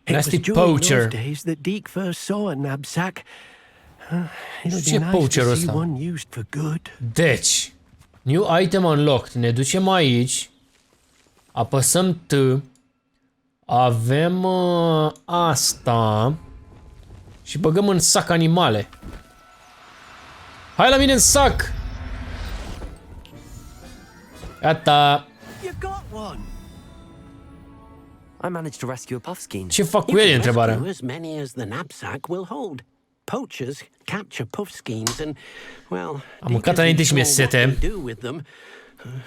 Nasty poacher. It was during those days that Deke first saw a knapsack. It'll Ce be nice poacherul to see ăsta? one used for good. Deci, new item unlocked. Ne ducem aici. Apăsăm T. Avem asta. Și băgăm în sac animale. Hai la mine în sac! Gata. You got one. I managed to rescue a puffskein. Ce fac cu el, e întrebarea. Rescue as many as the knapsack will hold. Poachers capture puffskeins and, well, Am mâncat înainte și mi-e sete.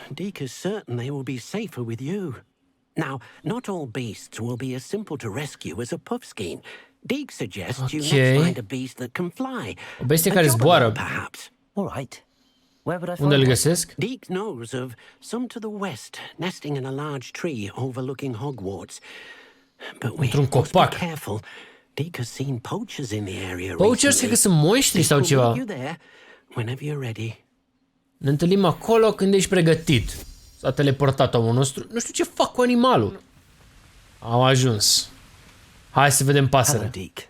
Deke is certain they will be safer with you. Now, not all beasts will be as simple to rescue as a puffskein. Deke suggests you next find a beast that can fly. O bestie care zboară. Perhaps. All right. Where would I Unde find îl one? găsesc? Deke knows of some to the west, nesting in a large tree overlooking Hogwarts. But we Într-un must be copac. careful. Deke has seen poachers in the area Poachers cred că sunt monștri sau Deke will ceva. meet you there whenever you're ready. Ne întâlnim acolo când ești pregătit. S-a teleportat omul nostru. Nu știu ce fac cu animalul. Am ajuns. Hai să vedem pasărea. Hello, Deke.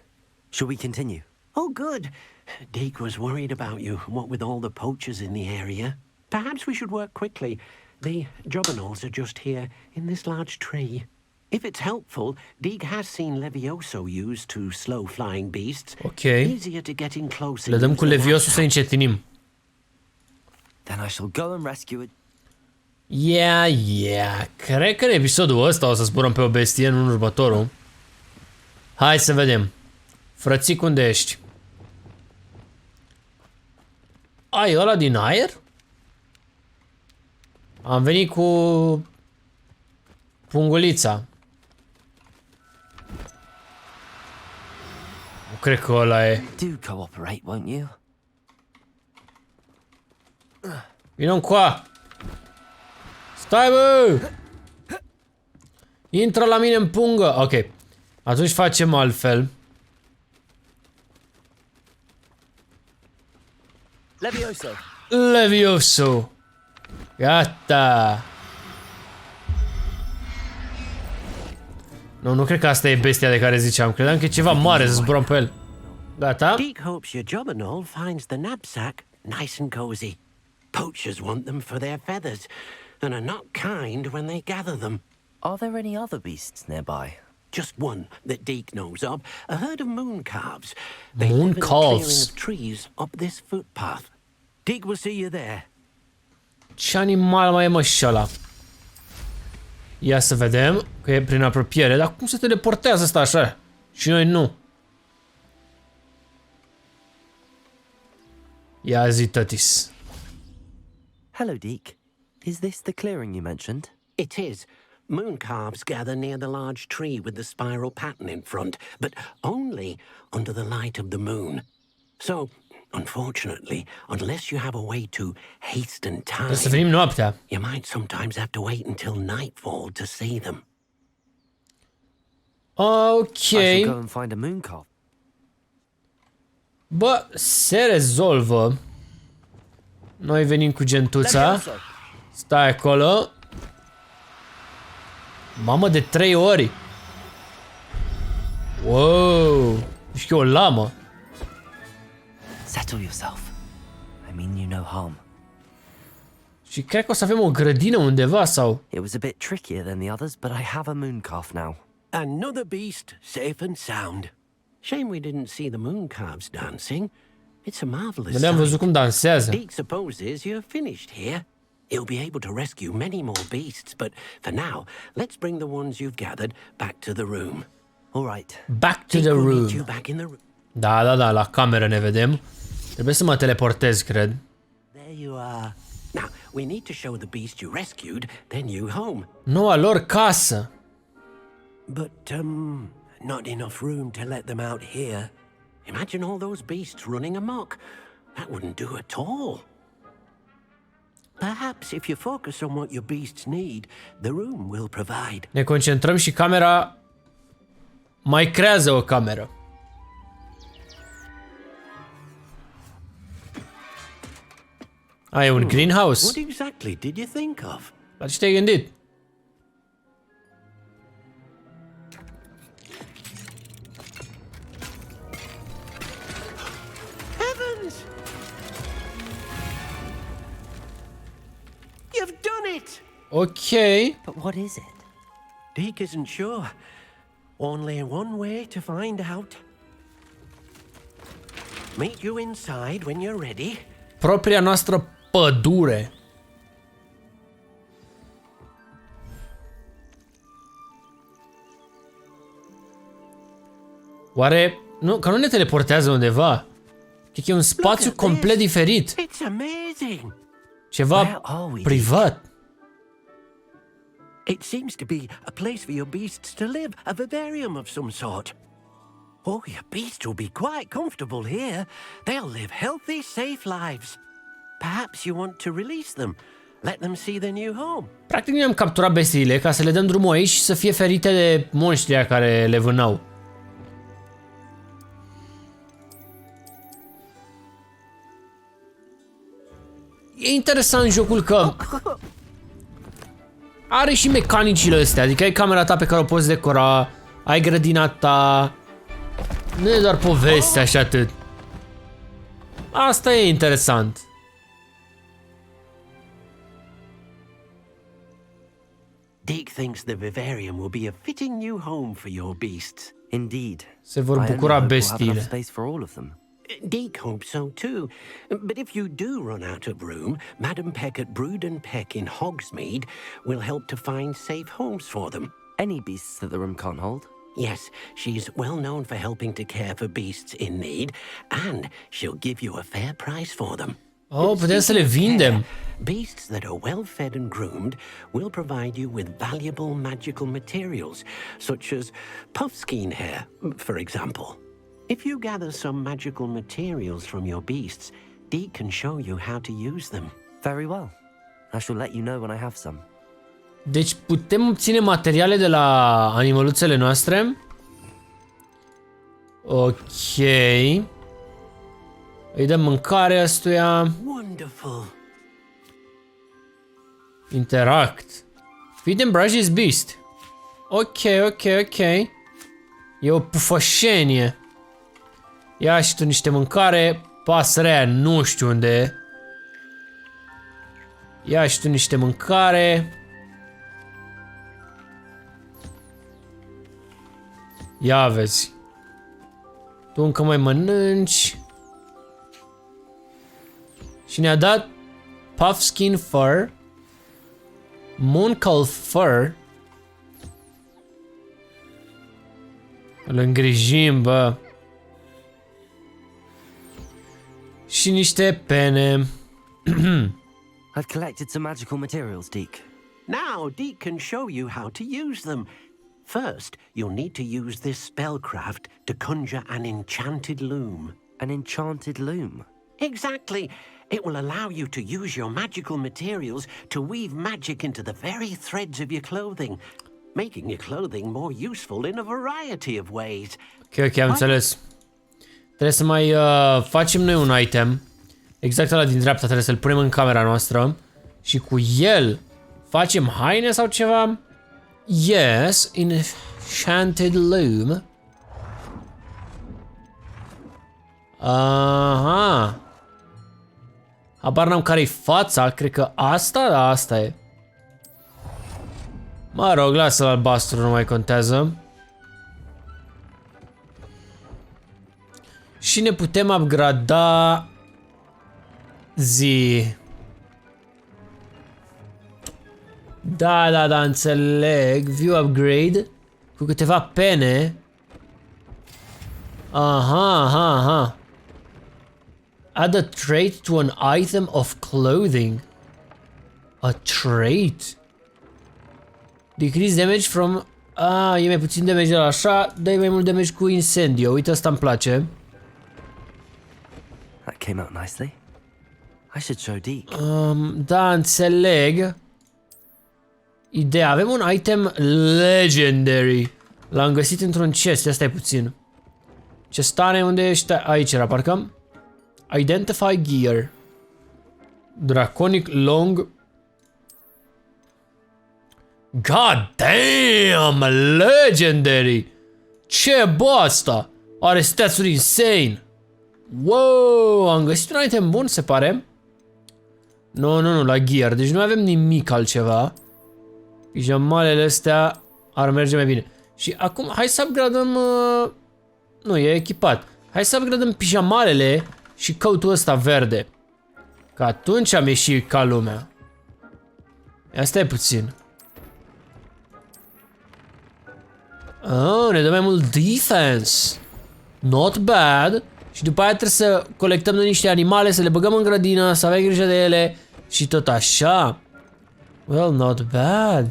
Shall we continue? Oh, good. Deke was worried about you, what with all the poachers in the area. Perhaps we should work quickly. The juggernautes are just here, in this large tree. If it's helpful, Deke has seen Levioso used to slow flying beasts. Ok. Easier to get in close. Le dăm cu Levioso să încetinim. Then I shall go and rescue it. Yeah. Cred că în episodul ăsta o să zburăm pe o bestie, nu în următorul. Hai să vedem. Frățic, unde ești? Ai ăla din aer? Am venit cu pungulița. Nu cred că ăla e. Do cooperate, won't you? Vino încoa! Stai, bă! Intră la mine în pungă! Ok. Atunci facem altfel. Levioso. Levioso! Gata! Nu cred că asta e bestia de care ziceam. Credeam că e ceva mare să zburăm pe el. Gata? Deke hopes your juggernaut finds the knapsack nice and cozy. Poachers want them for their feathers, and are not kind when they gather them. Are there any other beasts nearby? Just one that Deke knows of, a herd of moon calves. They Moon live in a clearing calves. of trees up this footpath. Deke will see you there. Ce animal mai e, mă, și ăla? Ia să vedem, că e prin apropiere. Dar cum se teleportează ăsta așa? Și noi nu. Ia zi, tătis. Hello, Deke. Is this the clearing you mentioned? It is. Moon calves gather near the large tree with the spiral pattern in front, but only under the light of the moon. So, unfortunately, unless you have a way to hasten time, Trebuie să venim noaptea. you might sometimes have to wait until nightfall to see them. Ok. I shall go and find a moon calf. Bă, se rezolvă. Noi venim cu gentuța. Stai acolo. Mamă, de 3 ori. Wow. Știu, o lamă. Settle yourself. I mean you no harm. Și cred că o să avem o grădină undeva sau... It was a bit trickier than the others, but I have a moon calf now. Another beast, safe and sound. Shame we didn't see the moon calves dancing. It's a marvelous Nu le-am văzut cum dansează. Deke supposes you're finished here. He'll be able to rescue many more beasts, but for now, let's bring the ones you've gathered back to the room. All right. Back to the Deke will room. meet you back in the room. Da, la cameră ne vedem. Trebuie să mă teleportez, cred. There you are. Now, we need to show the beast you rescued their new home. Noua lor casă. But, not enough room to let them out here. Imagine all those beasts running amok. That wouldn't do at all. Perhaps if you focus on what your beasts need, the room will provide. Ne concentrăm și camera mai creează o cameră. Ai un greenhouse. What exactly did you think of? La ce te-ai gândit? Heavens! You've done it! Ok. But what is it? Deke isn't sure. Only one way to find out. Meet you inside when you're ready. Propria noastră pădure. Oare... Nu, că nu ne teleportează undeva. Cred că e un spațiu complet diferit. It's amazing. Ceva privat. It seems to be a place for your beasts to live, a vivarium of some sort. Oh, your beasts will be quite comfortable here. They'll live healthy, safe lives. Perhaps you want to release them. Let them see their new home. Practic noi am capturat bestiile ca să le dăm drumul aici și să fie ferite de monștrii care le vânau. E interesant jocul că are și mecanicile astea, adică ai camera ta pe care o poți decora, ai grădina ta, nu e doar povestea și atât. Asta e interesant. Deke thinks the vivarium will be a fitting new home for your beasts. Indeed. Se vor bucura bestiile. Space for all of them. Deke hopes so too. But if you do run out of room, Madam Peck at Brood and Peck in Hogsmeade will help to find safe homes for them. Any beasts that the room can't hold? Yes, she's well known for helping to care for beasts in need, and she'll give you a fair price for them. Oh, putem să le vindem. Beasts that are well fed and groomed will provide you with valuable magical materials, such as puffskein hair, for example. If you gather some magical materials from your beasts, Deke can show you how to use them. Very well. I shall let you know when I have some. Deci putem obține materiale de la animăluțele noastre. Ok. Îi dăm mâncare ăstuia. Wonderful. Interact. Feed and brush this beast. Ok. E o pufășenie. Ia și tu niște mâncare. Pasărea nu știu unde e. Ia și tu niște mâncare. Ia vezi. Tu încă mai mănânci. Și ne-a dat puffskin fur, mooncull fur. Îl îngrijim, bă. Și niște pene. I've collected some magical materials, Deke. Now Deke can show you how to use them. First, you'll need to use this spellcraft to conjure an enchanted loom. An enchanted loom? Exactly. It will allow you to use your magical materials to weave magic into the very threads of your clothing, making your clothing more useful in a variety of ways. Ok, am înțeles. Trebuie să mai facem noi un item. Exact ăla din dreapta, trebuie să-l punem în camera noastră. Și cu el facem haine sau ceva? Yes, enchanted loom. Aha. Habar n-am care-i fața, cred că asta, da, asta e. Mă rog, lasă-l albastru, nu mai contează. Și ne putem upgrada zi. Da, înțeleg. View upgrade cu câteva pene. Aha. Add a trait to an item of clothing. A trait? Decrease damage from... e mai puțin damage de la așa, dai mai mult damage cu incendio. Uite, asta îmi place. That came out nicely. I should show Deke. Da, înțeleg. Ideea, avem un item legendary. L-am găsit într-un chest, ia stai puțin. Chestane, unde ești? Aici era, parcă. Identify gear. Draconic long. God damn, legendary. Ce bă asta? Are stats-uri insane. Wow, am găsit un item bun, se pare. Nu, la gear. Deci nu avem nimic altceva. Pijamalele astea ar merge mai bine. Și acum hai să upgradăm... Nu, e echipat. Hai să upgradăm pijamalele și coat-ul ăsta verde. Că atunci am ieșit ca lumea. Ia stai puțin. Ne dă mai mult defense. Not bad. Și după aia trebuie să colectăm noi niște animale, să le băgăm în grădină, să avem grijă de ele și tot așa. Well, not bad.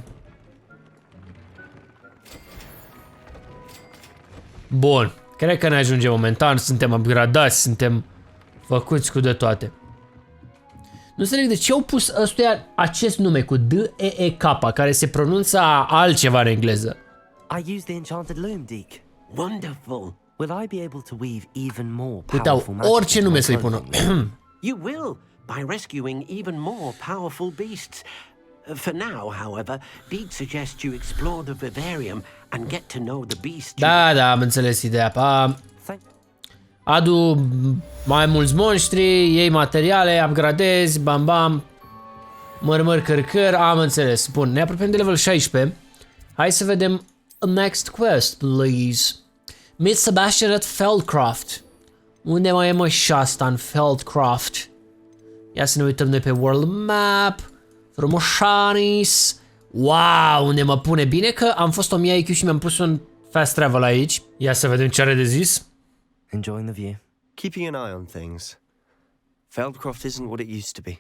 Bun. Cred că ne ajunge momentan. Suntem upgradați, suntem făcuți cu de toate. Nu înțeleg de ce au pus ăstuia acest nume cu D-E-E-K, care se pronunță altceva în engleză. I use the enchanted loom, Deek. Wonderful. Will I be able to weave even more Uite, powerful magic? orice nume să-i pună. You will, by rescuing even more powerful beasts. For now, however, Deek suggests you explore the vivarium and get to know the beast. Da, am înțeles ideea. Adu mai mulți monștri, iei materiale, upgradezi, bam bam, mărmări cărcări, am înțeles. Bun, ne apropiem de level 16. Hai să vedem next quest, please. Meet Sebastian at Feldcroft. Unde mai e mă și asta în Feldcroft? Ia să ne uităm noi pe world map. Frumoșanis. Wow, unde mă pune. Bine că am fost 1000 IQ și mi-am pus un fast travel aici. Ia să vedem ce are de zis. Enjoying the view. Keeping an eye on things. Feldcroft isn't what it used to be.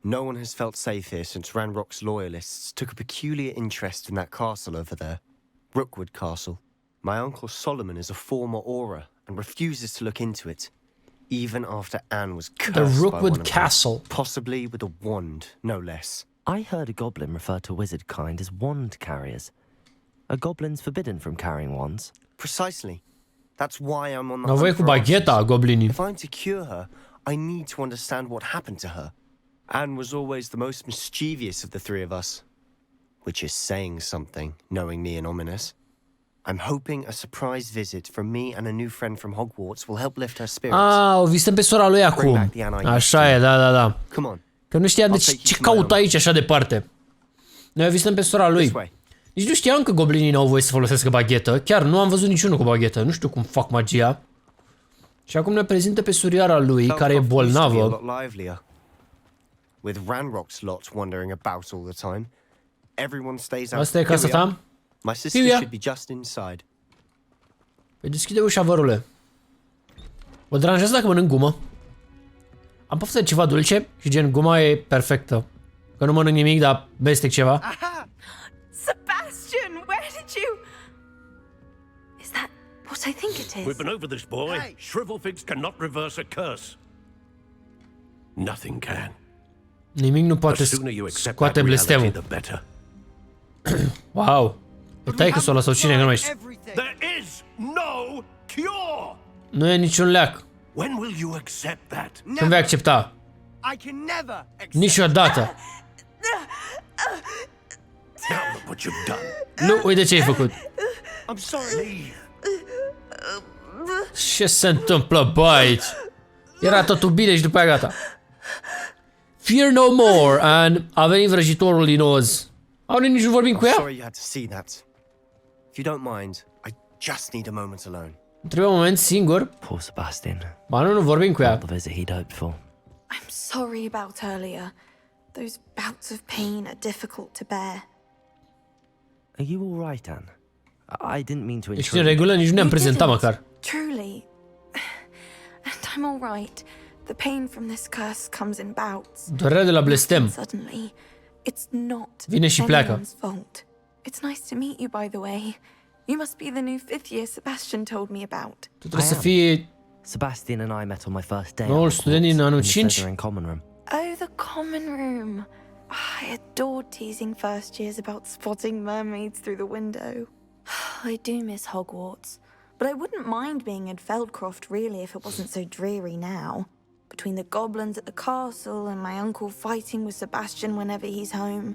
No one has felt safe here since Ranrock's loyalists took a peculiar interest in that castle over there. Rookwood Castle. My uncle Solomon is a former Auror and refuses to look into it, even after Anne was cursed The by Rookwood one of them, Castle. possibly with a wand, no less. I heard a goblin refer to wizard kind as wand carriers. Are goblins forbidden from carrying wands? Precisely. That's why I'm on the Nevoie hunt cu for bagheta, answers. goblinii. If I'm to cure her, I need to understand what happened to her. Anne was always the most mischievous of the three of us, which is saying something, knowing me and ominous. I'm hoping a surprise visit from me and a new friend from Hogwarts will help lift her spirits. Ah, o visităm pe sora lui acum. Așa e, da. Come on. Că nu știam de ce caută aici așa departe. Noi o visităm pe sora lui. Nici nu știam că goblinii n-au voie să folosească baghetă. Chiar nu am văzut niciunul cu baghetă. Nu știu cum fac magia. Și acum ne prezintă pe surioara lui, care e bolnavă. With Ranrock's lot wandering about all the time. Everyone stays out. Asta e casa ta? My sister should be just inside. Păi deschide ușa, vărule. Mă deranjează dacă mănânc gumă? Am poftă de ceva dulce și gen guma e perfectă. Că nu mănânc nimic, dar mestec ceva. Aha! Sebastian, where did you... Is that what I think it is? We've been over this, boy. Hey. Shrivelfigs cannot reverse a curse. Nothing can. Nimic nu poate scoate blestemul. Wow. E taică-s-o sau cine că nu ești. There is no cure. Nu e niciun leac. When will you accept that? Când vei accepta? I can never accept. Niciodată. Now look what you've done. Nu, uite ce ai făcut. I'm sorry. Ce se întâmplă, bă, aici? Era totul bine și după aia gata. Fear no more, and a venit vrăjitorul din Oz. Au, noi nici nu vorbim cu ea? Sorry you had to see that. If you don't mind, I just need a moment alone. Trebuie un moment singur. Poor Sebastian. Ba nu vorbim cu ea. The visit he'd hoped for. I'm sorry about earlier. Those bouts of pain are difficult to bear. Are you all right, Anne? I didn't mean to Ești în regulă? Nici nu ne-am prezentat măcar. Truly. And I'm all right. The pain from this curse comes in bouts. Durerea de la blestem. Suddenly. It's not Vine și pleacă. anyone's fault. It's nice to meet you, by the way. You must be the new 5th year Sebastian told me about. Tu trebuie să fii Sebastian and I met on my first day. noul student din anul 5. Common room. Oh, the common room. I adored teasing first years about spotting mermaids through the window. I do miss Hogwarts, but I wouldn't mind being in Feldcroft really if it wasn't so dreary now. Between the goblins at the castle and my uncle fighting with Sebastian whenever he's home,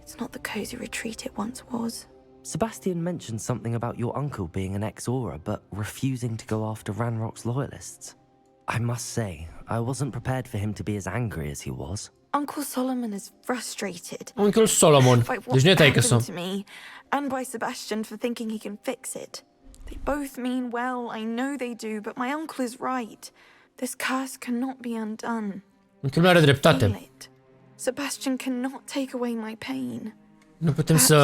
it's not the cozy retreat it once was. Sebastian mentioned something about your uncle being an ex-Auror, but refusing to go after Ranrock's loyalists. I must say, I wasn't prepared for him to be as angry as he was. Uncle Solomon is frustrated. Uncle Solomon. By Deci nu e what taică-s-o. happened to me, and by Sebastian for thinking he can fix it. They both mean well, I know they do, but my uncle is right. This curse cannot be undone. Unchiul meu are dreptate. Sebastian cannot take away my pain. Nu putem să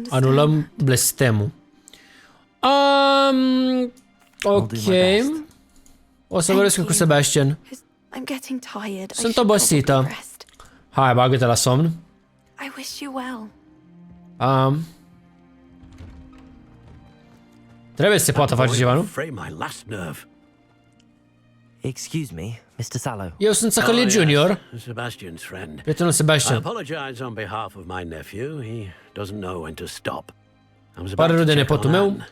anulăm blestemul. Ok. O să vorbesc cu Sebastian. I'm getting tired. Sunt obosită. Hai, bagă-te la somn. I wish you well. Trebuie să se poată face ceva, nu? Excuse me, Mr. Sallow. Eu sunt Săcălie Junior. Sebastian's friend. Prietenul I Sebastian. apologize on behalf of my nephew. He doesn't know when to stop. I was Pare about rău to de check nepotul on meu. Anne.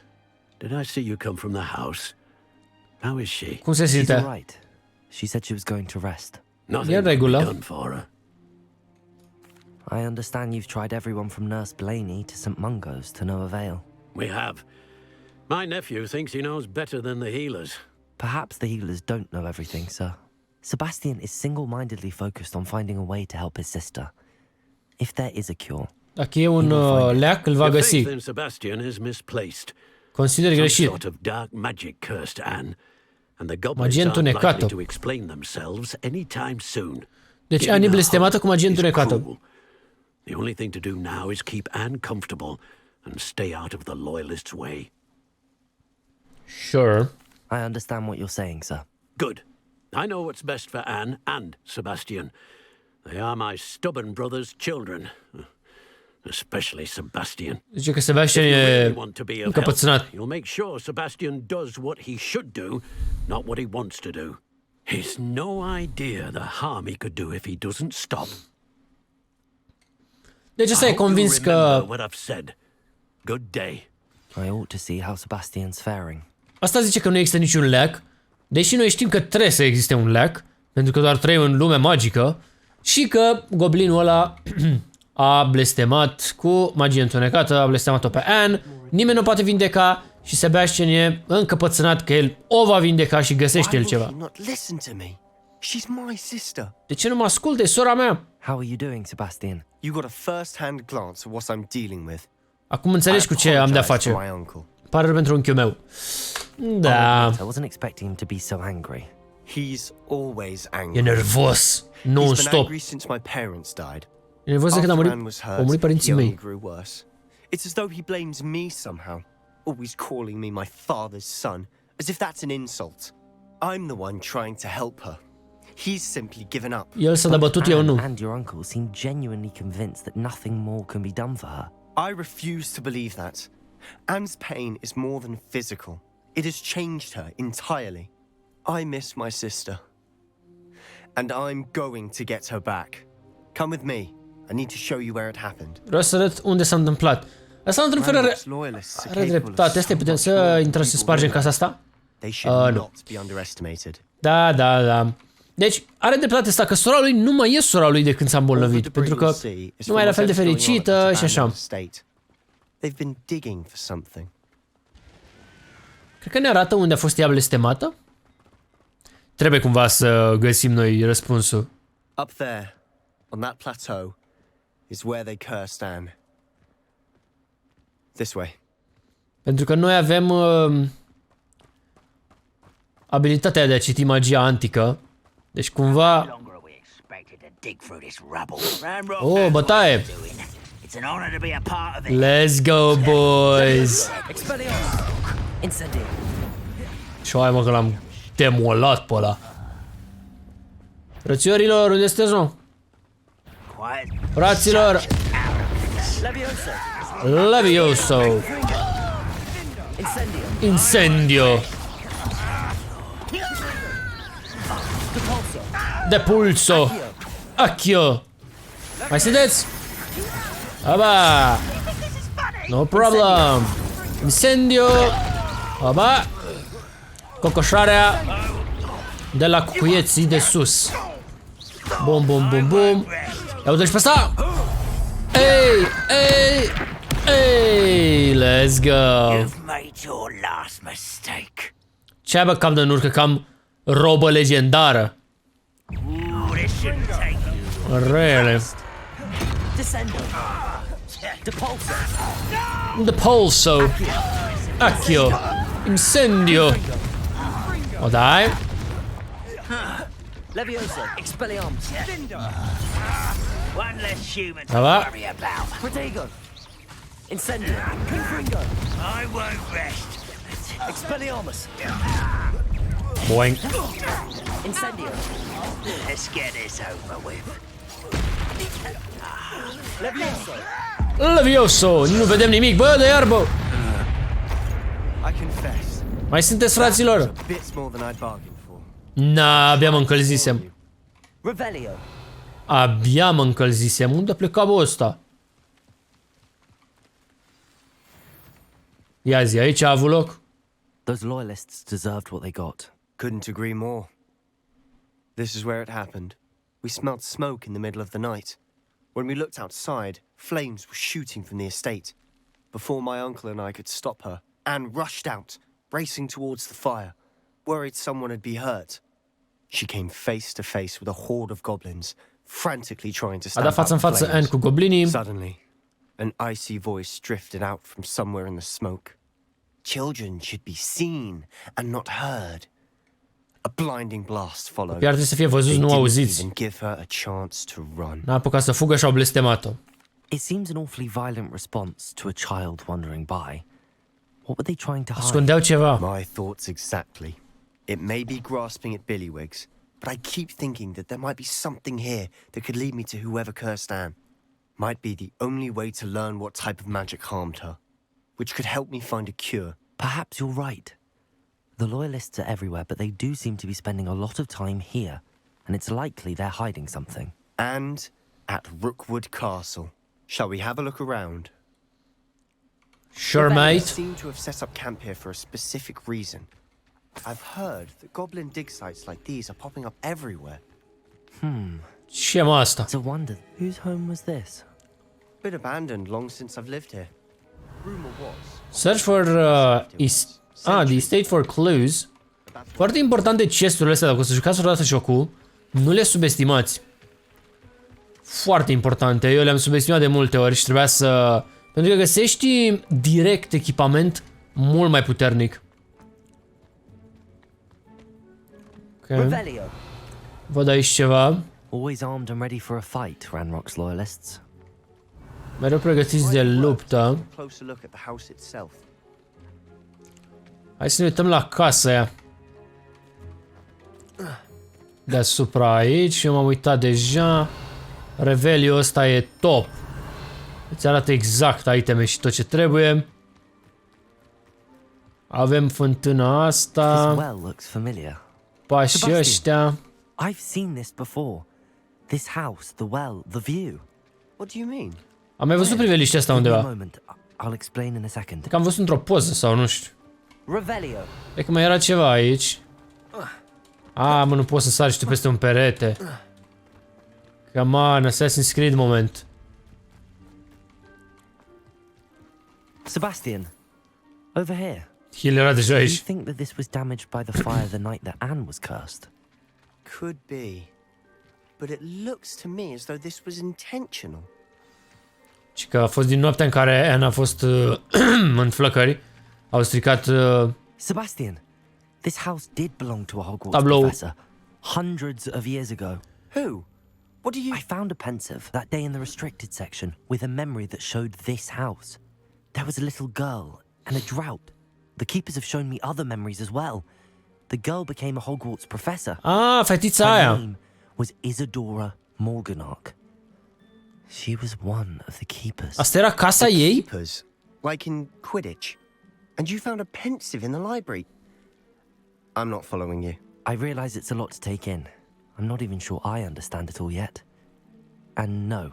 Did I see you come from the house? How is she? Cum se She's simte? all right. She said she was going to rest. Nothing E în can be regulă. done for her. I understand you've tried everyone from Nurse Blaney to St. Mungo's to no avail. We have. My nephew thinks he knows better than the healers. Perhaps the healers don't know everything, sir. Sebastian is single-mindedly focused on finding a way to help his sister. If there is a cure, Dacă e un leac, îl va Your găsi. faith in Sebastian is misplaced. Consider Some greșit. sort of dark magic cursed Anne, and the goblins Magie aren't likely întunecată. to explain themselves anytime soon. Deci Anne e blestemată cu magie întunecată. The only thing to do now is keep Anne comfortable and stay out of the loyalists' way. Sure. I understand what you're saying, sir. Good. I know what's best for Anne and Sebastian. They are my stubborn brother's children. Especially Sebastian. Zice că Sebastian If you e really want to be of help, încăpățânat. you'll make sure Sebastian does what he should do, not what he wants to do. He's no idea the harm he could do if he doesn't stop. Deci ăsta e convins că... What I've said. Good day. I ought to see how Sebastian's faring. Asta zice că nu există niciun leac, deși noi știm că trebuie să existe un leac, pentru că doar trăim în lume magică, și că goblinul ăla a blestemat cu magie întunecată, a blestemat-o pe Anne, nimeni nu poate vindeca și Sebastian e încăpățânat că el o va vindeca și găsește el ceva. De ce nu mă asculte, sora mea? How are you doing, Sebastian? You got a first-hand glance at what I'm dealing with. Acum înțelegi cu ce am de-a face. Pare rău pentru unchiul meu. Da. I wasn't expecting him to be so angry. He's always angry. E nervos, He's been non-stop. angry since my parents died. E nervos de când After Anne was au hurt, murit părinții he only mei. grew worse. It's as though he blames me somehow, always calling me my father's son, as if that's an insult. I'm the one trying to help her. He's simply given up. El s-a bătut, eu nu. And your uncle seem genuinely convinced that nothing more can be done for her. I refuse to believe that. Anne's pain is more than physical. It has changed her entirely. I miss my sister. And I'm going to get her back. Come with me. I need to show you where it happened. Vreau să arăt unde s-a întâmplat. Asta într-un fel are dreptate. Asta putem să intrăm să spargem casa asta? Nu. Da, da, da. Deci, are dreptate asta că sora lui nu mai e sora lui de când s-a îmbolnăvit, pentru că nu mai e la fel de fericită și așa. They've been digging for something. Cred că ne arată unde a fost ea blestemată. Trebuie cumva să găsim noi răspunsul. Up there, on that plateau, is where they cursed Anne. This way. Pentru că noi avem abilitatea de a citi magia antică. Deci cumva... Oh, bătaie! Let's go, boys! Și hai mă că l-am demolat pe ăla. Frățiorilor, unde sunteți, mă? Fraților! Levioso! Incendio! Depulso! Acchio! Mai sunteți? Aba! No problem! Incendio! Aba! Cocoșarea de la cuieții de sus. Bum, bum, bum, bum. Ia uite-și pe asta! Ei! Ei! Ei! Let's go! Ce ai bă cap de nurcă, cam robă legendară. Really? Depulso! Acchio! Incendio! O dai? Leviosa, Expelliarmus. One less human to Aba. worry about. Protego. Incendio. Confringo. I won't rest. Expelliarmus. Boing. Incendio. Let's get this over with. Leviosa. Levioso! Nu vedem nimic, bă, de iarbă! I confess. Mai sunteți, fraților? Bits more than I'd bargained for. Na, abia mă încălzisem. Revelio. Abia mă încălzisem. Unde a plecat bă ăsta? Ia zi, aici a avut loc? Those loyalists deserved what they got. Couldn't agree more. This is where it happened. We smelled smoke in the middle of the night. When we looked outside, flames were shooting from the estate. Before my uncle and I could stop her, Anne rushed out, racing towards the fire, worried someone would be hurt. She came face to face with a horde of goblins, frantically trying to A dat față în față Anne cu goblinii. Suddenly, an icy voice drifted out from somewhere in the smoke. Children should be seen and not heard. A blinding blast followed. Iar trebuie să fie văzuți, nu auziți. Even give her a chance to run. N-a apucat să fugă și au blestemat-o. It seems an awfully violent response to a child wandering by. What were they trying to hide? Ascundeau ceva. My thoughts exactly. It may be grasping at billywhigs, but I keep thinking that there might be something here that could lead me to whoever cursed Anne. Might be the only way to learn what type of magic harmed her, which could help me find a cure. Perhaps you're right. The loyalists are everywhere, but they do seem to be spending a lot of time here, and it's likely they're hiding something. And at Rookwood Castle. Shall we have a look around? Sure, They mate. seem to have set up camp here for a specific reason. I've heard that goblin dig sites like these are popping up everywhere. Ce mă asta? It's a wonder. Whose home was this? Been abandoned long since I've lived here. Rumor was. Search for the estate for clues. Foarte important de chesturile astea, dacă o să jucați vreodată jocul, nu le subestimați. Foarte importante. Eu le-am subestimat de multe ori și trebuia să... Pentru că găsești direct echipament mult mai puternic. Okay. Văd aici ceva. Always armed and ready for a fight, Ranrock's loyalists. Mereu pregătiți de luptă. Closer look at the house itself. Hai să ne uităm la casa aia. Deasupra aici, eu m-am uitat deja. Reveliul ăsta e top. Îți arată exact iteme și tot ce trebuie. Avem fântâna asta. This well looks familiar. Pașii ăștia. I've seen this before. This house, the well, the view. What do you mean? Am mai văzut priveliștea asta undeva. I'll explain in a second. Că am văzut într-o poză sau nu știu. Revelio. E că mai era ceva aici. Mă, nu poți să sari și tu peste un perete. Come on, Assassin's Creed moment. Sebastian, over here. El era deja Do you aici. think that this was damaged by the fire the night that Anne was cursed? Could be. But it looks to me as though this was intentional. Și că a fost din noaptea în care Anne a fost în flăcări. Au stricat Sebastian, this house did belong to a Hogwarts tablou. professor hundreds of years ago. Who? What do you... I found a pensive that day in the restricted section with a memory that showed this house. There was a little girl and a drought. The keepers have shown me other memories as well. The girl became a Hogwarts professor. Fetița Her aia. name was Isadora Morganach. She was one of the keepers. Asta era casa ei? Keepers, like in Quidditch. And you found a pensive in the library. I'm not following you. I realize it's a lot to take in. I'm not even sure I understand it all yet. And no,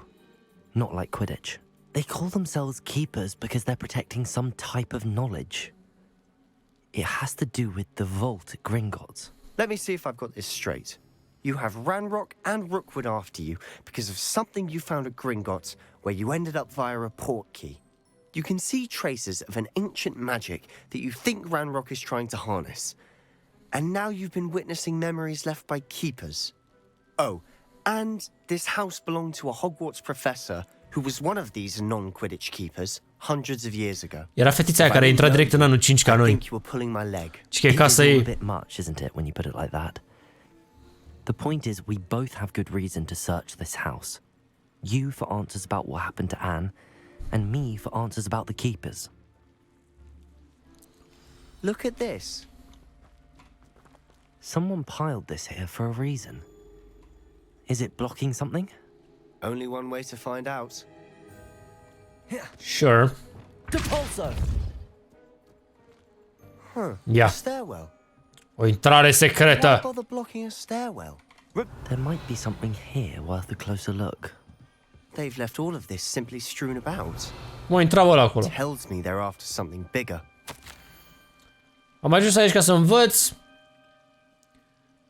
not like Quidditch. They call themselves keepers because they're protecting some type of knowledge. It has to do with the vault at Gringotts. Let me see if I've got this straight. You have Ranrock and Rookwood after you because of something you found at Gringotts where you ended up via a port key. You can see traces of an ancient magic that you think Ranrock is trying to harness. And now you've been witnessing memories left by keepers. Oh, and this house belonged to a Hogwarts professor who was one of these non-Quidditch keepers hundreds of years ago. Era fetița aia care a intrat direct în anul 5 ca I noi. think you were pulling my leg. Și că e casa It is all ei. a bit much, isn't it, when you put it like that? The point is, we both have good reason to search this house. You for answers about what happened to Anne, and me for answers about the keepers. Look at this. Someone piled this here for a reason. Is it blocking something? Only one way to find out. Sure. Depulso. Huh. Yeah. A stairwell. O intrare Why secretă. bother blocking a stairwell? There might be something here worth a closer look. They've left all of this simply strewn about. Mă, intrau ăla acolo. Tells me they're after something bigger. Am ajuns aici ca să învăț.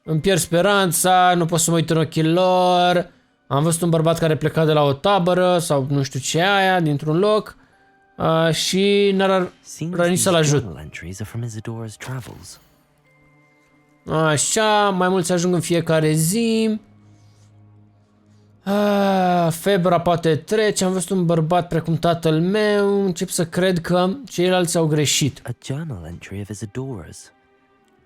Îmi pierd speranța, nu pot să mă uit în ochii lor. Am văzut un bărbat care pleca de la o tabără sau nu știu ce aia, dintr-un loc. Și n-ar răni să-l ajut. Așa, mai mulți ajung în fiecare zi. Febra poate trece, am văzut un bărbat precum tatăl meu, încep să cred că ceilalți au greșit. A journal entry of Isadora's.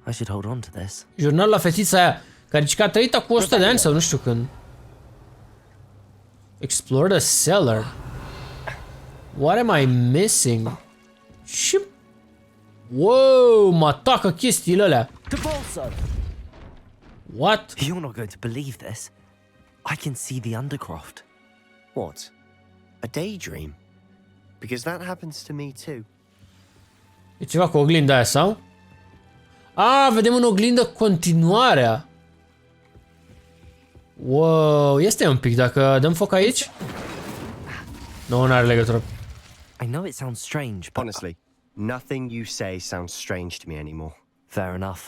I should hold on to this. Jurnal la fetița aia, care zice că a trăit acum 100 de ani sau nu știu când. Explore the cellar. What am I missing? Și... Wow, mă atacă chestiile alea. What? You're not going to believe this. I can see the Undercroft. What? A daydream? Because that happens to me too. E ceva cu oglinda aia, sau? Vedem în oglindă continuarea. Wow, este un pic. Dacă dăm foc aici? Nu, n-are legătură. I know it sounds strange, but... Honestly, nothing you say sounds strange to me anymore. Fair enough.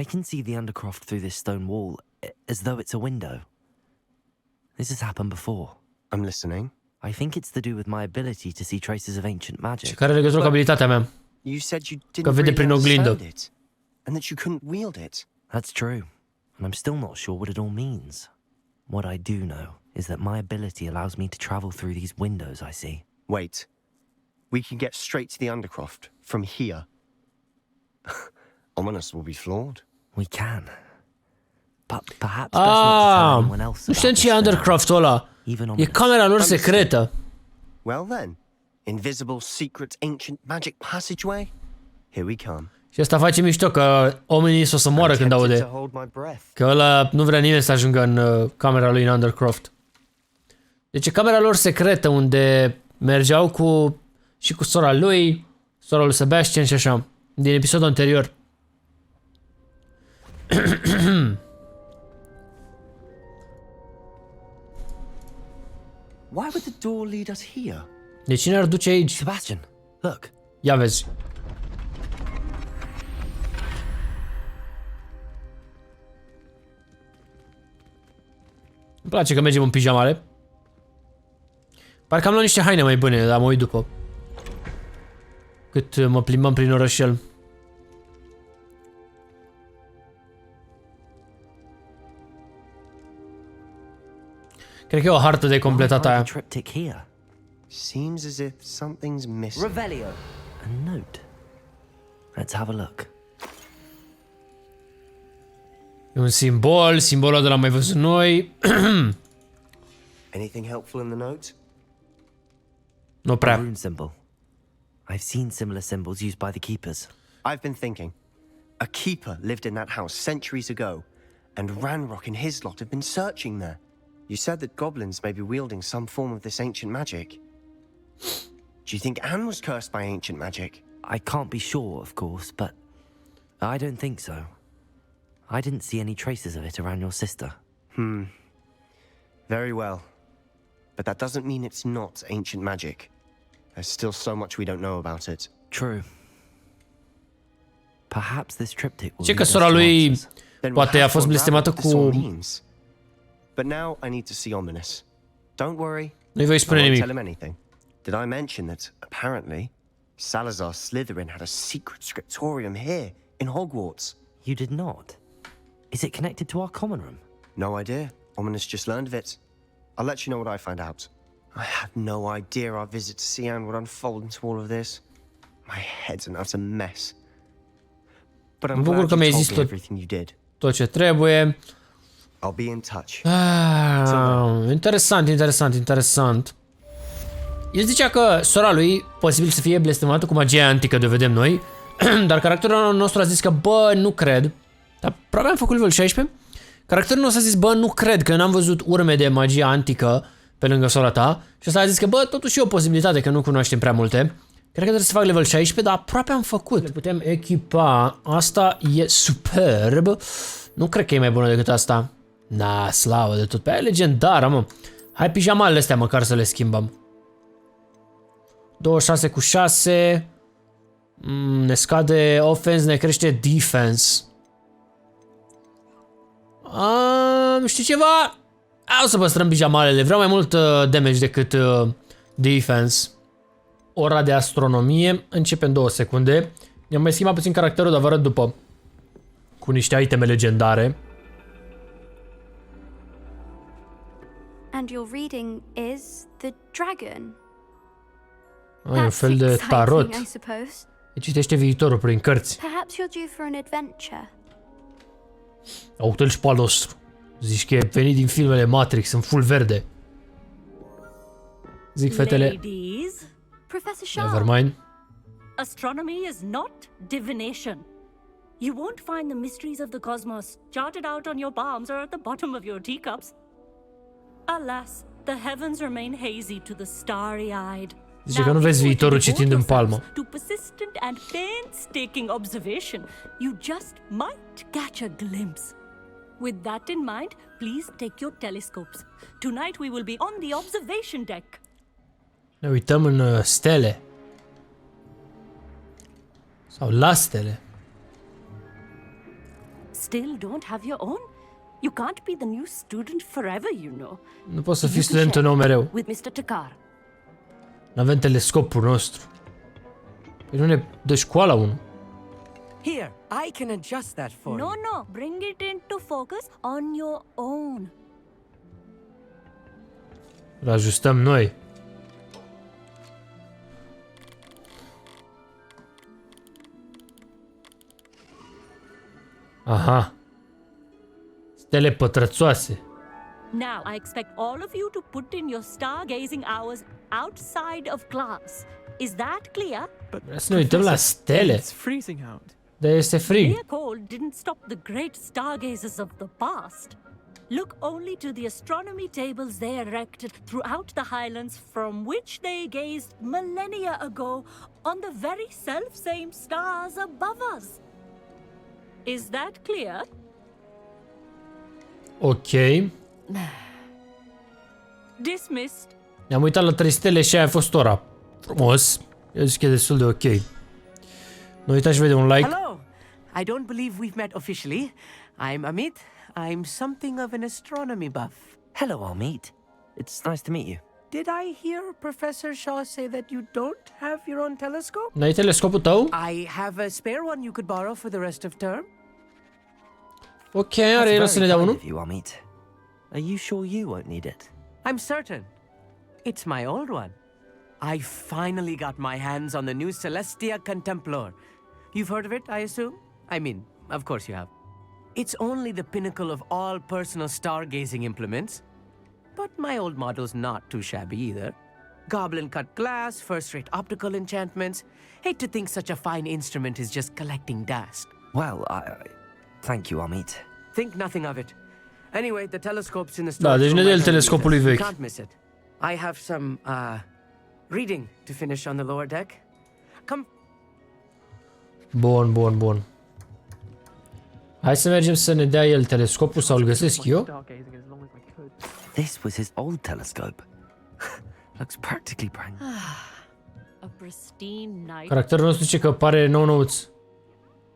I can see the Undercroft through this stone wall, as though it's a window. This has happened before. I'm listening. I think it's to do with my ability to see traces of ancient magic. Ce care legătură cu abilitatea mea? You said you didn't Că vede really prin oglindă. understand it, and that you couldn't wield it. That's true, and I'm still not sure what it all means. What I do know is that my ability allows me to travel through these windows I see. Wait. We can get straight to the Undercroft from here. Ominous will be flawed. We can. But perhaps best not to tell anyone else Nu știu about ce e this Undercroft-ul ăla. E camera lor secretă. Well then, invisible, secret, ancient magic passageway? Here we come. Și asta face mișto că oamenii s-o să moară când aude. Că ăla nu vrea nimeni să ajungă în camera lui în Undercroft. Deci e camera lor secretă unde mergeau și cu sora lui Sebastian și așa. Din episodul anterior. Why would the door lead us here? De cine ar duce aici? Sebastian, look. Ia vezi. Îmi place că mergem în pijamale. Parcă am luat niște haine mai bune, dar mă uit după. Cât mă plimbam prin orășel. Cred că e o hartă de completat aia. Seems as if something's missing. Revelio. A note. Let's have a look. E un simbolul ăla de l-am mai văzut noi. Anything helpful in the note? Nu prea. A rune symbol. I've seen similar symbols used by the keepers. I've been thinking. A keeper lived in that house centuries ago, and Ranrock and his lot have been searching there. You said that goblins may be wielding some form of this ancient magic. Do you think Anne was cursed by ancient magic? I can't be sure, of course, but I don't think so. I didn't see any traces of it around your sister. Very well. But that doesn't mean it's not ancient magic. There's still so much we don't know about it. True. Perhaps this triptych will Ce că sora lui poate a fost blestemată cu... But now I need to see Ominous. Don't worry. Nu-i voi spune nimic. Tell him anything. Did I mention that apparently Salazar Slytherin had a secret scriptorium here in Hogwarts? You did not. Is it connected to our common room? No idea. Ominous just learned of it. I'll let you know what I find out. I had no idea our visit to Sian would unfold into all of this. My head's an utter mess. But I'm glad you told me everything you did. Tot ce trebuie. I'll be in touch. Interesant. El zicea că sora lui posibil să fie blestemată cu magia antică, de vedem noi. Dar caracterul nostru a zis că, bă, nu cred. Dar probabil am făcut level 16. Caracterul nostru a zis, bă, nu cred, că n-am văzut urme de magie antică pe lângă sora ta. Și ăsta a zis că, bă, totuși e o posibilitate, că nu cunoaștem prea multe. Cred că trebuie să fac level 16, dar aproape am făcut. Le putem echipa. Asta e superb. Nu cred că e mai bună decât asta. Na, slavă de tot. Pe aia e legendară, mă. Hai pijamalele astea măcar să le schimbăm. 26 cu 6. Ne scade offense, ne crește defense. Știi ceva? O să păstrăm pijamalele. Vreau mai mult damage decât defense. Ora de astronomie. Începe în 2 secunde. Ne-am mai schimbat puțin caracterul, dar vă arăt după. Cu niște iteme legendare. And your reading is the dragon. E un fel de tarot. I suppose. Citește viitorul prin cărți. Perhaps you're due for an adventure. Uite-l și pe al nostru. Zici că e venit din filmele Matrix, în full verde. Zic fetele. Ladies, Professor Shaw. Nevermind. astronomy is not divination. You won't find the mysteries of the cosmos charted out on your palms or at the bottom of your teacups. Alas, the heavens remain hazy to the starry-eyed. Zice că nu vezi viitorul citind în palmă. To persistent and painstaking observation, you just might catch a glimpse. With that in mind, please take your telescopes. Tonight we will be on the observation deck. Ne uităm în stele. Sau la stele. Still don't have your own? You can't be the new student forever, you know. Nu poți să fii studentul nou mereu. With Mr. Takar. N-avem telescopul nostru. Păi nu ne dă școala unul. Here, I can adjust that for you. No, bring it into focus on your own. Îl ajustăm noi. Aha. Stele pătrățoase. Now, I expect all of you to put in your stargazing hours outside of class. Is that clear? Vrea să ne uităm la stele. Dar este frig. Clear cold didn't stop the great stargazers of the past. Look only to the astronomy tables they erected throughout the highlands from which they gazed millennia ago on the very self-same stars above us. Is that clear? Ok. Dismissed. Ne-am uitat la 3 stele și aia a fost ora. Frumos. Eu zic că e destul de ok. Nu uitați și vede un like. Hello. I don't believe we've met officially. I'm Amit. I'm something of an astronomy buff. Hello, Amit. It's nice to meet you. Did I hear Professor Shaw say that you don't have your own telescope? N-ai telescopul tău? I have a spare one you could borrow for the rest of term. Ok, are el o să ne dea unul. Amit. Are you sure you won't need it? I'm certain. It's my old one. I finally got my hands on the new Celestia Contemplor. You've heard of it, I assume? I mean, of course you have. It's only the pinnacle of all personal stargazing implements. But my old model's not too shabby either. Goblin-cut glass, first-rate optical enchantments. Hate to think such a fine instrument is just collecting dust. Well, thank you, Amit. Think nothing of it. Anyway, the telescope's in the Da, deci ne dă el telescopul lui vechi. Can't miss it. I have some, reading to finish on the lower deck. Come. Bun. Hai să mergem să ne dea el telescopul sau îl găsesc eu. This was his old telescope. Looks practically brand new. A pristine night. Caracterul nostru zice că pare nou-nouț.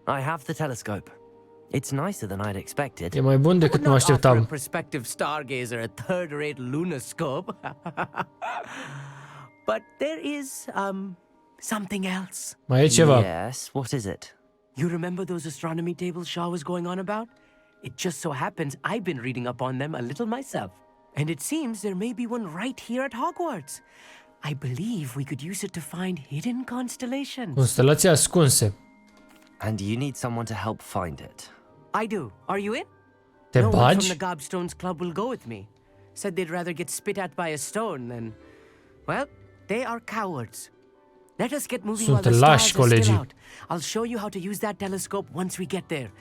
I have the telescope. It's nicer than I'd expected. E mai bun decât mă așteptam. A prospective stargazer a third-rate lunoscope. But there is, something else. Mai e ceva. Yes, what is it? You remember those astronomy tables Shaw was going on about? It just so happens I've been reading up on them a little myself. And it seems there may be one right here at Hogwarts. I believe we could use it to find hidden constellations. Constelații ascunse. And you need someone to help find it. I do. Are you in? Te No one bagi? from the Gobstones Club will go with me. Said they'd rather get spit at by a stone than... Well, they are cowards. Let us get moving while the stars are still out. I'll show you how to use that telescope once we get there.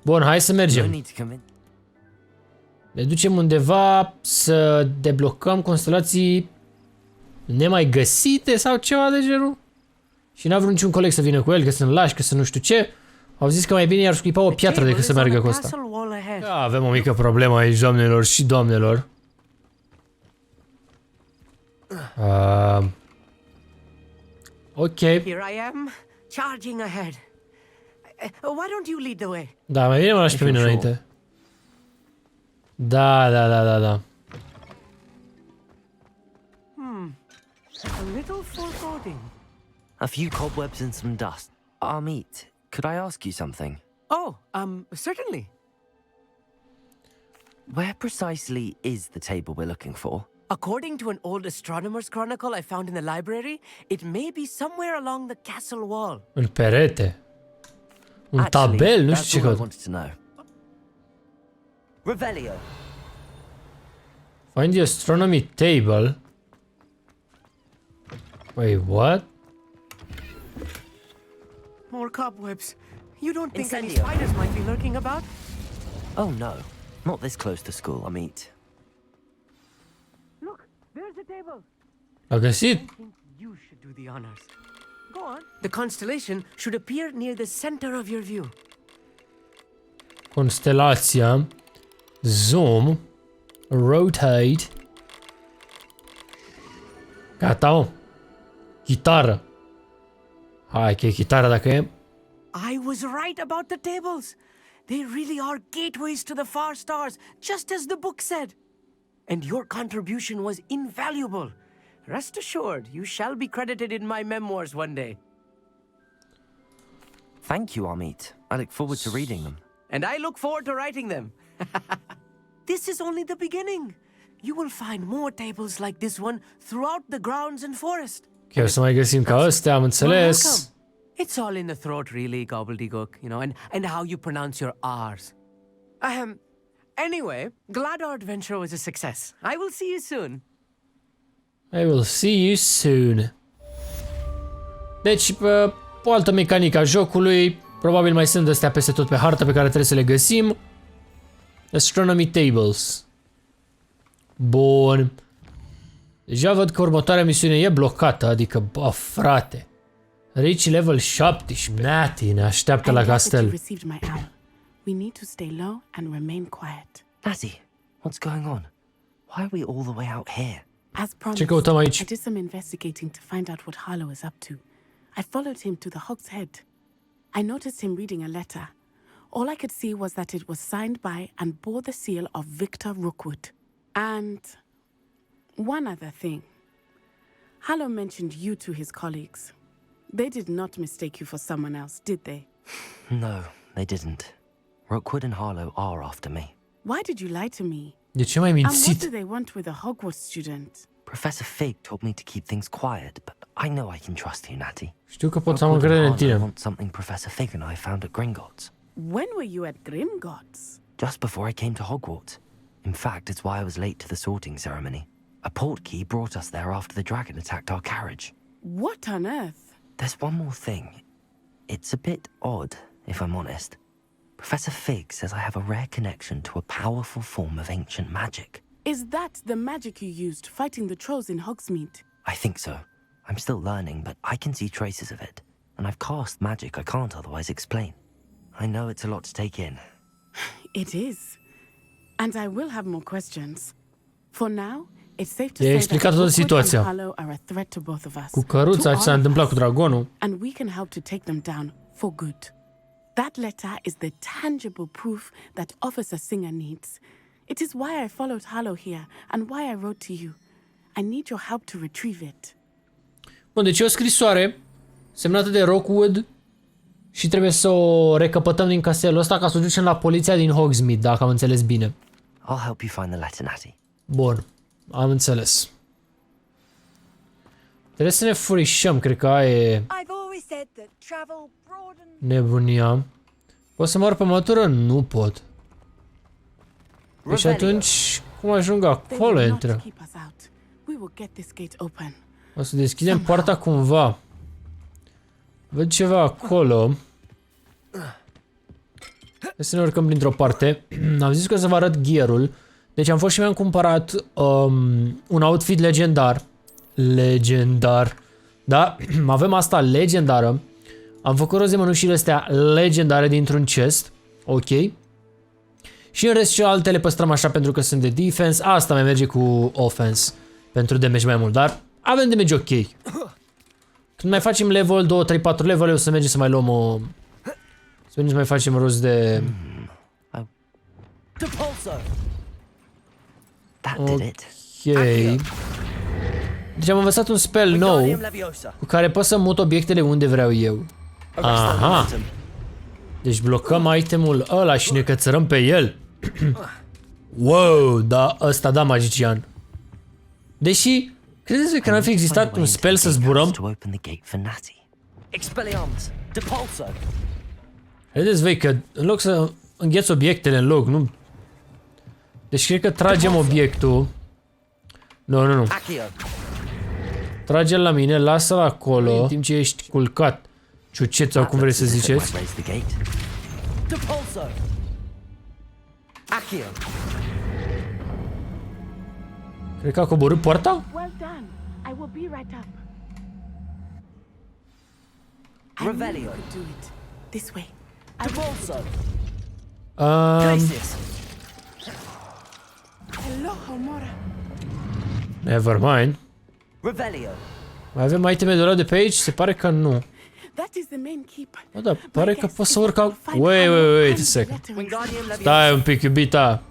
Bun, hai să mergem. Ne ducem undeva să deblocăm constelații nemai găsite sau ceva de genul. Și n-a vrut niciun coleg să vină cu el, că sunt lași, că sunt nu știu ce. Au zis că mai bine i-ar scuipa o piatră decât să meargă cu ăsta. Da, avem o mică problemă aici, doamnelor și doamnelor. Ok. Here I am, charging ahead. Why don't you lead the way? Da, mai bine mă lași pe mine înainte. Da. A little foreboding. A few cobwebs and some dust. Amit, could I ask you something? Oh, certainly. Where precisely is the table we're looking for? According to an old astronomer's chronicle I found in the library, it may be somewhere along the castle wall. În perete. Un tabel, nu știu ce caut. Revelio. Find the astronomy table. Wait, what? More cobwebs. You don't think any spiders might be lurking about? Oh no, not this close to school, Amit. Look, there's the table. A găsit. I think you should do the honors. Go on. The constellation should appear near the center of your view. Constelația. Zoom. Rotate. Gata, mă. Chitară. Hai că e chitară dacă e. I was right about the tables. They really are gateways to the far stars, just as the book said. And your contribution was invaluable. Rest assured, you shall be credited in my memoirs one day. Thank you, Amit. I look forward to reading them. And I look forward to writing them. This is only the beginning. You will find more tables like this one throughout the grounds and forest. Chiar să mai găsim ca astea, am înțeles. It's all in the throat, really, gobbledygook, you know, and how you pronounce your R's. Anyway, glad our adventure was a success. I will see you soon. I will see you soon. Deci, o altă mecanică a jocului. Probabil mai sunt astea peste tot pe hartă pe care trebuie să le găsim. Astronomy tables. Bun. Deja văd că următoarea misiune e blocată, adică, bă, frate. Reach level 17. Natty ne așteaptă la castel. We need to stay low and remain quiet. Natty, what's going on? Why are we all the way out here? As promised, Ce căutăm aici? I did some investigating to find out what Harlow is up to. I followed him to the Hog's Head. I noticed him reading a letter. All I could see was that it was signed by and bore the seal of Victor Rookwood. And one other thing. Harlow mentioned you to his colleagues. They did not mistake you for someone else, did they? No, they didn't. Rookwood and Harlow are after me. Why did you lie to me? De ce m-ai And what mințit? do they want with a Hogwarts student? Professor Fig told me to keep things quiet, but I know I can trust you, Natty. Știu că pot să am încredere în tine. want something Professor Fig and I found at Gringotts. When were you at Grimgotts? Just before I came to Hogwarts. In fact, it's why I was late to the sorting ceremony. A portkey brought us there after the dragon attacked our carriage. What on earth? There's one more thing. It's a bit odd, if I'm honest. Professor Fig says I have a rare connection to a powerful form of ancient magic. Is that the magic you used fighting the trolls in Hogsmeade? I think so. I'm still learning, but I can see traces of it. And I've cast magic I can't otherwise explain. I know it's a lot to take in. It is. And I will have more questions. For now, it's safe to I-ai say explicat that toată Rookwood and situația. Harlow are a threat to both of us. Cu căruța, To ce s-a all întâmplat of cu us. dragonul. And we can help to take them down for good. That letter is the tangible proof that Officer Singer needs. It is why I followed Harlow here and why I wrote to you. I need your help to retrieve it. Bun, deci e o scrisoare semnată de Rookwood și trebuie să o recăpătăm din castelul ăsta ca să o ducem la poliția din Hogsmeade, dacă am înțeles bine. I'll help you find the letter, Natty. Bun, am înțeles. Trebuie să ne furișăm, cred că aia e nebunia. Pot să mor pe mătură? Nu pot. Deci atunci, cum ajung acolo, intră? O să deschidem poarta cumva. Văd ceva acolo. Hai să ne urcăm printr-o parte. Am zis că o să vă arăt gear-ul. Deci am fost și mi-am cumpărat un outfit legendar. legendar. Da, avem asta legendară. Am făcut rost de mănușile astea legendare dintr-un chest. Ok. Și în rest celelalte le păstrăm așa pentru că sunt de defense. Asta mai merge cu offense. Pentru damage mai mult, dar avem damage ok. Când mai facem level 2, 3, 4 level, o să mergem să mai luăm o... Să mergem să mai facem rost de... Ok. Deci am învățat un spell nou cu care pot să mut obiectele unde vreau eu. Aha. Deci blocăm itemul ăla și ne cățărăm pe el. Wow, da, ăsta da magician. Deși, credeți că n-ar fi existat un spell să zburăm? Vedeți voi că în loc să îngheți obiectele în loc, nu... Deci cred că tragem obiectul. Nu. Trage-l la mine, lasă-l acolo, în timp ce ești culcat. Ciucet sau cum vrei să ziceți. Cred că a coborât poarta? Well done. I will be right up. Revelio. Do it. This way. Hello, Homora. Never mind. Revelio. Mai avem iteme de luat de pe aici? Se pare că nu. That is the main keep. Bă, da, pare că pot să urc al... Wait a sec. Stai un pic, iubita.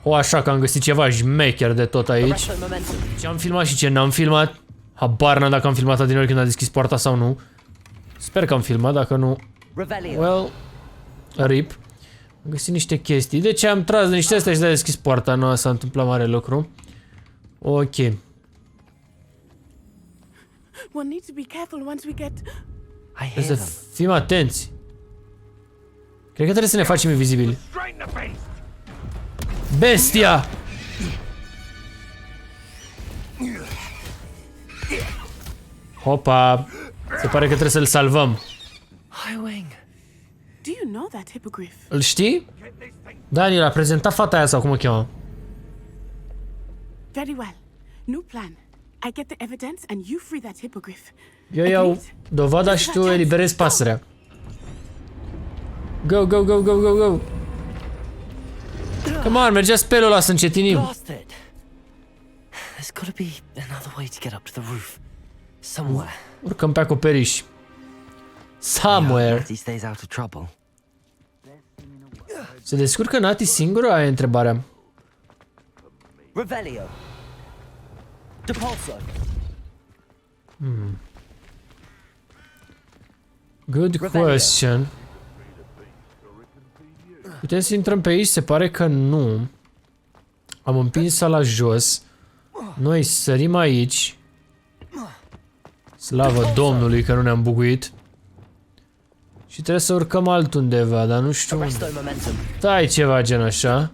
O, așa că am găsit ceva șmecher de tot aici. Ce am filmat și ce n-am filmat. Habar n-am dacă am filmat adineori când a deschis poarta sau nu. Sper că am filmat, dacă nu... Well... RIP. Am găsit niște chestii. Deci am tras de niște astea și de-a deschis poarta. Nu s-a întâmplat mare lucru. Ok. We'll need to be careful once we get... Trebuie să fim atenți. Cred că trebuie să ne facem invizibili. Bestia! Hopa! Se pare că trebuie să-l salvăm. Do you know that hippogriff? Îl știi? Daniel a prezentat fata aia sau cum o cheamă? Very well. New plan. I get the evidence and you free that hippogriff. Eu iau dovada și tu eliberezi pasărea. Go, go, go, go, go, go! Come on, mergea spelul ăla să încetinim. There's got to be another way to get up to the roof. Somewhere. Urcăm pe acoperiș. Somewhere. Se descurcă Nati singură? Aia e întrebarea. Revelio. Depulso. Good question. Putem să intrăm pe aici? Se pare că nu. Am împins sala jos. Noi sărim aici. Slavă Domnului că nu ne-am buguit. Și trebuie să urcăm altundeva, dar nu știu unde. Stai ceva gen așa.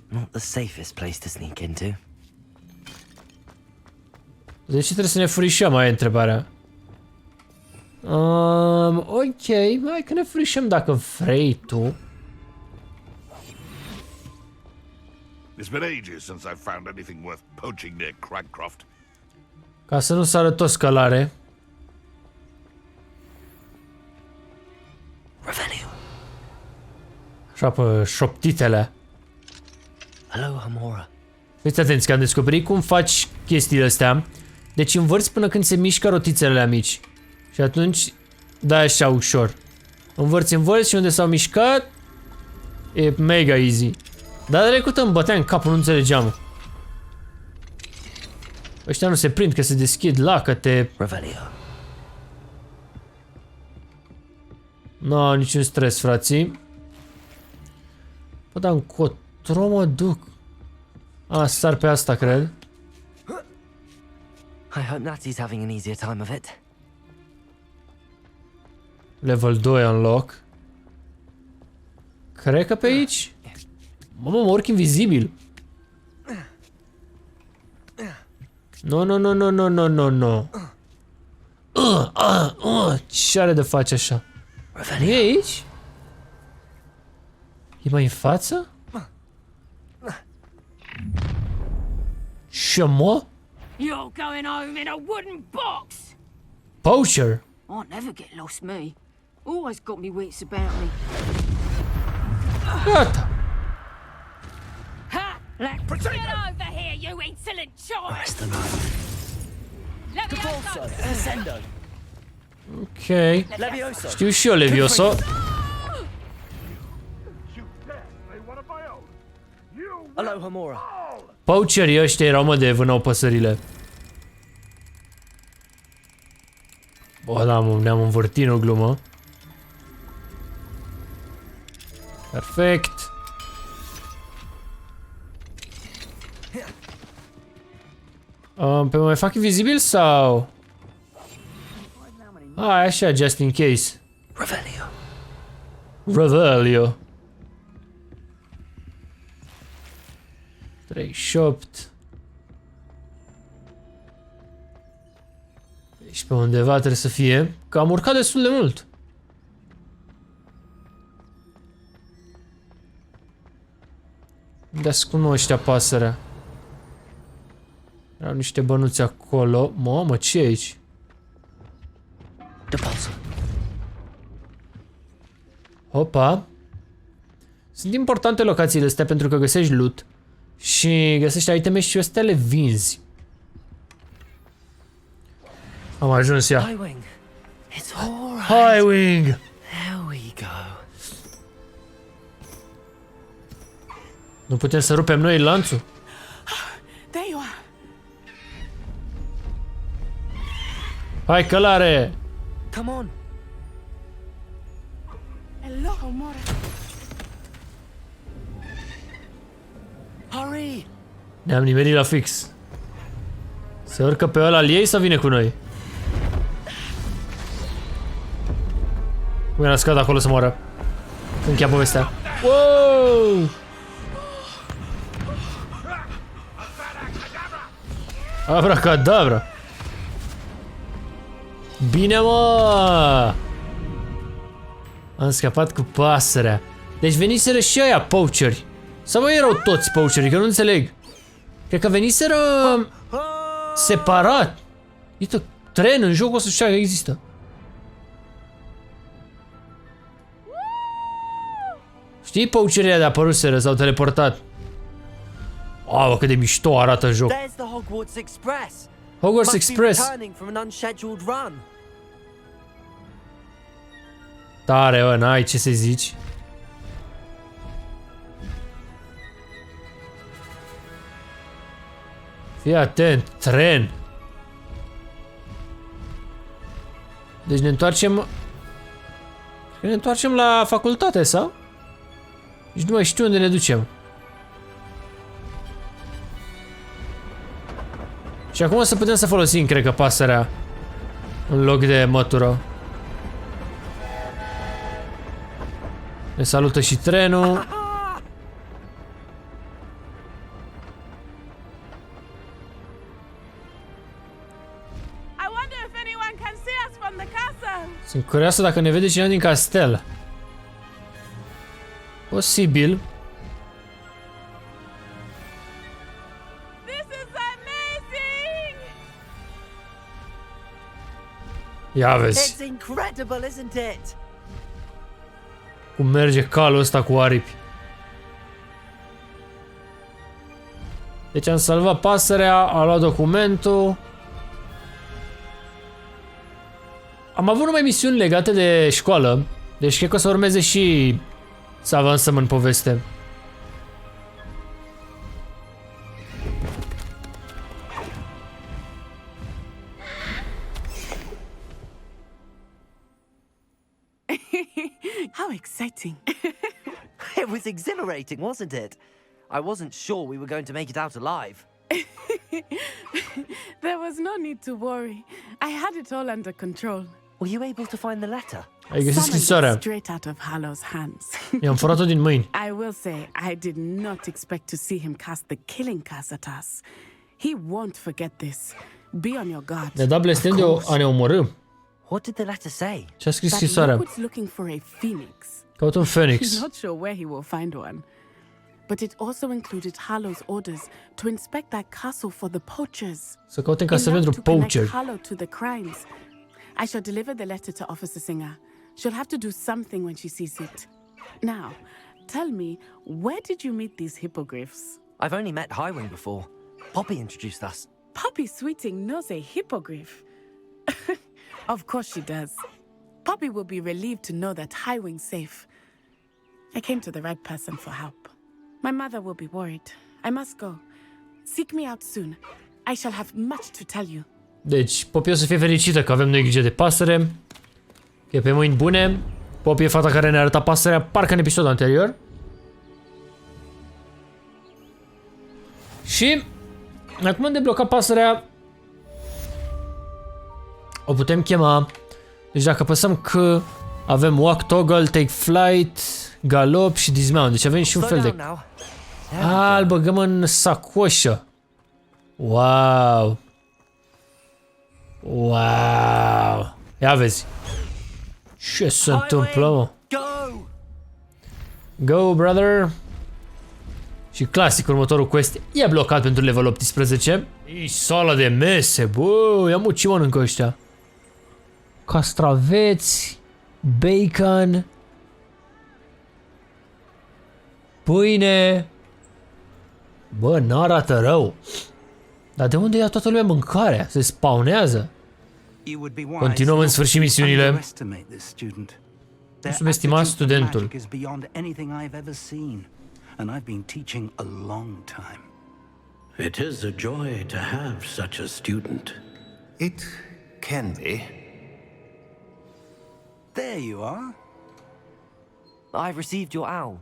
Not the safest place to sneak into. De ce trebuie să ne furișăm, aia e întrebarea. Ok, hai că ne furișăm dacă vrei tu. It's been ages since I've found anything worth poaching near Cragcroft. Ca să nu sară tot scălare. Revelio. Așa pe șoptitele. Hello, Homora. Fiți atenți că am descoperit cum faci chestiile astea. Deci învârți până când se mișcă rotițele mici. Și atunci dai așa ușor. Învârți și unde s-au mișcat e mega easy. Dar de trecut îmi bătea în cap, nu înțelegeam. Ăștia nu se prind că se deschid lacăte. Nu, niciun stres, frații. Bă, dar încotro mă duc. A, sar pe asta, cred. I hope Natty's having an easier time of it. Level 2 unlock. Cred că pe aici? Mamă, mă urc invizibil. No. Ce are de face așa? Nu e aici? E mai în față? Ce mă? You're going home in a wooden box. Poacher? I never get lost, me. Always got me wits about me. Gata. Ha! Get over here, you insolent child! Where's the knife? Levioso! Descendo! Ok. Levioso! Știu și eu Levioso. Alohomora! Poacherii ăștia erau, mă, de vânau păsările. Bă, da, mă, ne-am învârtit o glumă. Perfect. Pe mai fac vizibil sau? Hai, așa, just in case. Revelio. Revelio. 38. Deci pe undeva trebuie să fie. Că am urcat destul de mult. Unde ascund ăștia pasărea? Erau niște bănuți acolo. Mamă, ce e aici? Opa. Sunt importante locațiile astea pentru că găsești loot și găsești iteme și astea le vinzi. Am ajuns, ia. Highwing. It's all right. Highwing. There we go. Nu putem să rupem noi lanțul? There you are. Hai, călare! Come on. Alohomora. Hurry. Ne-am nimerit la fix. Se urcă pe ăla al ei sau vine cu noi? Cum era scăt acolo să moară? Încheia povestea. Wow! Abracadabra! Bine, mă! Am scăpat cu pasărea. Deci veniseră și aia poacheri. Sau mai erau toți poacheri, că nu înțeleg. Cred că veniseră separat. Uite, tren în jocul ăsta, știa că există. Știi poacherii de apăruseră, s-au teleportat. Wow, cât de mișto arată joc. There's the Hogwarts Express. Hogwarts Must be Express. returning from an unscheduled run. Tare, bă, n-ai ce să zici. Fii atent, tren. Deci ne întoarcem... Cred că ne întoarcem la facultate, sau? Nici nu mai știu unde ne ducem. Și acum o să putem să folosim, cred că, pasărea în loc de mătură. Ne salută și trenul. Sunt curioasă dacă ne vede cineva din castel. Posibil. Ia vezi. It's incredible, isn't it? Cum merge calul ăsta cu aripi. Deci am salvat pasărea, a luat documentul. Am avut numai misiuni legate de școală. Deci cred că o să urmeze și să avansăm în poveste. How exciting. It was exhilarating, wasn't it? I wasn't sure we were going to make it out alive. There was no need to worry. I had it all under control. Were you able to find the letter? Ai găsit scrisoarea. Straight out of Hallow's hands. I-am furat-o din mâini. I will say, I did not expect to see him cast the killing curse at us. He won't forget this. Be on your guard. Ne-a dat blestem de a ne omorâ. What did the letter say? Ce-a scris scrisoarea? Hogwarts looking for a phoenix. Caut un phoenix. Not sure where he will find one. but it also included Harlow's orders to inspect that castle for the poachers. Să caute casă pentru poacher. Harlow to the crimes. I shall deliver the letter to Officer Singer. She'll have to do something when she sees it. Now, tell me, where did you meet these hippogriffs? I've only met Highwing before. Poppy introduced us. Poppy Sweeting knows a hippogriff. Of course she does. Poppy will be relieved to know that Highwing's safe. I came to the right person for help. My mother will be worried. I must go. Seek me out soon. I shall have much to tell you. Deci, Poppy o să fie fericită că avem noi grijă de pasăre. Că e pe mâini bune. Poppy e fata care ne-a arătat pasărea, parcă în episodul anterior. Și acum am deblocat pasărea. O putem chema. Deci dacă apăsăm C, avem walk toggle, take flight, galop și dismount. Deci avem și un fel de... îl băgăm în sacoșă. Wow. Wow. Ia vezi. Ce se întâmplă, mă? Go, brother. Și clasic, următorul quest e blocat pentru level 18. E sala de mese, bă, ia mă, ce mănâncă ăștia? Castraveți, bacon, pâine. Bă, n-arată rău. Dar de unde ia toată lumea mâncarea? Se spawnează. Continuăm în sfârșit misiunile. Nu subestima studentul. It is a joy to have such a student. It can be. There you are. I received your owl.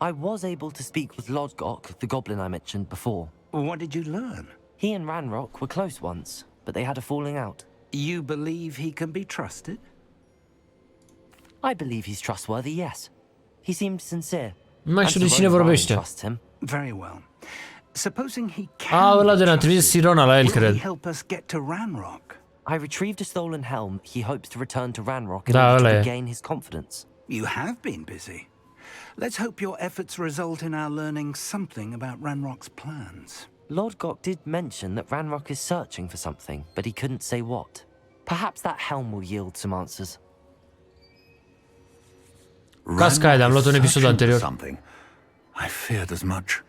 I was able to speak with Lodgok, the goblin I mentioned before. What did you learn? He and Ranrock were close once, but they had a falling out. You believe he can be trusted? I believe he's trustworthy, yes. He seemed sincere. Mai știu de cine vorbește. Very well. Supposing he ăla de l-a trimis Sirona la el, cred. help us get to Ranrock? I retrieved a stolen helm. He hopes to return to Ranrock in order to regain his confidence. You have been busy. Let's hope your efforts result in our learning something about Ranrock's plans. Lodgok did mention that Ranrock is searching for something, but he couldn't say what. Perhaps that helm will yield some answers. Cascade, am luat un episod anterior. Something. I feared as much.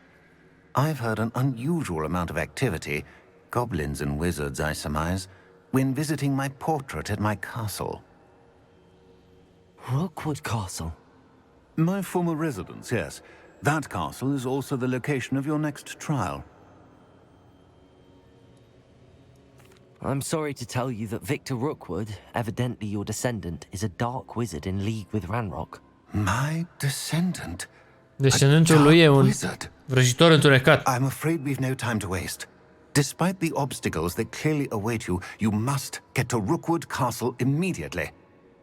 I've heard an unusual amount of activity, goblins and wizards, I surmise, when visiting my portrait at my castle. Rookwood Castle? My former residence, yes. That castle is also the location of your next trial. I'm sorry to tell you that Victor Rookwood, evidently your descendant, is a dark wizard in league with Ranrock. My descendant? Descendentul lui e un vrăjitor întunecat. I'm afraid we've no time to waste. Despite the obstacles that clearly await you, you must get to Rookwood Castle immediately.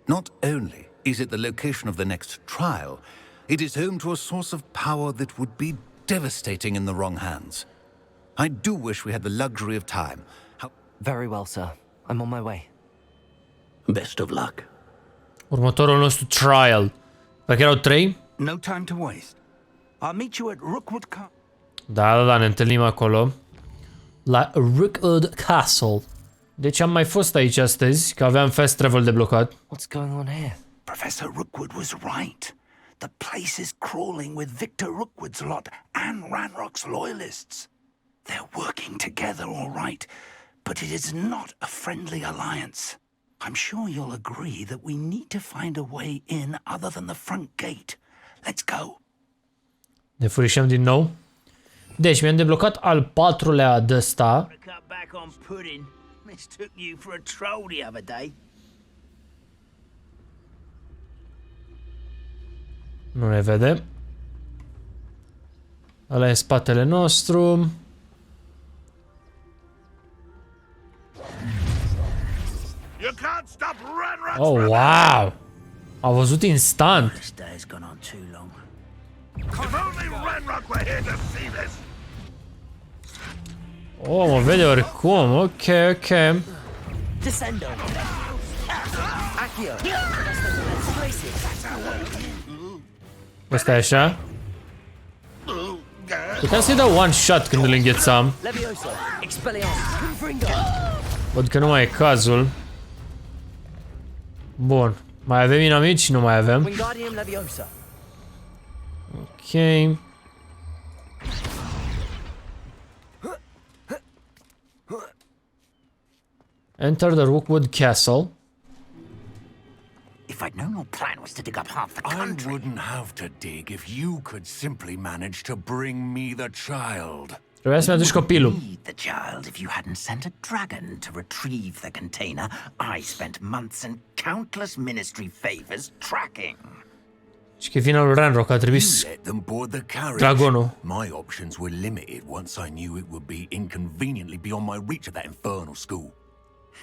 Not only is it the location of the next trial, it is home to a source of power that would be devastating in the wrong hands. I do wish we had the luxury of time. Very well, sir. I'm on my way. Best of luck. Următorul nostru trial. Dacă erau 3? No time to waste. I'll meet you at Rookwood Castle. Da, ne întâlnim acolo. La Rookwood Castle. Deci am mai fost aici astăzi, că aveam fast travel deblocat. What's going on here? Professor Rookwood was right. The place is crawling with Victor Rookwood's lot and Ranrock's loyalists. They're working together, all right, but it is not a friendly alliance. I'm sure you'll agree that we need to find a way in other than the front gate. Let's go. Ne furișăm din nou. Deci mi-am deblocat al 4-lea de ăsta. Nu ne vede. Ăla e spatele nostru. Oh, wow! A văzut instant. Oh, mă vede oricum. Ok. Ăsta e așa. Puteam să-i dau one shot când îl înghețam. Văd că nu mai e cazul. Bun. Mai avem inamici? Nu mai avem. Ok. Enter the Rookwood Castle. If I'd known your plan was to dig up half the country... I wouldn't have to dig if you could simply manage to bring me the child. Trebuia să-mi aduci copilul. Need the child if you hadn't sent a dragon to retrieve the container I spent months and countless ministry favors tracking. Și că finalul Ranrock a trebuit dragonul. My options were limited once I knew it would be inconveniently beyond my reach of that infernal school.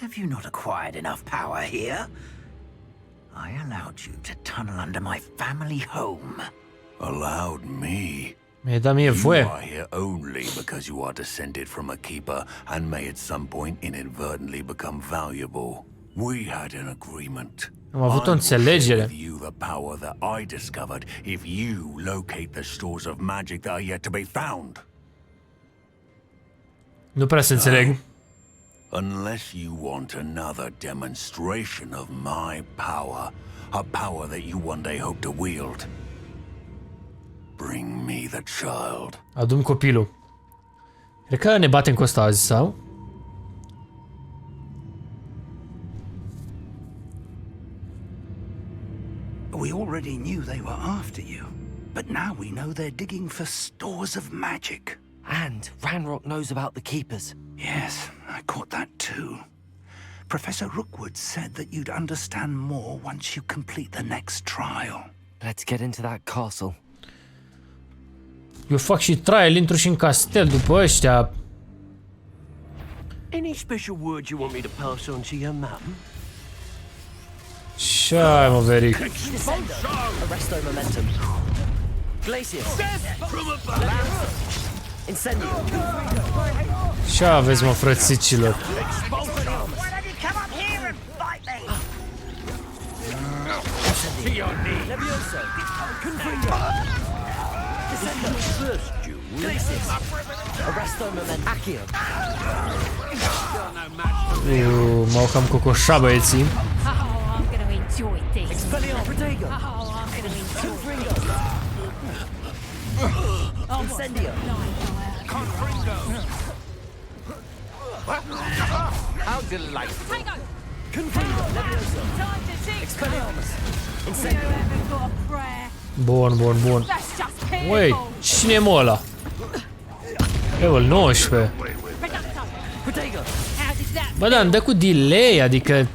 Have you not acquired enough power here? I allowed you to tunnel under my family home. Allowed me? Mi-ai dat mie voie. You are here only because you are descended from a keeper and may at some point inadvertently become valuable. We had an agreement. Am avut o înțelegere. Give you the power that I discovered if you locate the stores of magic that are yet to be found. Nu prea se înțeleg. Unless you want another demonstration of my power, a power that you one day hope to wield. Bring me the child. Adu-mi copilul. Cred că ne batem cu ăsta azi, sau? We already knew they were after you, but now we know they're digging for stores of magic. And Ranrock knows about the keepers. Yes, I caught that too. Professor Rookwood said that you'd understand more once you complete the next trial. Let's get into that castle. Eu fac și trial, intru și în castel după ăștia. Any special word you want me to pass on to your mum? Ce-ai, mă, Veric? Arresto momentum. Glacius. Incendio. Ce aveți, mă, frățicilor? M-au cam cocoșat băieții. How delightful. Bun, bun, bun. Ui, cine e mă ăla? Level 19. Bă, da, îmi dă cu delay, adică...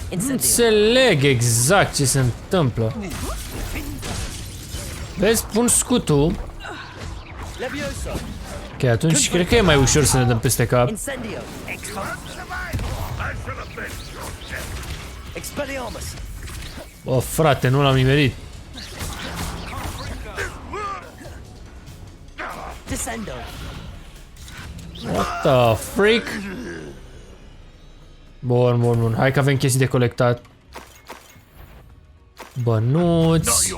Nu înțeleg exact ce se întâmplă. Vezi, pun scutul. Ok, atunci cred că e mai ușor să ne dăm peste cap. Bă, frate, nu l-am nimerit. What the freak? Bun, bun, bun. Hai că avem chestii de colectat. Bănuți.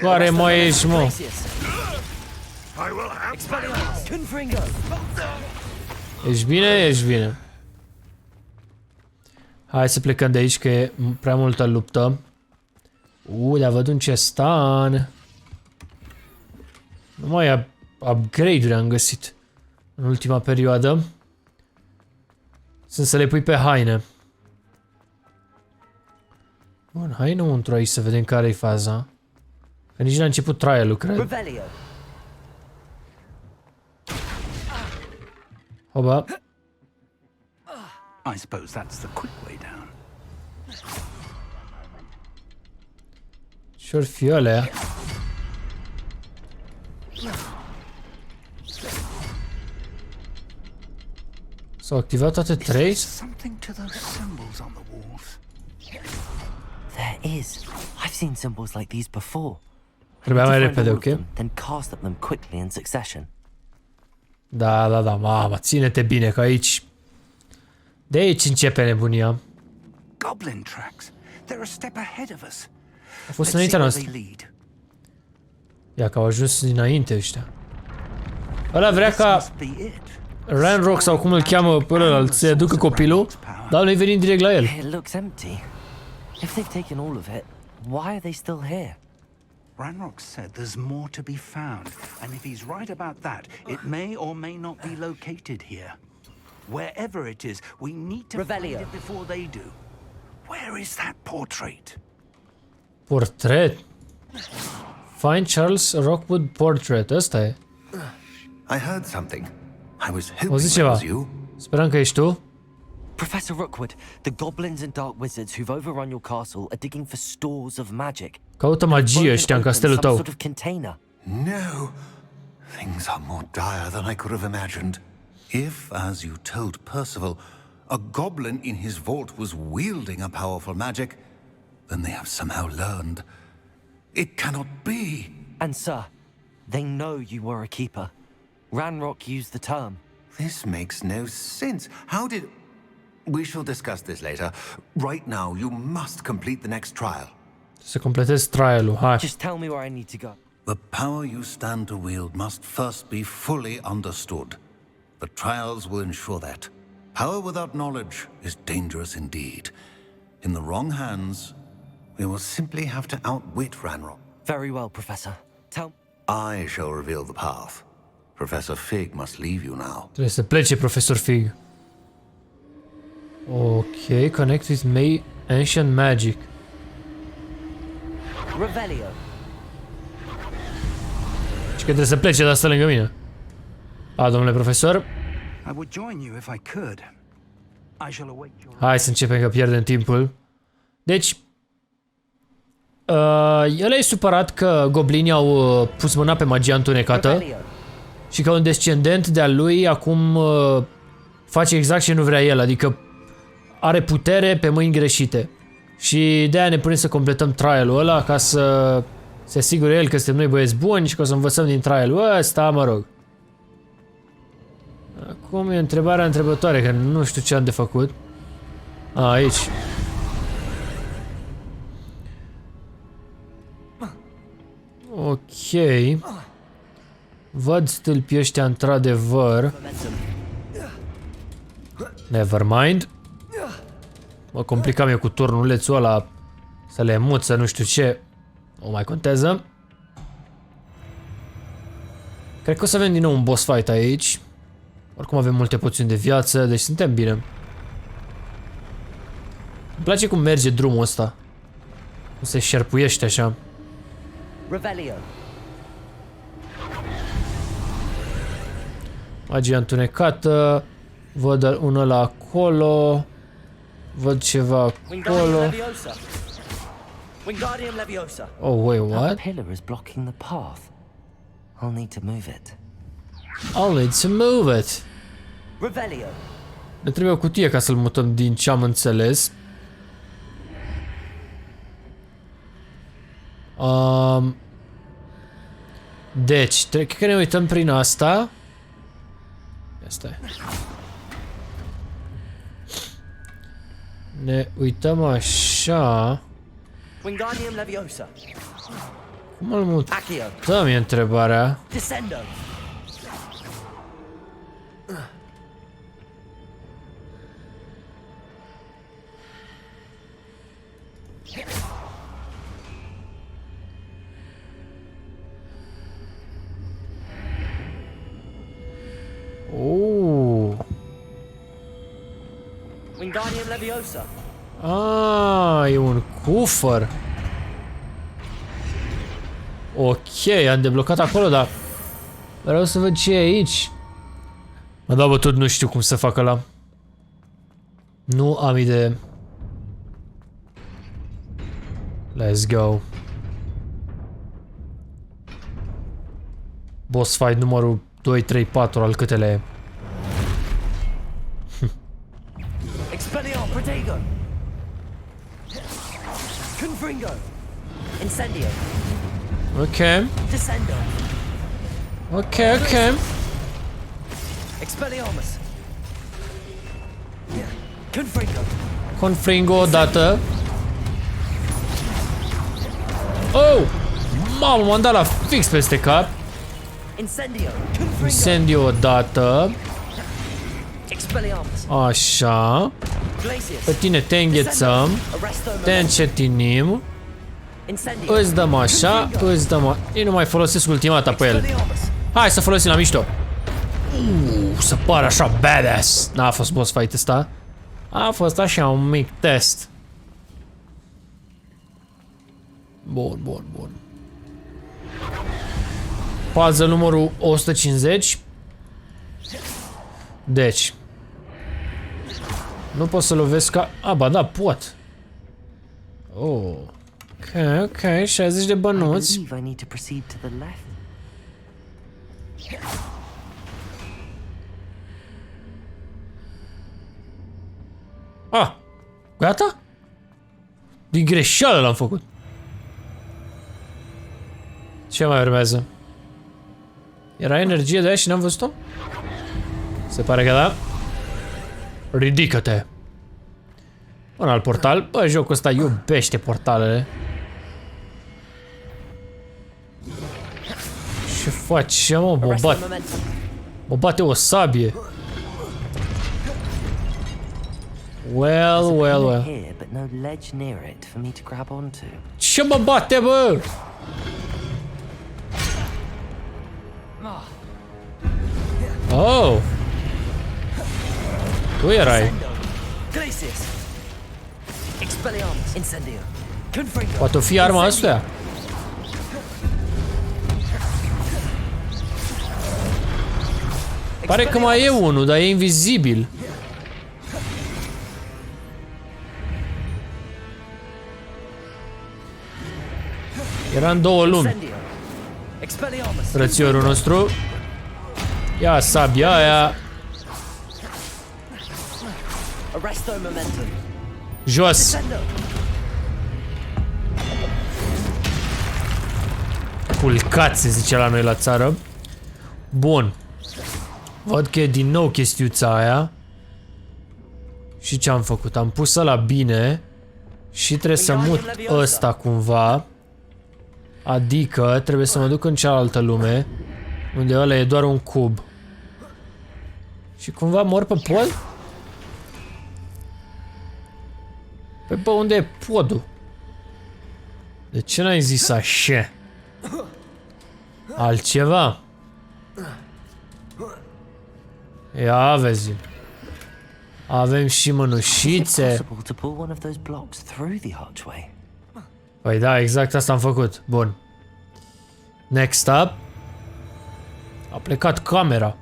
Care mai ești, mă? Ești bine? Ești bine. Hai să plecăm de aici, că e prea multă luptă. Dar văd un cestan. Numai upgrade-uri am găsit în ultima perioadă. Sunt să le pui pe haine. Bun, hai înăuntru aici să vedem care e faza. Că nici n-a început trial-ul, cred. Hoba. I suppose that's the quick way down. Ce-or fi alea? S-au activat toate trei? Something to those symbols on the walls. There is. I've seen symbols like these before. Trebuia mai repede, ok? Then cast at them quickly in succession. Da, da, da, mama, ține-te bine, că aici... De aici începe nebunia. Goblin tracks. They're a step ahead of us. A fost înaintea noastră. Ia că au ajuns dinainte ăștia. Ăla vrea ca Ranrock sau cum îl cheamă pe ălalt să-i aducă copilul, dar noi venim direct la el. It looks empty. If they've taken all of it, why are they still here? Ranrock said there's more to be found, and if he's right about that, it may or may not be located here. Wherever it is, we need to find it before they do. Where is that portrait? Portret? Find Charles Rockwood portrait. Ăsta e. I heard something. I was O hoping zi that ceva. was you. Speram că ești tu. Professor Rookwood, the goblins and dark wizards who've overrun your castle are digging for stores of magic. Caută magie ăștia în castelul Some tău. sort of container. No. Things are more dire than I could have imagined. If, as you told Percival, a goblin in his vault was wielding a powerful magic, then they have somehow learned. It cannot be. And sir, they know you were a keeper. Ranrock used the term. This makes no sense. How did... We shall discuss this later. Right now, you must complete the next trial. Să completezi trial-ul, hai. Just tell me where I need to go. The power you stand to wield must first be fully understood. The trials will ensure that. Power without knowledge is dangerous indeed. In the wrong hands, we will simply have to outwit Ranrock. Very well, Professor. Tell... I shall reveal the path. Professor Fig must leave you now. Trebuie să plece, Profesor Fig. Ok, connect with May Ancient Magic. Revelio. Și că trebuie să plece, dar stă lângă mine. A, domnule profesor. I would join you if I could. I shall await your... Hai să începem că pierdem timpul. Deci, el e supărat că goblinii au pus mâna pe magia întunecată și că un descendent de-al lui acum face exact ce nu vrea el, adică are putere pe mâini greșite. Și de-aia ne punem să completăm trial-ul ăla ca să se asigure el că suntem noi băieți buni și că o să învățăm din trial-ul ăsta, mă rog. Acum e întrebarea întrebătoare, că nu știu ce am de făcut. A, aici. Ok. Văd stâlpii ăștia într-adevăr. Nevermind. Mă complicam eu cu turnulețul ăla să le emut, să nu știu ce. O mai contează. Cred că o să avem din nou un boss fight aici. Oricum avem multe poțiuni de viață, deci suntem bine. Îmi place cum merge drumul ăsta. Cum se șerpuiește așa. Revelio. Magia întunecată. Văd unul la acolo. Văd ceva acolo. Oh, wait, what? That pillar is blocking the path. I'll need to move it. I'll need to move it. Revelio. Ne trebuie o cutie ca să-l mutăm din ce am înțeles. Deci, cred că ne uităm prin asta. Asta e. Ne uităm așa. Wingardium Leviosa. Cum îl mutăm e întrebarea. Descendo. Oh. Wingardium Leviosa. Ah, e un cufăr. Ok, am deblocat acolo, dar vreau să văd ce e aici. Mă dau bătut, nu știu cum să fac ăla. Nu am idee. Let's go. Boss fight numărul 2, 3, 4 al câtele e. Expelliarm Protego. Confringo. Incendio. Ok. Descendo. Ok, ok. Expelliarmus. Confringo. Confringo o dată. Oh! Mamă, m-am dat la fix peste cap. Incendio odată. Așa. Pe tine te înghețăm. Te încetinim. Îți dăm așa. Îți dăm ei nu mai folosesc ultimata pe el. Hai să folosim la mișto. Să pară așa badass. N-a fost boss fight ăsta. A fost așa un mic test. Bun. Puzzle numărul 150. Deci. Nu pot să lovesc ca... A, ba da, pot. Oh. Ok, 60 de bănuți. Ah, gata? Din greșeală l-am făcut. Ce mai urmează? Era energie de aia și n-am văzut-o? Se pare că da. Ridică-te. Un alt portal. Bă, jocul ăsta iubește portalele. Ce face, mă? Mă bate o sabie. Well. Ce mă bate, bă? Oh! Tu erai. Poate o fi arma asta? Pare că mai e unul, dar e invizibil. Era în două lumi. Frățiorul nostru. Ia sabia aia. Jos. Culcat, se zice la noi la țară. Bun. Văd că e din nou chestiuța aia. Și ce am făcut? Am pus ăla bine. Și trebuie să mut ăsta cumva. Adică trebuie să mă duc în cealaltă lume. Unde ăla e doar un cub. Și cumva mor pe pod? Păi bă, unde e podul? De ce n-ai zis așa? Altceva? Ia vezi. Avem și mânușițe. Păi da, exact asta am făcut. Bun. Next up. A plecat camera.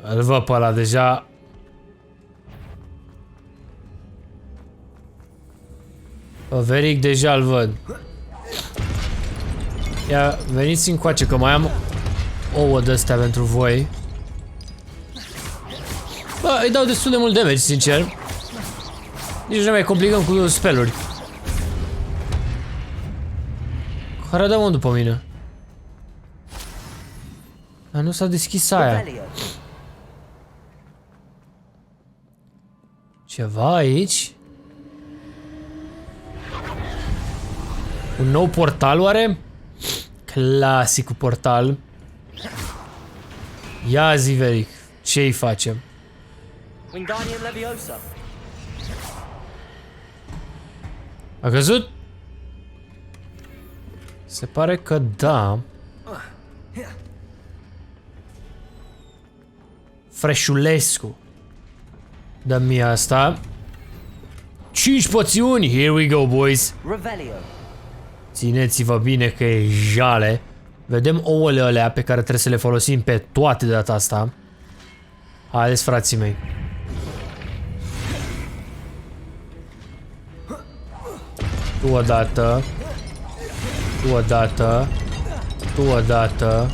Îl văd pe ăla deja. Pe Veric deja îl văd. Ia, veniți încoace că mai am ouă de-astea pentru voi. Bă, îi dau destul de mult damage, sincer. Nici nu mai complicăm cu spell-uri. Care dă unul după mine? Dar nu s-a deschis aia. Ceva aici? Un nou portal oare? Clasicul portal. Ia zi, Veric, ce-i facem? A căzut? Se pare că da. Freșulescu. Dă-mi mie asta. 5 poțiuni. Here we go, boys. Țineți-vă bine că e jale. Vedem ouăle alea pe care trebuie să le folosim pe toate de data asta. Haideți, frații mei. Tu odată. Tu odată. Tu odată.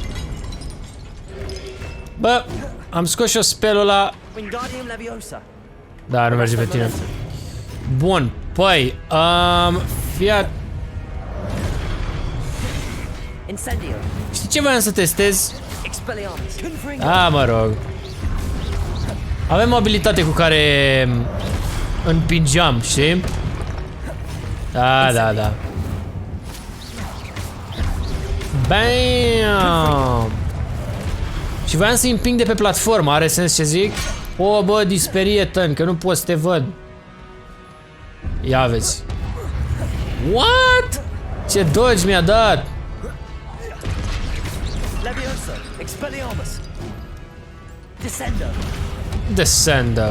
Bă, am scos și-o spell-ul ăla. Da, nu merge pe tine. Bun, păi, fiat. Știi ce voiam să testez? Ah, mă rog. Avem o abilitate cu care împingeam, știi? Da, da, da. Bam! Și voiam să-i împing de pe platformă, are sens ce zic? O, bă, disperie tăn, că nu pot să te văd. Ia vezi. What? Ce dodge mi-a dat? Descendo.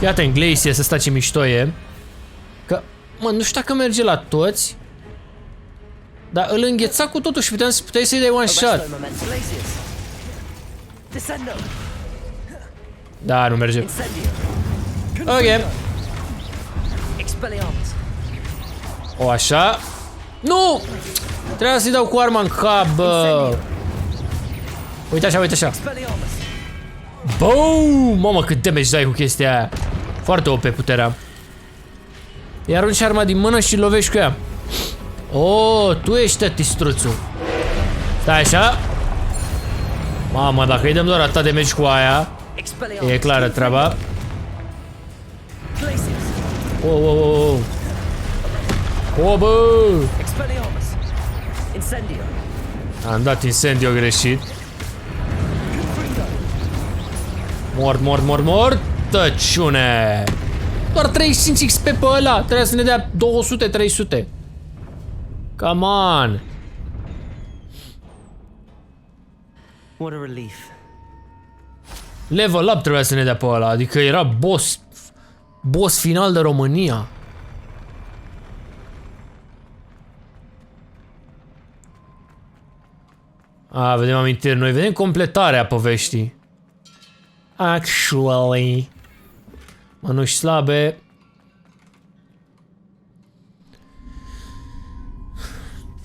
Iată în Glacius ăsta ce mișto e. Că, mă, nu știu dacă merge la toți. Dar îl îngheța cu totul și puteai să-i dai one shot. Da, nu merge. Ok. O, așa. Nu! Trebuia să-i dau cu arma în cap, bă. Uite așa, uite așa. Boom! Mamă, cât damage dai cu chestia aia. Foarte OP puterea. Îi arunci arma din mână și lovești cu ea. Oh, tu ești tătistruțul. Stai așa. Mamă, dacă îi dăm doar atât de damage cu aia, e clară treaba. Oh, oh, oh, oh. Oh, bă! Am dat incendio greșit. Mort, mort, mort, mort. Tăciune. Doar 35 XP pe ăla. Trebuie să ne dea 200-300. Come on. What a relief. Level up trebuia să ne dea pe ăla. Adică era boss. Boss final de România. A, vedem amintiri noi. Vedem completarea poveștii. Actually. Mănuși slabe.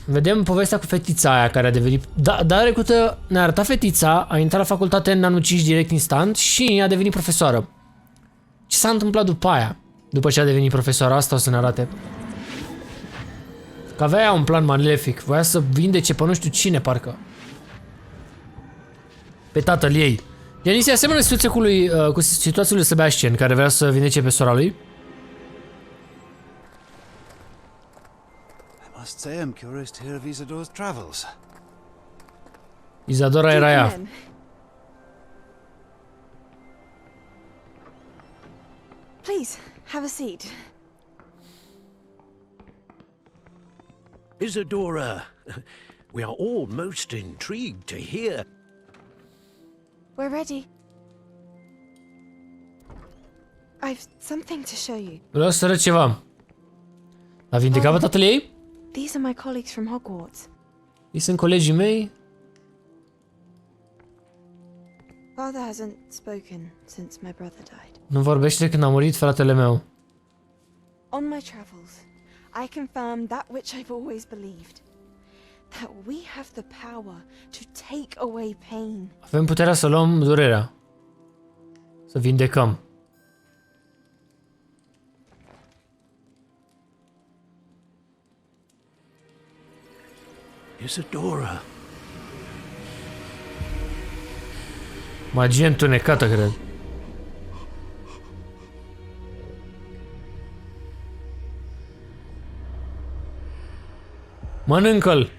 Vedem povestea cu fetița aia care a devenit... Da, recută ne-a arătat fetița, a intrat la facultate în anul 5 direct instant și a devenit profesoară. Ce s-a întâmplat după aia? După ce a devenit profesoară, asta o să ne arate. Că avea un plan malefic, voia să vindece pe nu știu cine, parcă. Pe tatăl ei. Ea se aseamănă cu situația lui Sebastian, care vrea să vindece pe sora lui. I must say I'm curious to hear of Isadora's travels. Isadora era ea. Please, have a seat. Isadora, we are all most intrigued to hear. We're ready. I've something to show you. Vreau să arăt ceva. A vindecat pe tatăl ei? These are my colleagues from Hogwarts. Ei sunt colegii mei. Father hasn't spoken since my brother died. Nu vorbește când a murit fratele meu. On my travels, I confirmed that which I've always believed. That we have the power to take away pain. Avem puterea să luăm durerea. Să vindecăm. Isadora. Magie întunecată, cred. Mănâncă-l!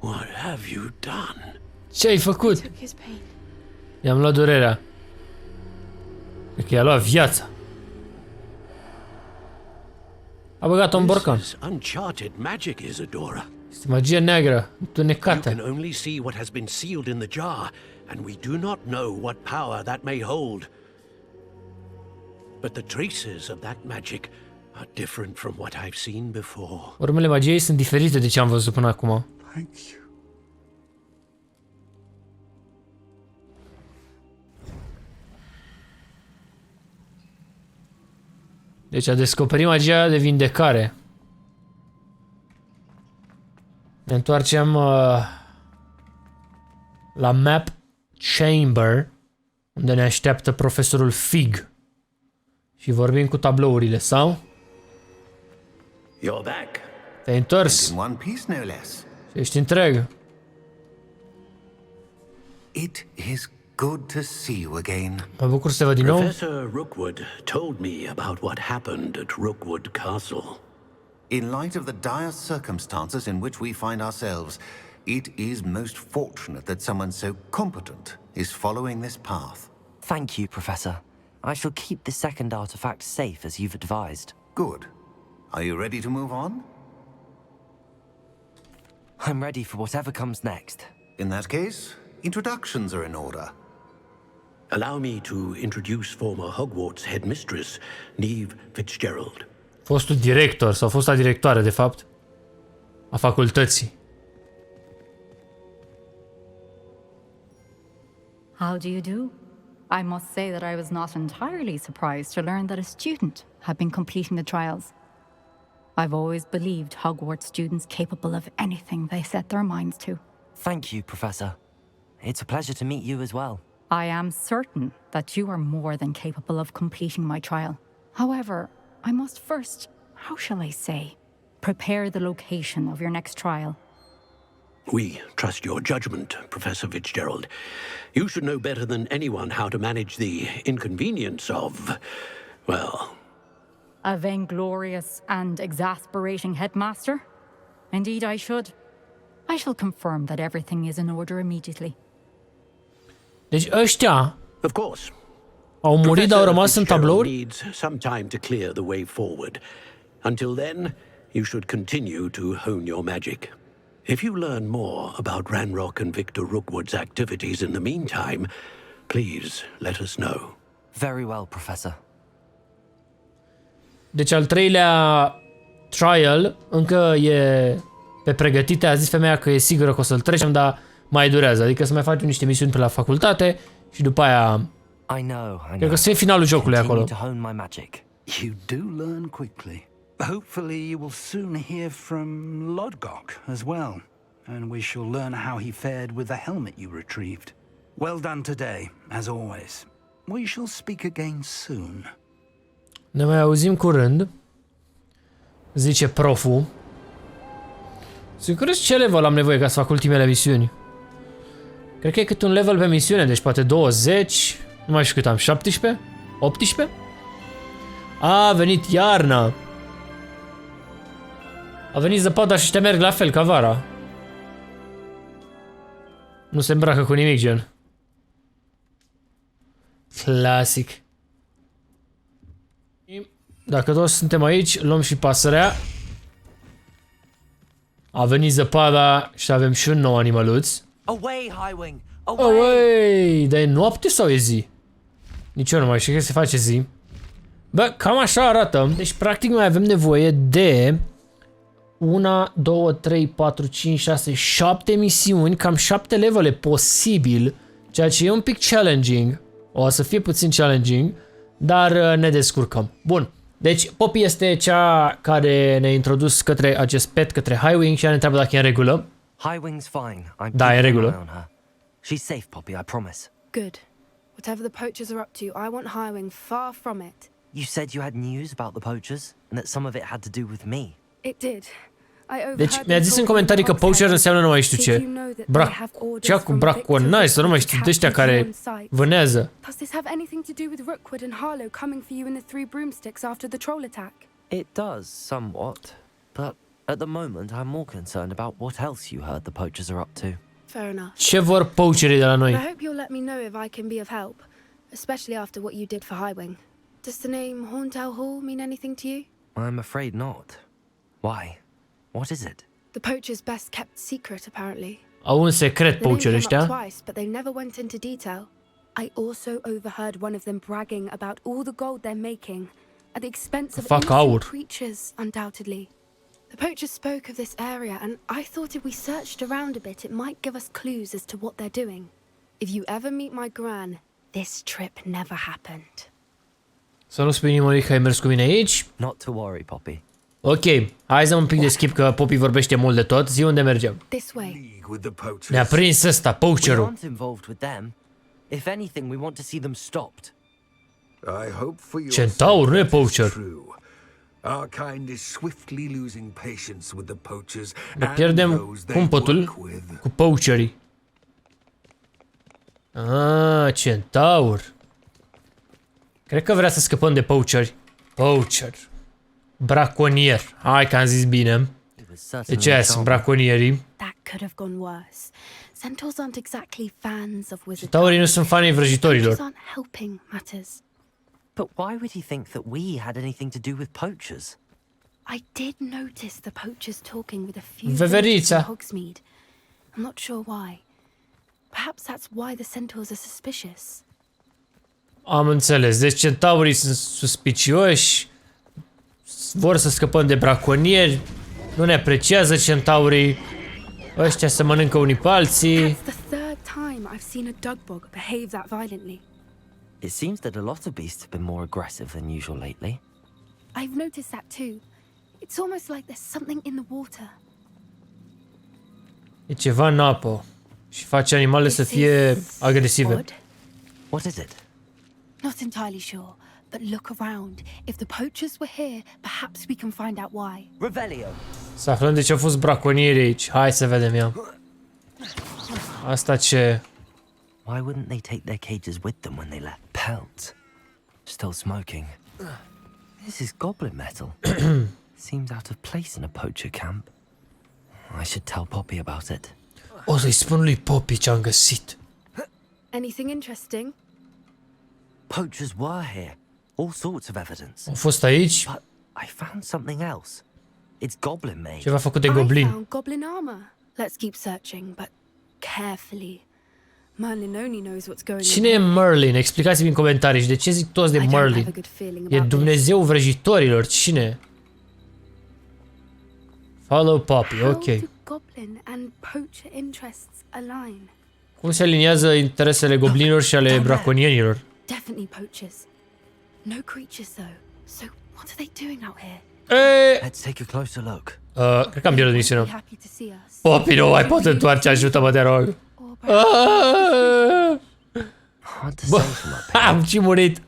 What have you done? Ce ai făcut? I-am luat durerea. E că i-a luat viața. A băgat-o în borcan. Uncharted magic, Isadora. Este magie neagră, întunecată. You can only see what has been sealed in the jar, and we do not know what power that may hold. But the traces of that magic are different from what I've seen before. Urmele magiei sunt diferite de ce am văzut până acum. Thank you. Deci a descoperit magia de vindecare. Ne întoarcem la map chamber, unde ne așteaptă profesorul Fig. Și vorbim cu tablourile, sau? You're back. Te-ai întors. In one piece, no less. Și ești întreg. It is Good to see you again. Mă bucur să te văd din nou. Professor Rookwood told me about what happened at Rookwood Castle. In light of the dire circumstances in which we find ourselves, it is most fortunate that someone so competent is following this path. Thank you, Professor. I shall keep the second artifact safe as you've advised. Good. Are you ready to move on? I'm ready for whatever comes next. In that case, introductions are in order. Allow me to introduce former Hogwarts headmistress, Neve Fitzgerald. Fostul director, sau fosta directoare, de fapt, a facultății. How do you do? I must say that I was not entirely surprised to learn that a student had been completing the trials. I've always believed Hogwarts students capable of anything they set their minds to. Thank you, Professor. It's a pleasure to meet you as well. I am certain that you are more than capable of completing my trial. However, I must first, how shall I say, prepare the location of your next trial. We trust your judgment, Professor Fitzgerald. You should know better than anyone how to manage the inconvenience of, well... A vainglorious and exasperating headmaster? Indeed I should. I shall confirm that everything is in order immediately. Deci ăștia of course. Au murit, dar au rămas în tablouri? Needs some time to clear the way forward. Until then, you should continue to hone your magic. If you learn more about Ranrock and Victor Rookwood's activities in the meantime, please let us know. Very well, Professor. Deci al treilea trial încă e pe pregătite. A zis femeia că e sigură că o să-l trecem, dar mai durează. Adică să mai facem niște misiuni pe la facultate și după aia... Cred că să fie finalul jocului acolo. You do learn quickly. Hopefully you will soon hear from Lodgok as well, and we shall learn how he fared with the helmet you retrieved. Well done today, as always. We shall speak again soon. Ne mai auzim curând. Zice proful. Sigur ce level am nevoie ca să fac ultimele misiuni? Cred că e cât un level pe misiune, deci poate 20. Nu mai știu cât am, 17? 18? A venit iarna. A venit zăpada și ăștia merg la fel ca vara. Nu se îmbracă cu nimic, gen. Clasic. Dacă toți suntem aici, luăm și pasărea. A venit zăpada și avem și un nou animăluț. Away, Highwing! Away! Dar e noapte sau e zi? Nici eu nu mai știu că se face zi. Bă, cam așa arată. Deci, practic, mai avem nevoie de 1, 2, 3, 4, 5, 6, 7 misiuni, cam 7 levele posibil, ceea ce e un pic challenging. O să fie puțin challenging, dar ne descurcăm. Bun. Deci, Poppy este cea care ne-a introdus către acest pet, către Highwing și ea ne întreabă dacă e în regulă. Highwing's fine. Da, e în regulă. She's safe, Poppy, I promise. Good. Whatever the poachers are up to, I want Highwing far from it. You said you had news about the poachers, and that some of it had to do with me. It did. Deci mi-a zis în comentarii că poacher înseamnă nu mai știu ce. Cea cu braconai, să nu mai știu de ăștia care vânează. Does this have anything to do with Rookwood and Harlow coming for you in the Three Broomsticks after the troll attack? It does, somewhat. But at the moment, I'm more concerned about what else you heard the poachers are up to. Fair enough. Ce vor poacherii de la noi? I hope you'll let me know if I can be of help, especially after what you did for Highwing. Does the name Horntail Hall mean anything to you? I'm afraid not. Why? What is it? The poacher's best kept secret, apparently. Au un secret poacherii ăștia. Twice, but they never went into detail. I also overheard one of them bragging about all the gold they're making at the expense of innocent creatures, undoubtedly. The poachers spoke of this area, and I thought if we searched around a bit, it might give us clues as to what they're doing. If you ever meet my gran, this trip never happened. Să nu spui nimănui că ai mers cu mine aici. Not to worry, Poppy. Ok, hai să un pic de skip că Poppy vorbește mult de tot. Zi unde mergem. This way. Ne-a prins ăsta, poacherul. We aren't involved with them. If anything, we want to see them stopped. I hope for your Centaur, nu e poacher. Our kind is swiftly losing patience with the poachers. Ne pierdem cumpătul cu poacherii. Ah, centaur. Cred că vrea să scăpăm de poacheri. Poacher. Braconier. Hai că am zis bine. De ce sunt braconierii? That could have gone worse. Centaurs aren't exactly fans of wizard. Centaurii nu sunt fanii vrăjitorilor. Aren't helping matters. But why would he think that we had anything to do with poachers? I did notice the poachers talking with a few Veverița. villagers in Hogsmeade. I'm not sure why. Perhaps that's why the centaurs are suspicious. Am înțeles. Deci centaurii sunt suspicioși. Vor să scăpăm de braconieri. Nu ne apreciază centaurii. Ăștia se mănâncă unii pe alții. That's the third time I've seen a dugbog behave that violently. It seems that a lot of beasts have been more aggressive than usual lately. I've noticed that too. It's almost like there's something in the water. E ceva în apă. Și face animalele să fie agresive. What is it? Not entirely sure, but look around. If the poachers were here, perhaps we can find out why. Revelio. Să aflăm de ce au fost braconieri aici. Hai să vedem ea. Asta ce... Why wouldn't they take their cages with them when they left? Pelts. Still smoking. This is goblin metal. Seems out of place in a poacher camp. I should tell Poppy about it. O să-i spun lui Poppy ce am găsit. Anything interesting? Poachers were here. All sorts of evidence. Au fost aici. But I found something else. It's goblin made. Ceva făcut de I goblin. found goblin armor. Let's keep searching, but carefully. Merlin only knows what's going on. Cine e Merlin? Explicați-mi în comentarii. Și de ce zic toți de Merlin? E Dumnezeu vrăjitorilor. Cine? Follow Poppy. Ok. Goblin and poacher interests align. Cum se aliniază interesele goblinilor și ale braconierilor? Definitely poachers. No creatures though. So what are they doing out here? Let's take a closer look. Cred că am pierdut misiunea. Poppy, nu mai pot întoarce, ajută-mă, te rog. Bă, am și murit.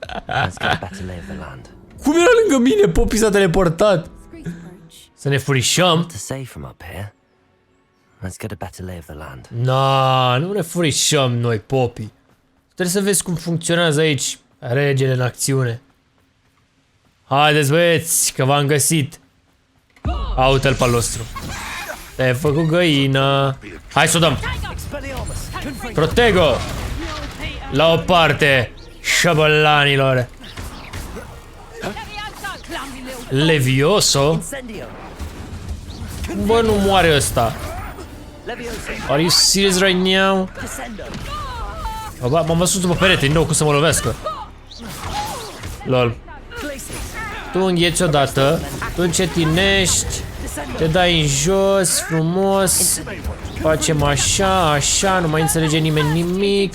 Cum era lângă mine? Poppy s-a teleportat. Să ne furișăm. Na, nu ne furișăm noi, Poppy. Trebuie să vezi cum funcționează aici regele în acțiune. Haideți, băieți, că v-am găsit. Uite-l pe al nostru. Te-ai făcut găină. Hai să o dăm. Protego. La o parte, șabolanilor. Levioso. Bă, nu moare ăsta. Are you serious right now? M-am văzut pe perete, din nou cum să mă lovească. Lol. Tu îngheți odată, tu încetinești, te dai în jos, frumos. Facem așa, așa, nu mai înțelege nimeni nimic.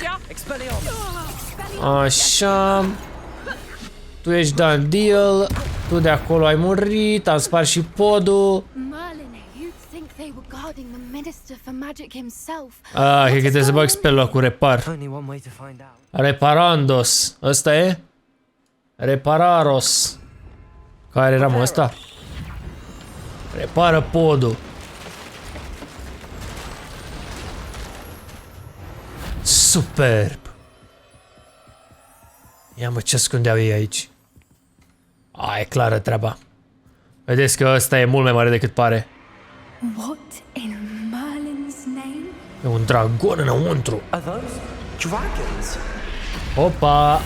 Așa. Tu ești done deal, tu de acolo ai murit, am spart și podul. Ah, cred că trebuie să bag spelul cu repar. Reparandos. Ăsta e? Repararos. Care era, mă, ăsta? Repară podul. Superb. Ia, mă, ce ascundeau ei aici? E clară treaba. Vedeți că ăsta e mult mai mare decât pare. What in Merlin's name? E un dragon înăuntru. Are those dragons? Opa!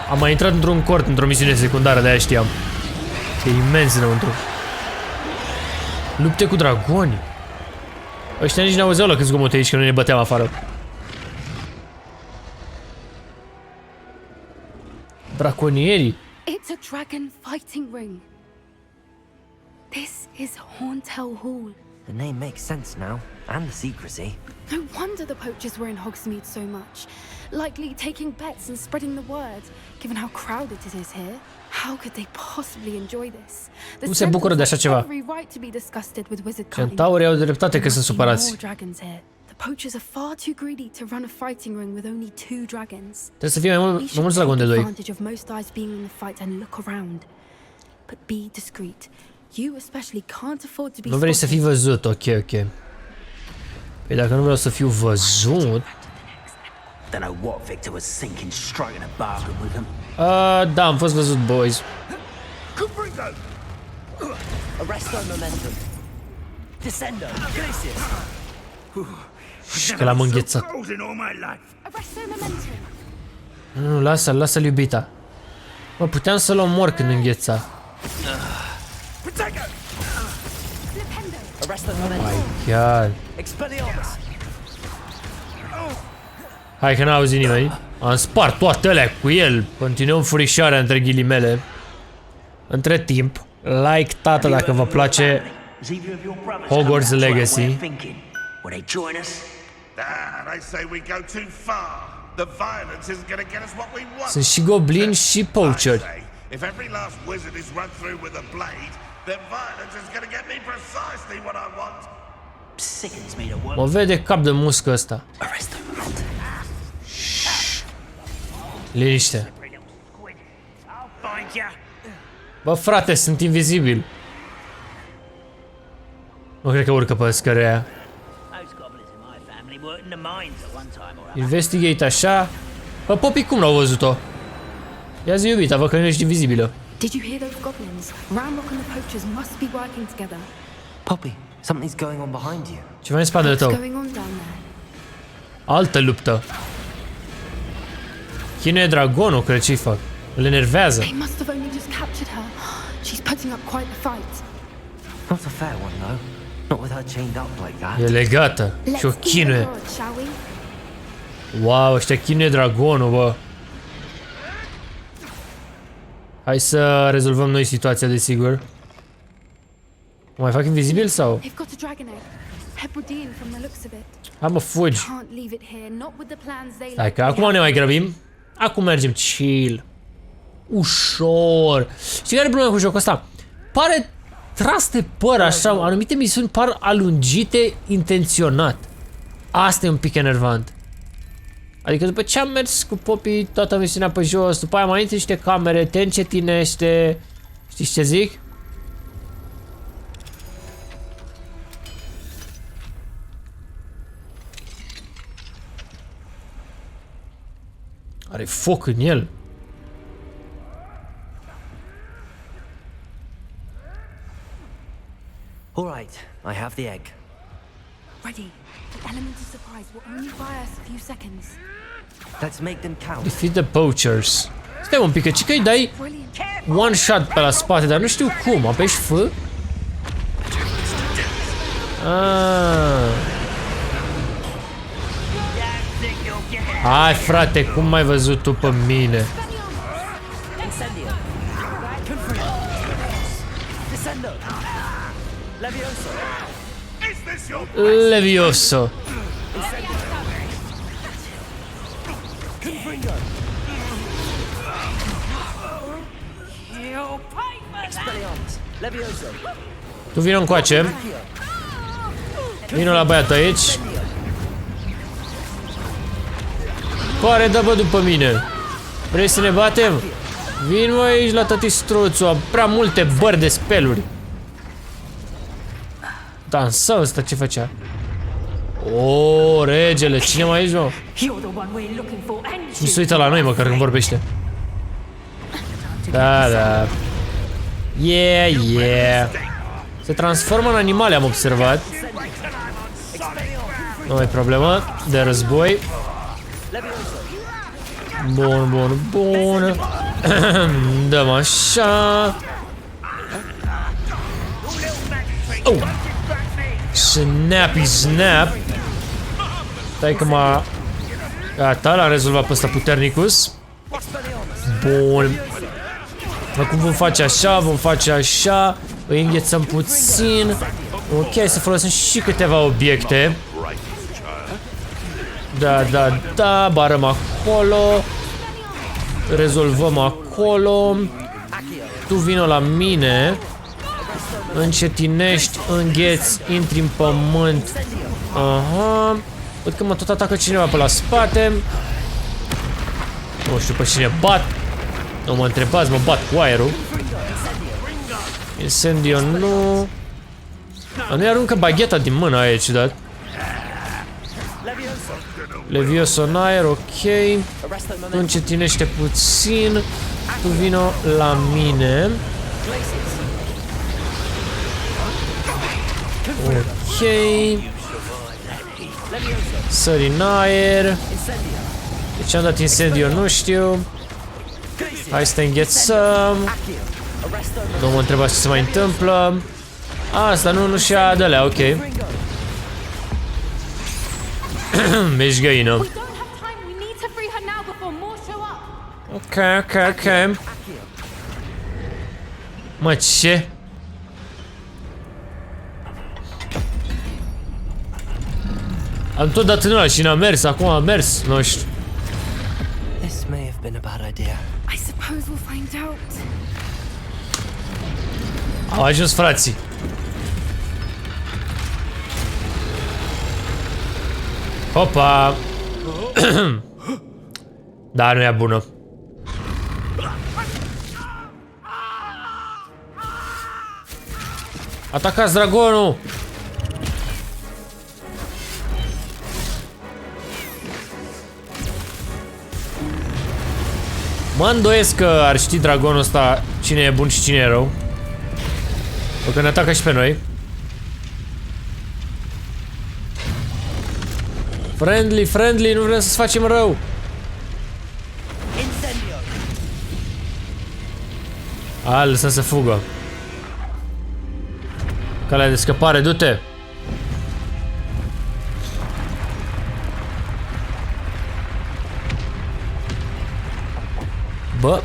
Am mai intrat într-un cort, într-o misiune secundară, de-aia știam. E imens înăuntru. Lupte cu dragoni. Ăștia nici n-auzeau la cât zgomote aici, că noi ne băteam afară. Braconierii. It's a dragon fighting ring. This is Horntail Hall. The name makes sense now, and the secrecy. No wonder the poachers were in Hogsmeade so much. Likely taking bets and spreading the word, given how crowded it is here. How could they possibly enjoy this? Nu se bucură de așa ceva. Centaurii au dreptate că sunt supărați. The poachers are far too greedy to run a fighting ring with only 2 dragons. Trebuie să fie mai mulți dragoni de 2. Advantage of most eyes being in the fight and look around. But be discreet. You especially can't afford to be. Nu vrei să fii văzut, ok. Păi dacă nu vreau să fiu văzut... Don't know what Victor was thinking, striking a bargain with him. Da, am fost văzut, boys. Arresto momentum. Descendo. Glacius. Și că l-am înghețat. Nu, lasă-l iubita. Mă, puteam să-l omor când îngheța. Chiar. Hai că n-a auzit nimeni. Am spart toate alea cu el. Continuăm furișoarea între ghilimele. Între timp, like tată dacă vă place Hogwarts Legacy. Sunt și goblini și poacheri. Mă vede cap de muscă ăsta. Liniște. Bă, frate, sunt invizibil. Nu cred că urcă pe scările aia. Investigate așa. Bă, Poppy, cum l-au văzut-o? Ia zi, iubita, văd că nu ești invizibilă. Did you hear those goblins? Ranrock and the poachers must be working together. Poppy, something's going on behind you. Ceva în spatele tău. Altă luptă. Chinuie dragonul, cred ce-i fac. Îl enervează. They must have only just captured her. She's putting up quite the fight. Not a fair one, though. Not with her chained up like that. E legată și o chinuie. Wow, ăștia chinuie dragonul, bă. Hai să rezolvăm noi situația, desigur. O mai fac invizibil sau? Hai mă, fugi. Hai că acum ne mai grăbim. Acum mergem chill. Ușor. Știi care e problema cu jocul ăsta? Pare tras de păr așa, anumite misiuni par alungite intenționat. Asta e un pic enervant. Adică după ce am mers cu Poppy toată misiunea pe jos, după aia mai intri niște camere, te încetinește. Știi ce zic? Are foc în el. All right, I have the egg. Ready. The element of surprise will only buy us a few seconds. Let's make them count. Defeat the poachers. Stai un pic, că îi dai one shot pe la spate, dar nu știu cum. Apeși F? Hai, frate, cum m-ai văzut tu pe mine? Levioso. Tu vino încoace. Vino la băiatul aici. Pare, dă bă după mine. Vrei să ne batem? Vin mă aici la tăti struțul. Am prea multe bări de speluri. Dansa ăsta ce făcea? O, regele, cine mai aici, mă? Nu se uită la noi măcar când vorbește. Da, da. Yeah. Se transformă în animale, am observat. Nu ai problemă. De război. Bun. Dăm așa. Oh. Snappy snap. Stai că m-a... Gata, l-am rezolvat pe ăsta puternicus. Bun. Acum vom face așa. Îi înghețăm puțin. Ok, să folosim și câteva obiecte. Da, barăm acolo. Rezolvăm acolo. Tu vino la mine. Încetinești, îngheți, intri în pământ. Aha. Văd că mă tot atacă cineva pe la spate. Nu știu pe cine bat. Nu mă întrebați, mă bat cu aerul. Incendio nu. Dar nu-i aruncă bagheta din mână, aia e ciudat. Levioso în aer, ok. Tu încetinește puțin. Tu vino la mine. Ok. Sări în aer. De ce am dat incendiu, nu știu. Hai să te înghețăm. Nu mă întrebați ce se mai întâmplă. Asta nu-și ia de alea, ok. Mici găină. Ok. Mă, ce? Am tot dat în ăla și n-a mers, acum a mers, nu știu. This may have been a bad idea. I suppose we'll find out. Au ajuns frații. Hopa! Da, nu e bună. Atacați dragonul! Mă îndoiesc că ar ști dragonul ăsta cine e bun și cine e rău. O că ne atacă și pe noi. Friendly, nu vrem să-ți facem rău. A, lăsăm să fugă. Calea de scăpare, du-te. Bă.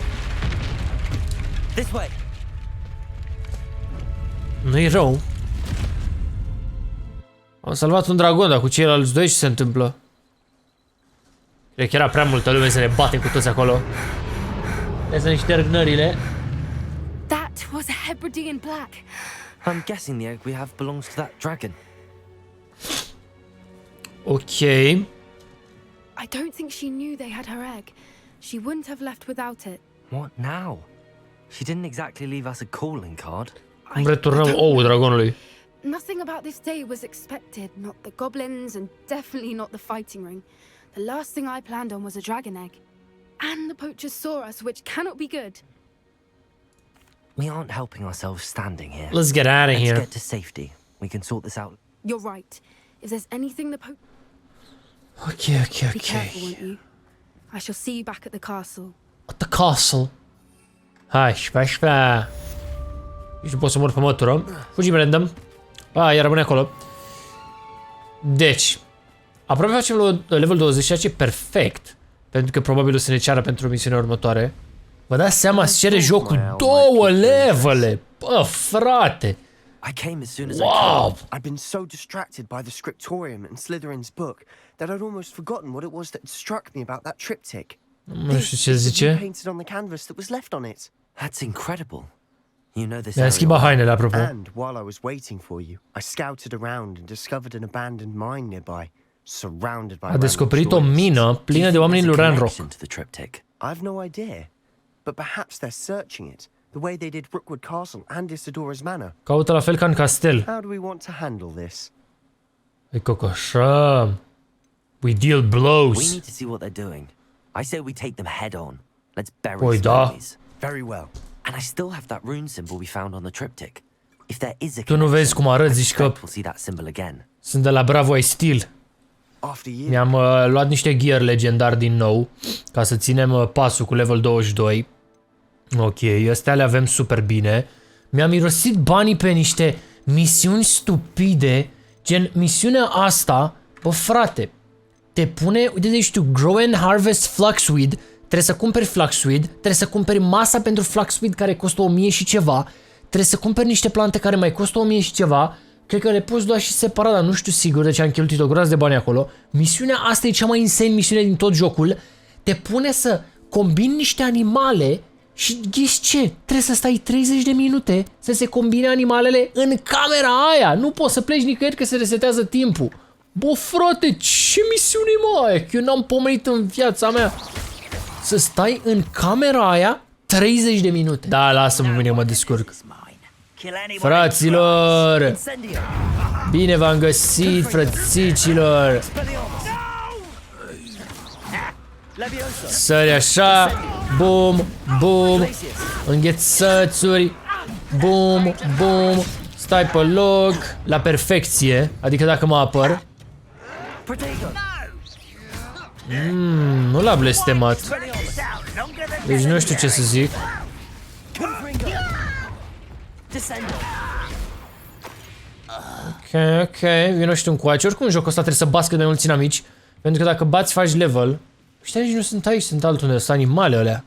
Nu-i rău. Am salvat un dragon, dar cu ceilalți doi ce se întâmplă? Cred că era prea multă lume să ne batem cu toți acolo. Hai să ne șterg nările. That was a Hebridean black. I'm guessing the egg we have belongs to that dragon. Ok. I don't think she knew they had her egg. She wouldn't have left without it. What now? She didn't exactly leave us a calling card. Cum returnăm oul dragonului? Nothing about this day was expected. Not the goblins and definitely not the fighting ring. The last thing I planned on was a dragon egg. And the poachers saw us, which cannot be good. We aren't helping ourselves standing here. Let's get out of here. Let's get to safety. We can sort this out. You're right. If there's anything the Ok. Be careful, won't you? I shall see you back at the castle. At the castle. Hai, șpea. Nici nu pot să mor pe mătură. Fugim random. Ea rămâne acolo. Deci, aproape facem level 20, ceea ce e perfect. Pentru că probabil o să ne ceară pentru misiunea următoare. Vă dați seama, îți cere jocul 2 levele. Bă, frate. I came as soon as Wow. I could. I'd been so distracted by the scriptorium and Slytherin's book that I'd almost forgotten what it was that struck me about that triptych. Nu știu ce zice. Painted on the canvas that was left on it. That's incredible. You know this Mi-a schimbat hainele, apropo. And while I was waiting for you, I scouted around and discovered an abandoned mine nearby, surrounded by. A descoperit o mină plină de oamenii lui Ranrock. I've no idea, but perhaps they're searching it, the way they did Rookwood Castle and Isidora's Manor. Caută la fel ca în castel. How do we want to handle this? E cocoșăm. We deal blows. We need to see what they're doing. I say we take them head on. Let's bury Păi some da. enemies. Very well. And I still have that rune symbol we found on the triptych. If there is a Tu nu vezi cum arăt, zici că we'll see that symbol again. sunt de la Bravo ai Steel. Mi-am luat niște gear legendar din nou ca să ținem pasul cu level 22. Ok, astea le avem super bine. Mi-am irosit banii pe niște misiuni stupide, gen misiunea asta, bă frate, te pune, uite de știu, Grow and Harvest Fluxweed, trebuie să cumperi Fluxweed, trebuie să cumperi masa pentru Fluxweed care costă 1000 și ceva, trebuie să cumperi niște plante care mai costă 1000 și ceva, cred că le poți lua și separat, dar nu știu sigur, deci am cheltuit o groază de bani acolo. Misiunea asta e cea mai insane misiune din tot jocul, te pune să combini niște animale și ghiși ce? Trebuie să stai 30 de minute să se combine animalele în camera aia, nu poți să pleci nicăieri că se resetează timpul. Bă frate, ce misiune mă aia? Că eu n-am pomenit în viața mea să stai în camera aia 30 de minute. Da, lasă-mă, mine mă descurc. Fraților! Bine v-am găsit, frățicilor! Sări așa. Bum, bum. Înghețățuri. Bum, bum. Stai pe loc. La perfecție. Adică dacă mă apăr. Nu l-a blestemat. Deci nu știu ce să zic. Ok, vino și tu încoace. Oricum în jocul ăsta trebuie să bați cât mai mulți inamici. Pentru că dacă bați, faci level. Ăștia nici nu sunt aici, sunt altundeva, sunt animale alea.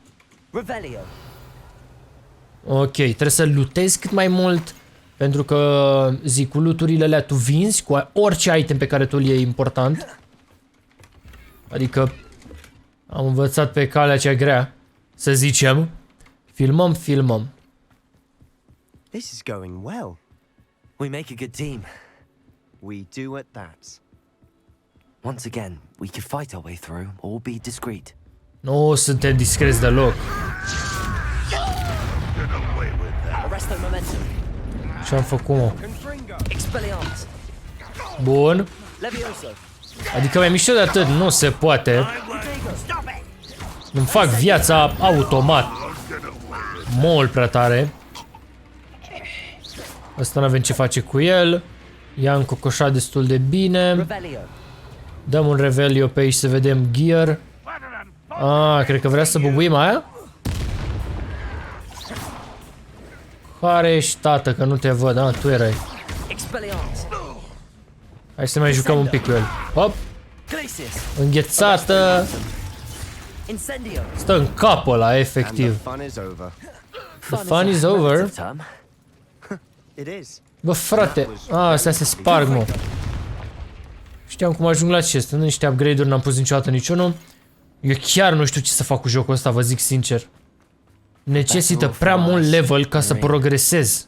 Ok, trebuie să lootezi cât mai mult. Pentru că, zic, cu loot-urile alea tu vinzi cu orice item pe care tu îl iei important. Adică am învățat pe calea cea grea, să zicem. Filmăm. This is going well. We make a good team. We do at that. Once again, we could fight our way through or be discreet. Nu suntem discreți deloc. Ce-am făcut, mă? Bun. Adică mai mișto de atât, nu se poate. Îmi fac viața automat. Mult prea tare. Asta n-avem ce face cu el. I-am încocoșat destul de bine. Dăm un revelio pe aici să vedem gear. Cred că vrea să bubuim aia? Care ești, tată, că nu te văd? Tu erai. Hai să mai jucăm un pic cu el. Hop. Înghețată. Stă în capul ăla, efectiv. The fun is over. Bă, frate. Astea se sparg, mă. Știam cum ajung la chest. În niște upgrade-uri n-am pus niciodată niciunul. Eu chiar nu știu ce să fac cu jocul ăsta, vă zic sincer. Necesită prea mult level ca să progresez.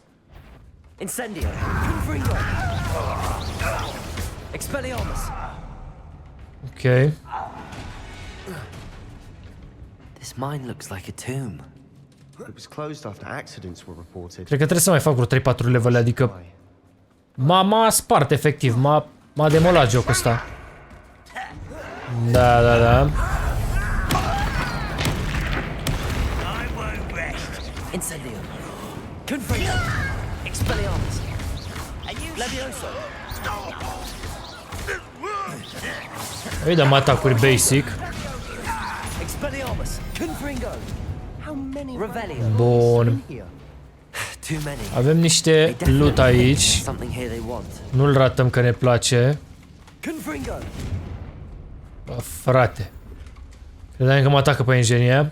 Ok. This mine looks like a tomb. It was closed after accidents were reported. Cred că trebuie să mai fac vreo 3-4 level, adică m-a spart efectiv, m-a demolat jocul ăsta. Da. Incendio. Confringo. Expelliarmus. Levioso. Îi dăm atacuri basic. Expelliarmus. Confringo. How many Revelio. Bun. Avem niște loot aici. Nu-l ratăm că ne place. Bă, frate. Credeam că mă atacă pe ingenie.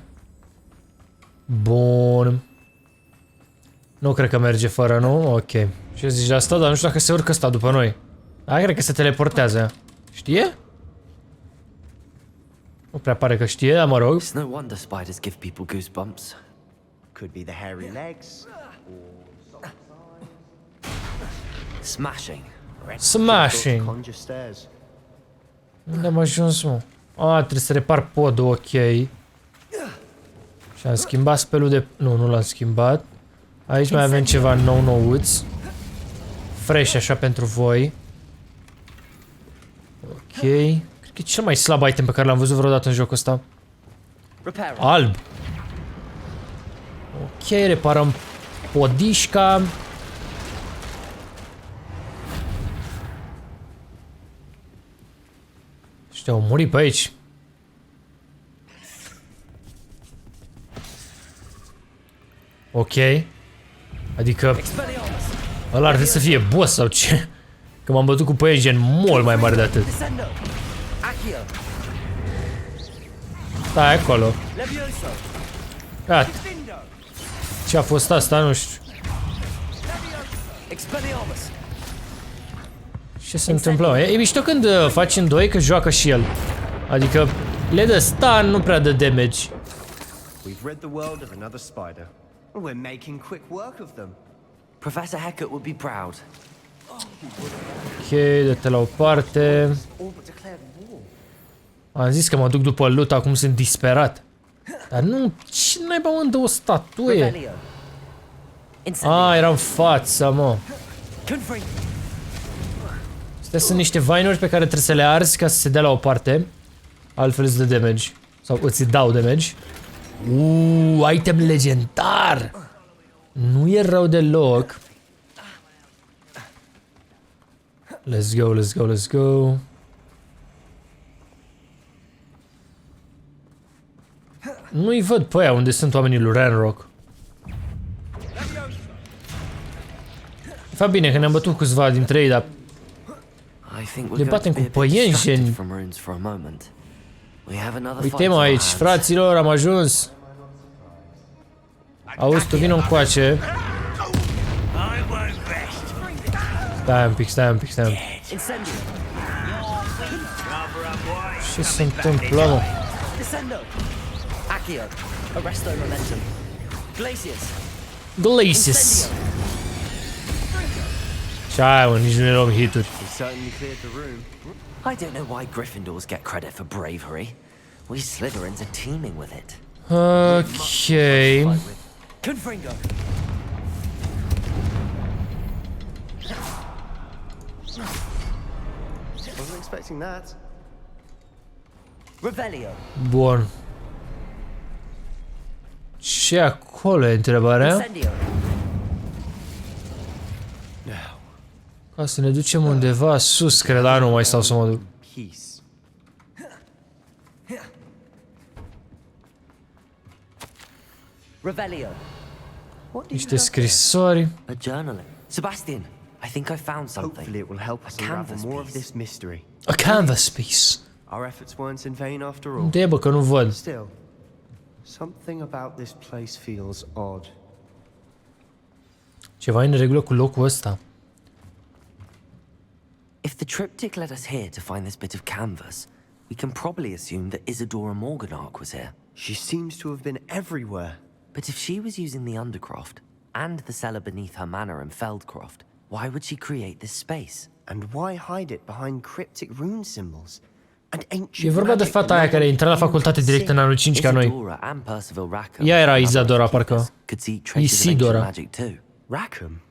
Bun. Nu cred că merge fără, nu? Ok. Ce zici de asta? Dar nu știu dacă se urcă ăsta după noi. Cred că se teleportează. Știe? Nu prea pare că știe, dar mă rog. It's no wonder spiders give people goosebumps. Could be the hairy legs. Smashing. Smashing. Unde am ajuns, mă? Trebuie să repar podul, ok. Și am schimbat spelul de... Nu l-am schimbat. Aici mai avem ceva nou-nouți. Fresh așa pentru voi. Ok. Cred că e cel mai slab item pe care l-am văzut vreodată în jocul ăsta. Alb. Ok, reparăm podișca. Ăștia au murit pe aici. Ok. Adică ăla ar trebui să fie boss sau ce? Că m-am bătut cu băieți gen mult mai mare de atât. Stai acolo. Gata. Ce a fost asta? Nu știu. Ce se întâmplă? E mișto când faci în doi că joacă și el. Adică le dă stun, nu prea dă damage. We've read the world of another spider. We're making quick work of them. Professor Hecat would be proud. Ok, dă-te la o parte. Am zis că mă duc după loot, acum sunt disperat. Dar nu, ce naiba mă, o statuie? Era în față, mă. Astea sunt niște vinuri pe care trebuie să le arzi ca să se dea la o parte. Altfel îți dă damage. Sau îți dau damage. Item legendar! Nu e rău deloc. Let's go, let's go, let's go. Nu-i văd pe aia unde sunt oamenii lui Ranrock. E fapt bine că ne-am bătut câțiva dintre ei, dar le batem cu păienjeni. Uite mă aici, fraților, am ajuns. Auzi, tu vino încoace. Stai un pic, stai un pic, stai un pic. Ce se întâmplă, mă? Glacius. Ce ai, mă, nici nu ne luăm hituri. I don't know why Gryffindors get credit for bravery. We Slytherins are teeming with it. Okay. Confringo. Wasn't expecting that. Revelio. Bun. Ce acolo e întrebarea? Ca să ne ducem undeva sus, cred, dar nu mai stau să mă duc. Revelio. Niște scrisori. A journal. Sebastian, I think I found something. Hopefully it will help us unravel more of this mystery. A canvas piece. Our efforts weren't in vain after all. Unde e, bă, că nu văd. Still, something about this place feels odd. Ceva e în regulă cu locul ăsta. If the triptych led us here to find this bit of canvas, we can probably assume that Isadora Morganach was here. She seems to have been everywhere. But if she was using the Undercroft and the cellar beneath her manor in Feldcroft, why would she create this space? And why hide it behind cryptic rune symbols? And ancient E vorba de fata aia care intra la facultate direct în anul 5 ca noi. Ea era Isadora, parcă. Isidora. Rackham?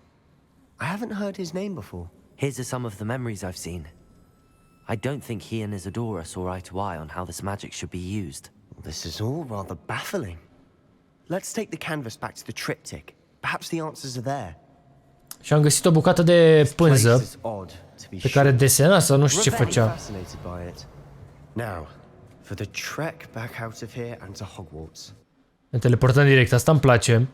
I haven't heard his name before. Here's some of the memories I've seen. I don't think he and Isadora saw eye to eye on how this magic should be used. This is all rather baffling. Let's take the canvas back to the triptych. Perhaps the answers are there. Și am găsit o bucată de pânză pe care desena sau nu știu ce făcea. Now, for the trek back out of here and to Hogwarts. Ne teleportăm direct, asta îmi place.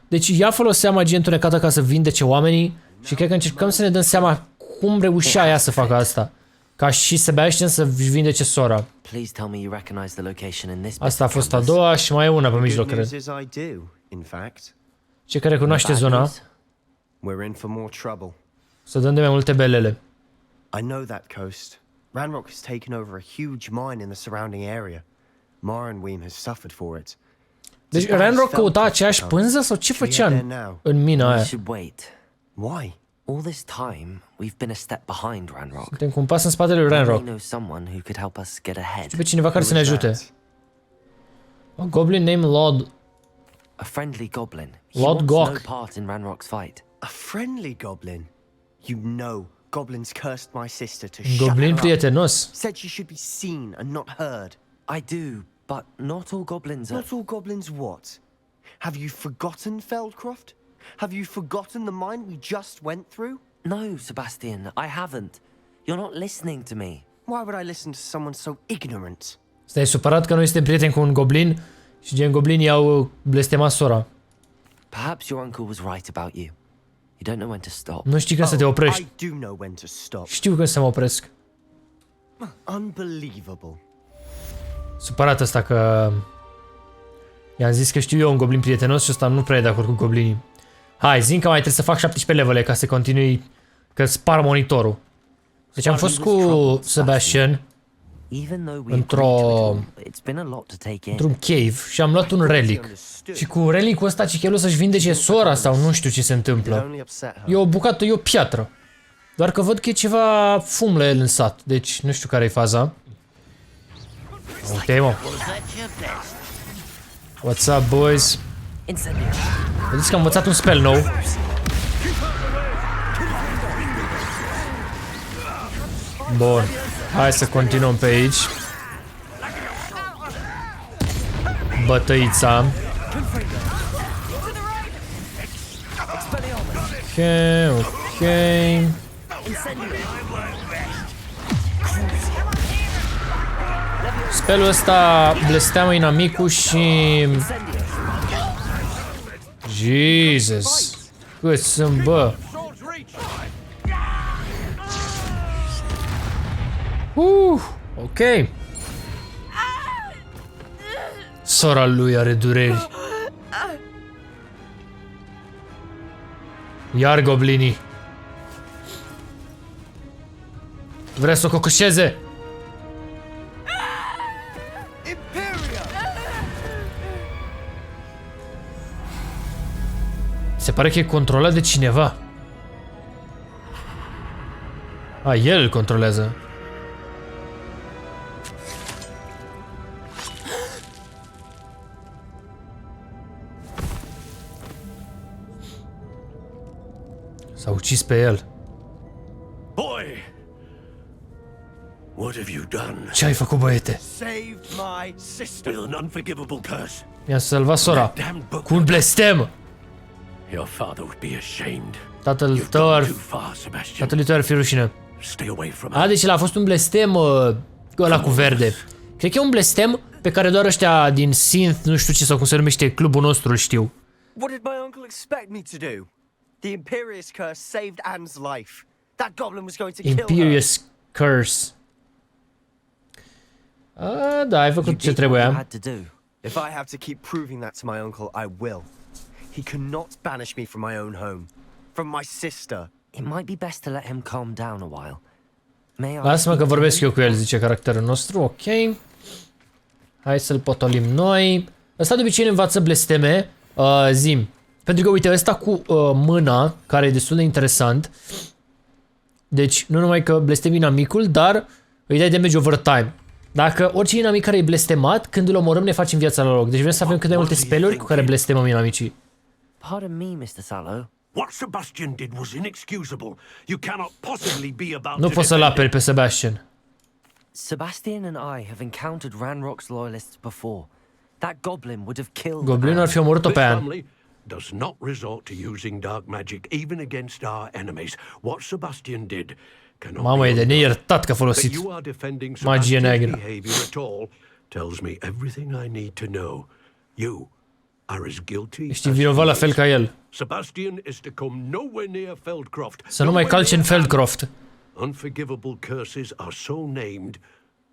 Deci ea folosea magie întunecată ca să vindece oamenii și cred că încercăm să ne dăm seama cum reușea ea să facă asta. Ca și Sebastian să-și vindece sora. Asta a fost a doua și mai e una pe mijloc, cred. Ce care recunoaște zona. Să dăm de mai multe belele. I know that coast. Ranrock has taken over a huge mine in the surrounding area. Marnweem has suffered for it. Deci Ranrock căuta aceeași pânză sau ce făcea în mina aia? Why? All this time, we've been a step behind Ranrock. Suntem cu un pas în spatele lui Ranrock. Știu pe cineva care să ne ajute. A goblin named Lord. A friendly goblin. Lord Gok. No part in Ranrock's fight. A friendly goblin? You know, goblins cursed my sister to shut Goblin her up. prietenos. Said she should be seen and not heard. I do, but not all goblins are... Not all goblins what? Have you forgotten Feldcroft? Have you forgotten the mine we just went through? No, Sebastian, I haven't. You're not listening to me. Why would I listen to someone so ignorant? Stai supărat că noi suntem prieteni cu un goblin și gen goblinii au blestemat sora. Perhaps your uncle was right about you. You don't know when to stop. Nu știi când să te oprești. I do know when to stop. Știu când să mă opresc. Unbelievable. Supărat ăsta că i-am zis că știu eu un goblin prietenos și ăsta nu prea e de acord cu goblinii. Hai, zi că mai trebuie să fac 17 levele ca să continui, că spar monitorul. Deci am fost cu Sebastian într-un cave și am luat un relic. Și cu relicul ăsta Cichelul să-și vindece sora sau nu știu ce se întâmplă. E o bucată, e o piatră. Doar că văd că e ceva fum la el în sat, deci nu știu care e faza. Uite, mă. What's up, boys? Vedeți că am învățat un spell nou. Bun. Hai să continuăm pe aici. bătăița. Ok, ok. Spelul ăsta blesteamă inamicul și... Jesus! Cât sunt, bă! Ok. Sora lui are dureri. Iar goblinii. Vrea să o cocoșeze. Se pare că e controlat de cineva. A, el îl controlează. S-a ucis pe el. Boy, what have you done? Ce ai făcut, băiete? Saved my sister with an unforgivable curse. Mi-a salvat sora cu un blestem. Your father would be ashamed. Tatălui tău ar fi rușine. A, deci a fost un blestem ăla cu verde. Cred că e un blestem pe care doar ăștia din Synth, nu știu ce sau cum se numește clubul nostru, îl știu. What did my uncle expect me to do? The Imperious curse saved Anne's life. That goblin was going to kill her. Imperious curse. Da, ai făcut ce trebuia. If I have to keep proving that to my uncle, I will. He cannot banish me from my own home, from my sister. It might be best to let him calm down a while. Lasă-mă că vorbesc eu cu el, zice caracterul nostru. Ok. Hai să-l potolim noi. Ăsta de obicei ne învață blesteme. Zim. Pentru că, uite, ăsta cu mâna, care e destul de interesant. Deci, nu numai că blestem inamicul, dar îi dai damage over time. Dacă orice inamic care e blestemat, când îl omorâm, ne facem viața la loc. Deci vrem să avem cât mai multe speluri cu care blestemăm inamicii. Pardon me, Mr. Sallow. What Sebastian did was inexcusable. You cannot possibly be about Nu to poți să-l aperi pe Sebastian. Sebastian and I have encountered Ranrock's loyalists before. That goblin would have killed. Goblinul ar fi omorât-o pe Anne. Does not resort to using dark magic even against our enemies. What Sebastian did cannot. Mamă, e de neiertat că a folosit magie neagră. Tells me everything I need to know. You are as guilty. Ești vinovat la fel ca el. Sebastian is to come nowhere near Feldcroft. Să nu mai calci în Feldcroft. Unforgivable curses are so named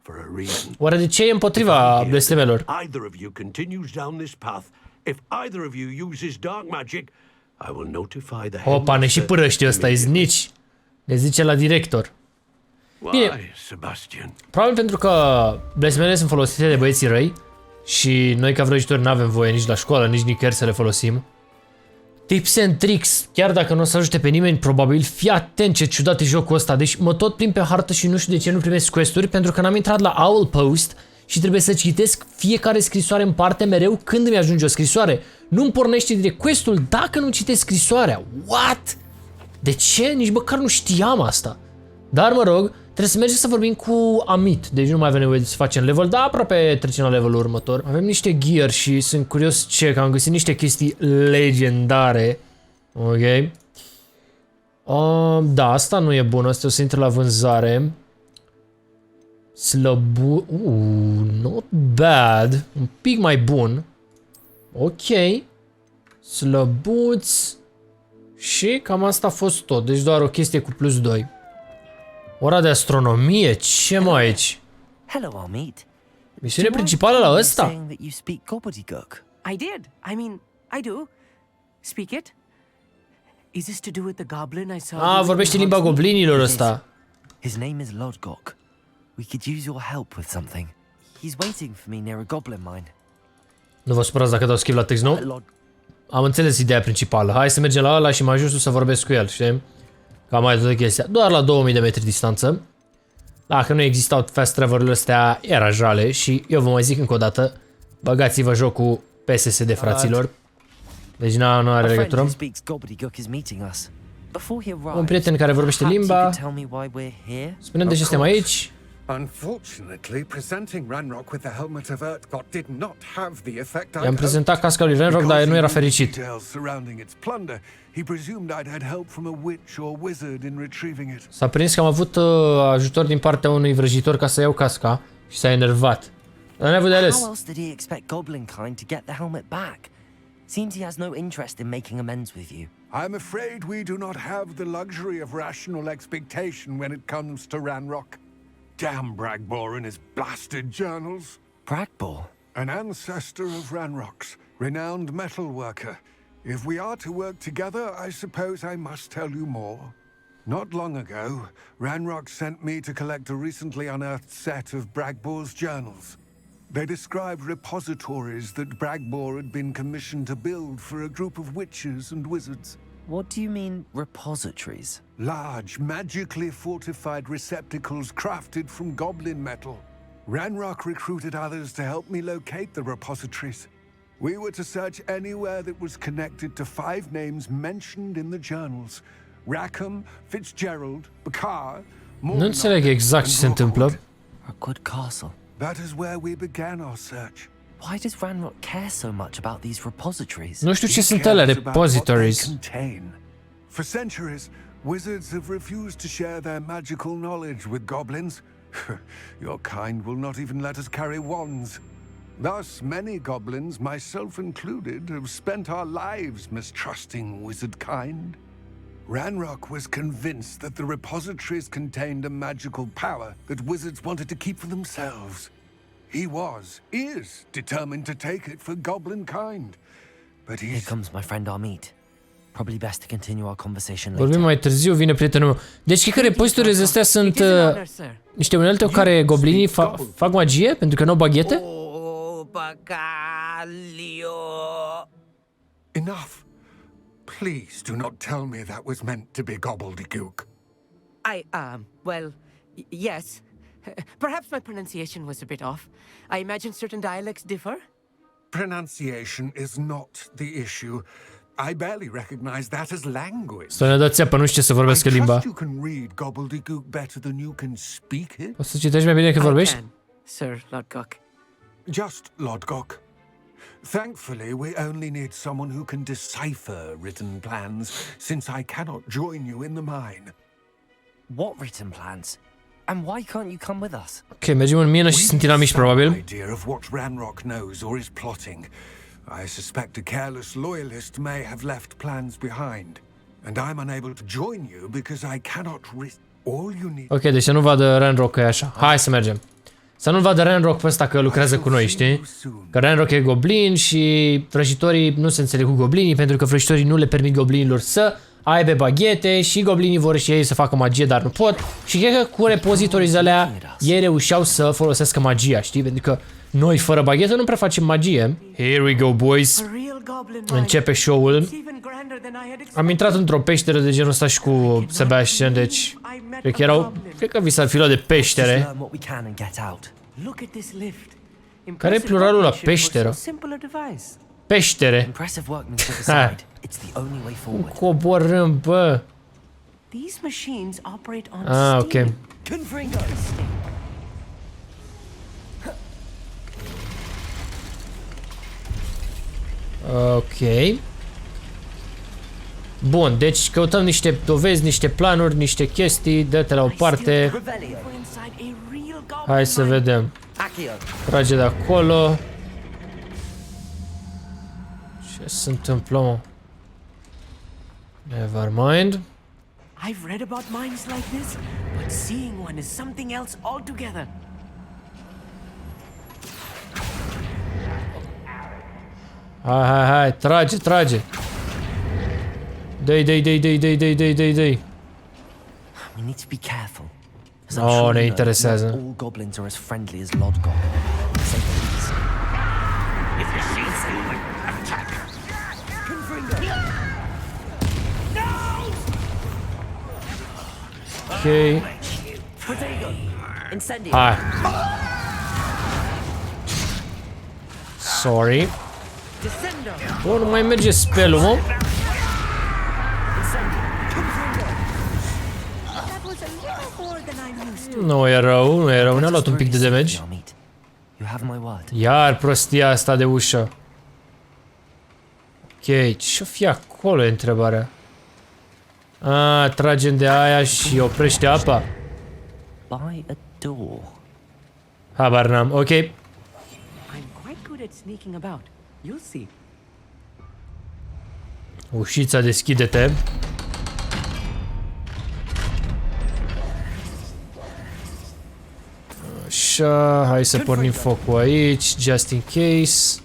for a reason. Oare de ce e împotriva blestemelor? Either of you continues down this path. If either of you uses dark magic, I will notify the Opa, ne și părăște ăsta, e znici. Ne zice la director. Bine, probabil pentru că blestemele sunt folosite de băieții răi și noi ca vrăjitori nu avem voie nici la școală, nici nicăieri să le folosim. Tips and tricks, chiar dacă nu o să ajute pe nimeni, probabil, fii atent ce ciudat e jocul ăsta. Deci mă tot plimb pe hartă și nu știu de ce nu primesc quest-uri, pentru că n-am intrat la Owl Post și trebuie să citesc fiecare scrisoare în parte mereu când îmi ajunge o scrisoare. Nu-mi pornește direct quest-ul dacă nu citesc scrisoarea. What? De ce? Nici măcar nu știam asta. Dar mă rog, trebuie să mergem să vorbim cu Amit. Deci nu mai avem nevoie să facem level, dar aproape trecem la levelul următor. Avem niște gear și sunt curios ce, că am găsit niște chestii legendare. Ok. Da, asta nu e bun. Asta o să intre la vânzare. Slăbu... not bad. Un pic mai bun. Ok. Slăbuți. Și cam asta a fost tot. Deci doar o chestie cu plus 2. Ora de astronomie? Ce mai aici? Hello, Amit. Misiunea principală la ăsta? I did. I mean, I do. Speak it. Is this to do with the goblin I saw? Vorbește limba goblinilor ăsta. His name is Lodgok. We could use your help with something. He's waiting for me near a goblin mine. Nu vă supărați dacă dau skip la text, nu? Am înțeles ideea principală. Hai să mergem la ăla și mai ajungi să vorbesc cu el, știi? Cam mai toată chestia. Doar la 2000 de metri distanță. Dacă nu existau fast travel-urile astea, era jale. Și eu vă mai zic încă o dată, băgați-vă jocul pe SSD, fraților. Deci nu are legătură. Un prieten care vorbește limba. Spune-mi de ce suntem aici. Unfortunately, presenting Ranrock with the helmet of Urtkot did not have the effect I I-am prezentat casca lui Ranrock, dar el nu era fericit. surrounding its plunder, he presumed I'd had help from a witch or wizard in retrieving it. S-a prins că am avut ajutor din partea unui vrăjitor ca să iau casca și s-a enervat. Dar n-a avut de ales. How else did he expect Goblinkind to get the helmet back? Seems he has no interest in making amends with you. I'm afraid we do not have the luxury of rational expectation when it comes to Ranrock. Damn Bragbor and his blasted journals. Bragbor? An ancestor of Ranrock's, renowned metal worker. If we are to work together, I suppose I must tell you more. Not long ago, Ranrock sent me to collect a recently unearthed set of Bragbor's journals. They described repositories that Bragbor had been commissioned to build for a group of witches and wizards. What do you mean, repositories? Large, magically fortified receptacles crafted from goblin metal. Ranrock recruited others to help me locate the repositories. We were to search anywhere that was connected to 5 names mentioned in the journals. Rackham, Fitzgerald, Bakar, Nu înțeleg exact ce se întâmplă. A good castle. That is where we began our search. Why does Ranrock care so much about these repositories? Nu știu ce sunt alea repositories. For centuries, wizards have refused to share their magical knowledge with goblins. Your kind will not even let us carry wands. Thus, many goblins, myself included, have spent our lives mistrusting wizard kind. Ranrock was convinced that the repositories contained a magical power that wizards wanted to keep for themselves. He is determined to take it for goblin kind. But Here comes my friend Amit. Probably best to continue our conversation later. Vorbim mai târziu, vine prietenul meu. Deci cred că repozitoriile astea sunt niște unelte cu care goblinii fac magie pentru că nu au baghete? Enough. Please do not tell me that was meant to be gobbledygook. Well, yes. Perhaps my pronunciation was a bit off. I imagine certain dialects differ? Pronunciation is not the issue. I barely recognize that as language. Să ne dați seama, nu știu ce să vorbească limba. You can read gobbledygook better than you can speak it. O să citești mai bine decât vorbești? Sir Lodgok. Just Lodgok. Thankfully, we only need someone who can decipher written plans, since I cannot join you in the mine. What written plans? And why can't you come with us? Ok, mergem în mină și sunt inamici, probabil. Idea of what Ranrock knows or is plotting. I suspect a careless loyalist may have left plans behind, and I'm unable to join you because I cannot risk all you need. Ok, deci să nu vadă Ranrock că e așa. Hai să mergem. Să nu vadă Ranrock pe ăsta că lucrează cu noi, știi? Că Ranrock e goblin și vrăjitorii nu se înțeleg cu goblinii pentru că vrăjitorii nu le permit goblinilor să aibă baghete și goblinii vor și ei să facă magie, dar nu pot. Și cred că cu repozitorii alea ei reușeau să folosească magia, știi? Pentru că noi fără baghete nu prea facem magie. Here we go, boys. Începe show-ul. Am intrat într-o peșteră de genul ăsta și cu Sebastian, deci cred că vi s-ar fi luat de peștere. Care e pluralul la peșteră? Peștere. Coborâm, bă. Ah, ok. Ok. Bun, deci căutăm niște dovezi, niște planuri, niște chestii, dă-te la o parte. Hai să vedem. Trage de acolo. Ce se întâmplă, mă? Never mind. I've read about mines like this, but seeing one is something else altogether. Hai, trage. Dai. We need to be careful. Oh, ne interesează. All goblins are as friendly as Lodgok. Say the least. If you see someone, attack. Ok. Hai. Sorry. Bă, nu mai merge spell-ul, mă. Nu e rău, nu e rău. Ne-a luat un pic de damage. You have my word. Iar prostia asta de ușă. Ok, ce-o fi acolo e întrebarea. Tragem de aia și oprește apa. By a door. Habar n-am, ok. I'm quite good at sneaking about. You'll see. Ușița, deschide-te. Așa, hai să pornim focul aici, just in case.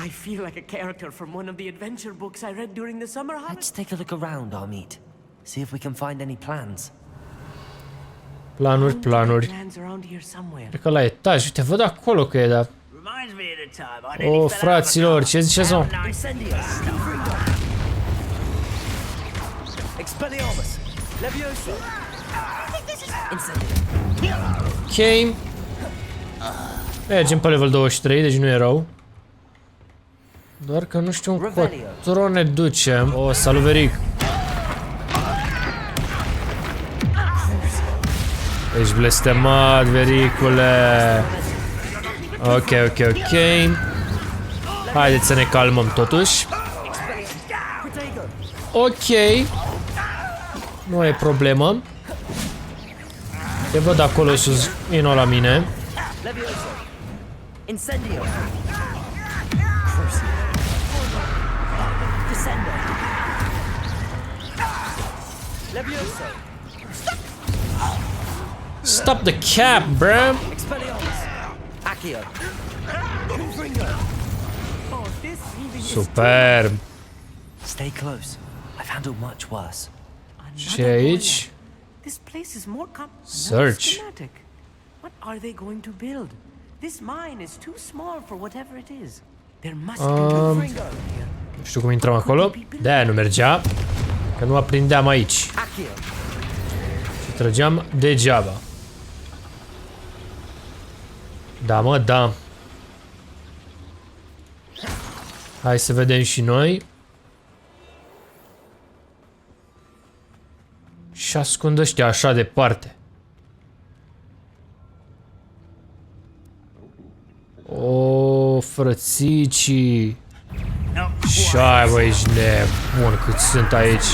I feel like a character from one of the adventure books I read during the summer holidays. Let's take a look around, Amit. See if we can find any plans. Planuri, planuri. Cred că la etaj, uite, văd acolo că e, da. O, fraților, ce ziceți, mă? Ok. Mergem pe level 23, deci nu e rău. Doar că nu știu încotro ne ducem. O, salut, Veric. Ești blestemat, Vericule. Ok, ok, ok. Haideți să ne calmăm totuși. Ok. Nu e problemă. Te văd acolo sus, vino la mine. Stop the cap, bruh. Superb. Stay close. I've handled much worse. Și aici? Search. What are they going to build? This mine is too small for whatever it is. There must be Nu știu cum intrăm acolo. De-aia nu mergea. Că nu aprindeam aici. Și trăgeam degeaba. Da, mă, da. Hai să vedem și noi. Și ascund ăștia așa departe. O, frățicii. Și-ai, bă, ești nebun cât sunt aici.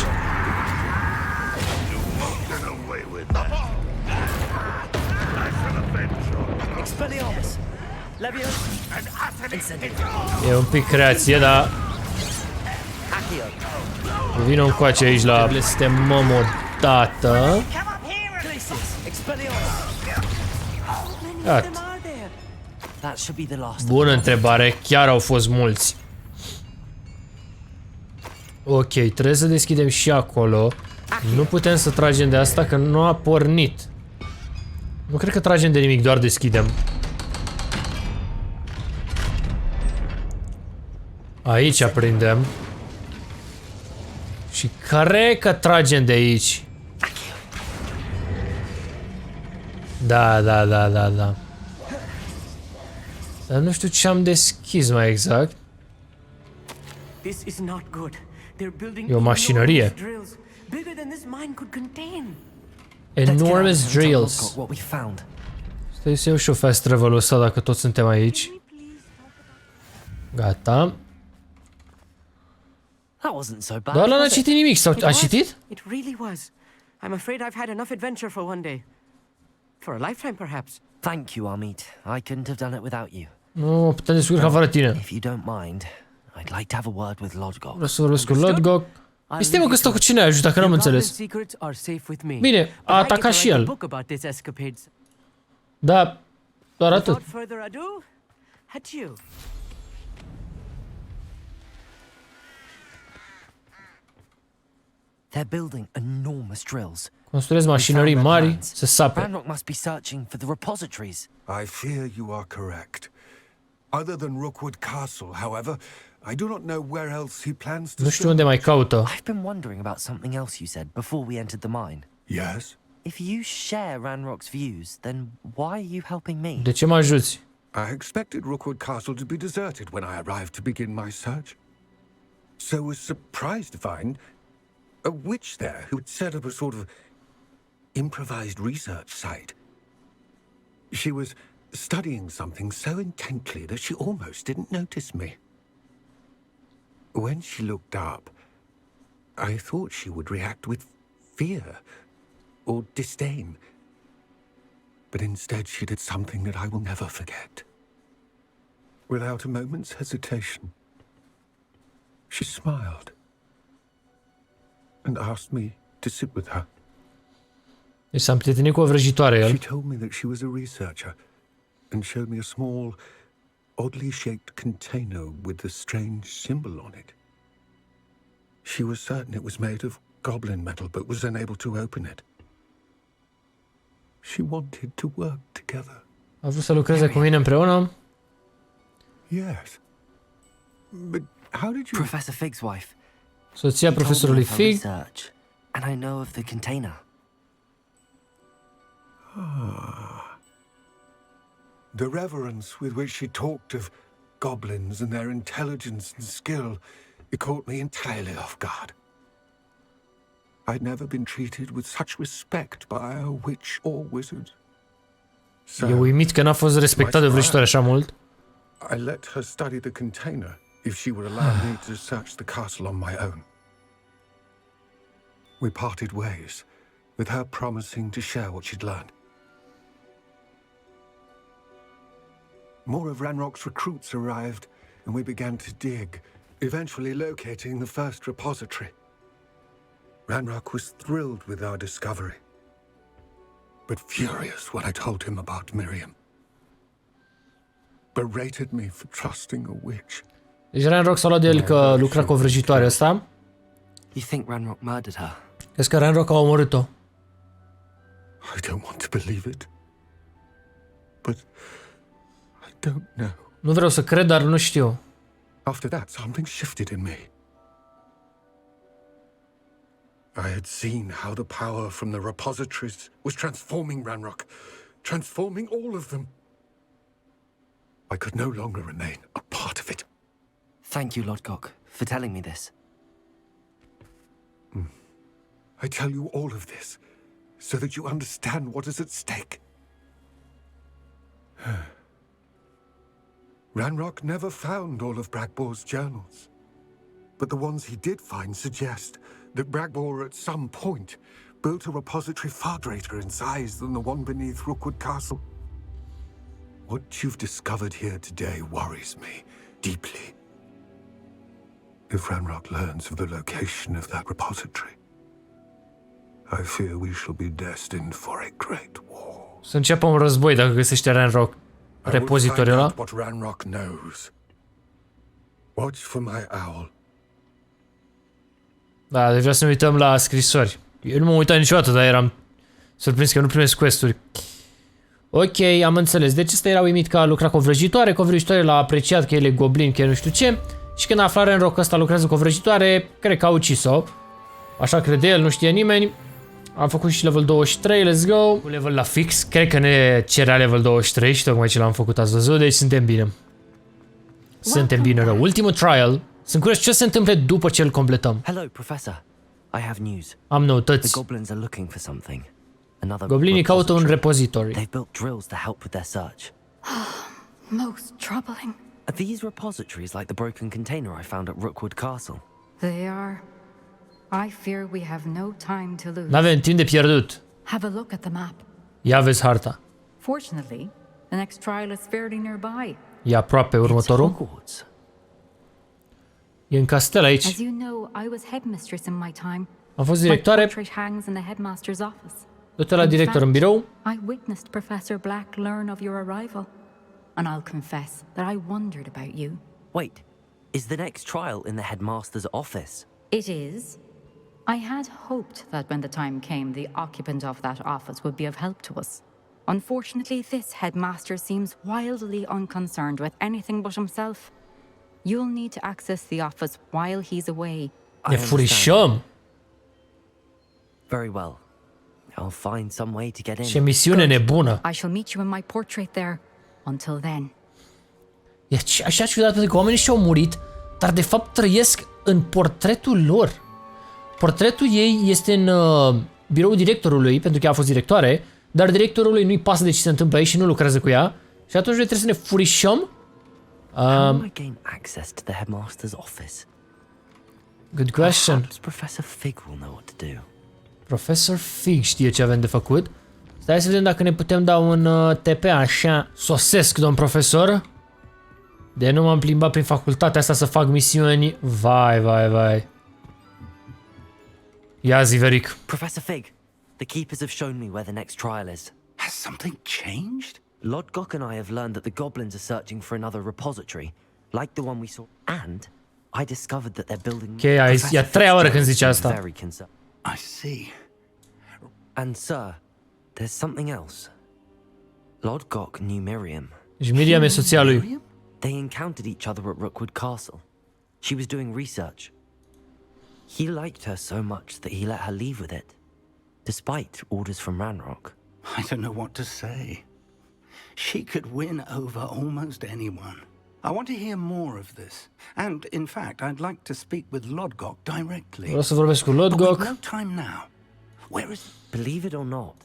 E un pic creație, dar... Vino încoace aici la blestemăm o dată. Iată. Bună întrebare, chiar au fost mulți. Ok, trebuie să deschidem și acolo. Nu putem să tragem de asta că nu a pornit. Nu cred că tragem de nimic, doar deschidem. Aici aprindem. Și cred că tragem de aici. Da. Dar nu știu ce am deschis mai exact. E o mașinărie. Enormous drills. Stai să iau și o fast travel-ul ăsta dacă toți suntem aici. Gata. Doar n-a citit nimic, sau a citit? It really was. I'm afraid I've had enough adventure for one day. For a lifetime, perhaps. Thank you, Amit. I couldn't have done it without you. Nu, putem descurca fără tine. If you don't mind, I'd like to have a word with Lodgok. Vreau să vorbesc cu Lodgok. Este mă că stă cu cine ai ajutat, că n-am înțeles. Bine, a atacat și el. Da, doar atât. They're building enormous drills. Construiesc mașinării mari să sape. Ranrock must be searching for the repositories. I fear you are correct. Other than Rookwood Castle, however, I do not know where else he plans to. Nu știu unde mai caută. I've been wondering about something else you said before we entered the mine. Yes? If you share Ranrock's views, then why are you helping me? De ce mă ajuți? I expected Rookwood Castle to be deserted when I arrived to begin my search. So was surprised to find a witch there who had set up a sort of improvised research site. She was studying something so intently that she almost didn't notice me. When she looked up, I thought she would react with fear or disdain. But instead she did something that I will never forget. Without a moment's hesitation, she smiled and asked me to sit with her. Deci s-a împrietenit cu o vrăjitoare el. She told me that she was a researcher and showed me a small, oddly shaped container with a strange symbol on it. She was certain it was made of goblin metal, but was unable to open it. She wanted to work together. A vrut să lucreze cu mine împreună. Yes. But how did you... Professor Fig's wife. Soția profesorului Fig. And I know of the container. The reverence with which she talked of goblins and their intelligence and skill, it caught me entirely off guard. I'd never been treated with such respect by a witch or wizard. E uimit că n-a fost respectat de vrăjitoare așa mult. I let her study the container if she would allow me to search the castle on my own. We parted ways, with her promising to share what she'd learned. More of Ranrock's recruits arrived, and we began to dig, eventually locating the first repository. Ranrock was thrilled with our discovery, but furious when I told him about Miriam. Berated me for trusting a witch. Deci Ranrock s-a luat de el că lucra cu o vrăjitoare ăsta. You think Ranrock murdered her? Crezi că Ranrock a omorât-o? I don't want to believe it, but I don't know. Nu vreau să cred, dar nu știu. After that, something shifted in me. I had seen how the power from the repositories was transforming Ranrock, transforming all of them. I could no longer remain a part of it. Thank you, Lodgok, for telling me this. I tell you all of this so that you understand what is at stake. Ranrock never found all of Bragbor's journals, but the ones he did find suggest that Bragbor at some point built a repository far greater in size than the one beneath Rookwood Castle. What you've discovered here today worries me deeply. If Ranrock learns of the location of that repository, I fear we shall be destined for a great war. Să înceapă un război dacă găsește Ranrock repozitoriul ăla. What Ranrock knows. Watch for my owl. Da, deci vreau să ne uităm la scrisori. Eu nu m-am uitat niciodată, dar eram surprins că nu primesc quest-uri. Ok, am înțeles. Deci ăsta era uimit că a lucrat cu o vrăjitoare l-a apreciat că el e goblin, că el nu știu ce. Și când a aflat Ranrock că ăsta lucrează cu o vrăjitoare, cred că a ucis-o. Așa crede el, nu știe nimeni. Am făcut și level 23, let's go. Cu level la fix, cred că ne cerea level 23 și tocmai ce l-am făcut ați văzut, deci suntem bine. Suntem bine rău. Ultimul trial. Sunt curios ce se întâmplă după ce îl completăm. Hello, Professor. I have news. Am noutăți. The goblins are looking for something. Goblinii caută un repository. They've built drills to help with their search. Most troubling. Are these repositories like the broken container I found at Rookwood Castle? They are. I fear we have no time to lose. N-avem timp de pierdut. Have a look at the map. Ia vezi harta. Fortunately, the next trial is fairly nearby. E aproape următorul. E în castel aici. As you know, I was headmistress in my time. Am fost directoare. My portrait hangs in the headmaster's office. Du-te la director în birou. I witnessed Professor Black learn of your arrival, and I'll confess that I wondered about you. Wait, is the next trial in the headmaster's office? It is. I had hoped that when the time came, the occupant of that office would be of help to us. Unfortunately, this headmaster seems wildly unconcerned with anything but himself. You'll need to access the office while he's away. Ne furișăm. Very well. I'll find some way to get in. Ce misiune nebună. I shall meet you in my portrait there. Until then. E așa ciudat pentru că oamenii și-au murit, dar de fapt trăiesc în portretul lor. Portretul ei este în biroul directorului, pentru că ea a fost directoare, dar directorului nu-i pasă de ce se întâmplă aici și nu lucrează cu ea. Și atunci noi trebuie să ne furișăm. How do I gain access to the headmaster's office? Good question. Perhaps Professor Fig will know what to do. Professor Fig știe ce avem de făcut. Stai să vedem dacă ne putem da un TP așa. Sosesc, domn profesor. De nu m-am plimbat prin facultatea asta să fac misiuni. Vai, vai, vai. Ia zi, Veric. Professor Fig, the keepers have shown me where the next trial is. Has something changed? Lodgok and I have learned that the goblins are searching for another repository, like the one we saw, and I discovered that they're building... Ok, e a treia oară când zice asta. I see. And sir, there's something else. Lodgok knew Miriam. Și Miriam e soția lui. They encountered each other at Rookwood Castle. She was doing research. He liked her so much that he let her leave with it, despite orders from Ranrock. I don't know what to say. She could win over almost anyone. I want to hear more of this. And, in fact, I'd like to speak with Lodgok directly. Vreau să vorbesc cu Lodgok. But we've no time now. Where is... Believe it or not.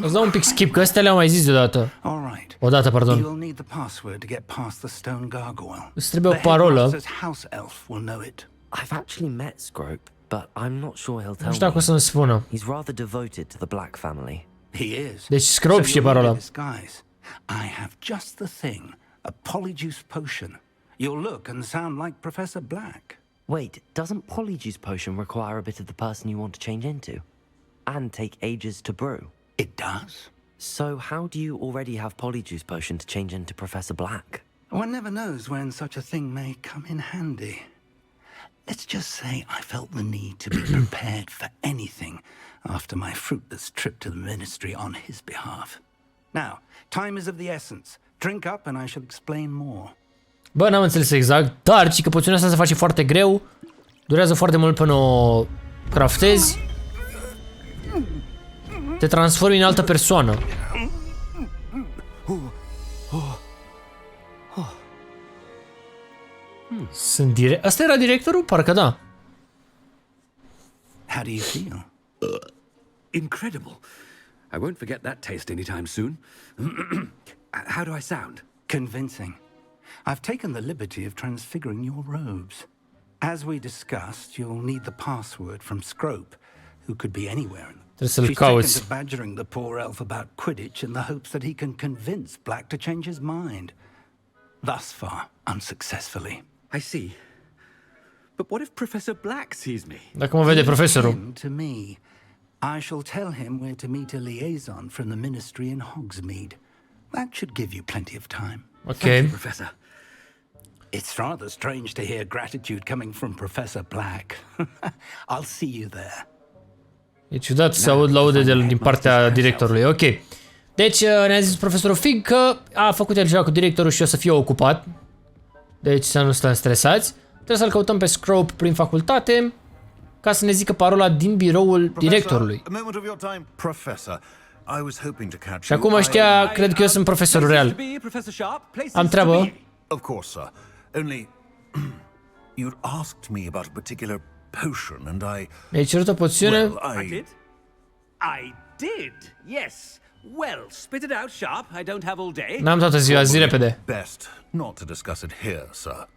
Îți dau un pic skip, că astea le-am mai zis deodată. Odată, pardon. You'll need the password to get past the stone gargoyle. Îți trebuie o parolă. The headmaster's house elf will know it. I've actually met Scrope, but I'm not sure he'll tell Nu știu dacă o să-mi spună. He's rather devoted to the Black family. He is. Deci Scrope știe parola. I have just the thing. A polyjuice potion. You'll look and sound like Professor Black. Wait, doesn't polyjuice potion require a bit of the person you want to change into? And take ages to brew? It does. So how do you already have polyjuice potion to change into Professor Black? One never knows when such a thing may come in handy. Let's just say I felt the need to be prepared for anything after my fruitless trip to the ministry on his behalf. Now, time is of the essence. Drink up and I shall explain more. Bă, n-am înțeles exact, dar ci că poțiunea asta se face foarte greu. Durează foarte mult până o craftezi. Te transformi în altă persoană. Sunt direct... Asta era directorul? Parcă da. How do you feel? Incredible. I won't forget that taste anytime soon. How do I sound? Convincing. I've taken the liberty of transfiguring your robes. As we discussed, you'll need the password from Scrope, who could be anywhere. Trebuie să-l She's taken cauți. to badgering the poor elf about Quidditch in the hopes that he can convince Black to change his mind. Thus far, unsuccessfully. I see. But what if Professor Black sees me? Dacă mă vede profesorul. Him to me. I shall tell him where to meet a liaison from the ministry in Hogsmeade. That should give you plenty of time. Okay. Thank you, Professor. It's rather strange to hear gratitude coming from Professor Black. I'll see you there. E ciudat să aud laude din partea directorului. Ok. Deci ne-a zis profesorul Fig că a făcut el ceva cu directorul și o să fie ocupat. Deci să nu stăm stresați. Trebuie să-l căutăm pe Scrope prin facultate ca să ne zică parola din biroul directorului. Și acum ăștia cred că eu sunt profesorul real. Am treabă. Of course, sir. Only you'd asked me about a particular potion and I... Mi-ai cerut o poțiune? I did. I did. Yes. Well, spit it out, Sharp. I don't have all day. N-am toată ziua, zi repede. Best not to discuss it here, sir.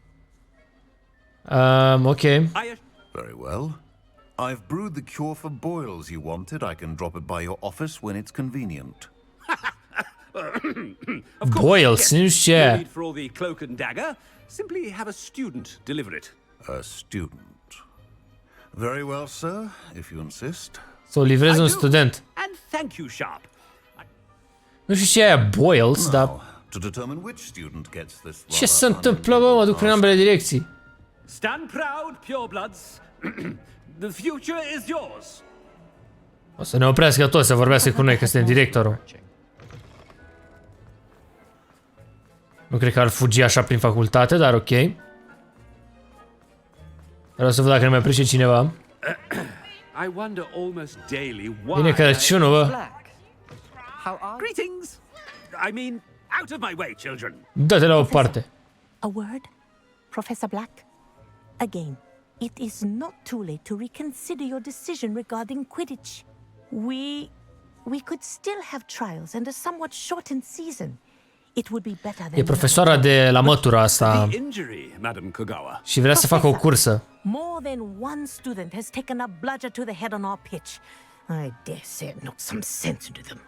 Ok. Very well. I've brewed the cure for boils you wanted. I can drop it by your office when it's convenient. Boils, nu știu ce. No need for all the cloak and dagger. Simply have a student deliver it. A student. Very well, sir, if you insist. Să o livrez un student. And thank you, Sharp. Nu știu ce e aia boils, dar... To determine which student gets this Ce se întâmplă, bă? Mă duc prin ambele direcții. Stand proud, purebloods. The future is yours. O să ne oprească toți să vorbească cu noi, că suntem directorul. Nu cred că ar fugi așa prin facultate, dar ok. Vreau să văd dacă ne mai oprește cineva. I wonder almost daily why. Vine Crăciunul, bă. Greetings. I mean, out of my way, children. Dă-te la o parte. A word, Professor Black? Again, it is not too late to reconsider your decision regarding Quidditch. We could still have trials and a somewhat shortened season. It would be better than E profesoara de la mătura asta și vrea să facă o cursă. More than one student has taken a bludger to the head on our pitch. I dare say it knocked some sense into them.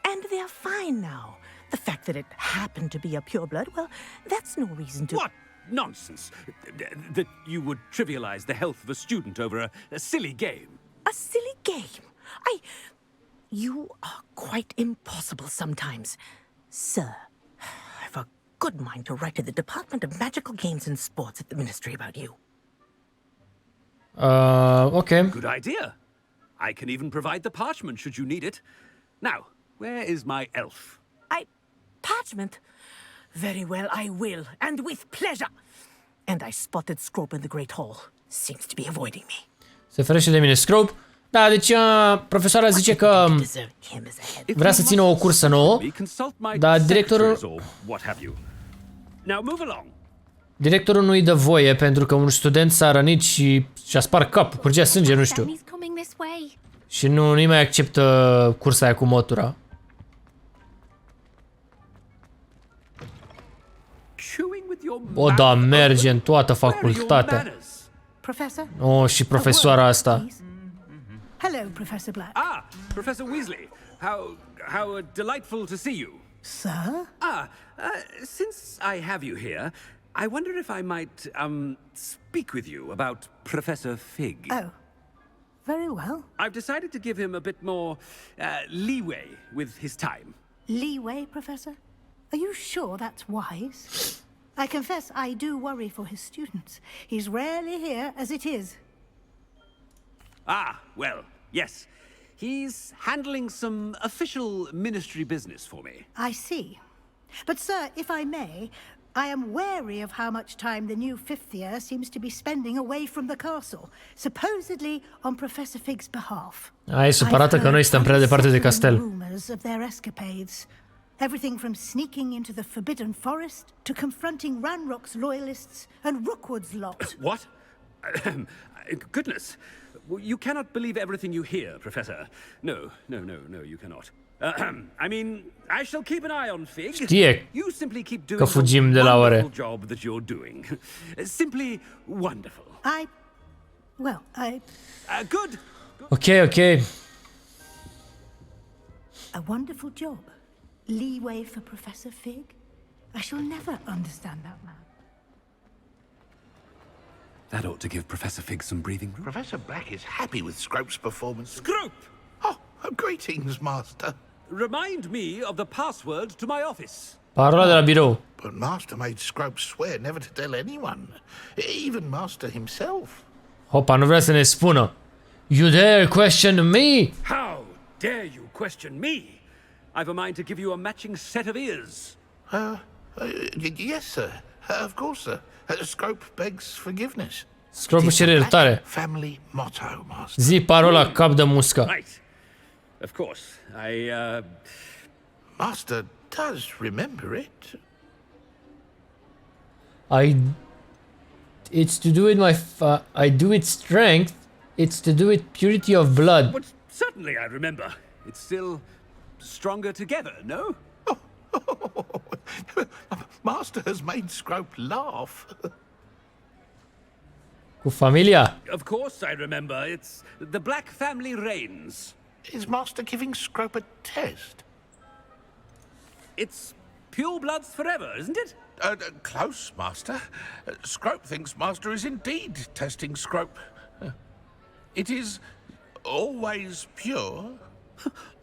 And they're fine now. The fact that it happened to be a pureblood, well, that's no reason to... What nonsense! That you would trivialize the health of a student over a silly game. A silly game? You are quite impossible sometimes. Sir, I've a good mind to write to the Department of Magical Games and Sports at the Ministry about you. Okay. Good idea. I can even provide the parchment should you need it. Now, where is my elf? Parchment? Very well, I will, and with pleasure. And I spotted Scrope in the Great Hall. Seems to be avoiding me. Se ferește de mine Scrope. Da, deci profesoara zice că vrea să țină o cursă nouă, dar directorul nu-i dă voie pentru că un student s-a rănit și și-a spart capul, curgea sânge, nu știu. Și nu-i mai acceptă cursa aia cu motura. O, da, merge în toată facultatea. Oh, și profesoara asta. Hello, Professor Black. Ah, Professor Weasley. How delightful to see you. Sir? Since I have you here, I wonder if I might, speak with you about Professor Fig. Oh, very well. I've decided to give him a bit more, leeway with his time. Leeway, Professor? Are you sure that's wise? I confess I do worry for his students. He's rarely here as it is. Ah, well, yes. He's handling some official ministry business for me. I see. But, sir, if I may, I am wary of how much time the new fifth year seems to be spending away from the castle, supposedly on Professor Fig's behalf. E supărată că noi stăm prea departe de castel. Rumors of their escapades. Everything from sneaking into the Forbidden Forest to confronting Ranrock's loyalists and Rookwood's lot. What? Goodness. You cannot believe everything you hear, Professor. No, you cannot. I mean, I shall keep an eye on Fig. Știe you simply keep doing că fugim de la ore. The job that you're doing. Simply wonderful. Good. Okay. A wonderful job. Leeway for Professor Fig? I shall never understand that man. That ought to give Professor Fig some breathing room. Professor Black is happy with Scrope's performance. Scrope! Oh, greetings, Master. Remind me of the password to my office. Parola de la birou. But Master made Scrope swear never to tell anyone, even Master himself. Hopa, nu vrea să ne spună. You dare question me? How dare you question me? I've a mind to give you a matching set of ears. Yes, sir. Of course, sir. Scrope begs forgiveness. Scrope cere iertare. Family motto, Master. Zi parola cap de muscă. Right. Of course. Master does remember it. It's to do with my I do it strength. It's to do with purity of blood. But certainly I remember. It's still stronger together, no? Master has made Scrope laugh. Cu familia? Of course I remember. It's the Black family reigns. Is Master giving Scrope a test? It's pure bloods forever, isn't it? Close, Master. Scrope thinks Master is indeed testing Scrope. It is always pure.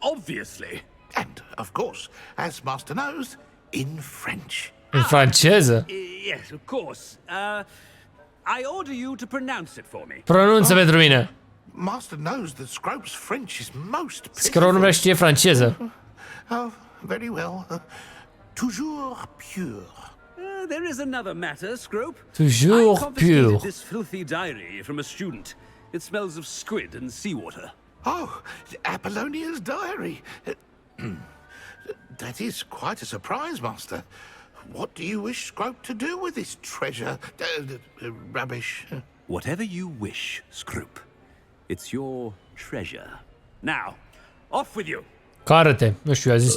Obviously. And, of course, as Master knows, in French. In franceză? Yes, of course. I order you to pronounce it for me. Pronunță pentru mine. Master knows that Scrope's French is most pitiful. Scrope nu vrea știe franceză. Oh, very well. Toujours pure. There is another matter, Scrope. Toujours pure. This filthy diary from a student. It smells of squid and seawater. Oh, Apollonia's diary. That is quite a surprise, Master. What do you wish Scrope to do with this treasure? Rubbish. Whatever you wish, Scrope. It's your treasure. Now, Off with you. Cară-te. Nu știu, a zis.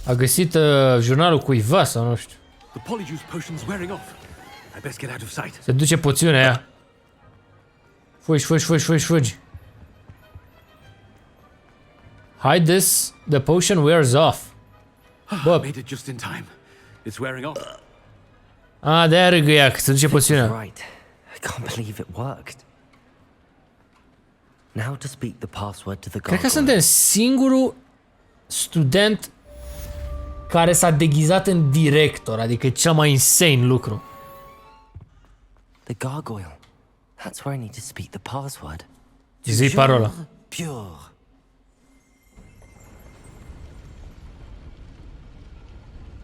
A găsit jurnalul cuiva sau nu știu. The polyjuice potion's wearing off. I best get out of sight. Se duce poțiunea aia. Fugi, fugi, fugi, fugi, fugi. Hide this. The potion wears off. Bă. Made it just in time. It's wearing off. De-aia râgâia, că se duce poțiunea. Right. I can't believe it worked. Now to speak the password to the Cred că suntem singurul student care s-a deghizat în director, adică e cel mai insane lucru. The gargoyle. That's where I need to speak the password. Zi parola. Pure.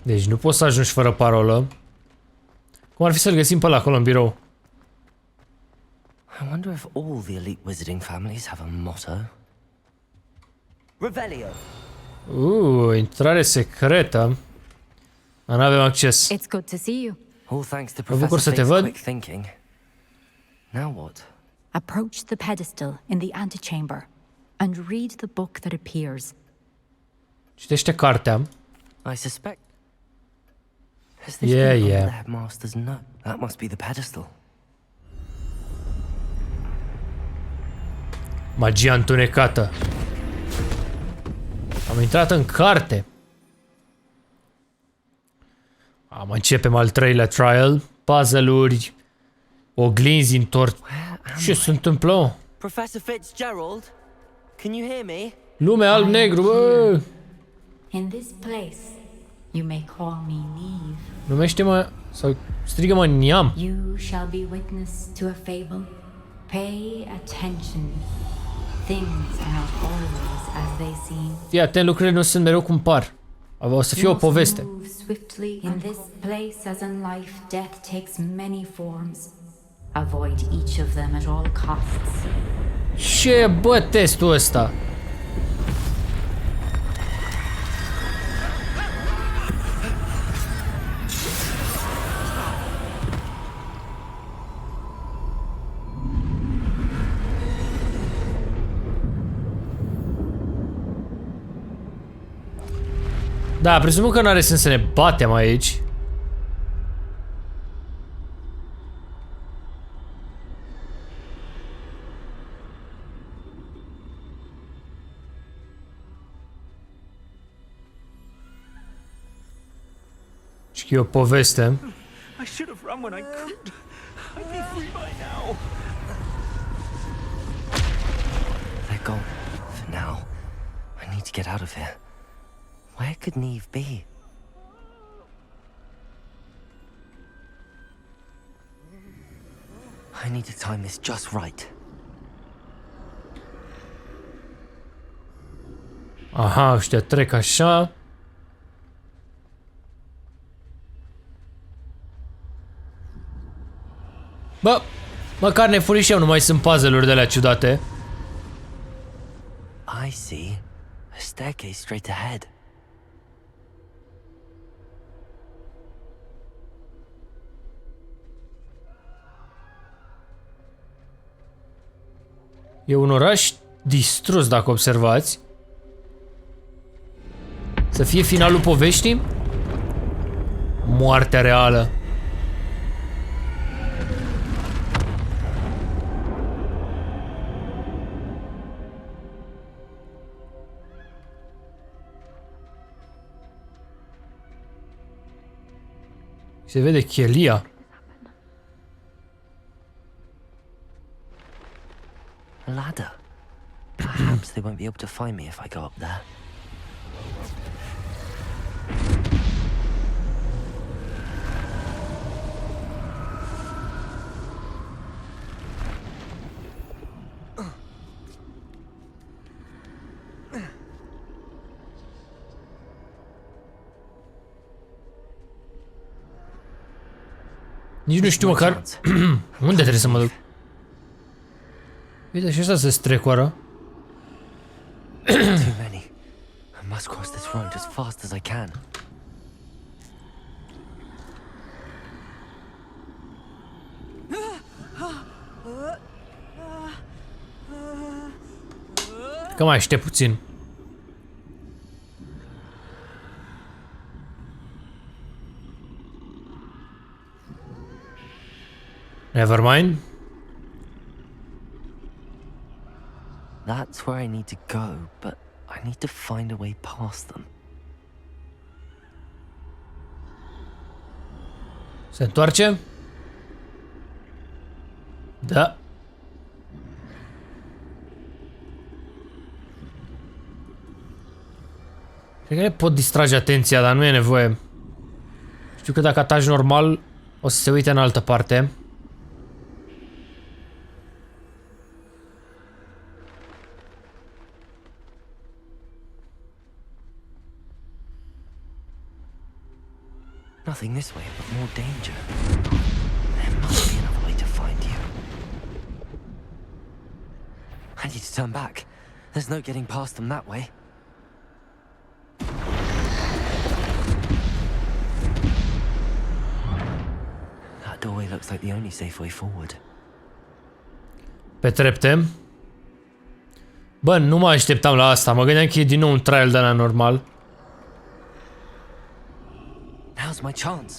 Deci nu poți să ajungi fără parolă. Cum ar fi să-l găsim pe ăla acolo în birou? I wonder if all the elite wizarding families have a motto. Revelio. Intrare secretă. Dar n-avem acces. It's good to see you. All thanks to Mă bucur să te Professor Fig's văd. quick thinking. Now what? Approach the pedestal in the antechamber and read the book that appears. Citește cartea. I suspect. Has this Yeah, been under yeah. the headmaster's note? That must be the pedestal. Magia întunecată. Am intrat în carte. Începem al treilea trial. Puzzle-uri. Oglinzi întorci. Ce se întâmplă? Professor Fitzgerald, can you hear me? Lume alb-negru, bă! In this place, you may call me Neve. Numește-mă, sau strigă-mă Niam. You shall be witness to a fable. Pay attention. Things are not always as they seem. Fii atent, lucrurile nu sunt mereu cum par. O să fie o poveste. Move swiftly in this place, as in life, death takes many forms. Avoid each of them at all costs. Ce bă testul ăsta? Da, presupun că n-are sens să ne batem aici. Și e o poveste. I should have run when I could. I'd be free by now. They're gone. For now. I need to get out of here. Where could Neve be? I need to time this just right. Aha, ăștia trec așa. Bă, măcar ne furișeam, nu mai sunt puzzle-uri de alea ciudate. I see. A staircase straight ahead. E un oraș distrus, dacă observați. Să fie finalul poveștii? Moartea reală. Se vede chelia. A ladder. Perhaps they won't be able to find me if I go up there. Nici nu știu măcar unde trebuie să mă duc. Uite, și ăsta se strecoară. Too many. I must cross this road as fast as I can. Că mai aștept puțin. Never mind. That's where I need to go, but I need to find a way past them. Se întoarce? Da. Cred că le pot distrage atenția, dar nu e nevoie. Știu că dacă ataci normal, o să se uite în altă parte. Nothing this way, but more danger. There must be another way to find you. I need to turn back. There's no getting past them that way. That doorway looks like the only safe way forward. Pe trepte. Bă, nu mă așteptam la asta. Mă gândeam că e din nou un trial de la normal. Now's my chance.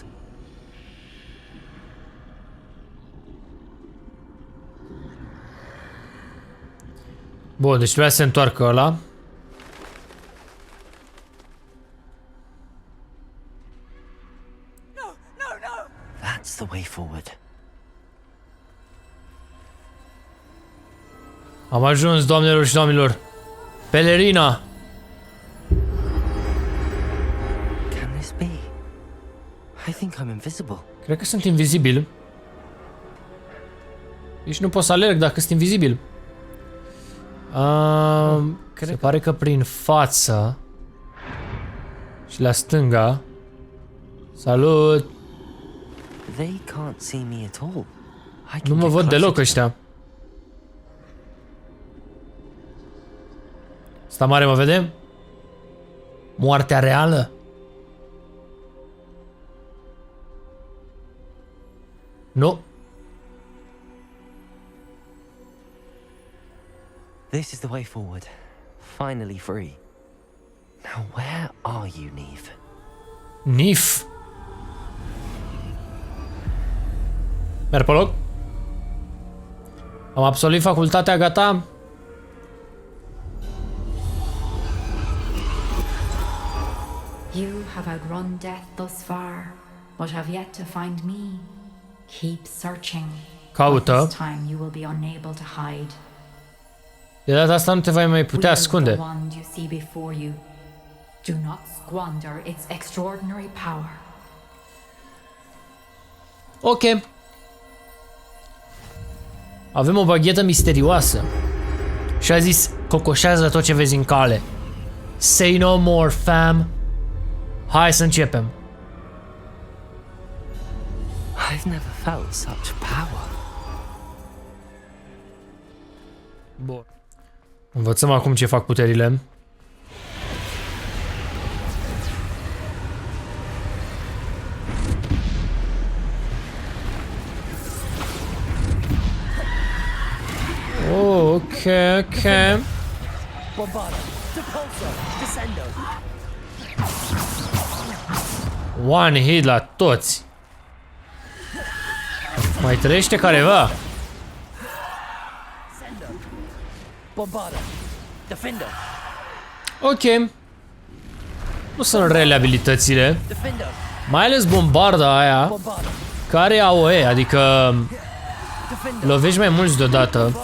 Bun, deci trebuia să se întoarcă ăla. That's the way forward. Am ajuns, doamnelor și domnilor. Pelerina. Can this be? I think I'm invisible. Cred că sunt invizibil. Deci nu pot să alerg dacă sunt invizibil. Se pare că prin față și la stânga. Salut! They can't see me at all. Nu mă văd deloc ăștia. Sta mare mă vede? Moartea reală? Nu. This is the way forward. Finally free. Now where are you, Neve? Nif. Merg pe loc. Am absolvit facultatea, gata. You have outrun death thus far, but have yet to find me. Keep searching. Caută. But this time you will be unable to hide. De data asta nu te vei mai putea ascunde. The wand you see before you. Do not squander its extraordinary power. Ok. Avem o baghetă misterioasă. Și a zis, cocoșează tot ce vezi în cale. Say no more, fam. Hai să începem. I've never felt such power. Bun. Învățăm acum ce fac puterile. Oh, ok, ok. One hit la toți. Mai trăiește careva? Ok. Nu sunt rele abilitățile. Mai ales bombarda aia, care e AOE, adică lovești mai mulți deodată.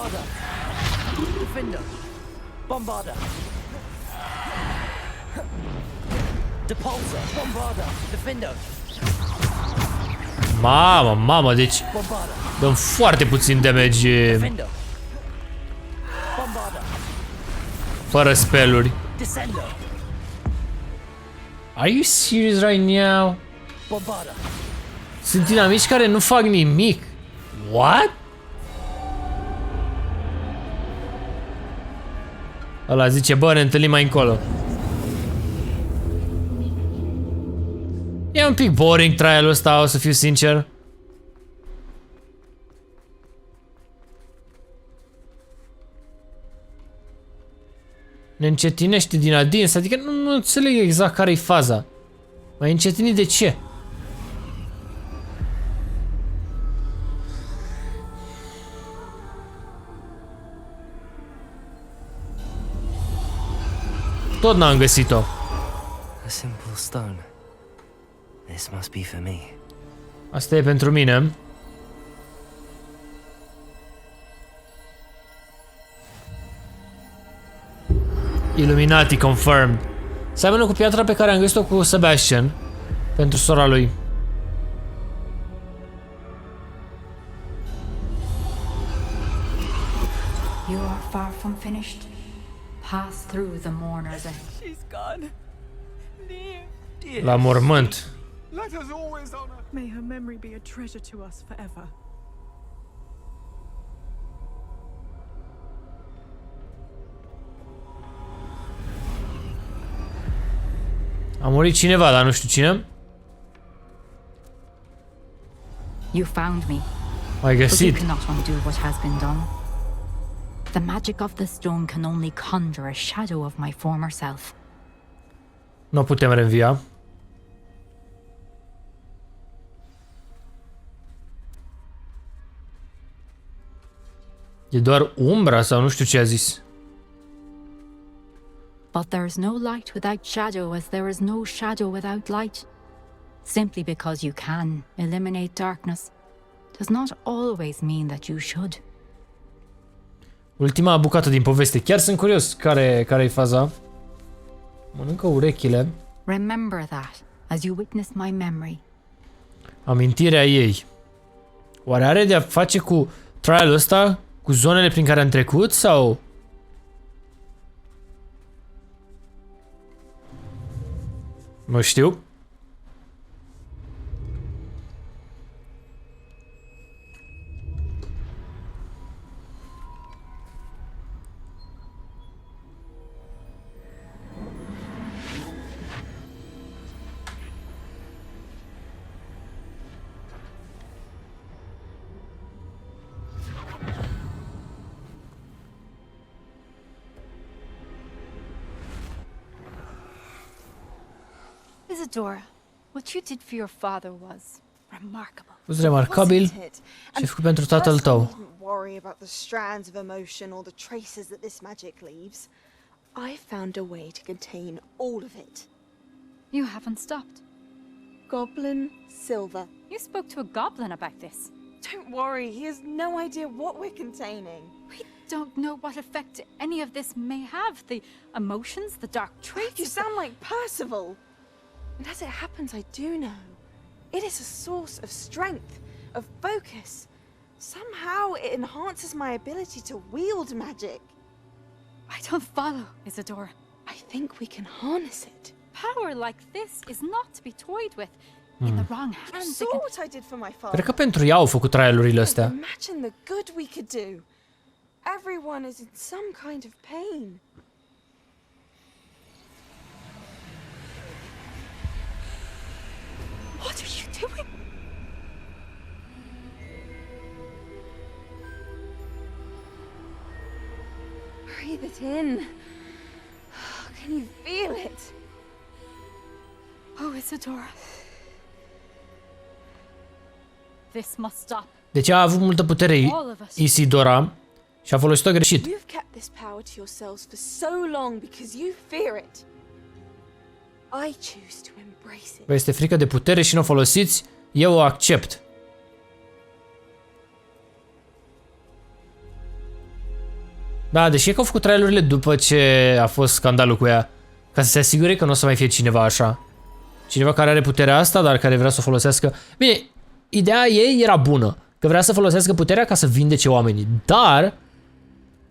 Mamă, mamă, deci dăm foarte puțin damage fără spelluri. Are you serious right now? Sunt dinamici care nu fac nimic. What? Ăla zice, bă, ne întâlnim mai încolo. E un pic boring trial-ul ăsta, o să fiu sincer. Ne încetinește din adins, adică nu înțeleg exact care-i faza. Mai încetinit de ce? Tot n-am găsit-o. A simple stone. This must be for me. Asta e pentru mine. Illuminati confirmed. Seamănă cu piatra pe care am găsit-o cu Sebastian pentru sora lui. You are far from finished. Pass through the mourners. She's gone. Near. La mormânt. Let us always honor. May her memory be a treasure to us forever. A murit cineva, dar nu știu cine. You found me. Ai găsit. But you cannot undo what has been done. The magic of the stone can only conjure a shadow of my former self. Nu putem reînvia. E doar umbra sau nu știu ce a zis. But there is no light without shadow, as there is no shadow without light. Simply because you can eliminate darkness does not always mean that you should. Ultima bucată din poveste. Chiar sunt curios care-i faza. Mănâncă urechile. Remember that as you witness my memory. Amintirea ei. Oare are de a face cu trial-ul ăsta? Cu zonele prin care am trecut? Sau... Nu știu. Isadora, what you did for your father was remarkable. Fost remarcabil ce ai făcut pentru tatăl tău. Don't worry about the strands of emotion or the traces that this magic leaves. I found a way to contain all of it. You haven't stopped. Goblin Silver. You spoke to a goblin about this. Don't worry, he has no idea what we're containing. We don't know what effect any of this may have. The emotions, the dark traits. You sound like Percival. And as it happens, I do know. It is a source of strength, of focus. Somehow it enhances my ability to wield magic. I don't follow, Isadora. I think we can harness it. Power like this is not to be toyed with. In the wrong hands. You saw what I did for my father. Cred că pentru ea au făcut trial-urile astea. Imagine the good we could do. Everyone is in some kind of pain. What are you doing? Breathe it in. Can you feel it? Oh, Isadora. This must stop. Deci a avut multă putere Isidora și a folosit-o greșit. You've kept this power to yourselves for so long because you fear it. I choose to embrace it. Vă este frică de putere și nu o folosiți, eu o accept. Da, deși e că au făcut trial-urile după ce a fost scandalul cu ea, ca să se asigure că nu o să mai fie cineva așa. Cineva care are puterea asta, dar care vrea să o folosească. Bine, ideea ei era bună, că vrea să folosească puterea ca să vindece oamenii, dar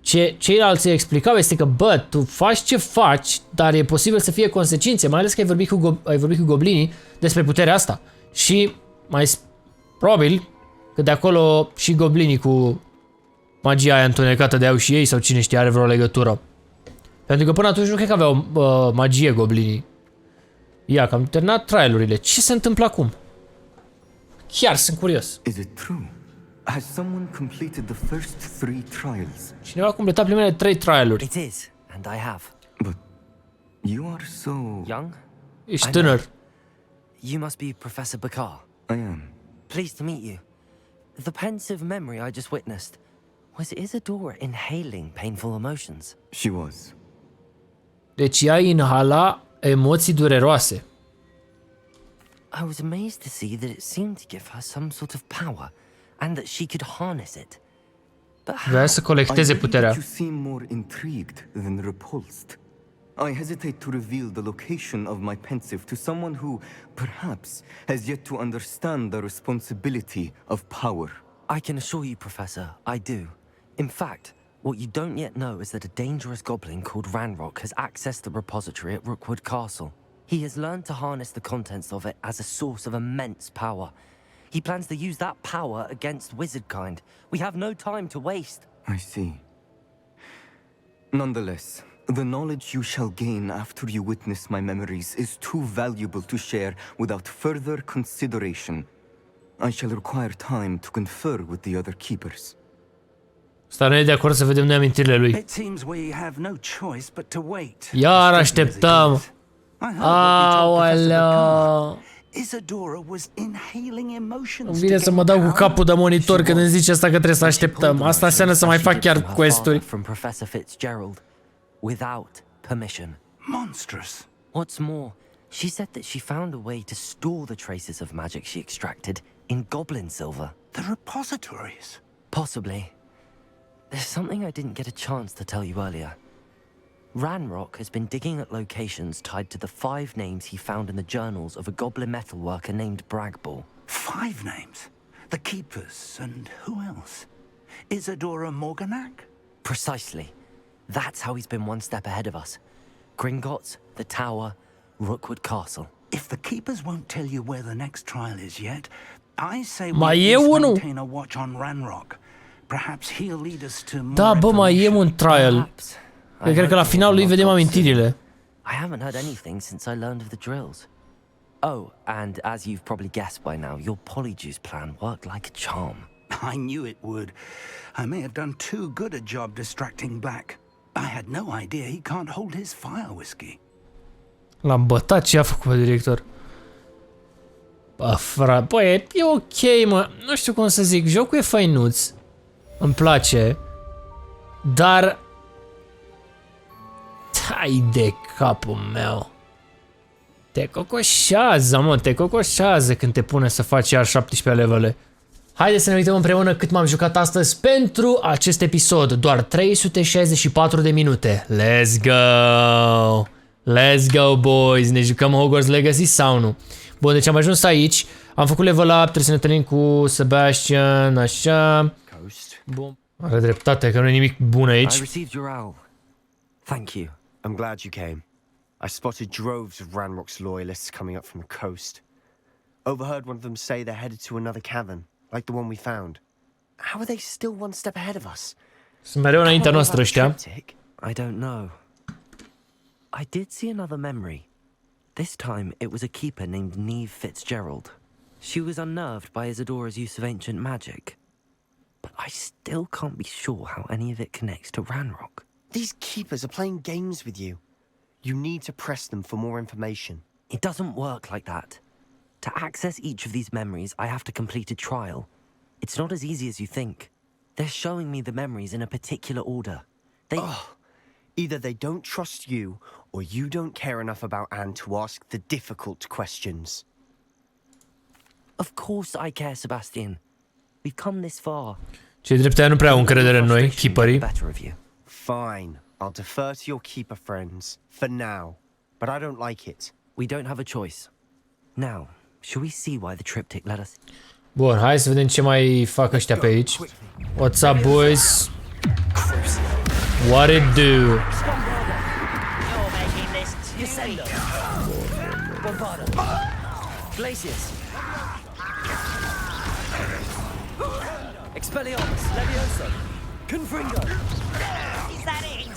ce ceilalți îi explicau este că, bă, tu faci ce faci, dar e posibil să fie consecințe, mai ales că ai vorbit cu goblinii despre puterea asta. Și mai probabil că de acolo și goblinii cu magia aia întunecată de au și ei, sau cine știe, are vreo legătură. Pentru că până atunci nu cred că aveau magie goblinii. Ia, că am terminat trial-urile. Ce se întâmplă acum? Chiar sunt curios. Is it true? Has someone completed the first 3 trials? Cineva a completat primele 3 trial-uri. It is, and I have. But you are so young. Ești tânăr. You must be Professor Bakar. I am. Pleased to meet you. The pensive memory I just witnessed. Was Isadora inhaling painful emotions? She was. Deci ea inhala emoții dureroase. I was amazed to see that it seemed to give her some sort of power, and that she could harness it. But Vrea să colecteze puterea. You seem more intrigued than repulsed. I hesitate to reveal the location of my pensive to someone who, perhaps, has yet to understand the responsibility of power. I can assure you, Professor, I do. In fact, what you don't yet know is that a dangerous goblin called Ranrock has accessed the repository at Rookwood Castle. He has learned to harness the contents of it as a source of immense power. He plans to use that power against wizardkind. We have no time to waste. I see. Nonetheless, the knowledge you shall gain after you witness my memories is too valuable to share without further consideration. I shall require time to confer with the other keepers. Stai, nu e de acord să vedem noi amintirile lui. It seems we have no choice but to wait. Iar așteptăm. Aoleu. Isadora was inhaling emotions. Îmi vine să mă dau cu capul de monitor când îmi zice asta că trebuie să așteptăm. Asta înseamnă să mai fac chiar quest-uri. From Professor Fitzgerald, without permission. Monstrous. What's more, she said that she found a way to store the traces of magic she extracted in goblin silver. The repositories. Possibly. There's something I didn't get a chance to tell you earlier. Ranrock has been digging at locations tied to the 5 names he found in the journals of a goblin metalworker named Bragball. 5 names? The Keepers, and who else? Isadora Morganac? Precisely. That's how he's been one step ahead of us. Gringotts, the Tower, Rookwood Castle. If the Keepers won't tell you where the next trial is yet, I say Mai we e at least unul. maintain a watch on Ranrock. Perhaps he'll lead us to more Da, bă, mai e un trial. Eu cred că la finalul lui vedem amintirile. I haven't heard anything since I learned of the drills. Oh, and as you've probably guessed by now, your polyjuice plan worked like a charm. I knew it would. I may have done too good a job distracting Black. I had no idea he can't hold his fire whiskey. L-am bătat, ce a făcut director? Bă, frate, bă, e ok, mă. Nu știu cum să zic, jocul e fainuț. Îmi place. Dar... Hai de capul meu. Te cocoșează, mă, te cocoșează când te pune să faci iar 17 levele. Haideți să ne uităm împreună cât m-am jucat astăzi pentru acest episod. Doar 364 de minute. Let's go! Let's go, boys! Ne jucăm Hogwarts Legacy sau nu? Bun, deci am ajuns aici. Am făcut level up, trebuie să ne întâlnim cu Sebastian, așa. Bun. Are dreptate, că nu e nimic bun aici. I received your owl. Thank you. I'm glad you came. I spotted droves of Ranrock's loyalists coming up from the coast. Overheard one of them say they're headed to another cavern, like the one we found. How are they still one step ahead of us? Sunt mereu înaintea noastră ăștia. I don't know. I did see another memory. This time it was a keeper named Neve Fitzgerald. She was unnerved by Isadora's use of ancient magic. But I still can't be sure how any of it connects to Ranrock. These keepers are playing games with you. You need to press them for more information. It doesn't work like that. To access each of these memories, I have to complete a trial. It's not as easy as you think. They're showing me the memories in a particular order. Either they don't trust you, or you don't care enough about Anne to ask the difficult questions. Of course I care, Sebastian. We've come this far. Cei drept aia nu prea au încredere în noi, keeperii. Fine. I'll defer to your keeper friends, for now. But I don't like it. We don't have a choice. Now, shall we see why the triptych let us... Bun, hai să vedem ce mai fac ăștia pe aici. What's up, boys? What it do? You're making this Descendo. Bombardo. Glacius. Expelliarmus. Levioso. Confringo. Is that it?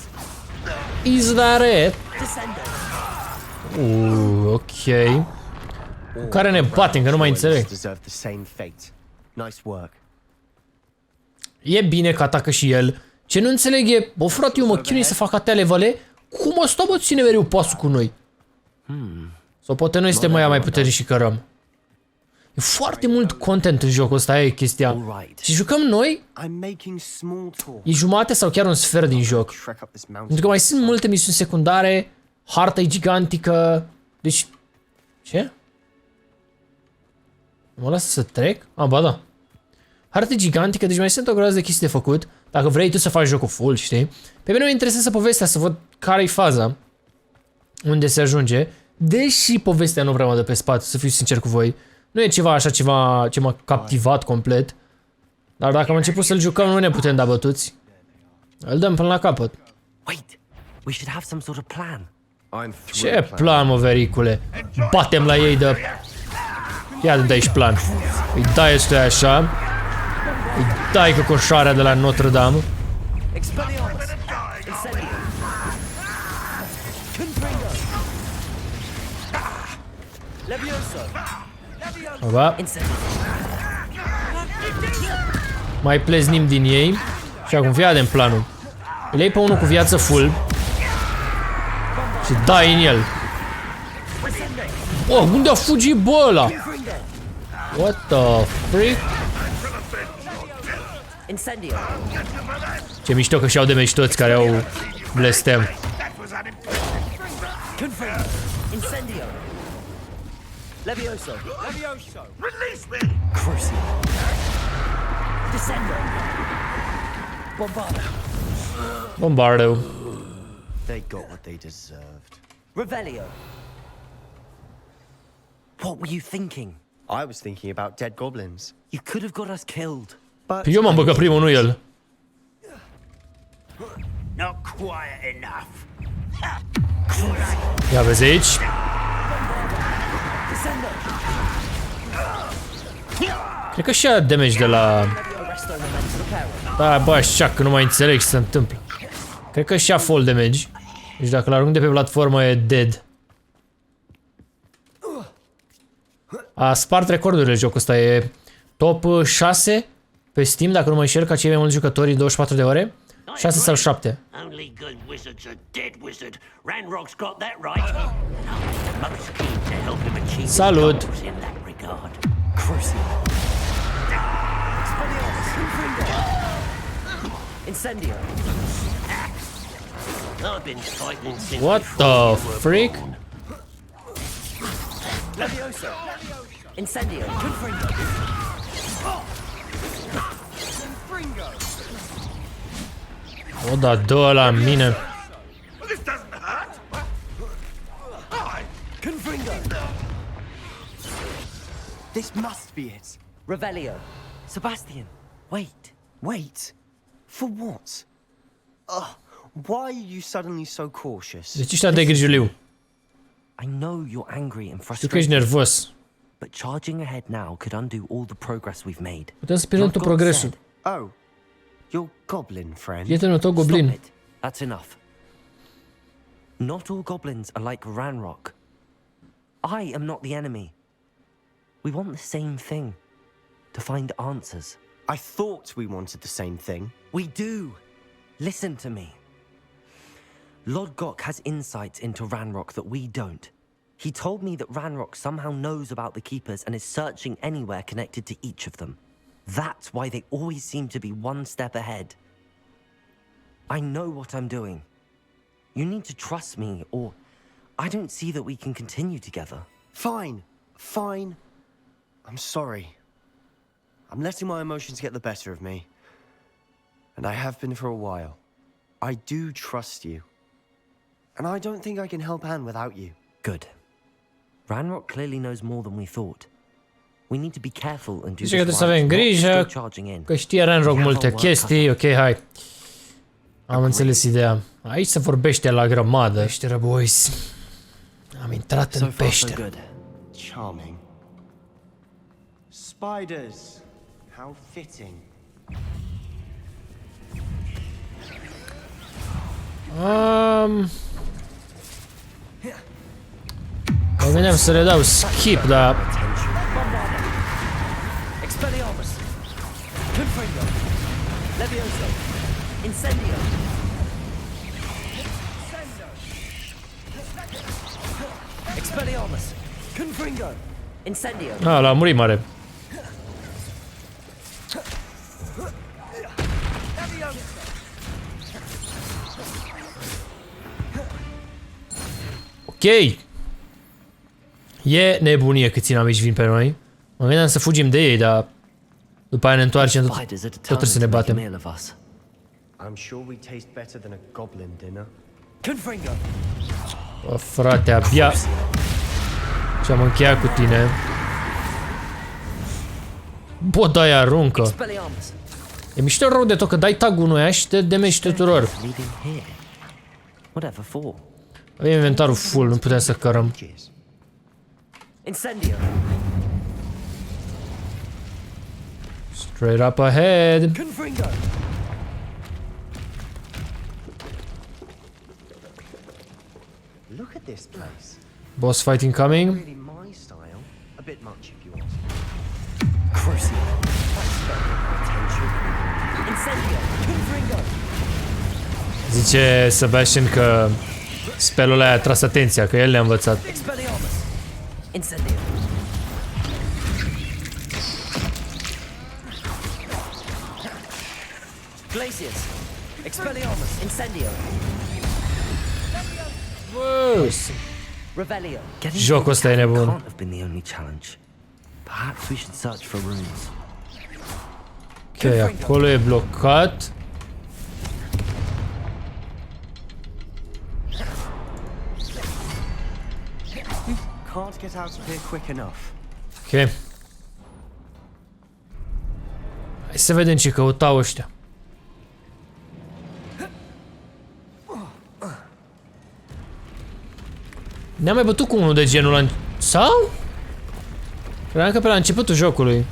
Is that it? Descendo. Ok. Cu care ne batem, că nu mai înțeleg. E bine că atacă și el. Ce nu înțeleg e, bă frate, eu mă chinui să fac atâtea levele. Cum ăsta bă ține mereu pasul cu noi? Sau poate noi suntem mai puternici și cărăm. E foarte mult content în jocul ăsta, e chestia. Și jucăm noi, e jumate sau chiar un sfert din joc. Pentru că mai sunt multe misiuni secundare Harta e gigantică. Deci... Ce? Mă lasă să trec? Ah, ba da. Harta e gigantică, deci mai sunt o groază de chestii de făcut. Dacă vrei tu să faci jocul full, știi? Pe mine mă interesează povestea, să văd care-i faza. Unde se ajunge. Deși povestea nu prea mă dă pe spate, să fiu sincer cu voi. Nu e ceva așa, ceva ce m-a captivat complet. Dar dacă am început să-l jucăm, nu ne putem da bătuți. Îl dăm până la capăt. Wait, we should have some sort of plan. Ce plan, mă, vericule? Batem la ei de... Ia de aici plan. Îi dai ăsta așa. Îi dai cocoșarea de la Notre Dame. Aba. Mai pleznim din ei. Și acum fii atent planul. Îl iei pe unul cu viață full. Și dai în el. Oh, unde a fugit bă ăla? What the freak? Ce mișto că și-au damage toți care au blestem. Levioso! Levioso! Release me! Cruci. Descendo! Bombardo! Bombardo. They got what they deserved. Revelio! What were you thinking? I was thinking about dead goblins. You could have got us killed. But eu m-am băgat primul, nu el. Not quiet enough. Ia vezi aici. Cred că și-a damage de la... Da, bă, așa că nu mai înțeleg ce se întâmplă. Cred că și-a fall damage. Deci dacă l-arunc de pe platformă e dead. A spart recordurile jocul ăsta, e top 6 pe Steam, dacă nu mă înșel, ca cei mai mulți jucători în 24 de ore. 6 sau 7. Only good wizards are dead wizard. Ranrock's got that right. I'm most keen to help him achieve Salut. his goals in that regard. Incendio. I've been fighting since What the freak? Levioso. Incendio. Confringo. Confringo. O, da, dă la mine. This doesn't hurt. Confringo. This must be it. Revelio. Sebastian, wait. Wait. For what? Why are you suddenly so cautious? De ce ești atât de grijuliu? I know you're angry and Știu că ești frustrated. nervos. But charging ahead now could undo all the progress we've made. Putem să pierdem tot progresul. Oh, your goblin friend. Prietenul tău goblin. Stop it. That's enough. Not all goblins are like Ranrock. I am not the enemy. We want the same thing. To find answers. I thought we wanted the same thing. We do. Listen to me. Lodgok has insights into Ranrock that we don't. He told me that Ranrock somehow knows about the Keepers and is searching anywhere connected to each of them. That's why they always seem to be one step ahead. I know what I'm doing. You need to trust me, or I don't see that we can continue together. Fine. Fine. I'm sorry. I'm letting my emotions get the better of me. And I have been for a while. I do trust you. And I don't think I can help Anne without you. Good. Ranrock clearly knows more than we thought. We need to be careful and do Zice că this trebuie să avem right, not grijă, still charging in. că știe Ranrock multe chestii. Ok, hai. Am înțeles ideea. Aici se vorbește la grămadă. Peșteră, boys. Am intrat în peșteră. Charming. Spiders. How fitting. Mă gândeam să le dau skip, dar... Expelliarmus. Confringo. Levioso. Incendio. Expelliarmus. Confringo. Incendio. Ah, l-a murit mare. E nebunie câți inamici vin pe noi. Mă gândeam să fugim de ei, dar după aia ne întoarcem, tot trebuie să ne batem. I'm sure we taste better than a goblin dinner. Bă, frate, abia ce-am încheiat cu tine. Bă, dai aruncă. E mișto rău de tot că dai tag-ul unui și te demești tuturor. Avem inventarul full, nu putem să cărăm. Straight up ahead. Look at this place. Boss fight incoming. Really my style. A bit much if you ask. Zice Sebastian că spelul ăla a tras atenția, că el le-a învățat. Jocul ăsta e nebun. Ok, acolo e blocat. Can't get out of here quick enough. Ok. Hai să vedem ce căutau ăștia. Ne-am mai bătut cu unul de genul la... Sau? Credeam că pe la începutul jocului.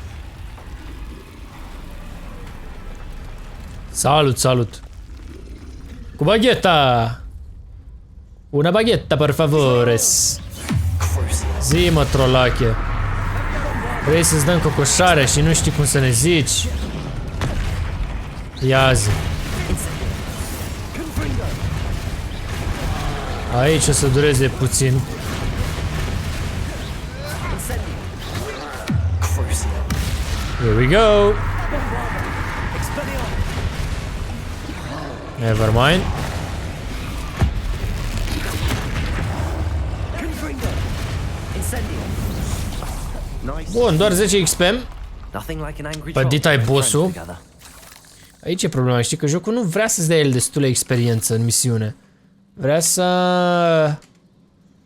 Salut, salut. Cu bagheta. Una bagheta, por favore. Zi, mă, trolache. Vrei să-ți dăm cocoșarea și nu știi cum să ne zici? Ia zi. Aici o să dureze puțin. Here we go. Never mind. Bun, doar 10 XP. Pădita e boss-ul. Aici e problema, știi că jocul nu vrea să-ți dea el destulă experiență în misiune. Vrea să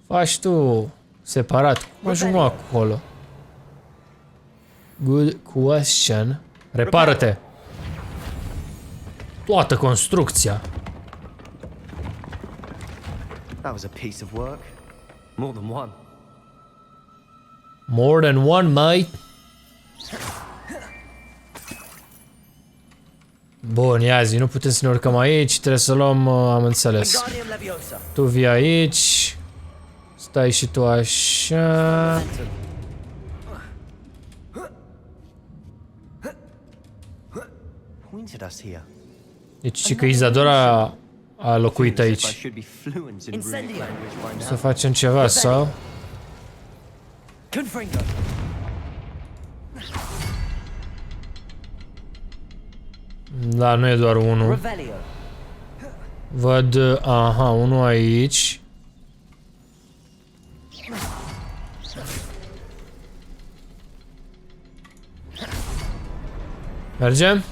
faci tu separat. Cum ajung acolo? Good question. Repară-te. Toată construcția. That was a piece of work. More than one. More than one, mate. Bun, ia zi, nu putem să ne urcăm aici, trebuie să luăm, am înțeles. Tu vii aici. Stai și tu așa. Deci că Izadora a locuit aici. Să facem ceva sau? Da, nu e doar unul. Văd, aha, unul aici. Mergem?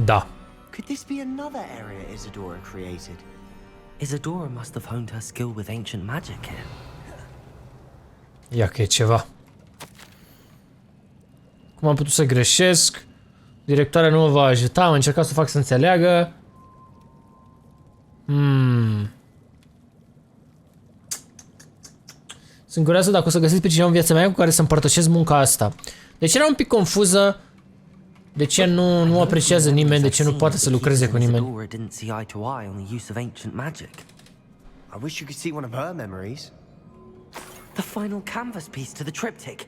Da. Could this be another area Isadora created? Isadora must have honed her skill with ancient magic here. Ia că e ceva. Cum am putut să greșesc? Directoarea nu mă va ajuta, am încercat să o fac să înțeleagă. Sunt curioasă dacă o să găsesc pe cineva în viața mea cu care să împărtășesc munca asta. Deci era un pic confuză. De ce nu apreciază nimeni, de ce nu poate să lucreze cu nimeni. I wish you could see one of her memories. The final canvas piece to the triptych.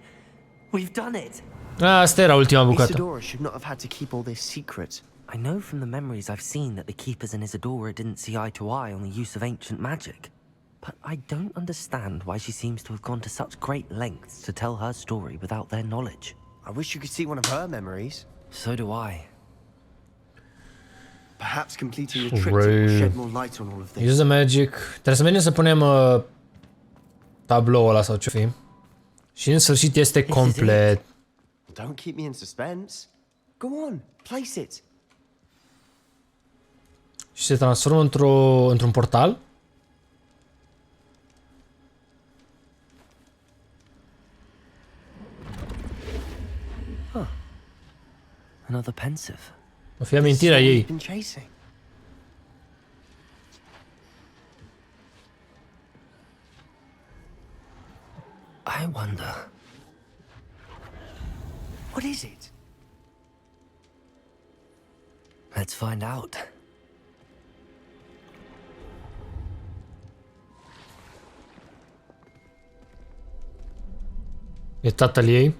We've done it. Asta era ultima bucată. Isadora should not have had to keep all this secret. I know from the memories I've seen that the keepers in Isadora didn't see eye to eye on the use of ancient magic. But I don't understand why she seems to have gone to such great lengths to tell her story without their knowledge. I wish you could see one of her memories. So do I. Perhaps completing the triptych will shed more light on all of this. Use the magic. Trebuie să mergem să punem tabloul ăla sau ce fi. Și în sfârșit este complet. Don't keep me in suspense. Go on, place it. Și se transformă într-un portal. Another pensive. O fi amintirea ei. I wonder. What is it? Let's find out. E tatăl ei.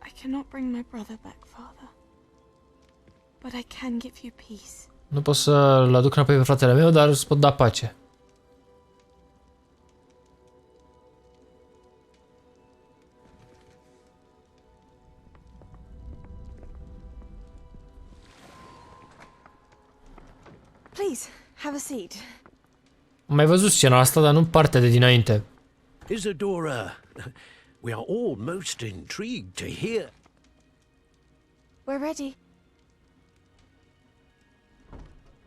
I cannot bring my brother back, Father. But I can give you peace. Nu pot să-l aduc înapoi pe fratele meu, dar îți pot da pace. Please, have a seat. Am mai văzut scena asta, dar nu partea de dinainte. Isadora, we are all most intrigued to hear. We're ready.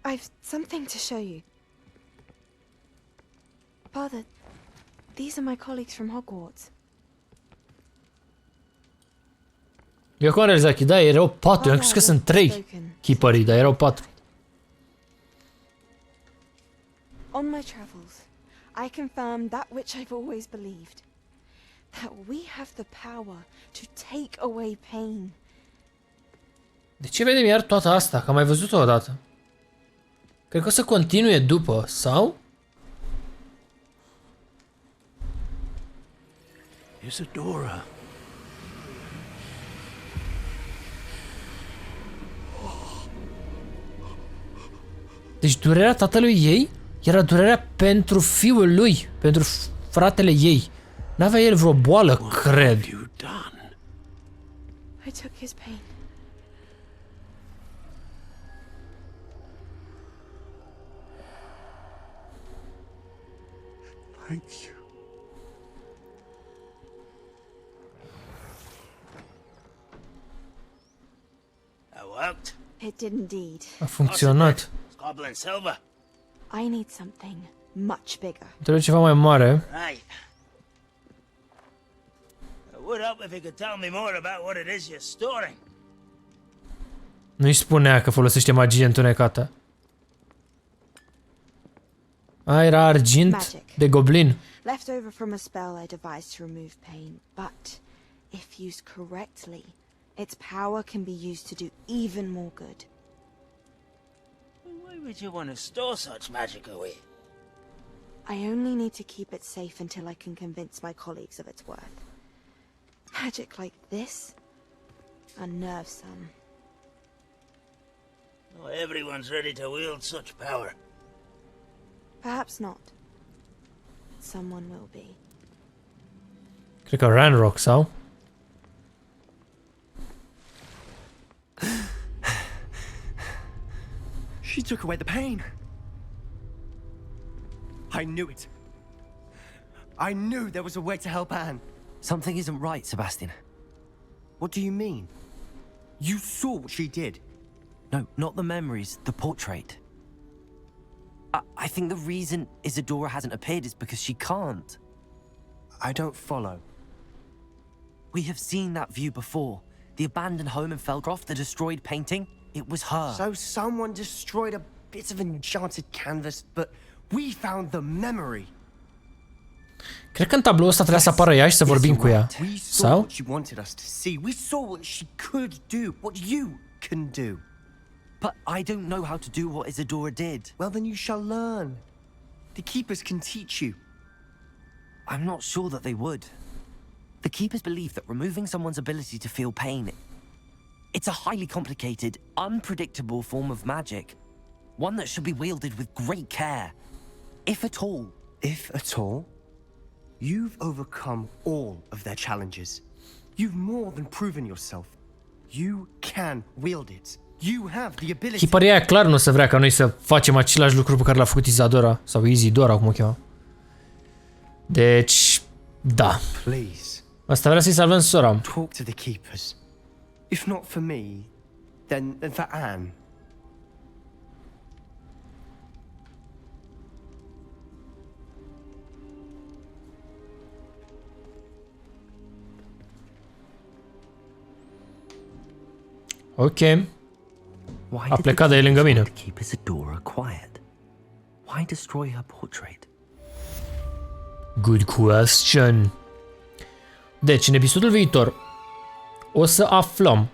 I've something to show you. Father, these are my colleagues from Hogwarts. Eu acum am realizat că da, erau 4, eu am crezut că sunt 3 keeperii, dar erau 4. On my travels, I confirmed that which I've always believed. That we have the power to take away pain. De ce vedem iar toată asta? Că am mai văzut-o odată. Cred că o să continue după, sau? Isadora. Deci durerea tatălui ei era durerea pentru fiul lui, pentru fratele ei. N-avea el vreo boală, cred. I took his pain. Thank you. That worked. It did indeed. A funcționat. Goblin silver. I need something much bigger. Trebuie ceva mai mare. Right. It would help if you could tell me more about what it is you're storing. Nu-i spunea că folosește magie întunecată. Era argint de goblin. Left over from a spell I devised to remove pain, but if used correctly, its power can be used to do even more good. Why would you want to store such magic away? I only need to keep it safe until I can convince my colleagues of its worth. Magic like this unnerves some. Not everyone's ready to wield such power. Perhaps not. Someone will be. Cred că Ranrock, sau? She took away the pain. I knew it. I knew there was a way to help Anne. Something isn't right, Sebastian. What do you mean? You saw what she did. No, not the memories, the portrait. I think the reason Isadora hasn't appeared is because she can't. I don't follow. We have seen that view before. The abandoned home in Feldcroft, the destroyed painting. It was her. So someone destroyed a bit of enchanted canvas, but we found the memory. Cred că în tabloul ăsta trebuia să apară ea și să vorbim cu ea. We saw Sau? what she wanted us to see. We saw what she could do, what you can do. But I don't know how to do what Isadora did. Well, then you shall learn. The Keepers can teach you. I'm not sure that they would. The Keepers believe that removing someone's ability to feel pain, it's a highly complicated, unpredictable form of magic. One that should be wielded with great care. If at all. If at all? You've overcome all of their challenges. You've more than proven yourself. You can wield it. Hiparia aia clar nu o să vrea ca noi să facem același lucru pe care l-a făcut Isadora sau Isidora, cum o cheamă. Deci, da. Asta vrea să-i salvăm sora. Talk to the keepers. If not for me, then for Anne. Ok. A plecat de lângă mine. Keep Isadora quiet. Why destroy her portrait? Good question. Deci, în episodul viitor o să aflăm.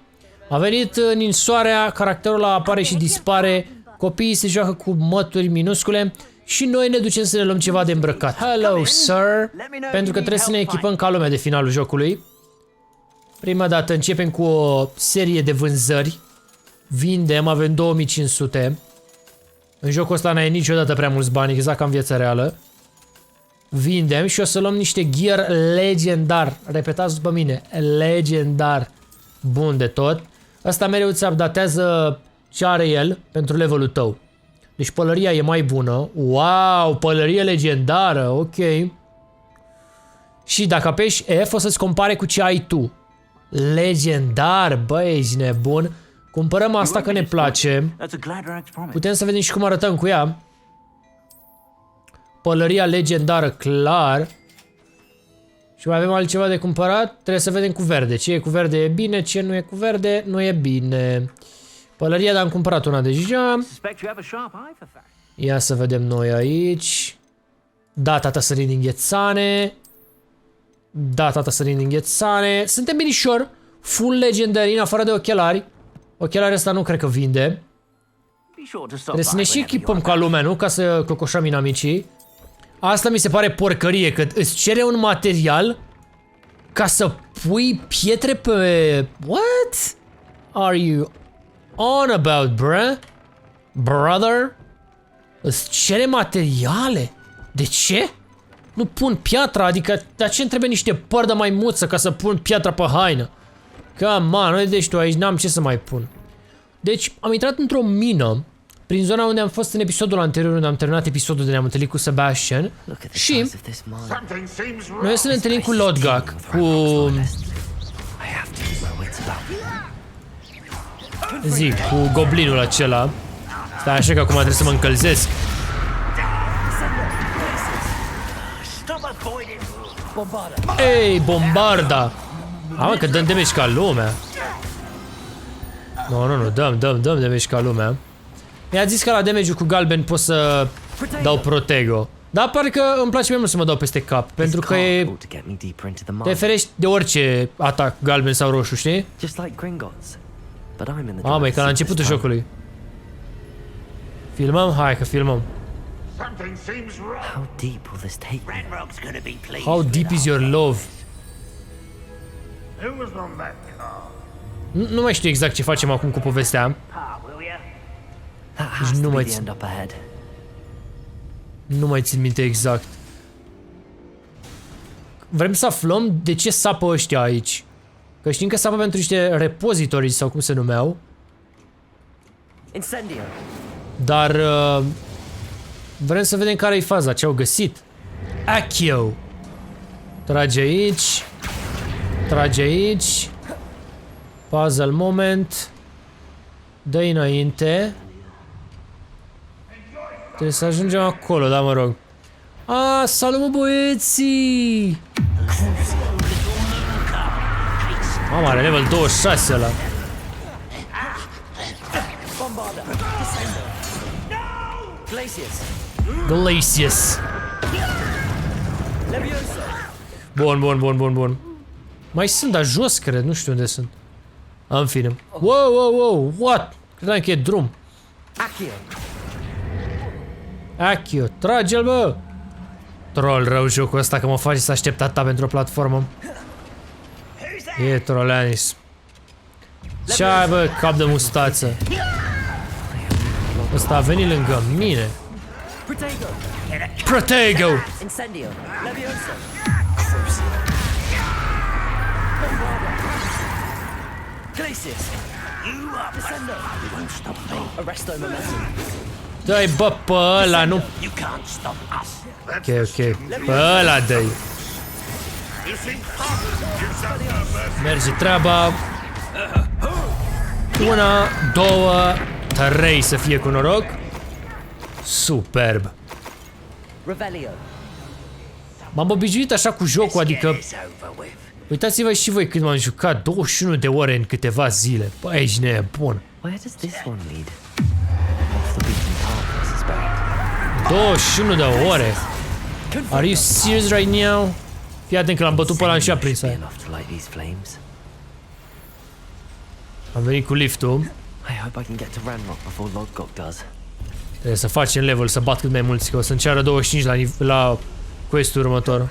A venit ninsoarea, caracterul ăla apare și dispare, copiii se joacă cu mături minuscule și noi ne ducem să ne luăm ceva de îmbrăcat. Hello, sir! Pentru că trebuie să ne echipăm ca lumea de finalul jocului. Prima dată începem cu o serie de vânzări. Vindem, avem 2500. În jocul ăsta n-ai niciodată prea mulți bani, exact ca în viața reală. Vindem și o să luăm niște gear legendar. Repetați după mine, legendar. Bun de tot. Asta mereu îți updatează ce are el pentru levelul tău. Deci pălăria e mai bună. Wow, pălărie legendară, ok. Și dacă apeși F o să-ți compare cu ce ai tu. Legendar, băi, ești nebun. Cumpărăm asta că ne place. Putem să vedem și cum arătăm cu ea. Pălăria legendară, clar. Și mai avem altceva de cumpărat? Trebuie să vedem cu verde. Ce e cu verde e bine, ce nu e cu verde nu e bine. Pălăria, dar am cumpărat una deja. Ia să vedem noi aici. Da, tata sărind din ghețane. Da, tata sărind din ghețane. Suntem binișor. Full legendary, în afară de ochelari. Ochelarii ăsta nu cred că vinde. Trebuie să ne și echipăm ca lumea, nu? Ca să cocoșăm inamicii. Asta mi se pare porcărie, că îți cere un material ca să pui pietre pe... What? Are you on about, bruh? Brother? Îți cere materiale? De ce? Nu pun piatra, adică de ce îmi trebuie niște păr de maimuță ca să pun piatra pe haină? Come on, nu deci tu aici, n-am ce să mai pun. Deci am intrat într-o mină prin zona unde am fost în episodul anterior, unde am terminat episodul de ne-am întâlnit cu Sebastian. Și noi să ne întâlnim cu Lodgok, cu... Zic, cu goblinul acela. Stai așa că acum trebuie să mă încălzesc. Ei, bombarda! Amă, că dăm damage ca lumea. Nu, dăm damage ca lumea. Mi-a zis că la damage-ul cu galben pot să dau protego. Dar pare că îmi place mai mult să mă dau peste cap, pentru că e... te ferești de orice atac galben sau roșu, știi? Mamă, e ca la începutul jocului. Filmăm? Hai că filmăm. How deep is your love? Nu mai știu exact ce facem acum cu povestea. Deci nu mai țin minte exact. Vrem să aflăm de ce sapă ăștia aici. Că știm că sapă pentru niște repozitorii sau cum se numeau. Dar vrem să vedem care e faza, ce au găsit. Accio. Trage aici. Trage aici. Puzzle moment. Dă-i înainte. Trebuie să ajungem acolo, da, mă rog. A, salut, mă, băieții! Mama, are level 26 ăla. Glacius. Bun. Mai sunt, dar jos, cred, nu știu unde sunt. În fine. Wow, what? Credeam că e drum. Accio, trage-l, bă! Troll rău jocul ăsta, că mă face să aștept atâta pentru o platformă. E Trollanis. Ce ai, bă, cap de mustață? Ăsta a venit lângă mine. Protego! Dă-i, bă, pe ăla, nu... Ok, ok. Pe ăla dă-i. Merge treaba. 1, 2, 3 să fie cu noroc. Superb. M-am obișnuit așa cu jocul, adică... Uitați-vă și voi cât m-am jucat, 21 de ore în câteva zile. Bă, ești nebun. 21 de ore? Are you serious right now? Fii atent că l-am bătut pe ăla și a prins aia. Am venit cu liftul. Trebuie să facem level, să bat cât mai mulți, că o să-mi ceară 25 la quest-ul următor.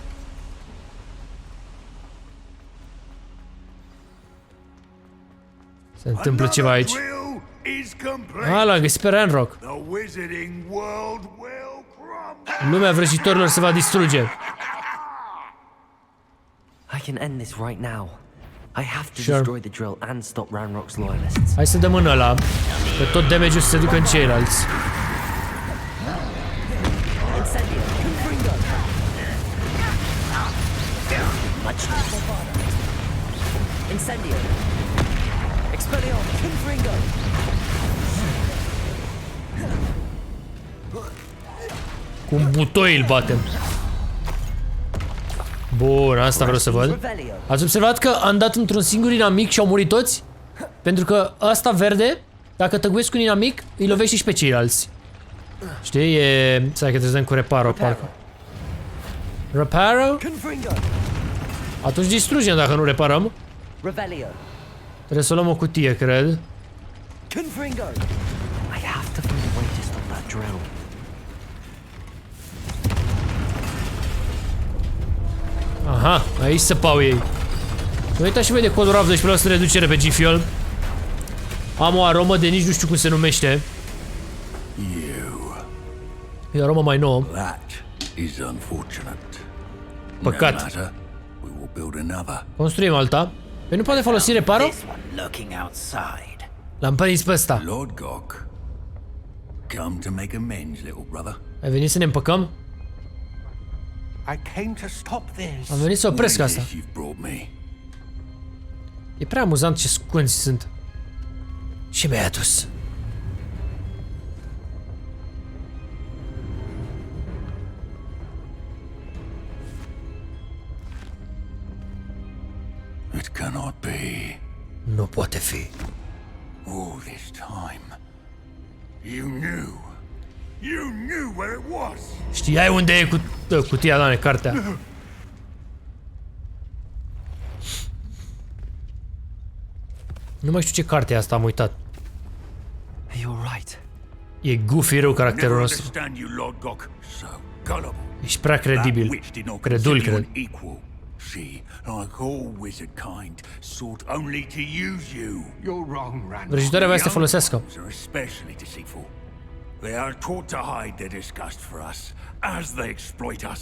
Se întâmplă ceva aici. L-am găsit pe Ranrock. Lumea vrăjitorilor se va distruge. I can end this right now. I have to destroy the drill and stop Ranrock's loyalists. Hai să dăm în ăla, că tot damage-ul să se ducă în ceilalți. Cu un butoi îl batem. Bun, asta vreau să văd. Ați observat că am dat într-un singur inamic și au murit toți? Pentru că ăsta verde, dacă tăguiesc cu un inamic, îi lovește și pe ceilalți. Știi? E... Stai că trebuie să dăm cu reparo, parcă. Reparo? Atunci distrugem dacă nu reparăm. Trebuie să luăm o cutie, cred. Aha, aici săpau ei. Uitați și voi de codul RAF 12% reducere pe G-Fuel. Am o aromă de nici nu știu cum se numește. E o aromă mai nouă. Păcat. Construim alta. Păi nu poate folosi reparo? L-am prins pe ăsta. Ai venit să ne împăcăm? Am venit să opresc asta. E prea amuzant ce scunzi sunt. Și mi-ai adus. It cannot be. Nu poate fi. All this time, you knew. You knew where it was. Știai unde e cutia la cartea? Nu mai știu ce carte e asta, am uitat. E goofy rău caracterul nostru. Ești prea credibil. Credul, cred. She, like all wizard kind, sought only to use you. You're wrong, Randall. Vrăjitoarea vrea să te folosească. Are especially deceitful. They are taught to hide their disgust for us as they exploit us.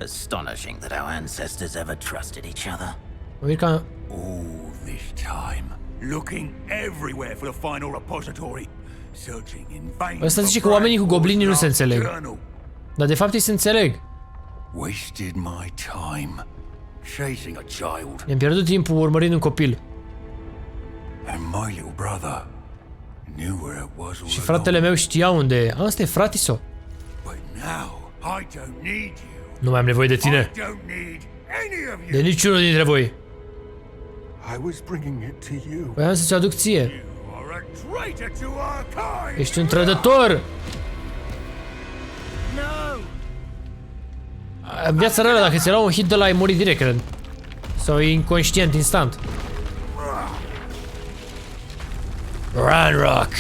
Astonishing that our ancestors ever trusted each other. All this time, looking everywhere for the final repository, searching in vain. Ăsta zice că oamenii cu goblinii nu se înțeleg. Dar de fapt ei se înțeleg. Wasted my time chasing a child. Ne-am pierdut timpul urmărind un copil. And my little brother knew where it was all Și fratele meu știa unde e. Asta e fratiso. But now I don't need you. Nu mai am nevoie de tine. I don't need any of you. De niciunul dintre voi. I was bringing it to you. Voiam să-ți aduc ție. You are a traitor to our kind. Ești un trădător. În viața reală, dacă ți-era un hit de la ai murit direct, cred. Sau e inconștient, instant. Ranrock.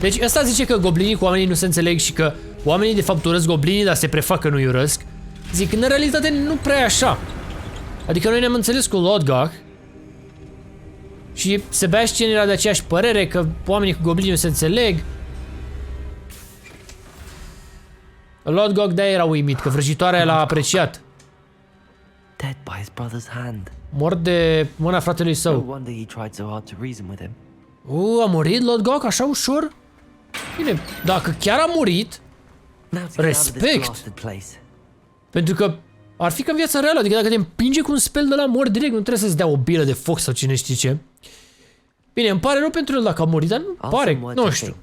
Deci ăsta zice că goblinii cu oamenii nu se înțeleg și că oamenii de fapt urăsc goblinii, dar se prefac că nu-i urăsc. Zic, în realitate nu prea e așa. Adică noi ne-am înțeles cu Lodgok. Și Sebastian era de aceeași părere că oamenii cu goblinii nu se înțeleg. Lodgok de-aia era uimit, că vrăjitoarea l-a apreciat. Dead by his brother's hand. Mort de mâna fratelui No său. wonder he tried so hard to reason with him. A murit Lodgok așa ușor? Bine, dacă chiar a murit, respect. Pentru că ar fi ca în viața reală, adică dacă te împinge cu un spell de la mort direct, nu trebuie să-ți dea o bilă de foc sau cine știe ce. Bine, îmi pare rău pentru el dacă a murit, dar nu pare, nu știu.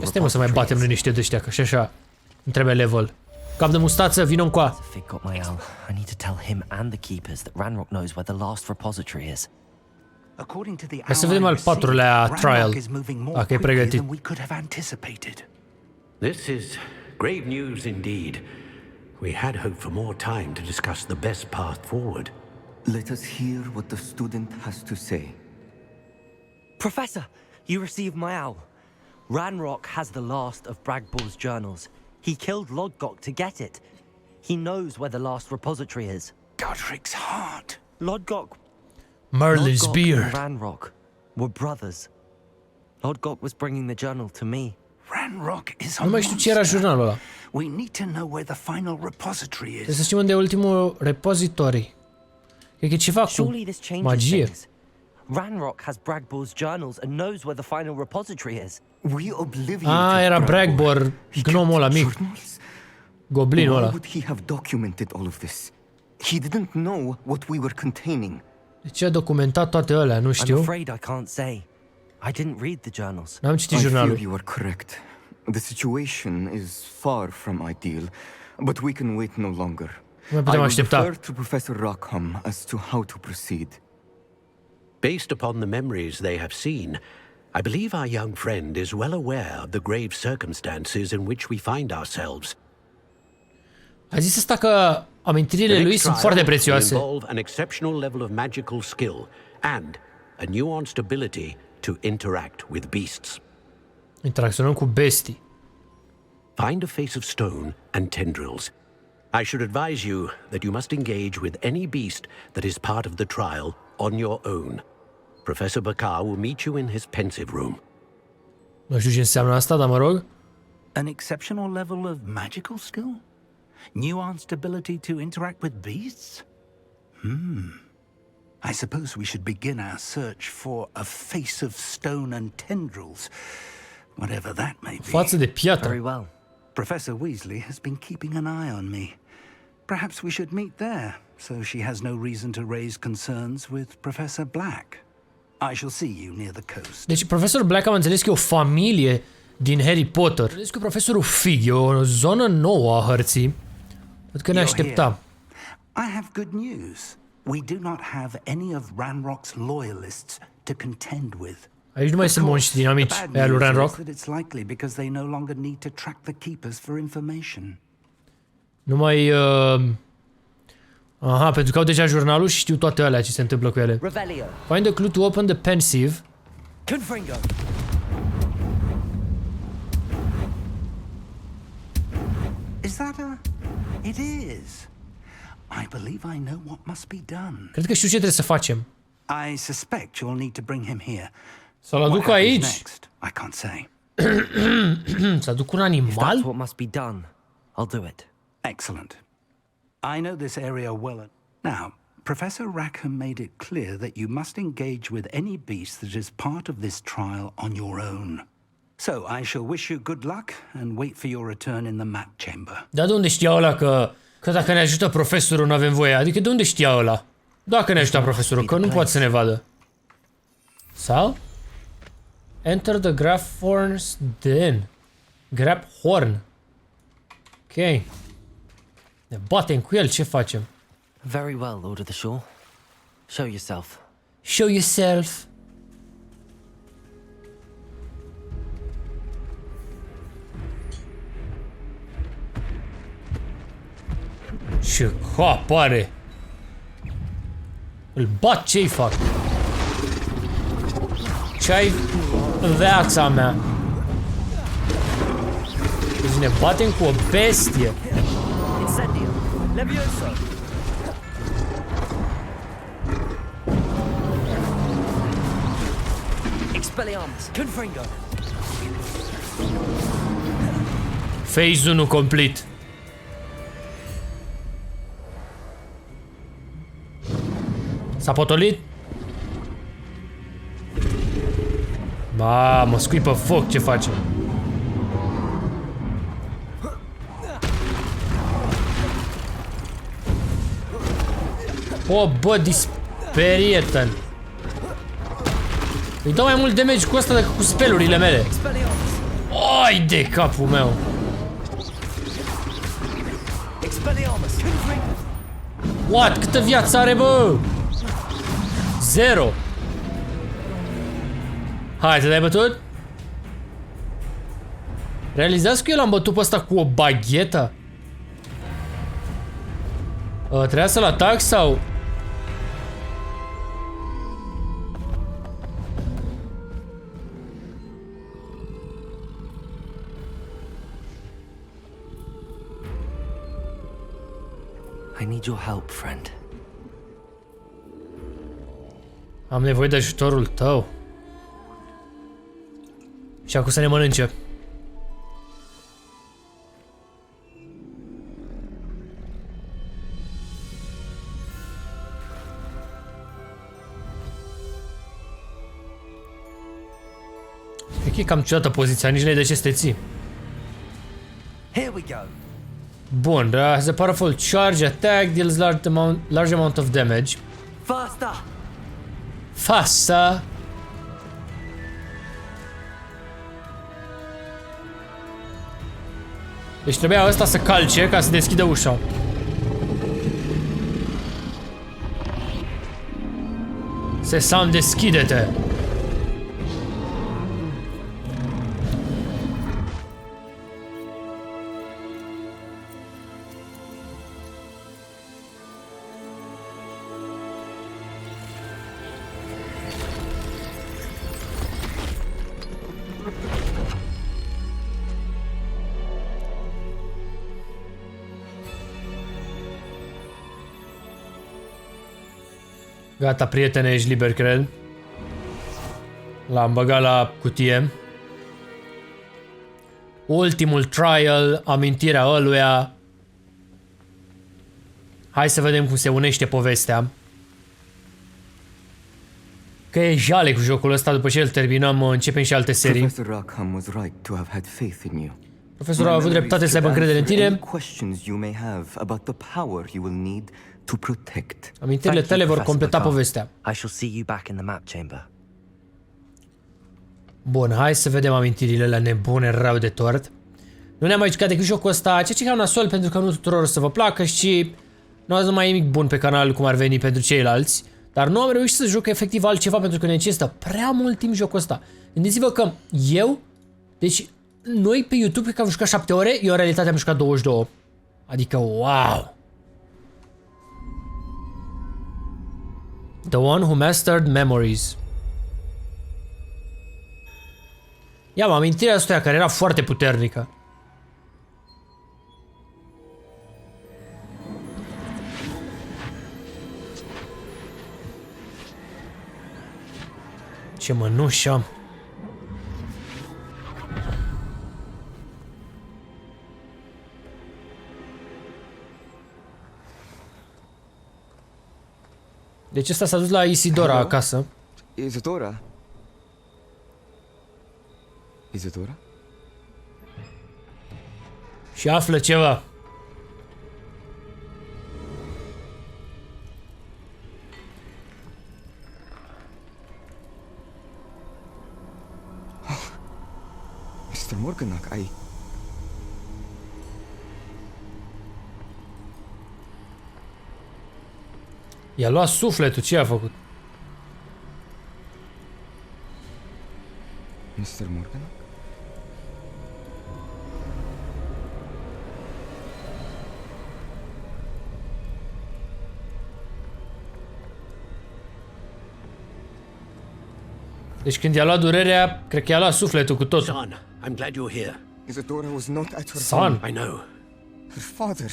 Stai mă să mai batem noi niște de ăștia, că și așa îmi trebuie level. Cap de mustață, vină încoa. Hai să vedem al patrulea trial, dacă e pregătit. This is grave news indeed. We had hoped for more time to discuss the best path forward. Let us hear what the student has to say. Professor, you received my owl. Ranrock has the last of Bragbor's journals. He killed Lodgok to get it. He knows where the last repository is. Godric's heart. Lodgok. Merlin's beard. And Ranrock were brothers. Lodgok was bringing the journal to me. Ranrock is a Nu mai știu ce era jurnalul ăla. We need to know where the final repository is. Trebuie să știm unde e ultimul repository. Cred că e ceva cu magie. Ranrock has Bragbor's journals and knows where the final repository is. We obliviated Era Bragbor, gnomul ăla mic. Goblinul ăla. Why would he have documented all of this? He didn't know what we were containing. De ce a documentat toate alea? Nu știu. I'm afraid I can't say. I didn't read the journals. N-am citit jurnalul. I feel you are correct. The situation is far from ideal, but we can wait no longer. Nu putem aștepta. I will refer to Professor Rackham as to how to proceed. Based upon the memories they have seen, I believe our young friend is well aware of the grave circumstances in which we find ourselves. A zis asta că amintirile lui sunt foarte prețioase. Involve an exceptional level of magical skill and a nuanced ability to interact with beasts. Interacționăm cu bestii. Find a face of stone and tendrils. I should advise you that you must engage with any beast that is part of the trial on your own. Professor Bakar will meet you in his pensive room. Nu știu ce înseamnă asta, dar mă rog. An exceptional level of magical skill? Nuanced ability to interact with beasts? I suppose we should begin our search for a face of stone and tendrils, whatever that may be. Față de piatră. Very well. Professor Weasley has been keeping an eye on me. Perhaps we should meet there, so she has no reason to raise concerns with Professor Black. I shall see you near the coast. Deci Profesor Black am înțeles că e o familie din Harry Potter. Am înțeles că Profesorul Fig e o zonă nouă a hărții. Văd că ne așteptam. I have good news. We do not have any of Ranrock's loyalists to contend with. Aici nu mai sunt monștri dinamici aia lui Ranrock. It's likely because they no longer need to track the keepers for information. Nu mai... Aha, pentru că au deja jurnalul și știu toate alea ce se întâmplă cu ele. Find a clue to open the pensive. Is that a... It is. I believe I know what must be done. Cred că știu ce trebuie să facem. I suspect you'll need to bring him here. Să-l aduc aici. I can't say. Să aduc un animal? That's what must be done. I'll do it. Excellent. I know this area well. Now, Professor Rackham made it clear that you must engage with any beast that is part of this trial on your own. So, I shall wish you good luck and wait for your return in the map chamber. Dar de unde știa ăla că dacă ne ajută profesorul nu avem voie? Adică de unde știa ăla? Dacă ne ajută profesorul, că nu poate să ne vadă. Sau? Enter the Grabhorn's den. Grabhorn. Ok. Ne batem cu el, ce facem? Very well, Lord of the Shore. Show yourself. Show yourself. Ce cap are! Îl bat, ce-i fac? Ce-ai în viața mea? Deci ne batem cu o bestie. Phase 1 complet. S-a potolit? Mamă, scuipă foc, ce face? O, bă, disperietă. Îi dau mai mult damage cu asta decât cu spellurile mele. Ai de capul meu. What? Câtă viață are, bă? 0. Hai, te dai bătut? Realizați că eu l-am bătut pe ăsta cu o baghetă? Trebuia să-l atac sau... I need your help, friend. Am nevoie de ajutorul tău. Și acum să ne mănânce. Cred că e cam ciudată poziția, nici nu ai de ce să te ții. Here we go. Bun, has a powerful charge attack, deals large amount of damage. Faster! Faster! Deci trebuia ăsta să calce ca să deschidă ușa. Sesam, deschide-te! Gata, prietene, ești liber, cred. L-am băgat la cutie. Ultimul trial, amintirea ăluia. Hai să vedem cum se unește povestea. Că e jale cu jocul ăsta, după ce îl terminăm, începem și alte serii. Profesorul a avut dreptate să aibă încredere în tine. Amintirile tale vor completa povestea. I shall see you back in the map chamber. Bun, hai să vedem amintirile la nebune rău de tort. Nu ne-am mai jucat decât jocul ăsta, ceea ce e cam nasol pentru că nu tuturor o să vă placă și nu azi nu mai e nimic bun pe canal cum ar veni pentru ceilalți. Dar nu am reușit să joc efectiv altceva pentru că necesită prea mult timp jocul ăsta. Gândiți-vă că eu, deci noi pe YouTube cred că am jucat 7 ore, eu în realitate am jucat 22. Adică wow! The one who mastered memories. Ia mă, amintirea asta care era foarte puternică. Ce mănuși am. Deci ăsta s-a dus la Isidora acasă. Isidora? Isidora? Și află ceva. Mr. Morganac, ai... I-a luat sufletul, ce a făcut? Mr. Morganac? Deci când i-a luat durerea, cred că i-a luat sufletul cu tot. Son, I'm glad you're here. Isidora was not at her Son. home. I know. Her father...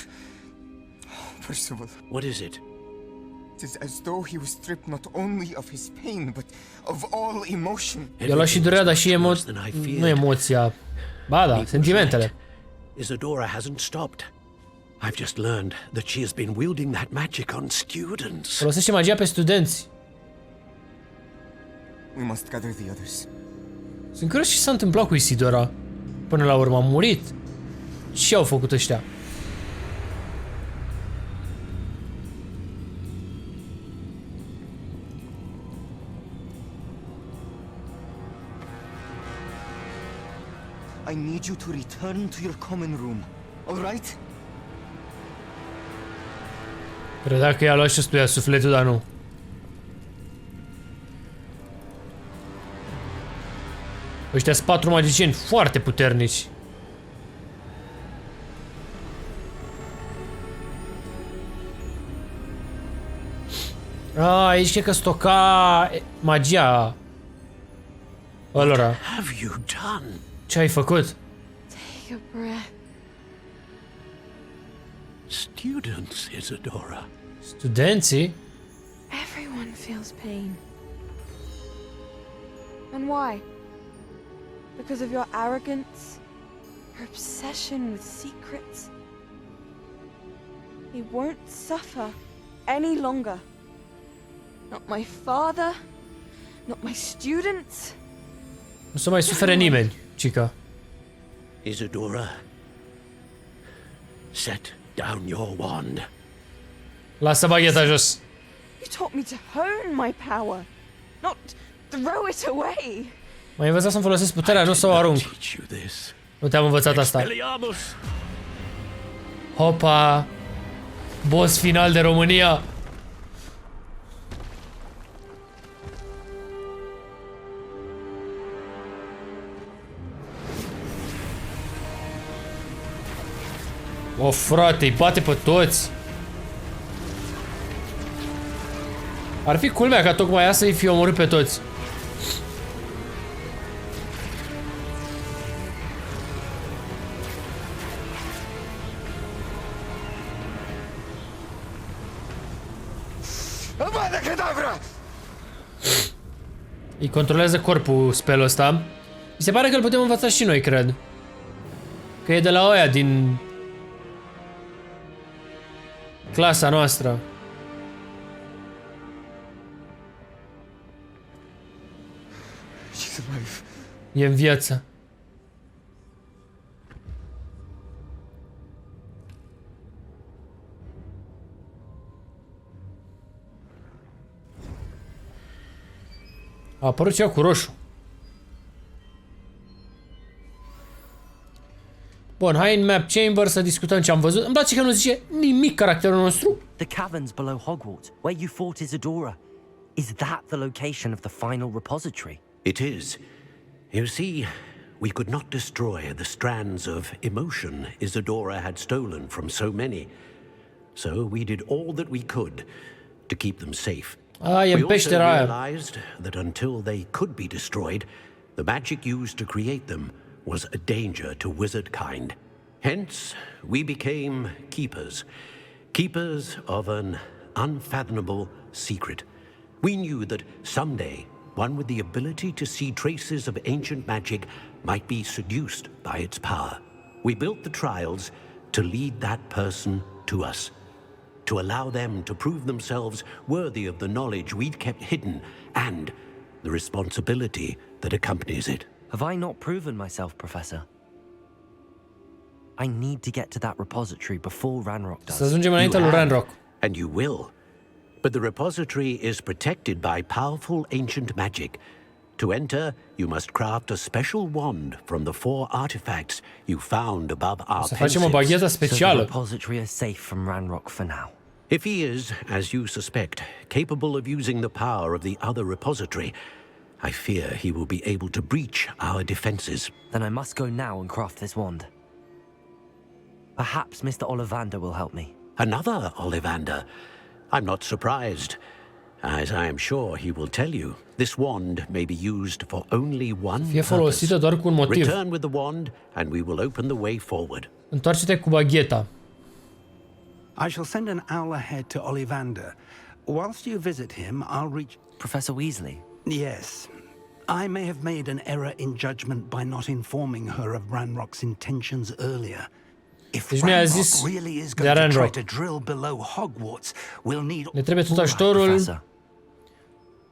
Percival. What is it? It is as though he was stripped not only of his pain, but of all emotion. I-a luat și durerea, dar și nu emoția. Ba da, sentimentele. Isadora hasn't stopped. I've just learned that she has been wielding that magic on students. Folosește magia pe studenți. We must gather the others. Sunt curios ce s-a întâmplat cu Isidora. Până la urmă a murit. Ce au făcut ăștia? I need you to return to your common room, all right? Credea că i-a luat și ăstuia sufletul, dar nu. Ăștia sunt 4 magicieni foarte puternici. Aici cred că stoca magia ălora. Ce ai făcut? Take a breath. Students, Isadora. Studenții? Everyone feels pain. And why? Because of your arrogance? Your obsession with secrets? He won't suffer any longer. Not my father, not my students. Nu să mai sufere nimeni, cica. Isadora, set down your wand. Lasă bagheta jos. You taught me to hone my power, not throw it away. M-ai învățat să-mi folosesc puterea, nu să o arunc. Nu te-am învățat asta. Hopa! Boss final de România! O, frate, îi bate pe toți. Ar fi culmea ca tocmai ea să-i fi omorât pe toți. Îi controlează corpul spelul ăsta. Mi se pare că îl putem învăța și noi, cred. Că e de la oia din clasa noastră. E în viață. A apărut ceva cu roșu. Bun, hai în map chamber să discutăm ce am văzut. Îmi place că nu zice nimic caracterul nostru. The caverns below Hogwarts, where you fought Isadora. Is that the location of the final repository? It is. You see, we could not destroy the strands of emotion Isadora had stolen from so many. So we did all that we could to keep them safe. We also realized that until they could be destroyed, the magic used to create them was a danger to wizard kind. Hence, we became keepers. Keepers of an unfathomable secret. We knew that someday, one with the ability to see traces of ancient magic might be seduced by its power. We built the trials to lead that person to us, to allow them to prove themselves worthy of the knowledge we'd kept hidden and the responsibility that accompanies it. Have I not proven myself, Professor? I need to get to that repository before Ranrock does. Să ajungem înainte lui Ranrock. And you will. But the repository is protected by powerful ancient magic. To enter, you must craft a special wand from the 4 artifacts you found above our Să facem o baghetă specială. So the repository is safe from Ranrock for now. If he is, as you suspect, capable of using the power of the other repository, I fear he will be able to breach our defenses. Then I must go now and craft this wand. Perhaps Mr. Ollivander will help me. Another Ollivander? I'm not surprised. As I am sure he will tell you, this wand may be used for only one purpose. Doar cu un motiv. Return with the wand and we will open the way forward. Întoarce-te cu bagheta. I shall send an owl ahead to Ollivander. Whilst you visit him, I'll reach... Professor Weasley? Yes. I may have made an error in judgment by not informing her of Ranrock's intentions earlier. Deci nu i-a zis de Ranrock. Ne trebuie tot ajutorul.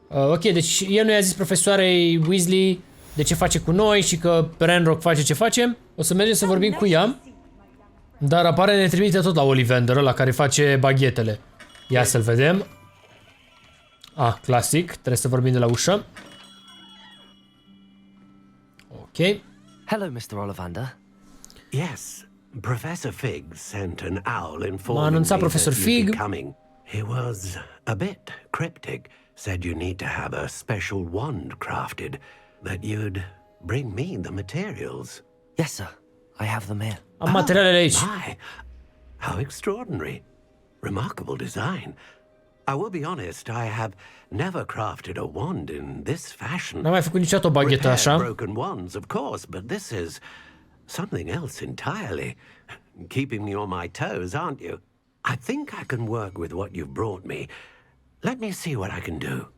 Ok, deci el nu i-a zis profesoarei Weasley de ce face cu noi și că Ranrock face ce facem. O să mergem să vorbim cu ea. Dar apare ne trimite tot la Ollivander, ăla care face baghetele. Ia să-l vedem. Clasic. Trebuie să vorbim de la ușă. Ok. Hello, Mr. Ollivander. Yes, Professor Fig sent an owl M-a informing anunțat me profesor that you'd be Fig. coming. He was a bit cryptic. Said you need to have a special wand crafted. That you'd bring me the materials. Yes, sir. I have them here. Am materialele aici. My, how extraordinary. Remarkable design. I will be honest, I have never crafted a wand in this fashion. N-am mai făcut niciodată o baghetă așa. Broken wands, of course, but this is something else entirely. Keeping me on my toes, aren't you? I think I can work with what you've brought me. Let me see what I can do.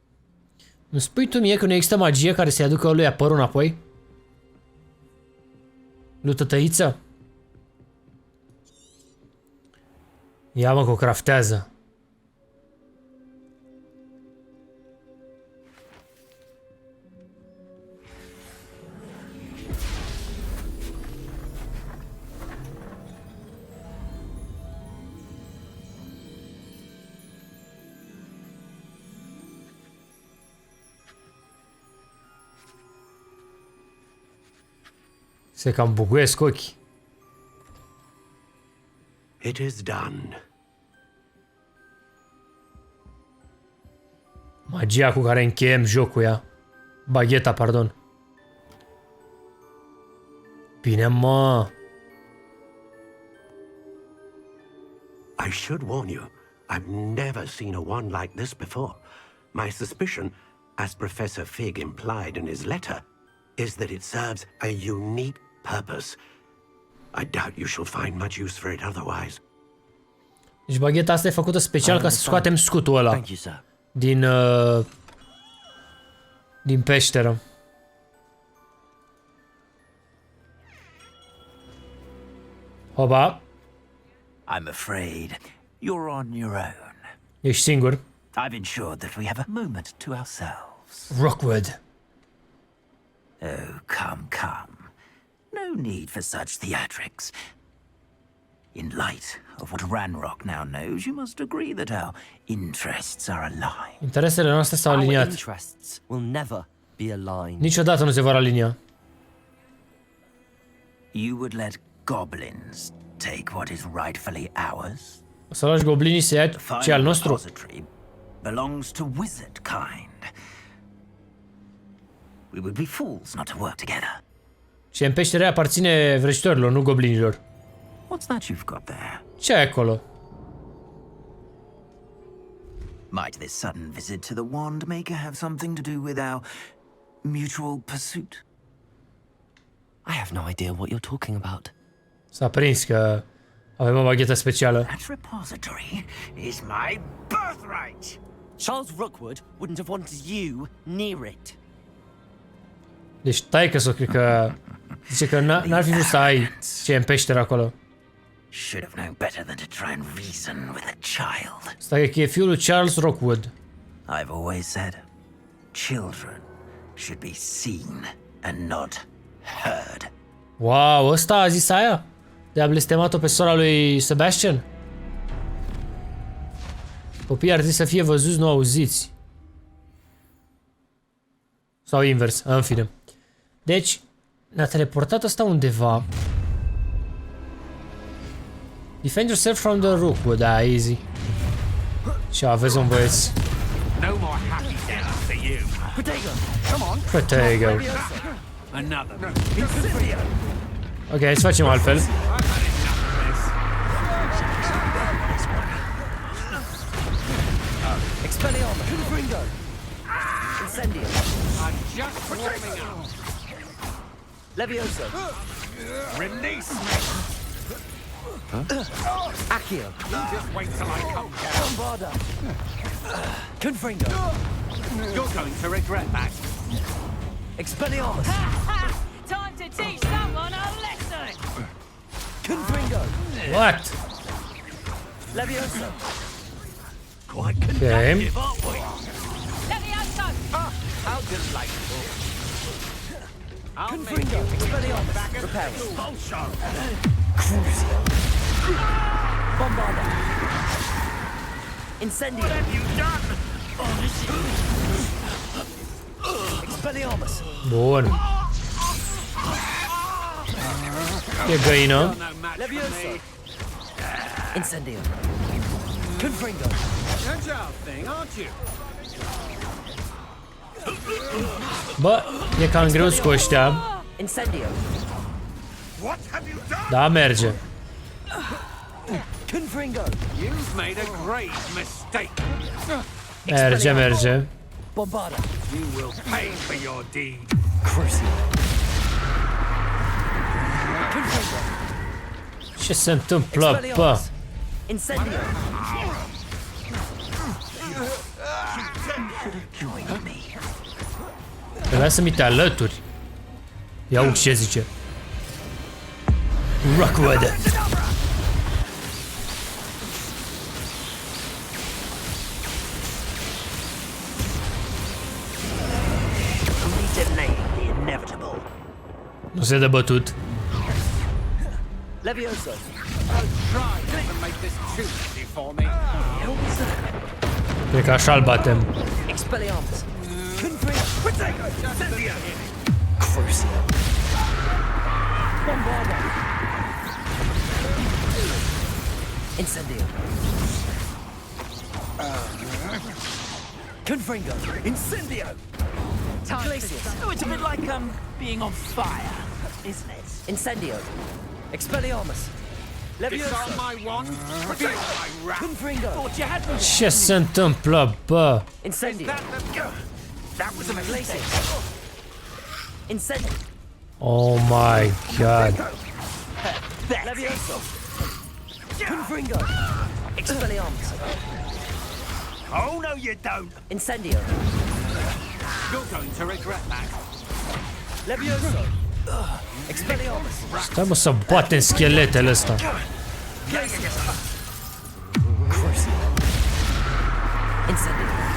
Îmi spui tu mie că nu există magie care să-i aducă lui părul înapoi? Lui tătăiță? Ia mă că o craftează. Se cam buguiesc ochii. It is done. Magia cu care încheiem jocul ea. Bagheta, pardon. Bine, mă. I should warn you, I've never seen a wand like this before. My suspicion, as Professor Fig implied in his letter, is that it serves a unique purpose. I doubt you shall find much use for it otherwise. Deci bagheta asta e făcută special ca să scoatem scutul ăla din peșteră. Hopa. I'm afraid you're on your own. Ești singur. I've ensured that we have a moment to ourselves. Rookwood. Oh, come. No need for such theatrics. In light of what Ranrock now knows, you must agree that our interests are aligned. Interesele noastre s-au aliniat. Our interests will never be aligned. Niciodată nu se vor alinia. You would let goblins take what is rightfully ours? O să lași goblinii să ia ce al nostru? Belongs to wizard kind. We would be fools not to work together. Ce în peștere aparține vrăjitorilor, nu goblinilor. What's that you've got there? Ce ai acolo? Might this sudden visit to the Wand Maker have something to do with our mutual pursuit? I have no idea what you're talking about. S-a prins că avem o baghetă specială. That repository is my birthright. Charles Rookwood wouldn't have wanted you near it. Deci taică-s-o, cred că zice că n-ar fi vrut să ai ce e în peșteră acolo. Should have known better than to try and reason with a child. Stai că e fiul lui Charles Rookwood. I've always said, children should be seen and not heard. Wow, ăsta a zis aia? De-a blestemat-o pe sora lui Sebastian? Copiii ar trebui să fie văzuți, nu auziți. Sau invers, în fine. Deci, ne-a teleportat ăsta undeva. Defend yourself from the Rookwood, da, easy. Și aveți un băieț. No more happy dance for you. Protego, come on. Protego. Another. Ok, hai să facem altfel. Expelliarmus, Confringo. Incendio. I'm just warming up. Levioso. Release me. Accio. You just wait till I come down. Bombarda. Confringo. You're going to regret that. Expelliarmus. Time to teach someone a lesson. What? Levioso. Quite Okay. conductive, aren't we? Levioso! How delightful. Confringo! Expelliarmus. Repel. Expulso. Crucio. Bombarda. Incendio. What have you done? Expelliarmus. Bun. E găină. Levioso. Incendio. Confringo. Agile thing, aren't you? Bă, e cam greu cu ăștia. Incendio. What have you done? Da, merge. Confringo. You've made a great mistake. Merge, merge. Bombarda. You will pay for your deed. Crucio. Confringo. Ce se întâmplă, bă? Incendio. Trebuia să mi te alături. Ia uite ce zice. Rockwood. Nu se dă bătut. Levioso. Try to make this too easy for me. Cred că așa-l batem. Expelliarmus. Protego. Incendio. Crucio. Bombarda. Incendio. Confringo. Incendio. Glacius. Oh, it's a bit like, being on fire, isn't it? Incendio. Expelliarmus. Levioso. Disarm my wand. Protect my wrath. Confringo. Thought you had me. Ce se întâmplă, bă? Incendio. That was a mistake. Incendio. Oh my god. Levioso. Confringo. Expelliarmus. Oh, no, you don't. Incendio. You're going to regret that. Levioso. Expelliarmus. Stai mă să batem scheletele ăsta. Incendio.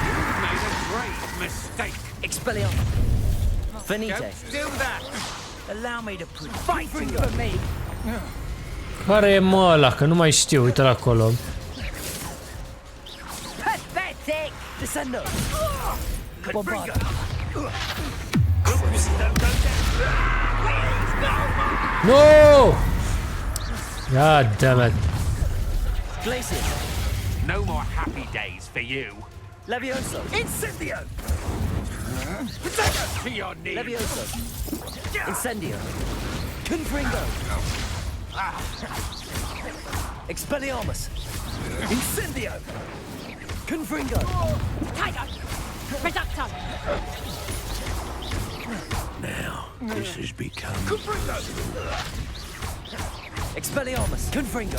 You've made a great mistake. Expelliarmus. Finite. Don't do that. Allow me to put fighting for me. Care e mă ăla? Că nu mai știu, uite-l acolo. Pathetic. Descendo. Bombarda. No! God damn it. Glacius. No more happy days for you. Levioso. Incendio. Protego. To your knees. Levioso. Incendio. Confringo. Expelliarmus. Incendio. Confringo. Tiger. Reducto. Now, this has become... Expelliarmus. Confringo.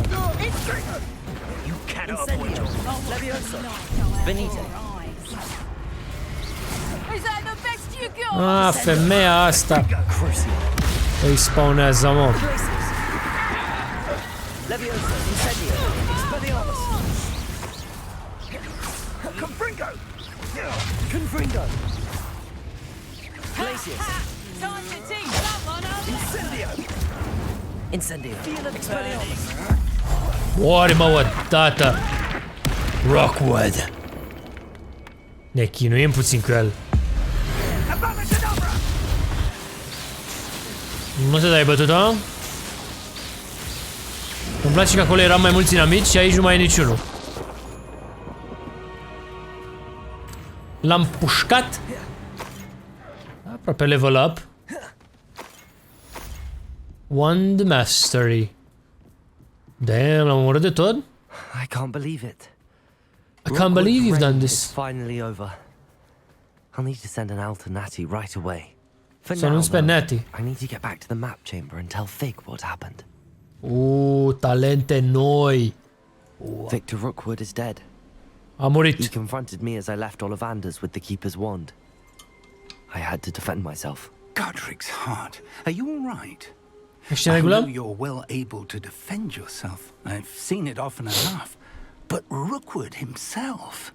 You cannot Incendio. Levioso. Benito. Is that the best you got? Ah, femeia asta. Îi spawnează, mă. Levioso. Incendio. Expelliarmus. Confringo. Confringo. Glacius. Time to teach someone else. Incendio. Incendio. Expelliarmus. Moare, mă, odată. Rockwood. Ne chinuim puțin cu el. Nu te dai bătută? Îmi place că acolo eram mai mulți inamici și aici nu mai e niciunul. L-am pușcat. Aproape level up. Wand Mastery. Damn, l-am omorât de tot? I can't believe it. I can't believe you've done this. It's finally over. I'll need to send an alternati right away. For Să now, anunț pe though, Natty. I need to get back to the map chamber and tell Fig what happened. Talente noi. Victor Rookwood is dead. A murit. He confronted me as I left Ollivanders with the Keeper's wand. I had to defend myself. Godric's heart. Are you all right? Ești în I regulă? know you're well able to defend yourself. I've seen it often enough. But Rookwood himself...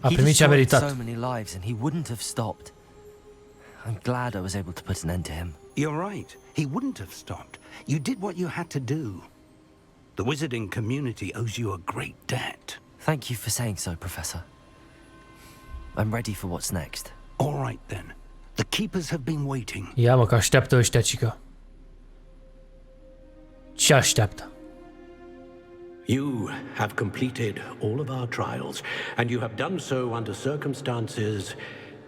A primit ce a meritat. So many lives and he wouldn't have stopped. I'm glad I was able to put an end to him. You're right. He wouldn't have stopped. You did what you had to do. The wizarding community owes you a great debt. Thank you for saying so, Professor. I'm ready for what's next. All right, then. The keepers have been waiting. Ia mă, că așteaptă ăștia, cică. Ce așteaptă? You have completed all of our trials, and you have done so under circumstances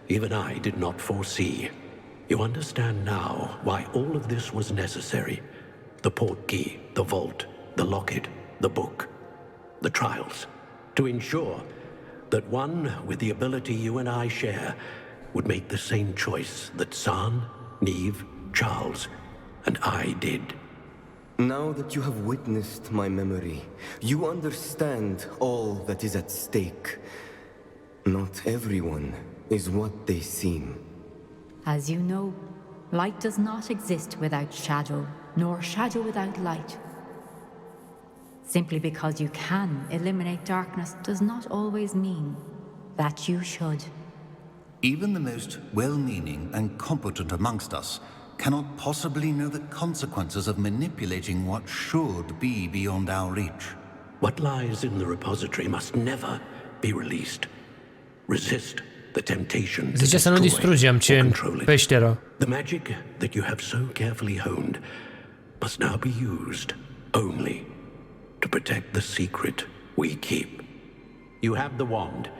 even I did not foresee. You understand now why all of this was necessary. The portkey, the vault, the locket, the book, the trials. To ensure that one with the ability you and I share would make the same choice that San, Neve, Charles, and I did. Now that you have witnessed my memory, you understand all that is at stake. Not everyone is what they seem. As you know, light does not exist without shadow, nor shadow without light. Simply because you can eliminate darkness does not always mean that you should. Even the most well-meaning and competent amongst us cannot possibly know the consequences of manipulating what should be beyond our reach. What lies in the repository must never be released. Resist the temptation to Zice să nu distrugem ce în peșteră. The magic that you have so carefully honed must now be used only to protect the secret we keep. You have the wand.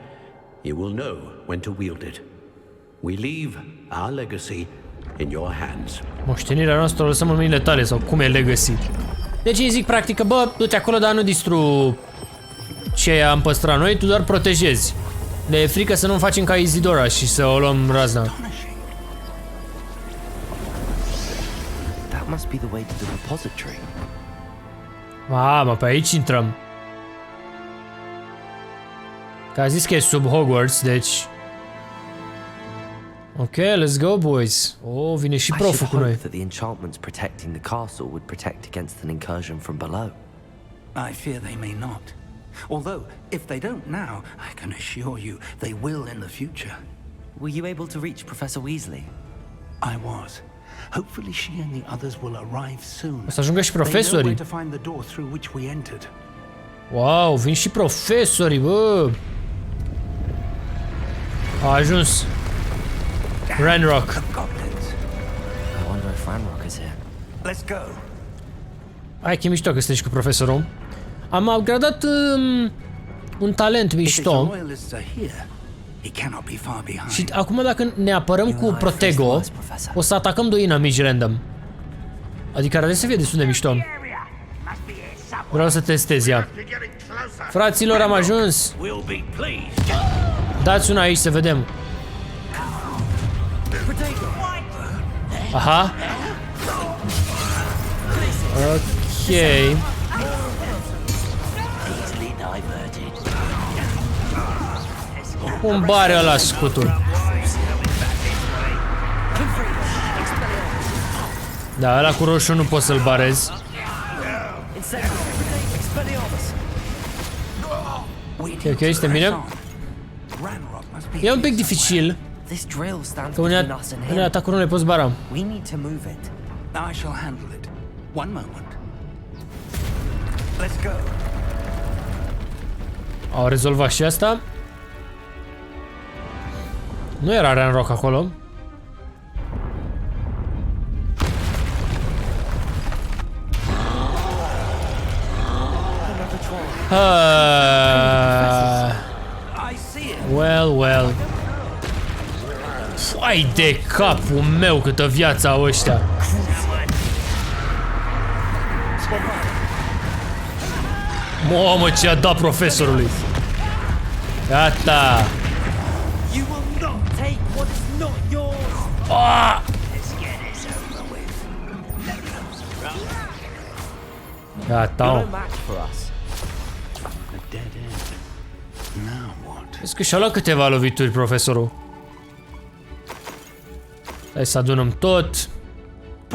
You will know when to wield it. We leave our legacy in your hands. Moștenirea noastră o lăsăm în mâinile tale, sau cum e legacy. Deci îi zic practic că, bă, du-te acolo, dar nu distru ce am păstrat noi, tu doar protejezi. Ne e frică să nu facem ca Isidora și să o luăm razna. That must be the way to the repository. Mamă, pe aici intrăm. Că a zis că e sub Hogwarts, deci... Ok, let's go, boys. Oh, vine și proful cu noi. That the enchantments protecting the castle would protect against an incursion from below. I fear they may not. Although, if they don't now, I can assure you they will in the future. Were you able to reach Professor Weasley? I was. Hopefully she and the others will arrive soon. O să ajungă și profesorii. They know where to find the door through which we entered. Wow, vin și profesorii, bă. A ajuns. Ranrock. I wonder if Ranrock is here. Let's go. Hai că e mișto că stai cu profesorul. Am upgradat un talent mișto. Și acum dacă ne apărăm cu Protego, o să atacăm doi inamici random. Adică ar să fie destul de mișto. Vreau să testez ea. Fraților, am ajuns. Dați una aici să vedem. Aha. Ok. Cum bare ăla scutul? Da, ăla cu roșu nu pot să-l barez. Ok, suntem bine. E un pic dificil. Că unele atacuri nu le poți bara. I shall handle it. One moment. Let's go. Au rezolvat și asta. Nu era Ranrock acolo. Well. Fai de capul meu câtă viață au ăștia. Mamă, ce a dat profesorului. Gata. Ah! Gata. Vezi că și-a luat câteva lovituri profesorul. Hai să adunăm tot.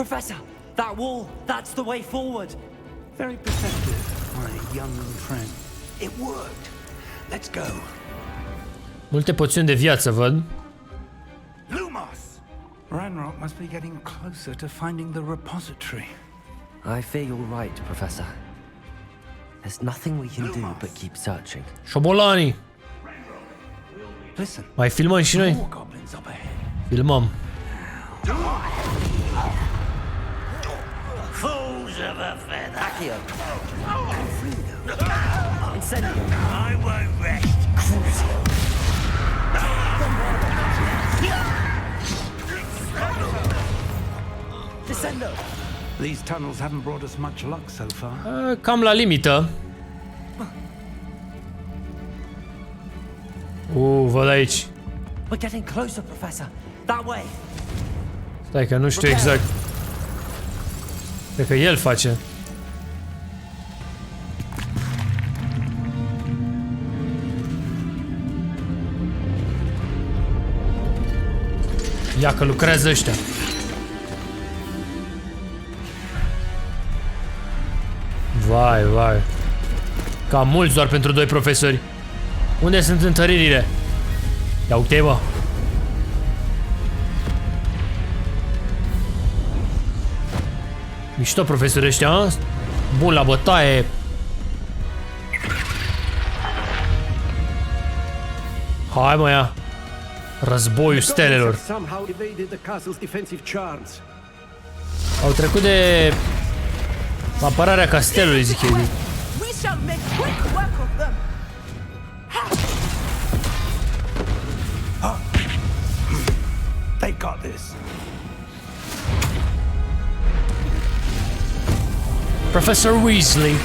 Professor, that wall, that's the way forward. Very perceptive, my young friend. It worked. Let's go. Multe poțiuni de viață, văd. Lumos! Ranrock must be getting closer to finding the repository. I fear you're right, Professor. There's nothing we can do but keep searching. Șobolanii! Listen. Mai filmăm și noi? More goblins up ahead. Filmăm. Fools of a feather. Accio. Incendio. I won't rest. Crucio. Descendo. These tunnels haven't brought us much luck so far. Cam la limită. Văd aici. We're getting closer, Professor. That way. Stai că nu știu exact. Cred că el face. Ia că lucrează ăștia. Vai, vai. Cam mulți doar pentru 2 profesori. Unde sunt întăririle? Ia uite, bă. Mișto profesorii ăștia, a? Bun la bătaie. Hai, mă, ia. Războiul stelelor. Au trecut de apărarea castelului, zic eu. We shall make quick work of them. They got this. Professor Weasley.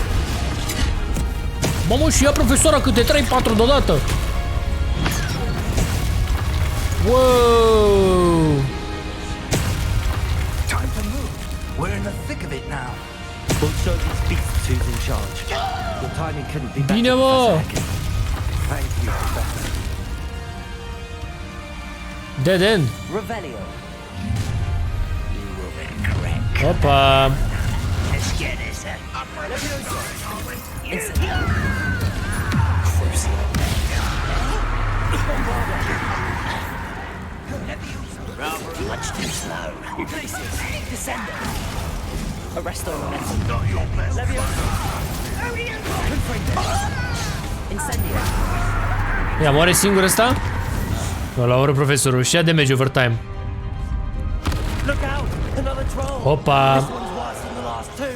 Mamă, și ia profesora câte 3-4 deodată. Wow! Time to move. We're in the thick of it now. We'll show these beasts who's in charge. Your timing couldn't be better. Bine, mă! Thank you, Professor. Dead end. Revelio. You will be correct. Opa! Let's get this up. Much too slow. Places. Descendo. Arresto. Not your best. Leviosa. Incendio. Ia, moare singur ăsta? Nu, la oră profesorul. Și ia damage over time. Look out! Another troll. Opa! This one's worse than the last two.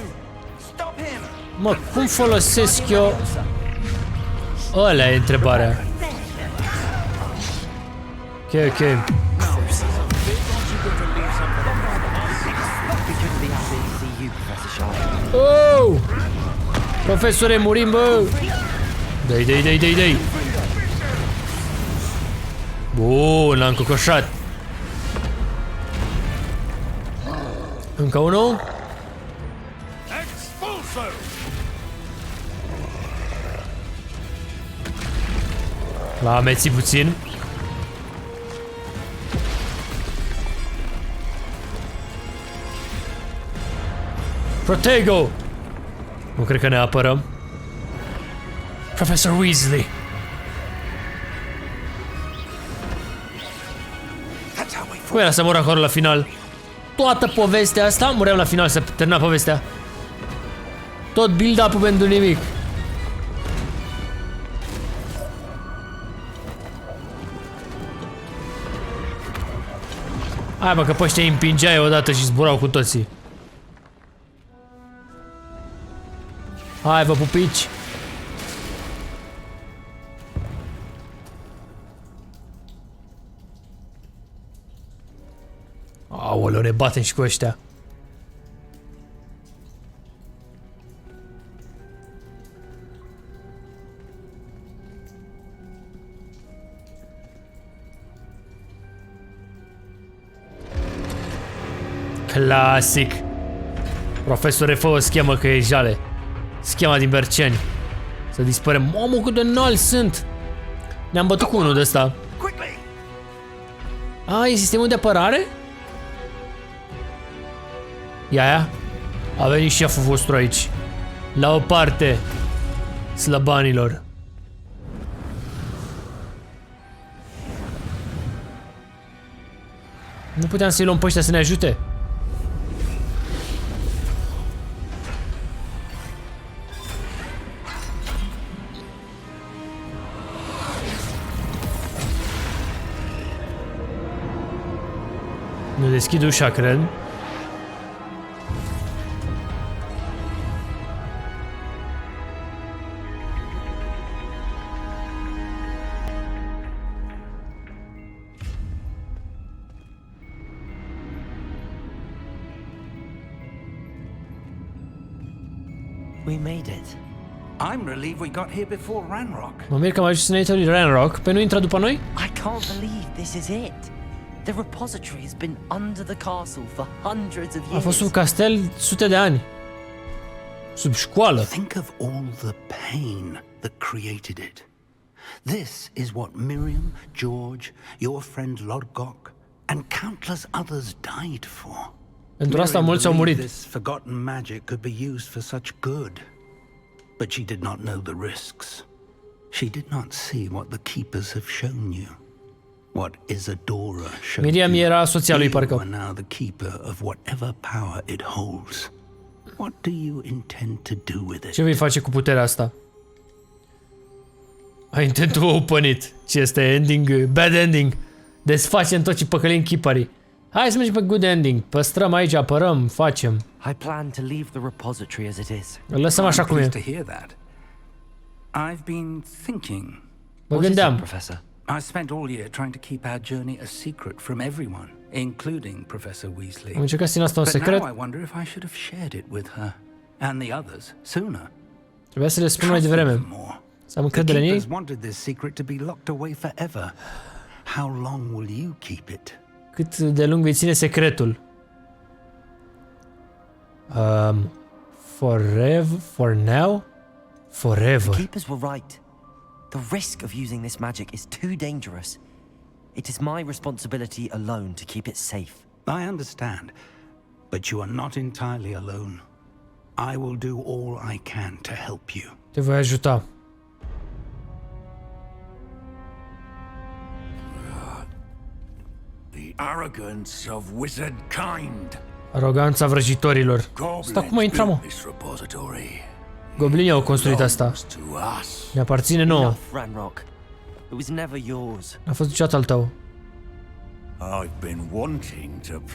Stop him! Mă, cum folosesc eu? Ăla e întrebarea. Ok, ok. Oh! Profesore, murim, bă! Dai, dai, dai, dai, dai! Bun, l-am cocoșat. Încă unul? L-am amețit puțin. Protego! Nu cred că ne apărăm. Professor Weasley. Cum era să mor acolo la final? Toată povestea asta, muream la final să termina povestea. Tot build-up-ul pentru nimic. Hai, bă, că pe ăștia îi împingeai odată și zburau cu toții. Hai, vă pupici. Aoleu, ne batem și cu ăștia. Clasic. Profesore, fă o schemă că e jale. Schema din Berceni. Să dispărem. Mamă, cât de înalți sunt. Ne-am bătut cu unul de ăsta. A, e sistemul de apărare? Ia. A venit șeful vostru aici. La o parte, slăbanilor. Nu puteam să-i luăm pe ăștia să ne ajute? Nu deschid ușa, cred. We made it. I'm relieved we got here before Ranrock. Mă mir că am ajuns înainte lui Ranrock. Pe nu intră după noi? I can't believe this is it. The repository has been under the castle for hundreds of years. A fost sub castel sute de ani. Sub școală. Think of all the pain that created it. This is what Miriam, George, your friend Lodgok, and countless others died for. Pentru asta mulți au murit. This forgotten magic could be used for such good. But she did not know the risks. She did not see what the keepers have shown you. What Isadora showed Miriam you. era soția lui, parcă. You are now the keeper of whatever power it holds. What do you intend to do with it? Ce vei face cu puterea asta? I intend to open it. Ce este ending? Bad ending. Desfacem tot ce păcălim keeperii. Hai să mergem pe good ending. Păstrăm aici, apărăm, facem. I plan to leave the repository as it is. Îl lăsăm așa cum e. I've been thinking. Mă gândeam. Professor? I spent all year trying to keep our journey a secret from everyone, including Professor Weasley. Am încercat să țin asta un secret. But now I wonder if I should have shared it with her and the others sooner. Trebuia să le spun mai devreme. Să am încredere în ei. The keepers wanted this secret to be locked away forever. How long will you keep it? Cât de lung vei ține secretul? Forever? For now? Forever. The keepers were right. The risk of using this magic is too dangerous. It is my responsibility alone to keep it safe. I understand, but you are not entirely alone. I will do all I can to help you. Te voi ajuta. The arrogance of wizard kind. Aroganța vrăjitorilor. Asta cum a intrat, mă? Goblinii au construit asta. Ne aparține nouă. N-a fost niciodată al tău.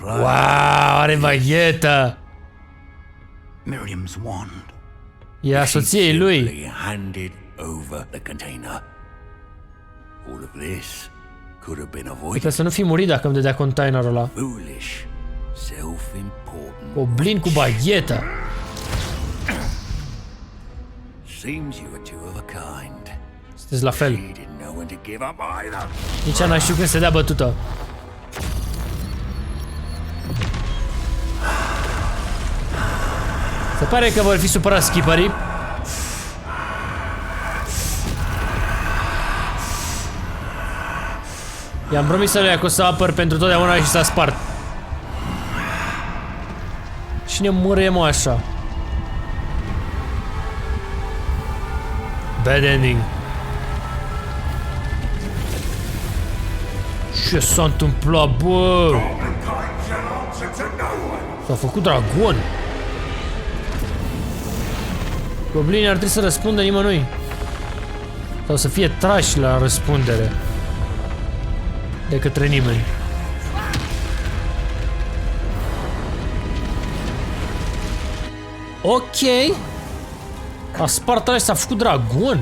Wow, are baghetă! Miriam's wand. E a soției lui. Putea să nu fi murit dacă îmi dădea containerul ăla. Goblin cu baghetă. Sunteți la fel. Nici n-a știut când se dea bătută. Se pare că vor fi supărați skipperii. I-am promis să le că o să apăr pentru totdeauna și s-a spart. Cine murie, mă, așa? Bad ending. Ce s-a întâmplat, bă? S-a făcut dragon. Goblinii ar trebui să răspundă nimănui. Sau să fie trași la răspundere de către nimeni. Ok. A spart ăla și s-a făcut dragon.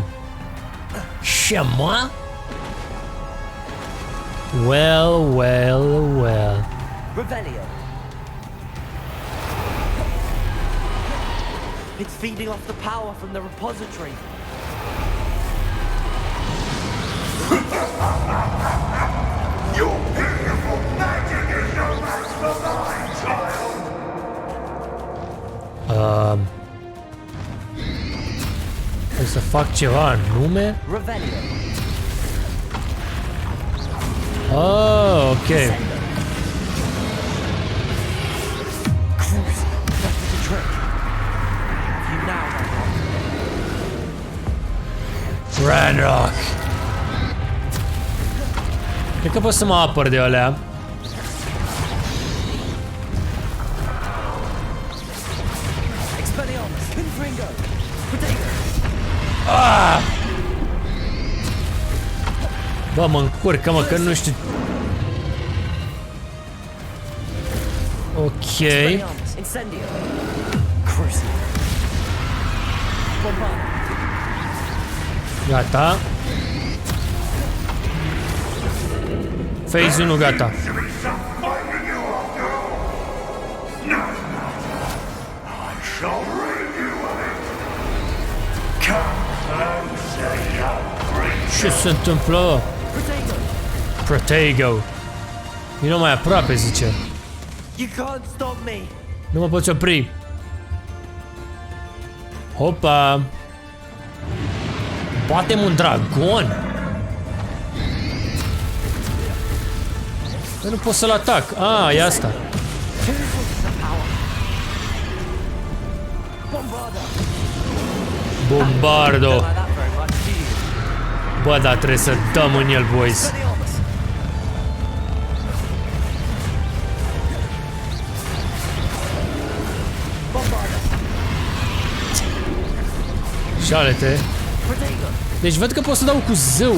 Ce, mă? Well, well, well. Revelio. It's feeding off the power from the repository. Your beautiful magic is no match for mine, child. Trebuie să fac ceva în nume? Revelio. Oh, ok. Ranrock! Cred că pot să mă apăr de alea. Ah! Bă, mă încurcă, mă, că nu știu. Ok. Gata. Phase 1 gata. Ce se întâmplă? Protego. Vino mai aproape, zice. Nu mă poți opri. Hopa. Batem un dragon. Dar nu pot să-l atac. Ah, e asta. Bombardo. Bă, dar trebuie să dăm în el, boys. Șalete. Deci văd că pot să dau cu zău.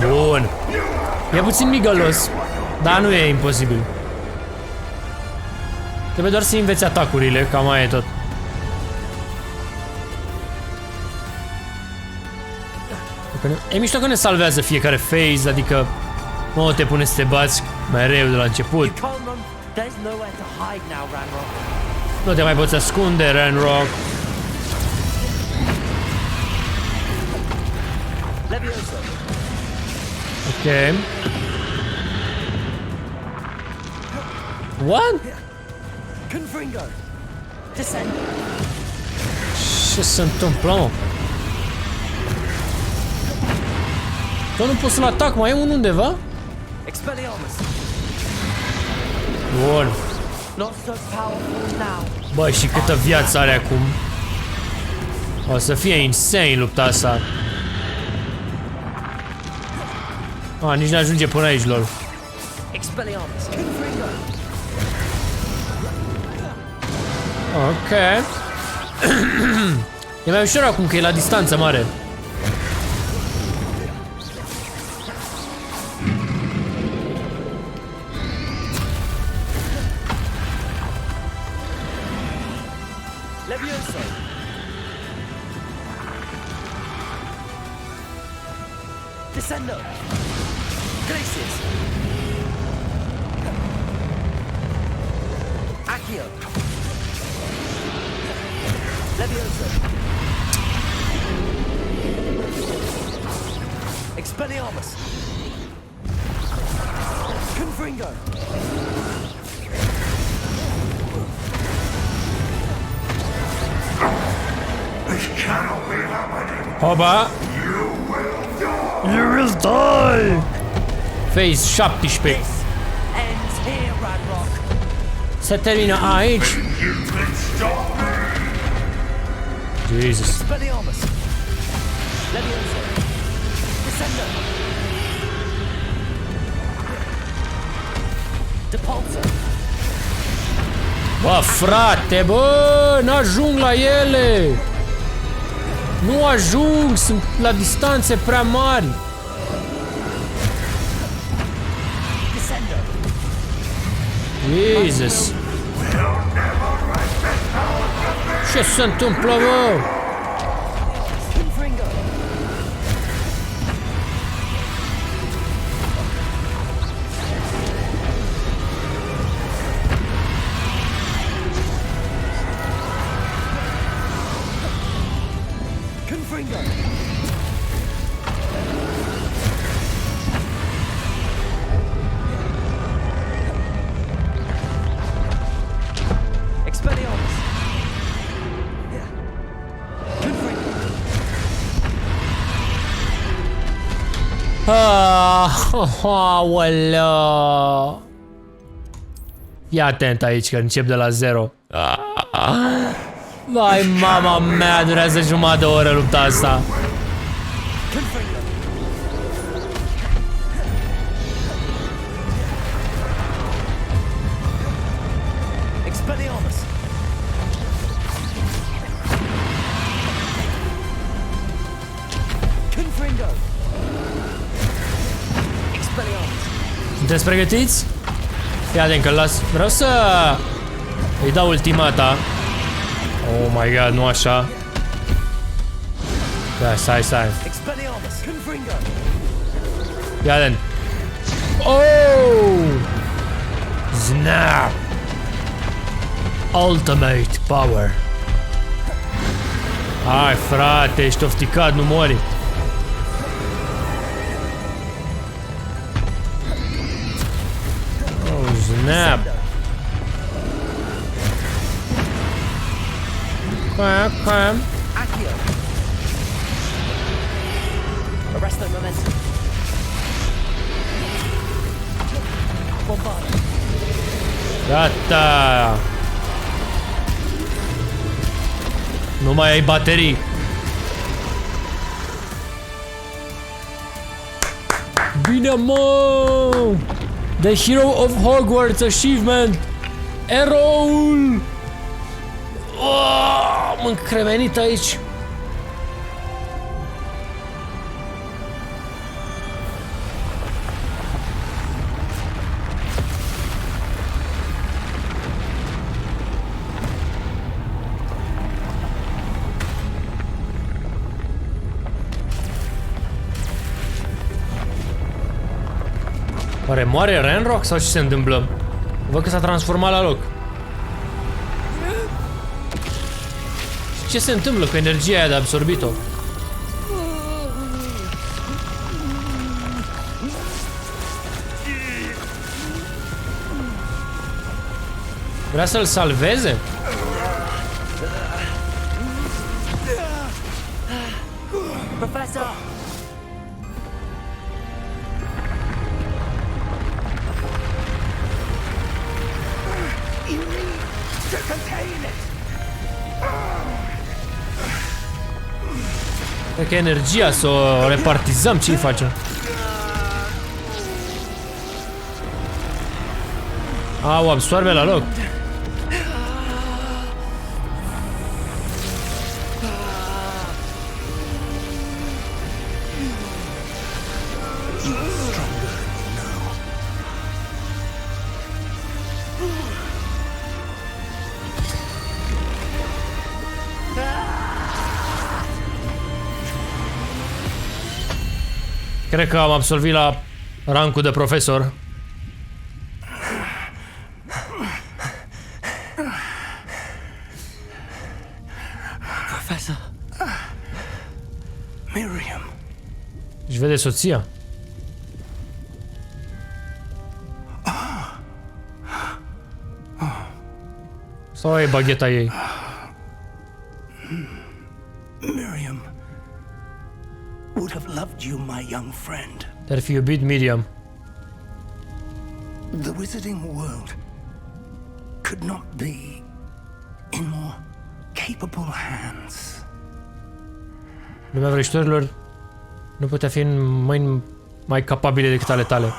Bun. E puțin migălos, dar nu e imposibil. Trebuie doar să înveți atacurile, cam aia e tot. E mișto că ne salvează fiecare phase, adică nu te pune să te bați mereu de la început. Nu te mai poți ascunde, Ranrock. Ok. What? Ce se întâmplă, mă? Tot nu pot să-l atac, mai e unul undeva? Bun. Băi, și câtă viață are acum. O să fie insane lupta asta. Ah, nici n-ajunge până aici, lol. Ok. E mai ușor acum că e la distanță mare. Descendo. Glaciers. Accio. Levioso. Expelliarmus. Confringo. This cannot be happening. Hoba. You will die! Phase 17. Se termină aici. Jesus. Bă, frate, bă, n-ajung la ele. Nu ajung, sunt la distanțe prea mari. Jesus. Ce se întâmplă, bă? Aoleu. Fii atent aici că încep de la zero. Vai, mama mea, durează jumătate de oră lupta asta. Sunteți pregătiți? Fii atent că las. Vreau să îi dau ultimata. Oh my god, nu așa. Da, stai. Fii atent. Oh! Snap! Ultimate power. Hai, frate, ești ofticat, nu mori. Snap! Come. Arrest the momentum. Gata! Nu mai ai baterii. Bine, mă! The Hero of Hogwarts Achievement! Eroul! Oh, m-am încremenit aici. Oare moare Ranrock sau ce se întâmplă? Văd că s-a transformat la loc. Ce se întâmplă cu energia aia de absorbit-o? Vrea să-l salveze? Professor! Cred că energia să o repartizăm, ce-i facem? A, o absorbe la loc. Cred că am absolvit la rancul de profesor. Professor. Miriam. Își vede soția. Sau e bagheta ei? Miriam would have loved you, my young friend. Te-ar fi iubit Miriam. The wizarding world could not be in more capable hands. Lumea vrăjitorilor nu putea fi în mâini mai capabile decât ale tale.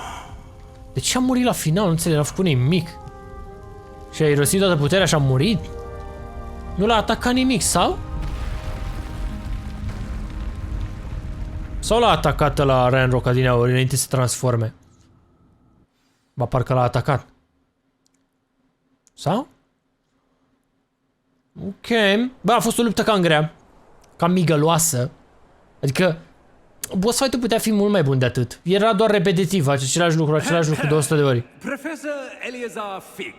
De ce a murit la final? Nu înțeleg, n-a făcut nimic. Și a irosit toată puterea și a murit? Nu l-a atacat nimic, sau? Sau l-a atacat la Ranrock adineauri înainte să se transforme? Ba, parcă l-a atacat. Sau? Ok. Bă, a fost o luptă cam grea. Cam migăloasă. Adică boss fight-ul putea fi mult mai bun de atât. Era doar repetitiv, același lucru de 100 de ori. Professor Eleazar Fig.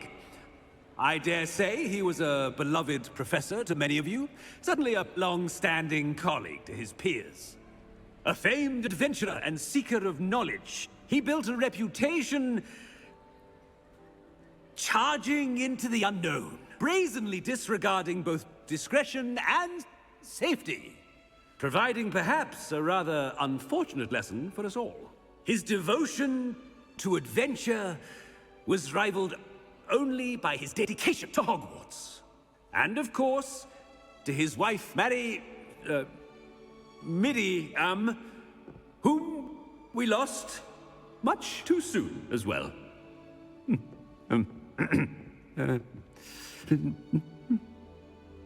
I dare say he was a beloved professor to many of you, certainly a long-standing colleague to his peers. A famed adventurer and seeker of knowledge, he built a reputation charging into the unknown, brazenly disregarding both discretion and safety, providing perhaps a rather unfortunate lesson for us all. His devotion to adventure was rivaled only by his dedication to Hogwarts. And of course, to his wife, Miriam, whom we lost much too soon as well.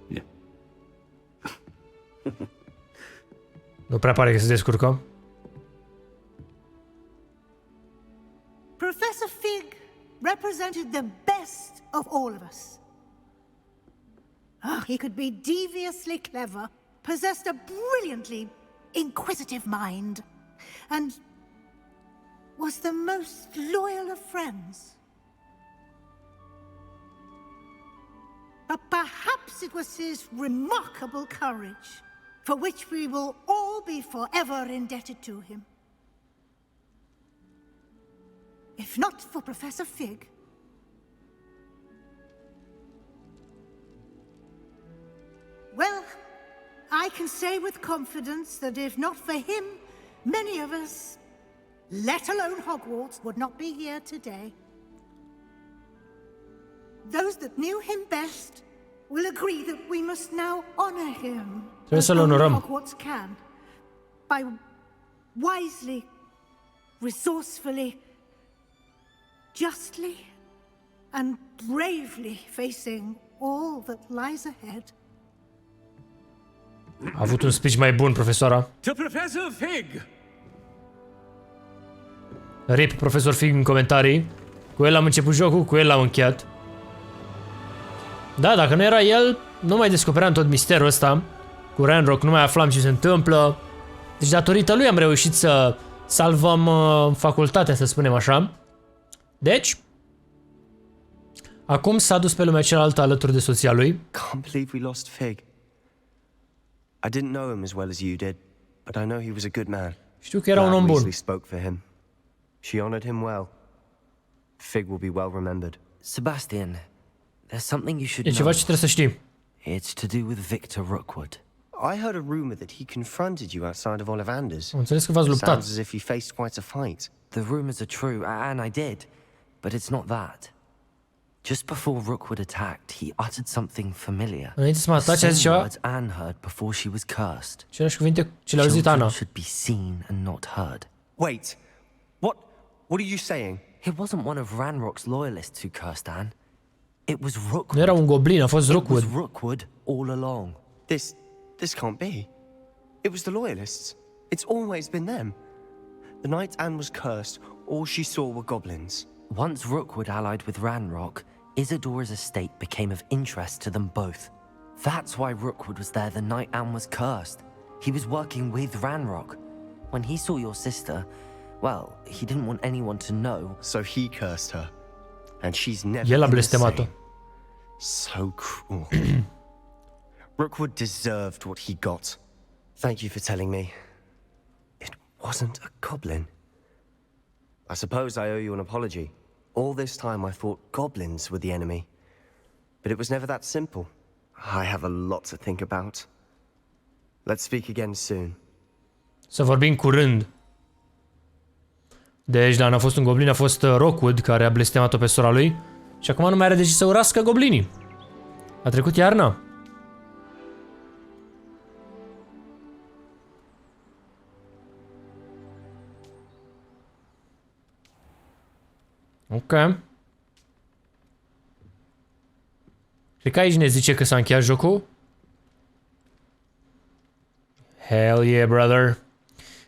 Yeah. Nu prea pare că se descurcă. Professor Fig represented the best of all of us. He could be deviously clever, possessed a brilliantly inquisitive mind, and was the most loyal of friends. But perhaps it was his remarkable courage, for which we will all be forever indebted to him. If not for Professor Fig, well, I can say with confidence that if not for him, many of us, let alone Hogwarts, would not be here today. Those that knew him best will agree that we must now honor him. Trebuie să-l onorăm. Hogwarts can, by wisely, resourcefully, justly, and bravely facing all that lies ahead. A avut un speech mai bun, profesoara. To Professor Fig! RIP Profesor Fig în comentarii. Cu el am început jocul, cu el l-am încheiat. Da, dacă nu era el, nu mai descopeream tot misterul ăsta. Cu Ranrock nu mai aflam ce se întâmplă. Deci datorită lui am reușit să salvăm facultatea, să spunem așa. Deci, acum s-a dus pe lumea cealaltă alături de soția lui. Can't believe we lost Fig. I didn't know him as well as you did, but I know he was a good man. Știu că era un om bun. Weasley spoke for him. She honored him well. Fig will be well remembered. Sebastian, there's something you should E ceva ce trebuie să știi. It's to do with Victor Rookwood. I heard a rumor that he confronted you outside of Ollivander's. Am înțeles că v-ați luptat. Sounds as if he faced quite a fight. The rumors are true, and I did, but it's not that. Just before Rookwood attacked, he uttered something familiar. Înainte să mă atace, a zis ceva. Words Anne heard before she was cursed. Aceleași cuvinte ce le-a auzit Ana. Should be seen and not heard. Wait, what are you saying? It wasn't one of Ranrock's loyalists who cursed Anne. It was Rookwood. Nu era un goblin, a fost Rookwood. It was Rookwood all along. This can't be. It was the loyalists. It's always been them. The night Anne was cursed, all she saw were goblins. Once Rookwood allied with Ranrock, Isadora's estate became of interest to them both. That's why Rookwood was there the night Anne was cursed. He was working with Ranrock. When he saw your sister, well, he didn't want anyone to know. So he cursed her. And she's never El a been the blestemat-o. same. So cruel. Rookwood deserved what he got. Thank you for telling me. It wasn't a goblin. I suppose I owe you an apology. All this time I thought goblins were the enemy. But it was never that simple. I have a lot to think about. Let's speak again soon. Să vorbim curând. Deci, da, n-a fost un goblin, a fost Rookwood care a blestemat-o pe sora lui. Și acum nu mai are de ce să urască goblinii. A trecut iarna. Ok. Cred că aici ne zice că s-a încheiat jocul. Hell yeah, brother.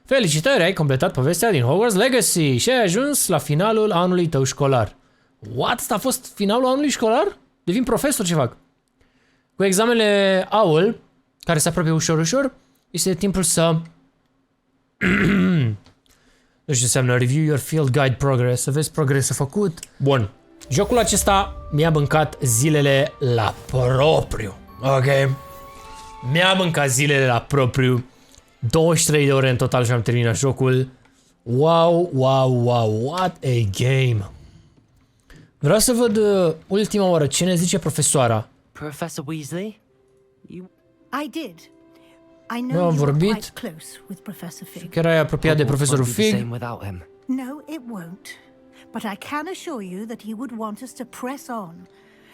Felicitări, ai completat povestea din Hogwarts Legacy și ai ajuns la finalul anului tău școlar. What? Asta a fost finalul anului școlar? Devin profesor, ce fac? Cu examenele AUL, care se apropie ușor, este timpul să... Nu știu ce înseamnă Review your field guide progress, să vezi progresul făcut. Bun. Jocul acesta mi-a mâncat zilele la propriu. Ok? Mi-a mâncat zilele la propriu. 23 de ore în total și am terminat jocul. Wow, what a game. Vreau să văd ultima oară ce ne zice profesoara. Professor Weasley? I did. I know you were quite close with Professor Fig. Chiar ai apropiat de profesorul Fig. No, it won't. But I can assure you that he would want us to press on,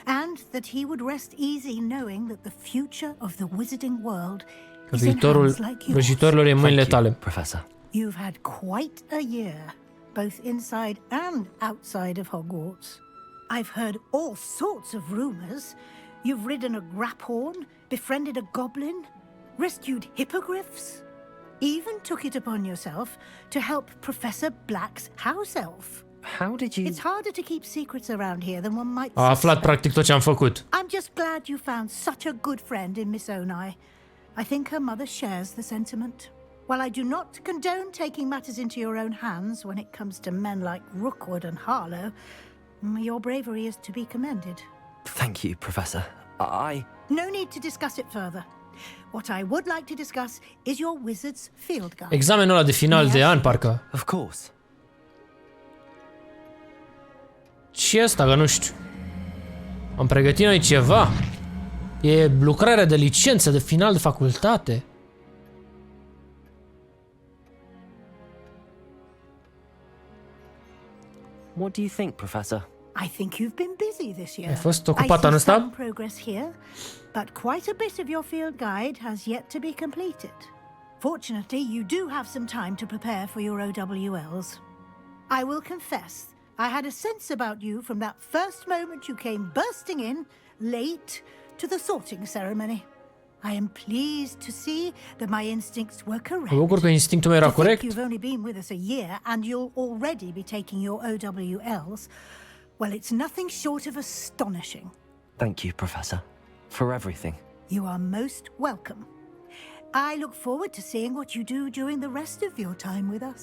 and that he would rest easy knowing that the future of the wizarding world is in hands like yours. Vrăjitorilor e în mâinile tale. Professor. You've had quite a year, both inside and outside of Hogwarts. I've heard all sorts of rumors. You've ridden a graphorn, befriended a goblin, rescued hippogriffs, even took it upon yourself to help Professor Black's house elf. How did you... It's harder to keep secrets around here than one might A aflat practic tot ce am făcut. I'm just glad you found such a good friend in Miss Onai. I think her mother shares the sentiment. While I do not condone taking matters into your own hands when it comes to men like Rookwood and Harlow, your bravery is to be commended. Thank you, Professor. No need to discuss it further. What I would like to discuss is your wizard's field guide. Examenul ăla de final de an, parcă. Of course. Ce e asta, că nu știu. Am pregătit noi ceva. E lucrarea de licență de final de facultate. What do you think, Professor? I think you've been busy this year. Ai fost ocupat anul ăsta? Progress here, but quite a bit of your field guide has yet to be completed. Fortunately, you do have some time to prepare for your OWLs. I will confess, I had a sense about you from that first moment you came bursting in, late, to the sorting ceremony. I am pleased to see that my instincts were correct. Mă bucur că instinctul meu era corect. You've only been with us a year and you'll already be taking your OWLs. Well, it's nothing short of astonishing. Thank you, Professor, for everything. You are most welcome. I look forward to seeing what you do during the rest of your time with us.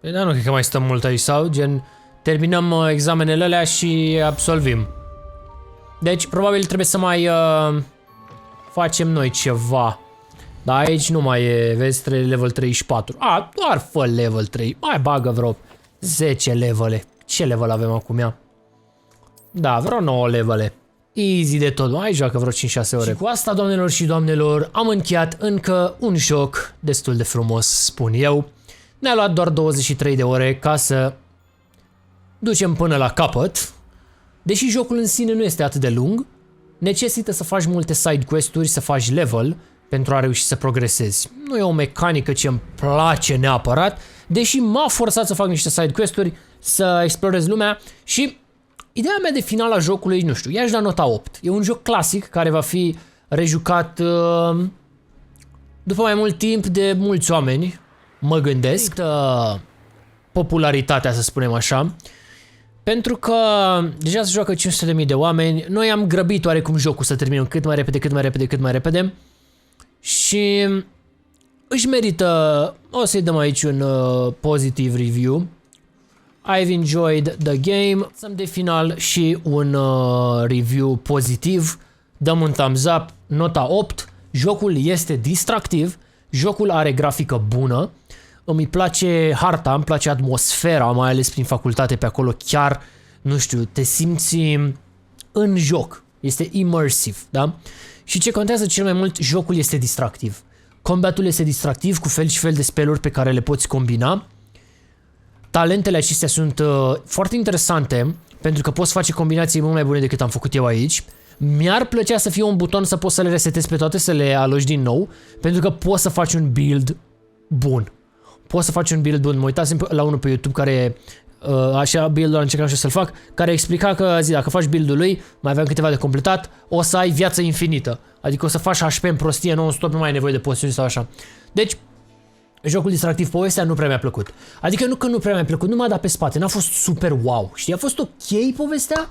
Păi da, nu cred că mai stăm mult aici sau, gen, terminăm examenele alea și absolvim. Deci, probabil trebuie să mai facem noi ceva. Dar aici nu mai e, vezi, level 34. Doar fă level 3. Mai bagă vreo 10 levele. Ce level avem acum ea? Da, vreo 9 levele. Easy de tot, mai joacă vreo 5-6 ore. Și cu asta, doamnelor și doamnelor, am încheiat încă un joc destul de frumos, spun eu. Ne-a luat doar 23 de ore ca să ducem până la capăt. Deși jocul în sine nu este atât de lung, necesită să faci multe side quest-uri, să faci level pentru a reuși să progresezi. Nu e o mecanică ce îmi place neapărat, deși m-a forțat să fac niște side quest-uri, să explorez lumea și ideea mea de final a jocului, nu știu, i-aș da nota 8. E un joc clasic care va fi rejucat după mai mult timp de mulți oameni, mă gândesc, popularitatea, să spunem așa, pentru că deja se joacă 500.000 de oameni, noi am grăbit oarecum jocul să terminăm cât mai repede și își merită, o să-i dăm aici un positive review. I've enjoyed the game. Să-mi de final și un review pozitiv. Dăm un thumbs up, nota 8. Jocul este distractiv, jocul are grafică bună, îmi place harta, îmi place atmosfera, mai ales prin facultate pe acolo, chiar, nu știu, te simți în joc, este immersive, da? Și ce contează cel mai mult, jocul este distractiv. Combatul este distractiv cu fel și fel de spell-uri pe care le poți combina. Talentele acestea sunt foarte interesante pentru că poți face combinații mult mai bune decât am făcut eu aici. Mi-ar plăcea să fie un buton să poți să le resetezi pe toate, să le aloci din nou, pentru că poți să faci un build bun. Poți să faci un build bun. Mă uitasem la unul pe YouTube care, așa build-ul încercam și să-l fac, care explica că, dacă faci build-ul lui, mai aveam câteva de completat, o să ai viață infinită. Adică o să faci HP în prostie non-stop, nu mai ai nevoie de poțiuni sau așa. Deci, jocul distractiv, povestea nu prea mi-a plăcut. Adică nu că nu prea mi-a plăcut, nu m-a dat pe spate, n-a fost super wow, știi? A fost ok povestea,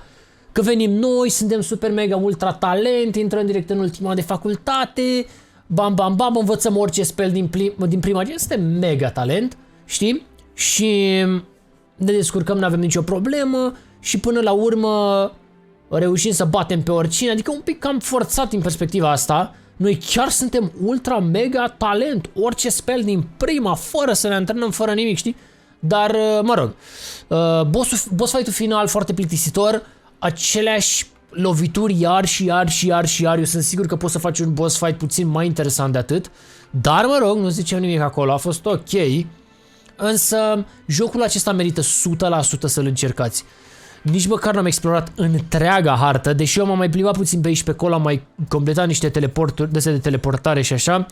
că venim noi, suntem super mega ultra talent, intrăm direct în ultima de facultate, bam bam bam, învățăm orice spell din prima zi, suntem mega talent, știi? Și ne descurcăm, nu avem nicio problemă și până la urmă reușim să batem pe oricine, adică un pic cam forțat din perspectiva asta. Noi chiar suntem ultra mega talent, orice spell din prima, fără să ne antrenăm, fără nimic, știi? Dar, mă rog, boss fight-ul final foarte plictisitor, aceleași lovituri iar și iar. Eu sunt sigur că poți să faci un boss fight puțin mai interesant de atât, dar, mă rog, nu zicem nimic acolo, a fost ok. Însă, jocul acesta merită 100% să-l încercați. Nici măcar n-am explorat întreaga hartă, deși eu m-am mai plimbat puțin pe aici pe acolo, am mai completat niște teleporturi, de teleportare și așa.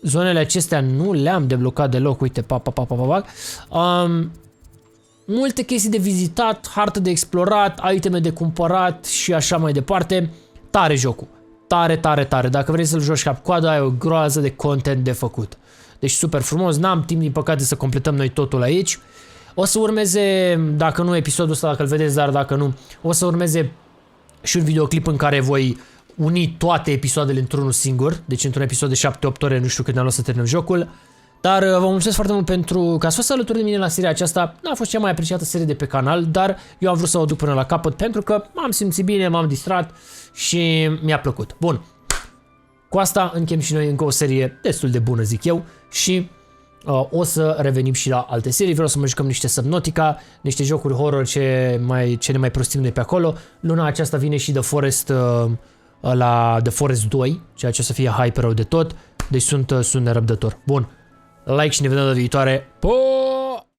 Zonele acestea nu le-am deblocat deloc, uite, multe chestii de vizitat, hartă de explorat, iteme de cumpărat și așa mai departe. Tare jocul, tare. Dacă vrei să-l joci cap-coadă, ai o groază de content de făcut. Deci super frumos, n-am timp din păcate să completăm noi totul aici. O să urmeze, dacă nu episodul ăsta, dacă îl vedeți, dar dacă nu, o să urmeze și un videoclip în care voi uni toate episoadele într-unul singur, deci într-un episod de 7-8 ore, nu știu cât ne-am luat să terminăm jocul. Dar vă mulțumesc foarte mult pentru că ați fost alături de mine la seria aceasta. Nu a fost cea mai apreciată serie de pe canal, dar eu am vrut să o duc până la capăt pentru că m-am simțit bine, m-am distrat și mi-a plăcut. Bun, cu asta încheiem și noi încă o serie destul de bună, zic eu, și o să revenim și la alte serii. Vreau să mă jucăm niște Subnautica, niște jocuri horror ce ne mai prostim de pe acolo. Luna aceasta vine și The Forest la The Forest 2, ceea ce o să fie hype rău de tot. Deci sunt nerăbdător. Bun, like și ne vedem la viitoare. Pa!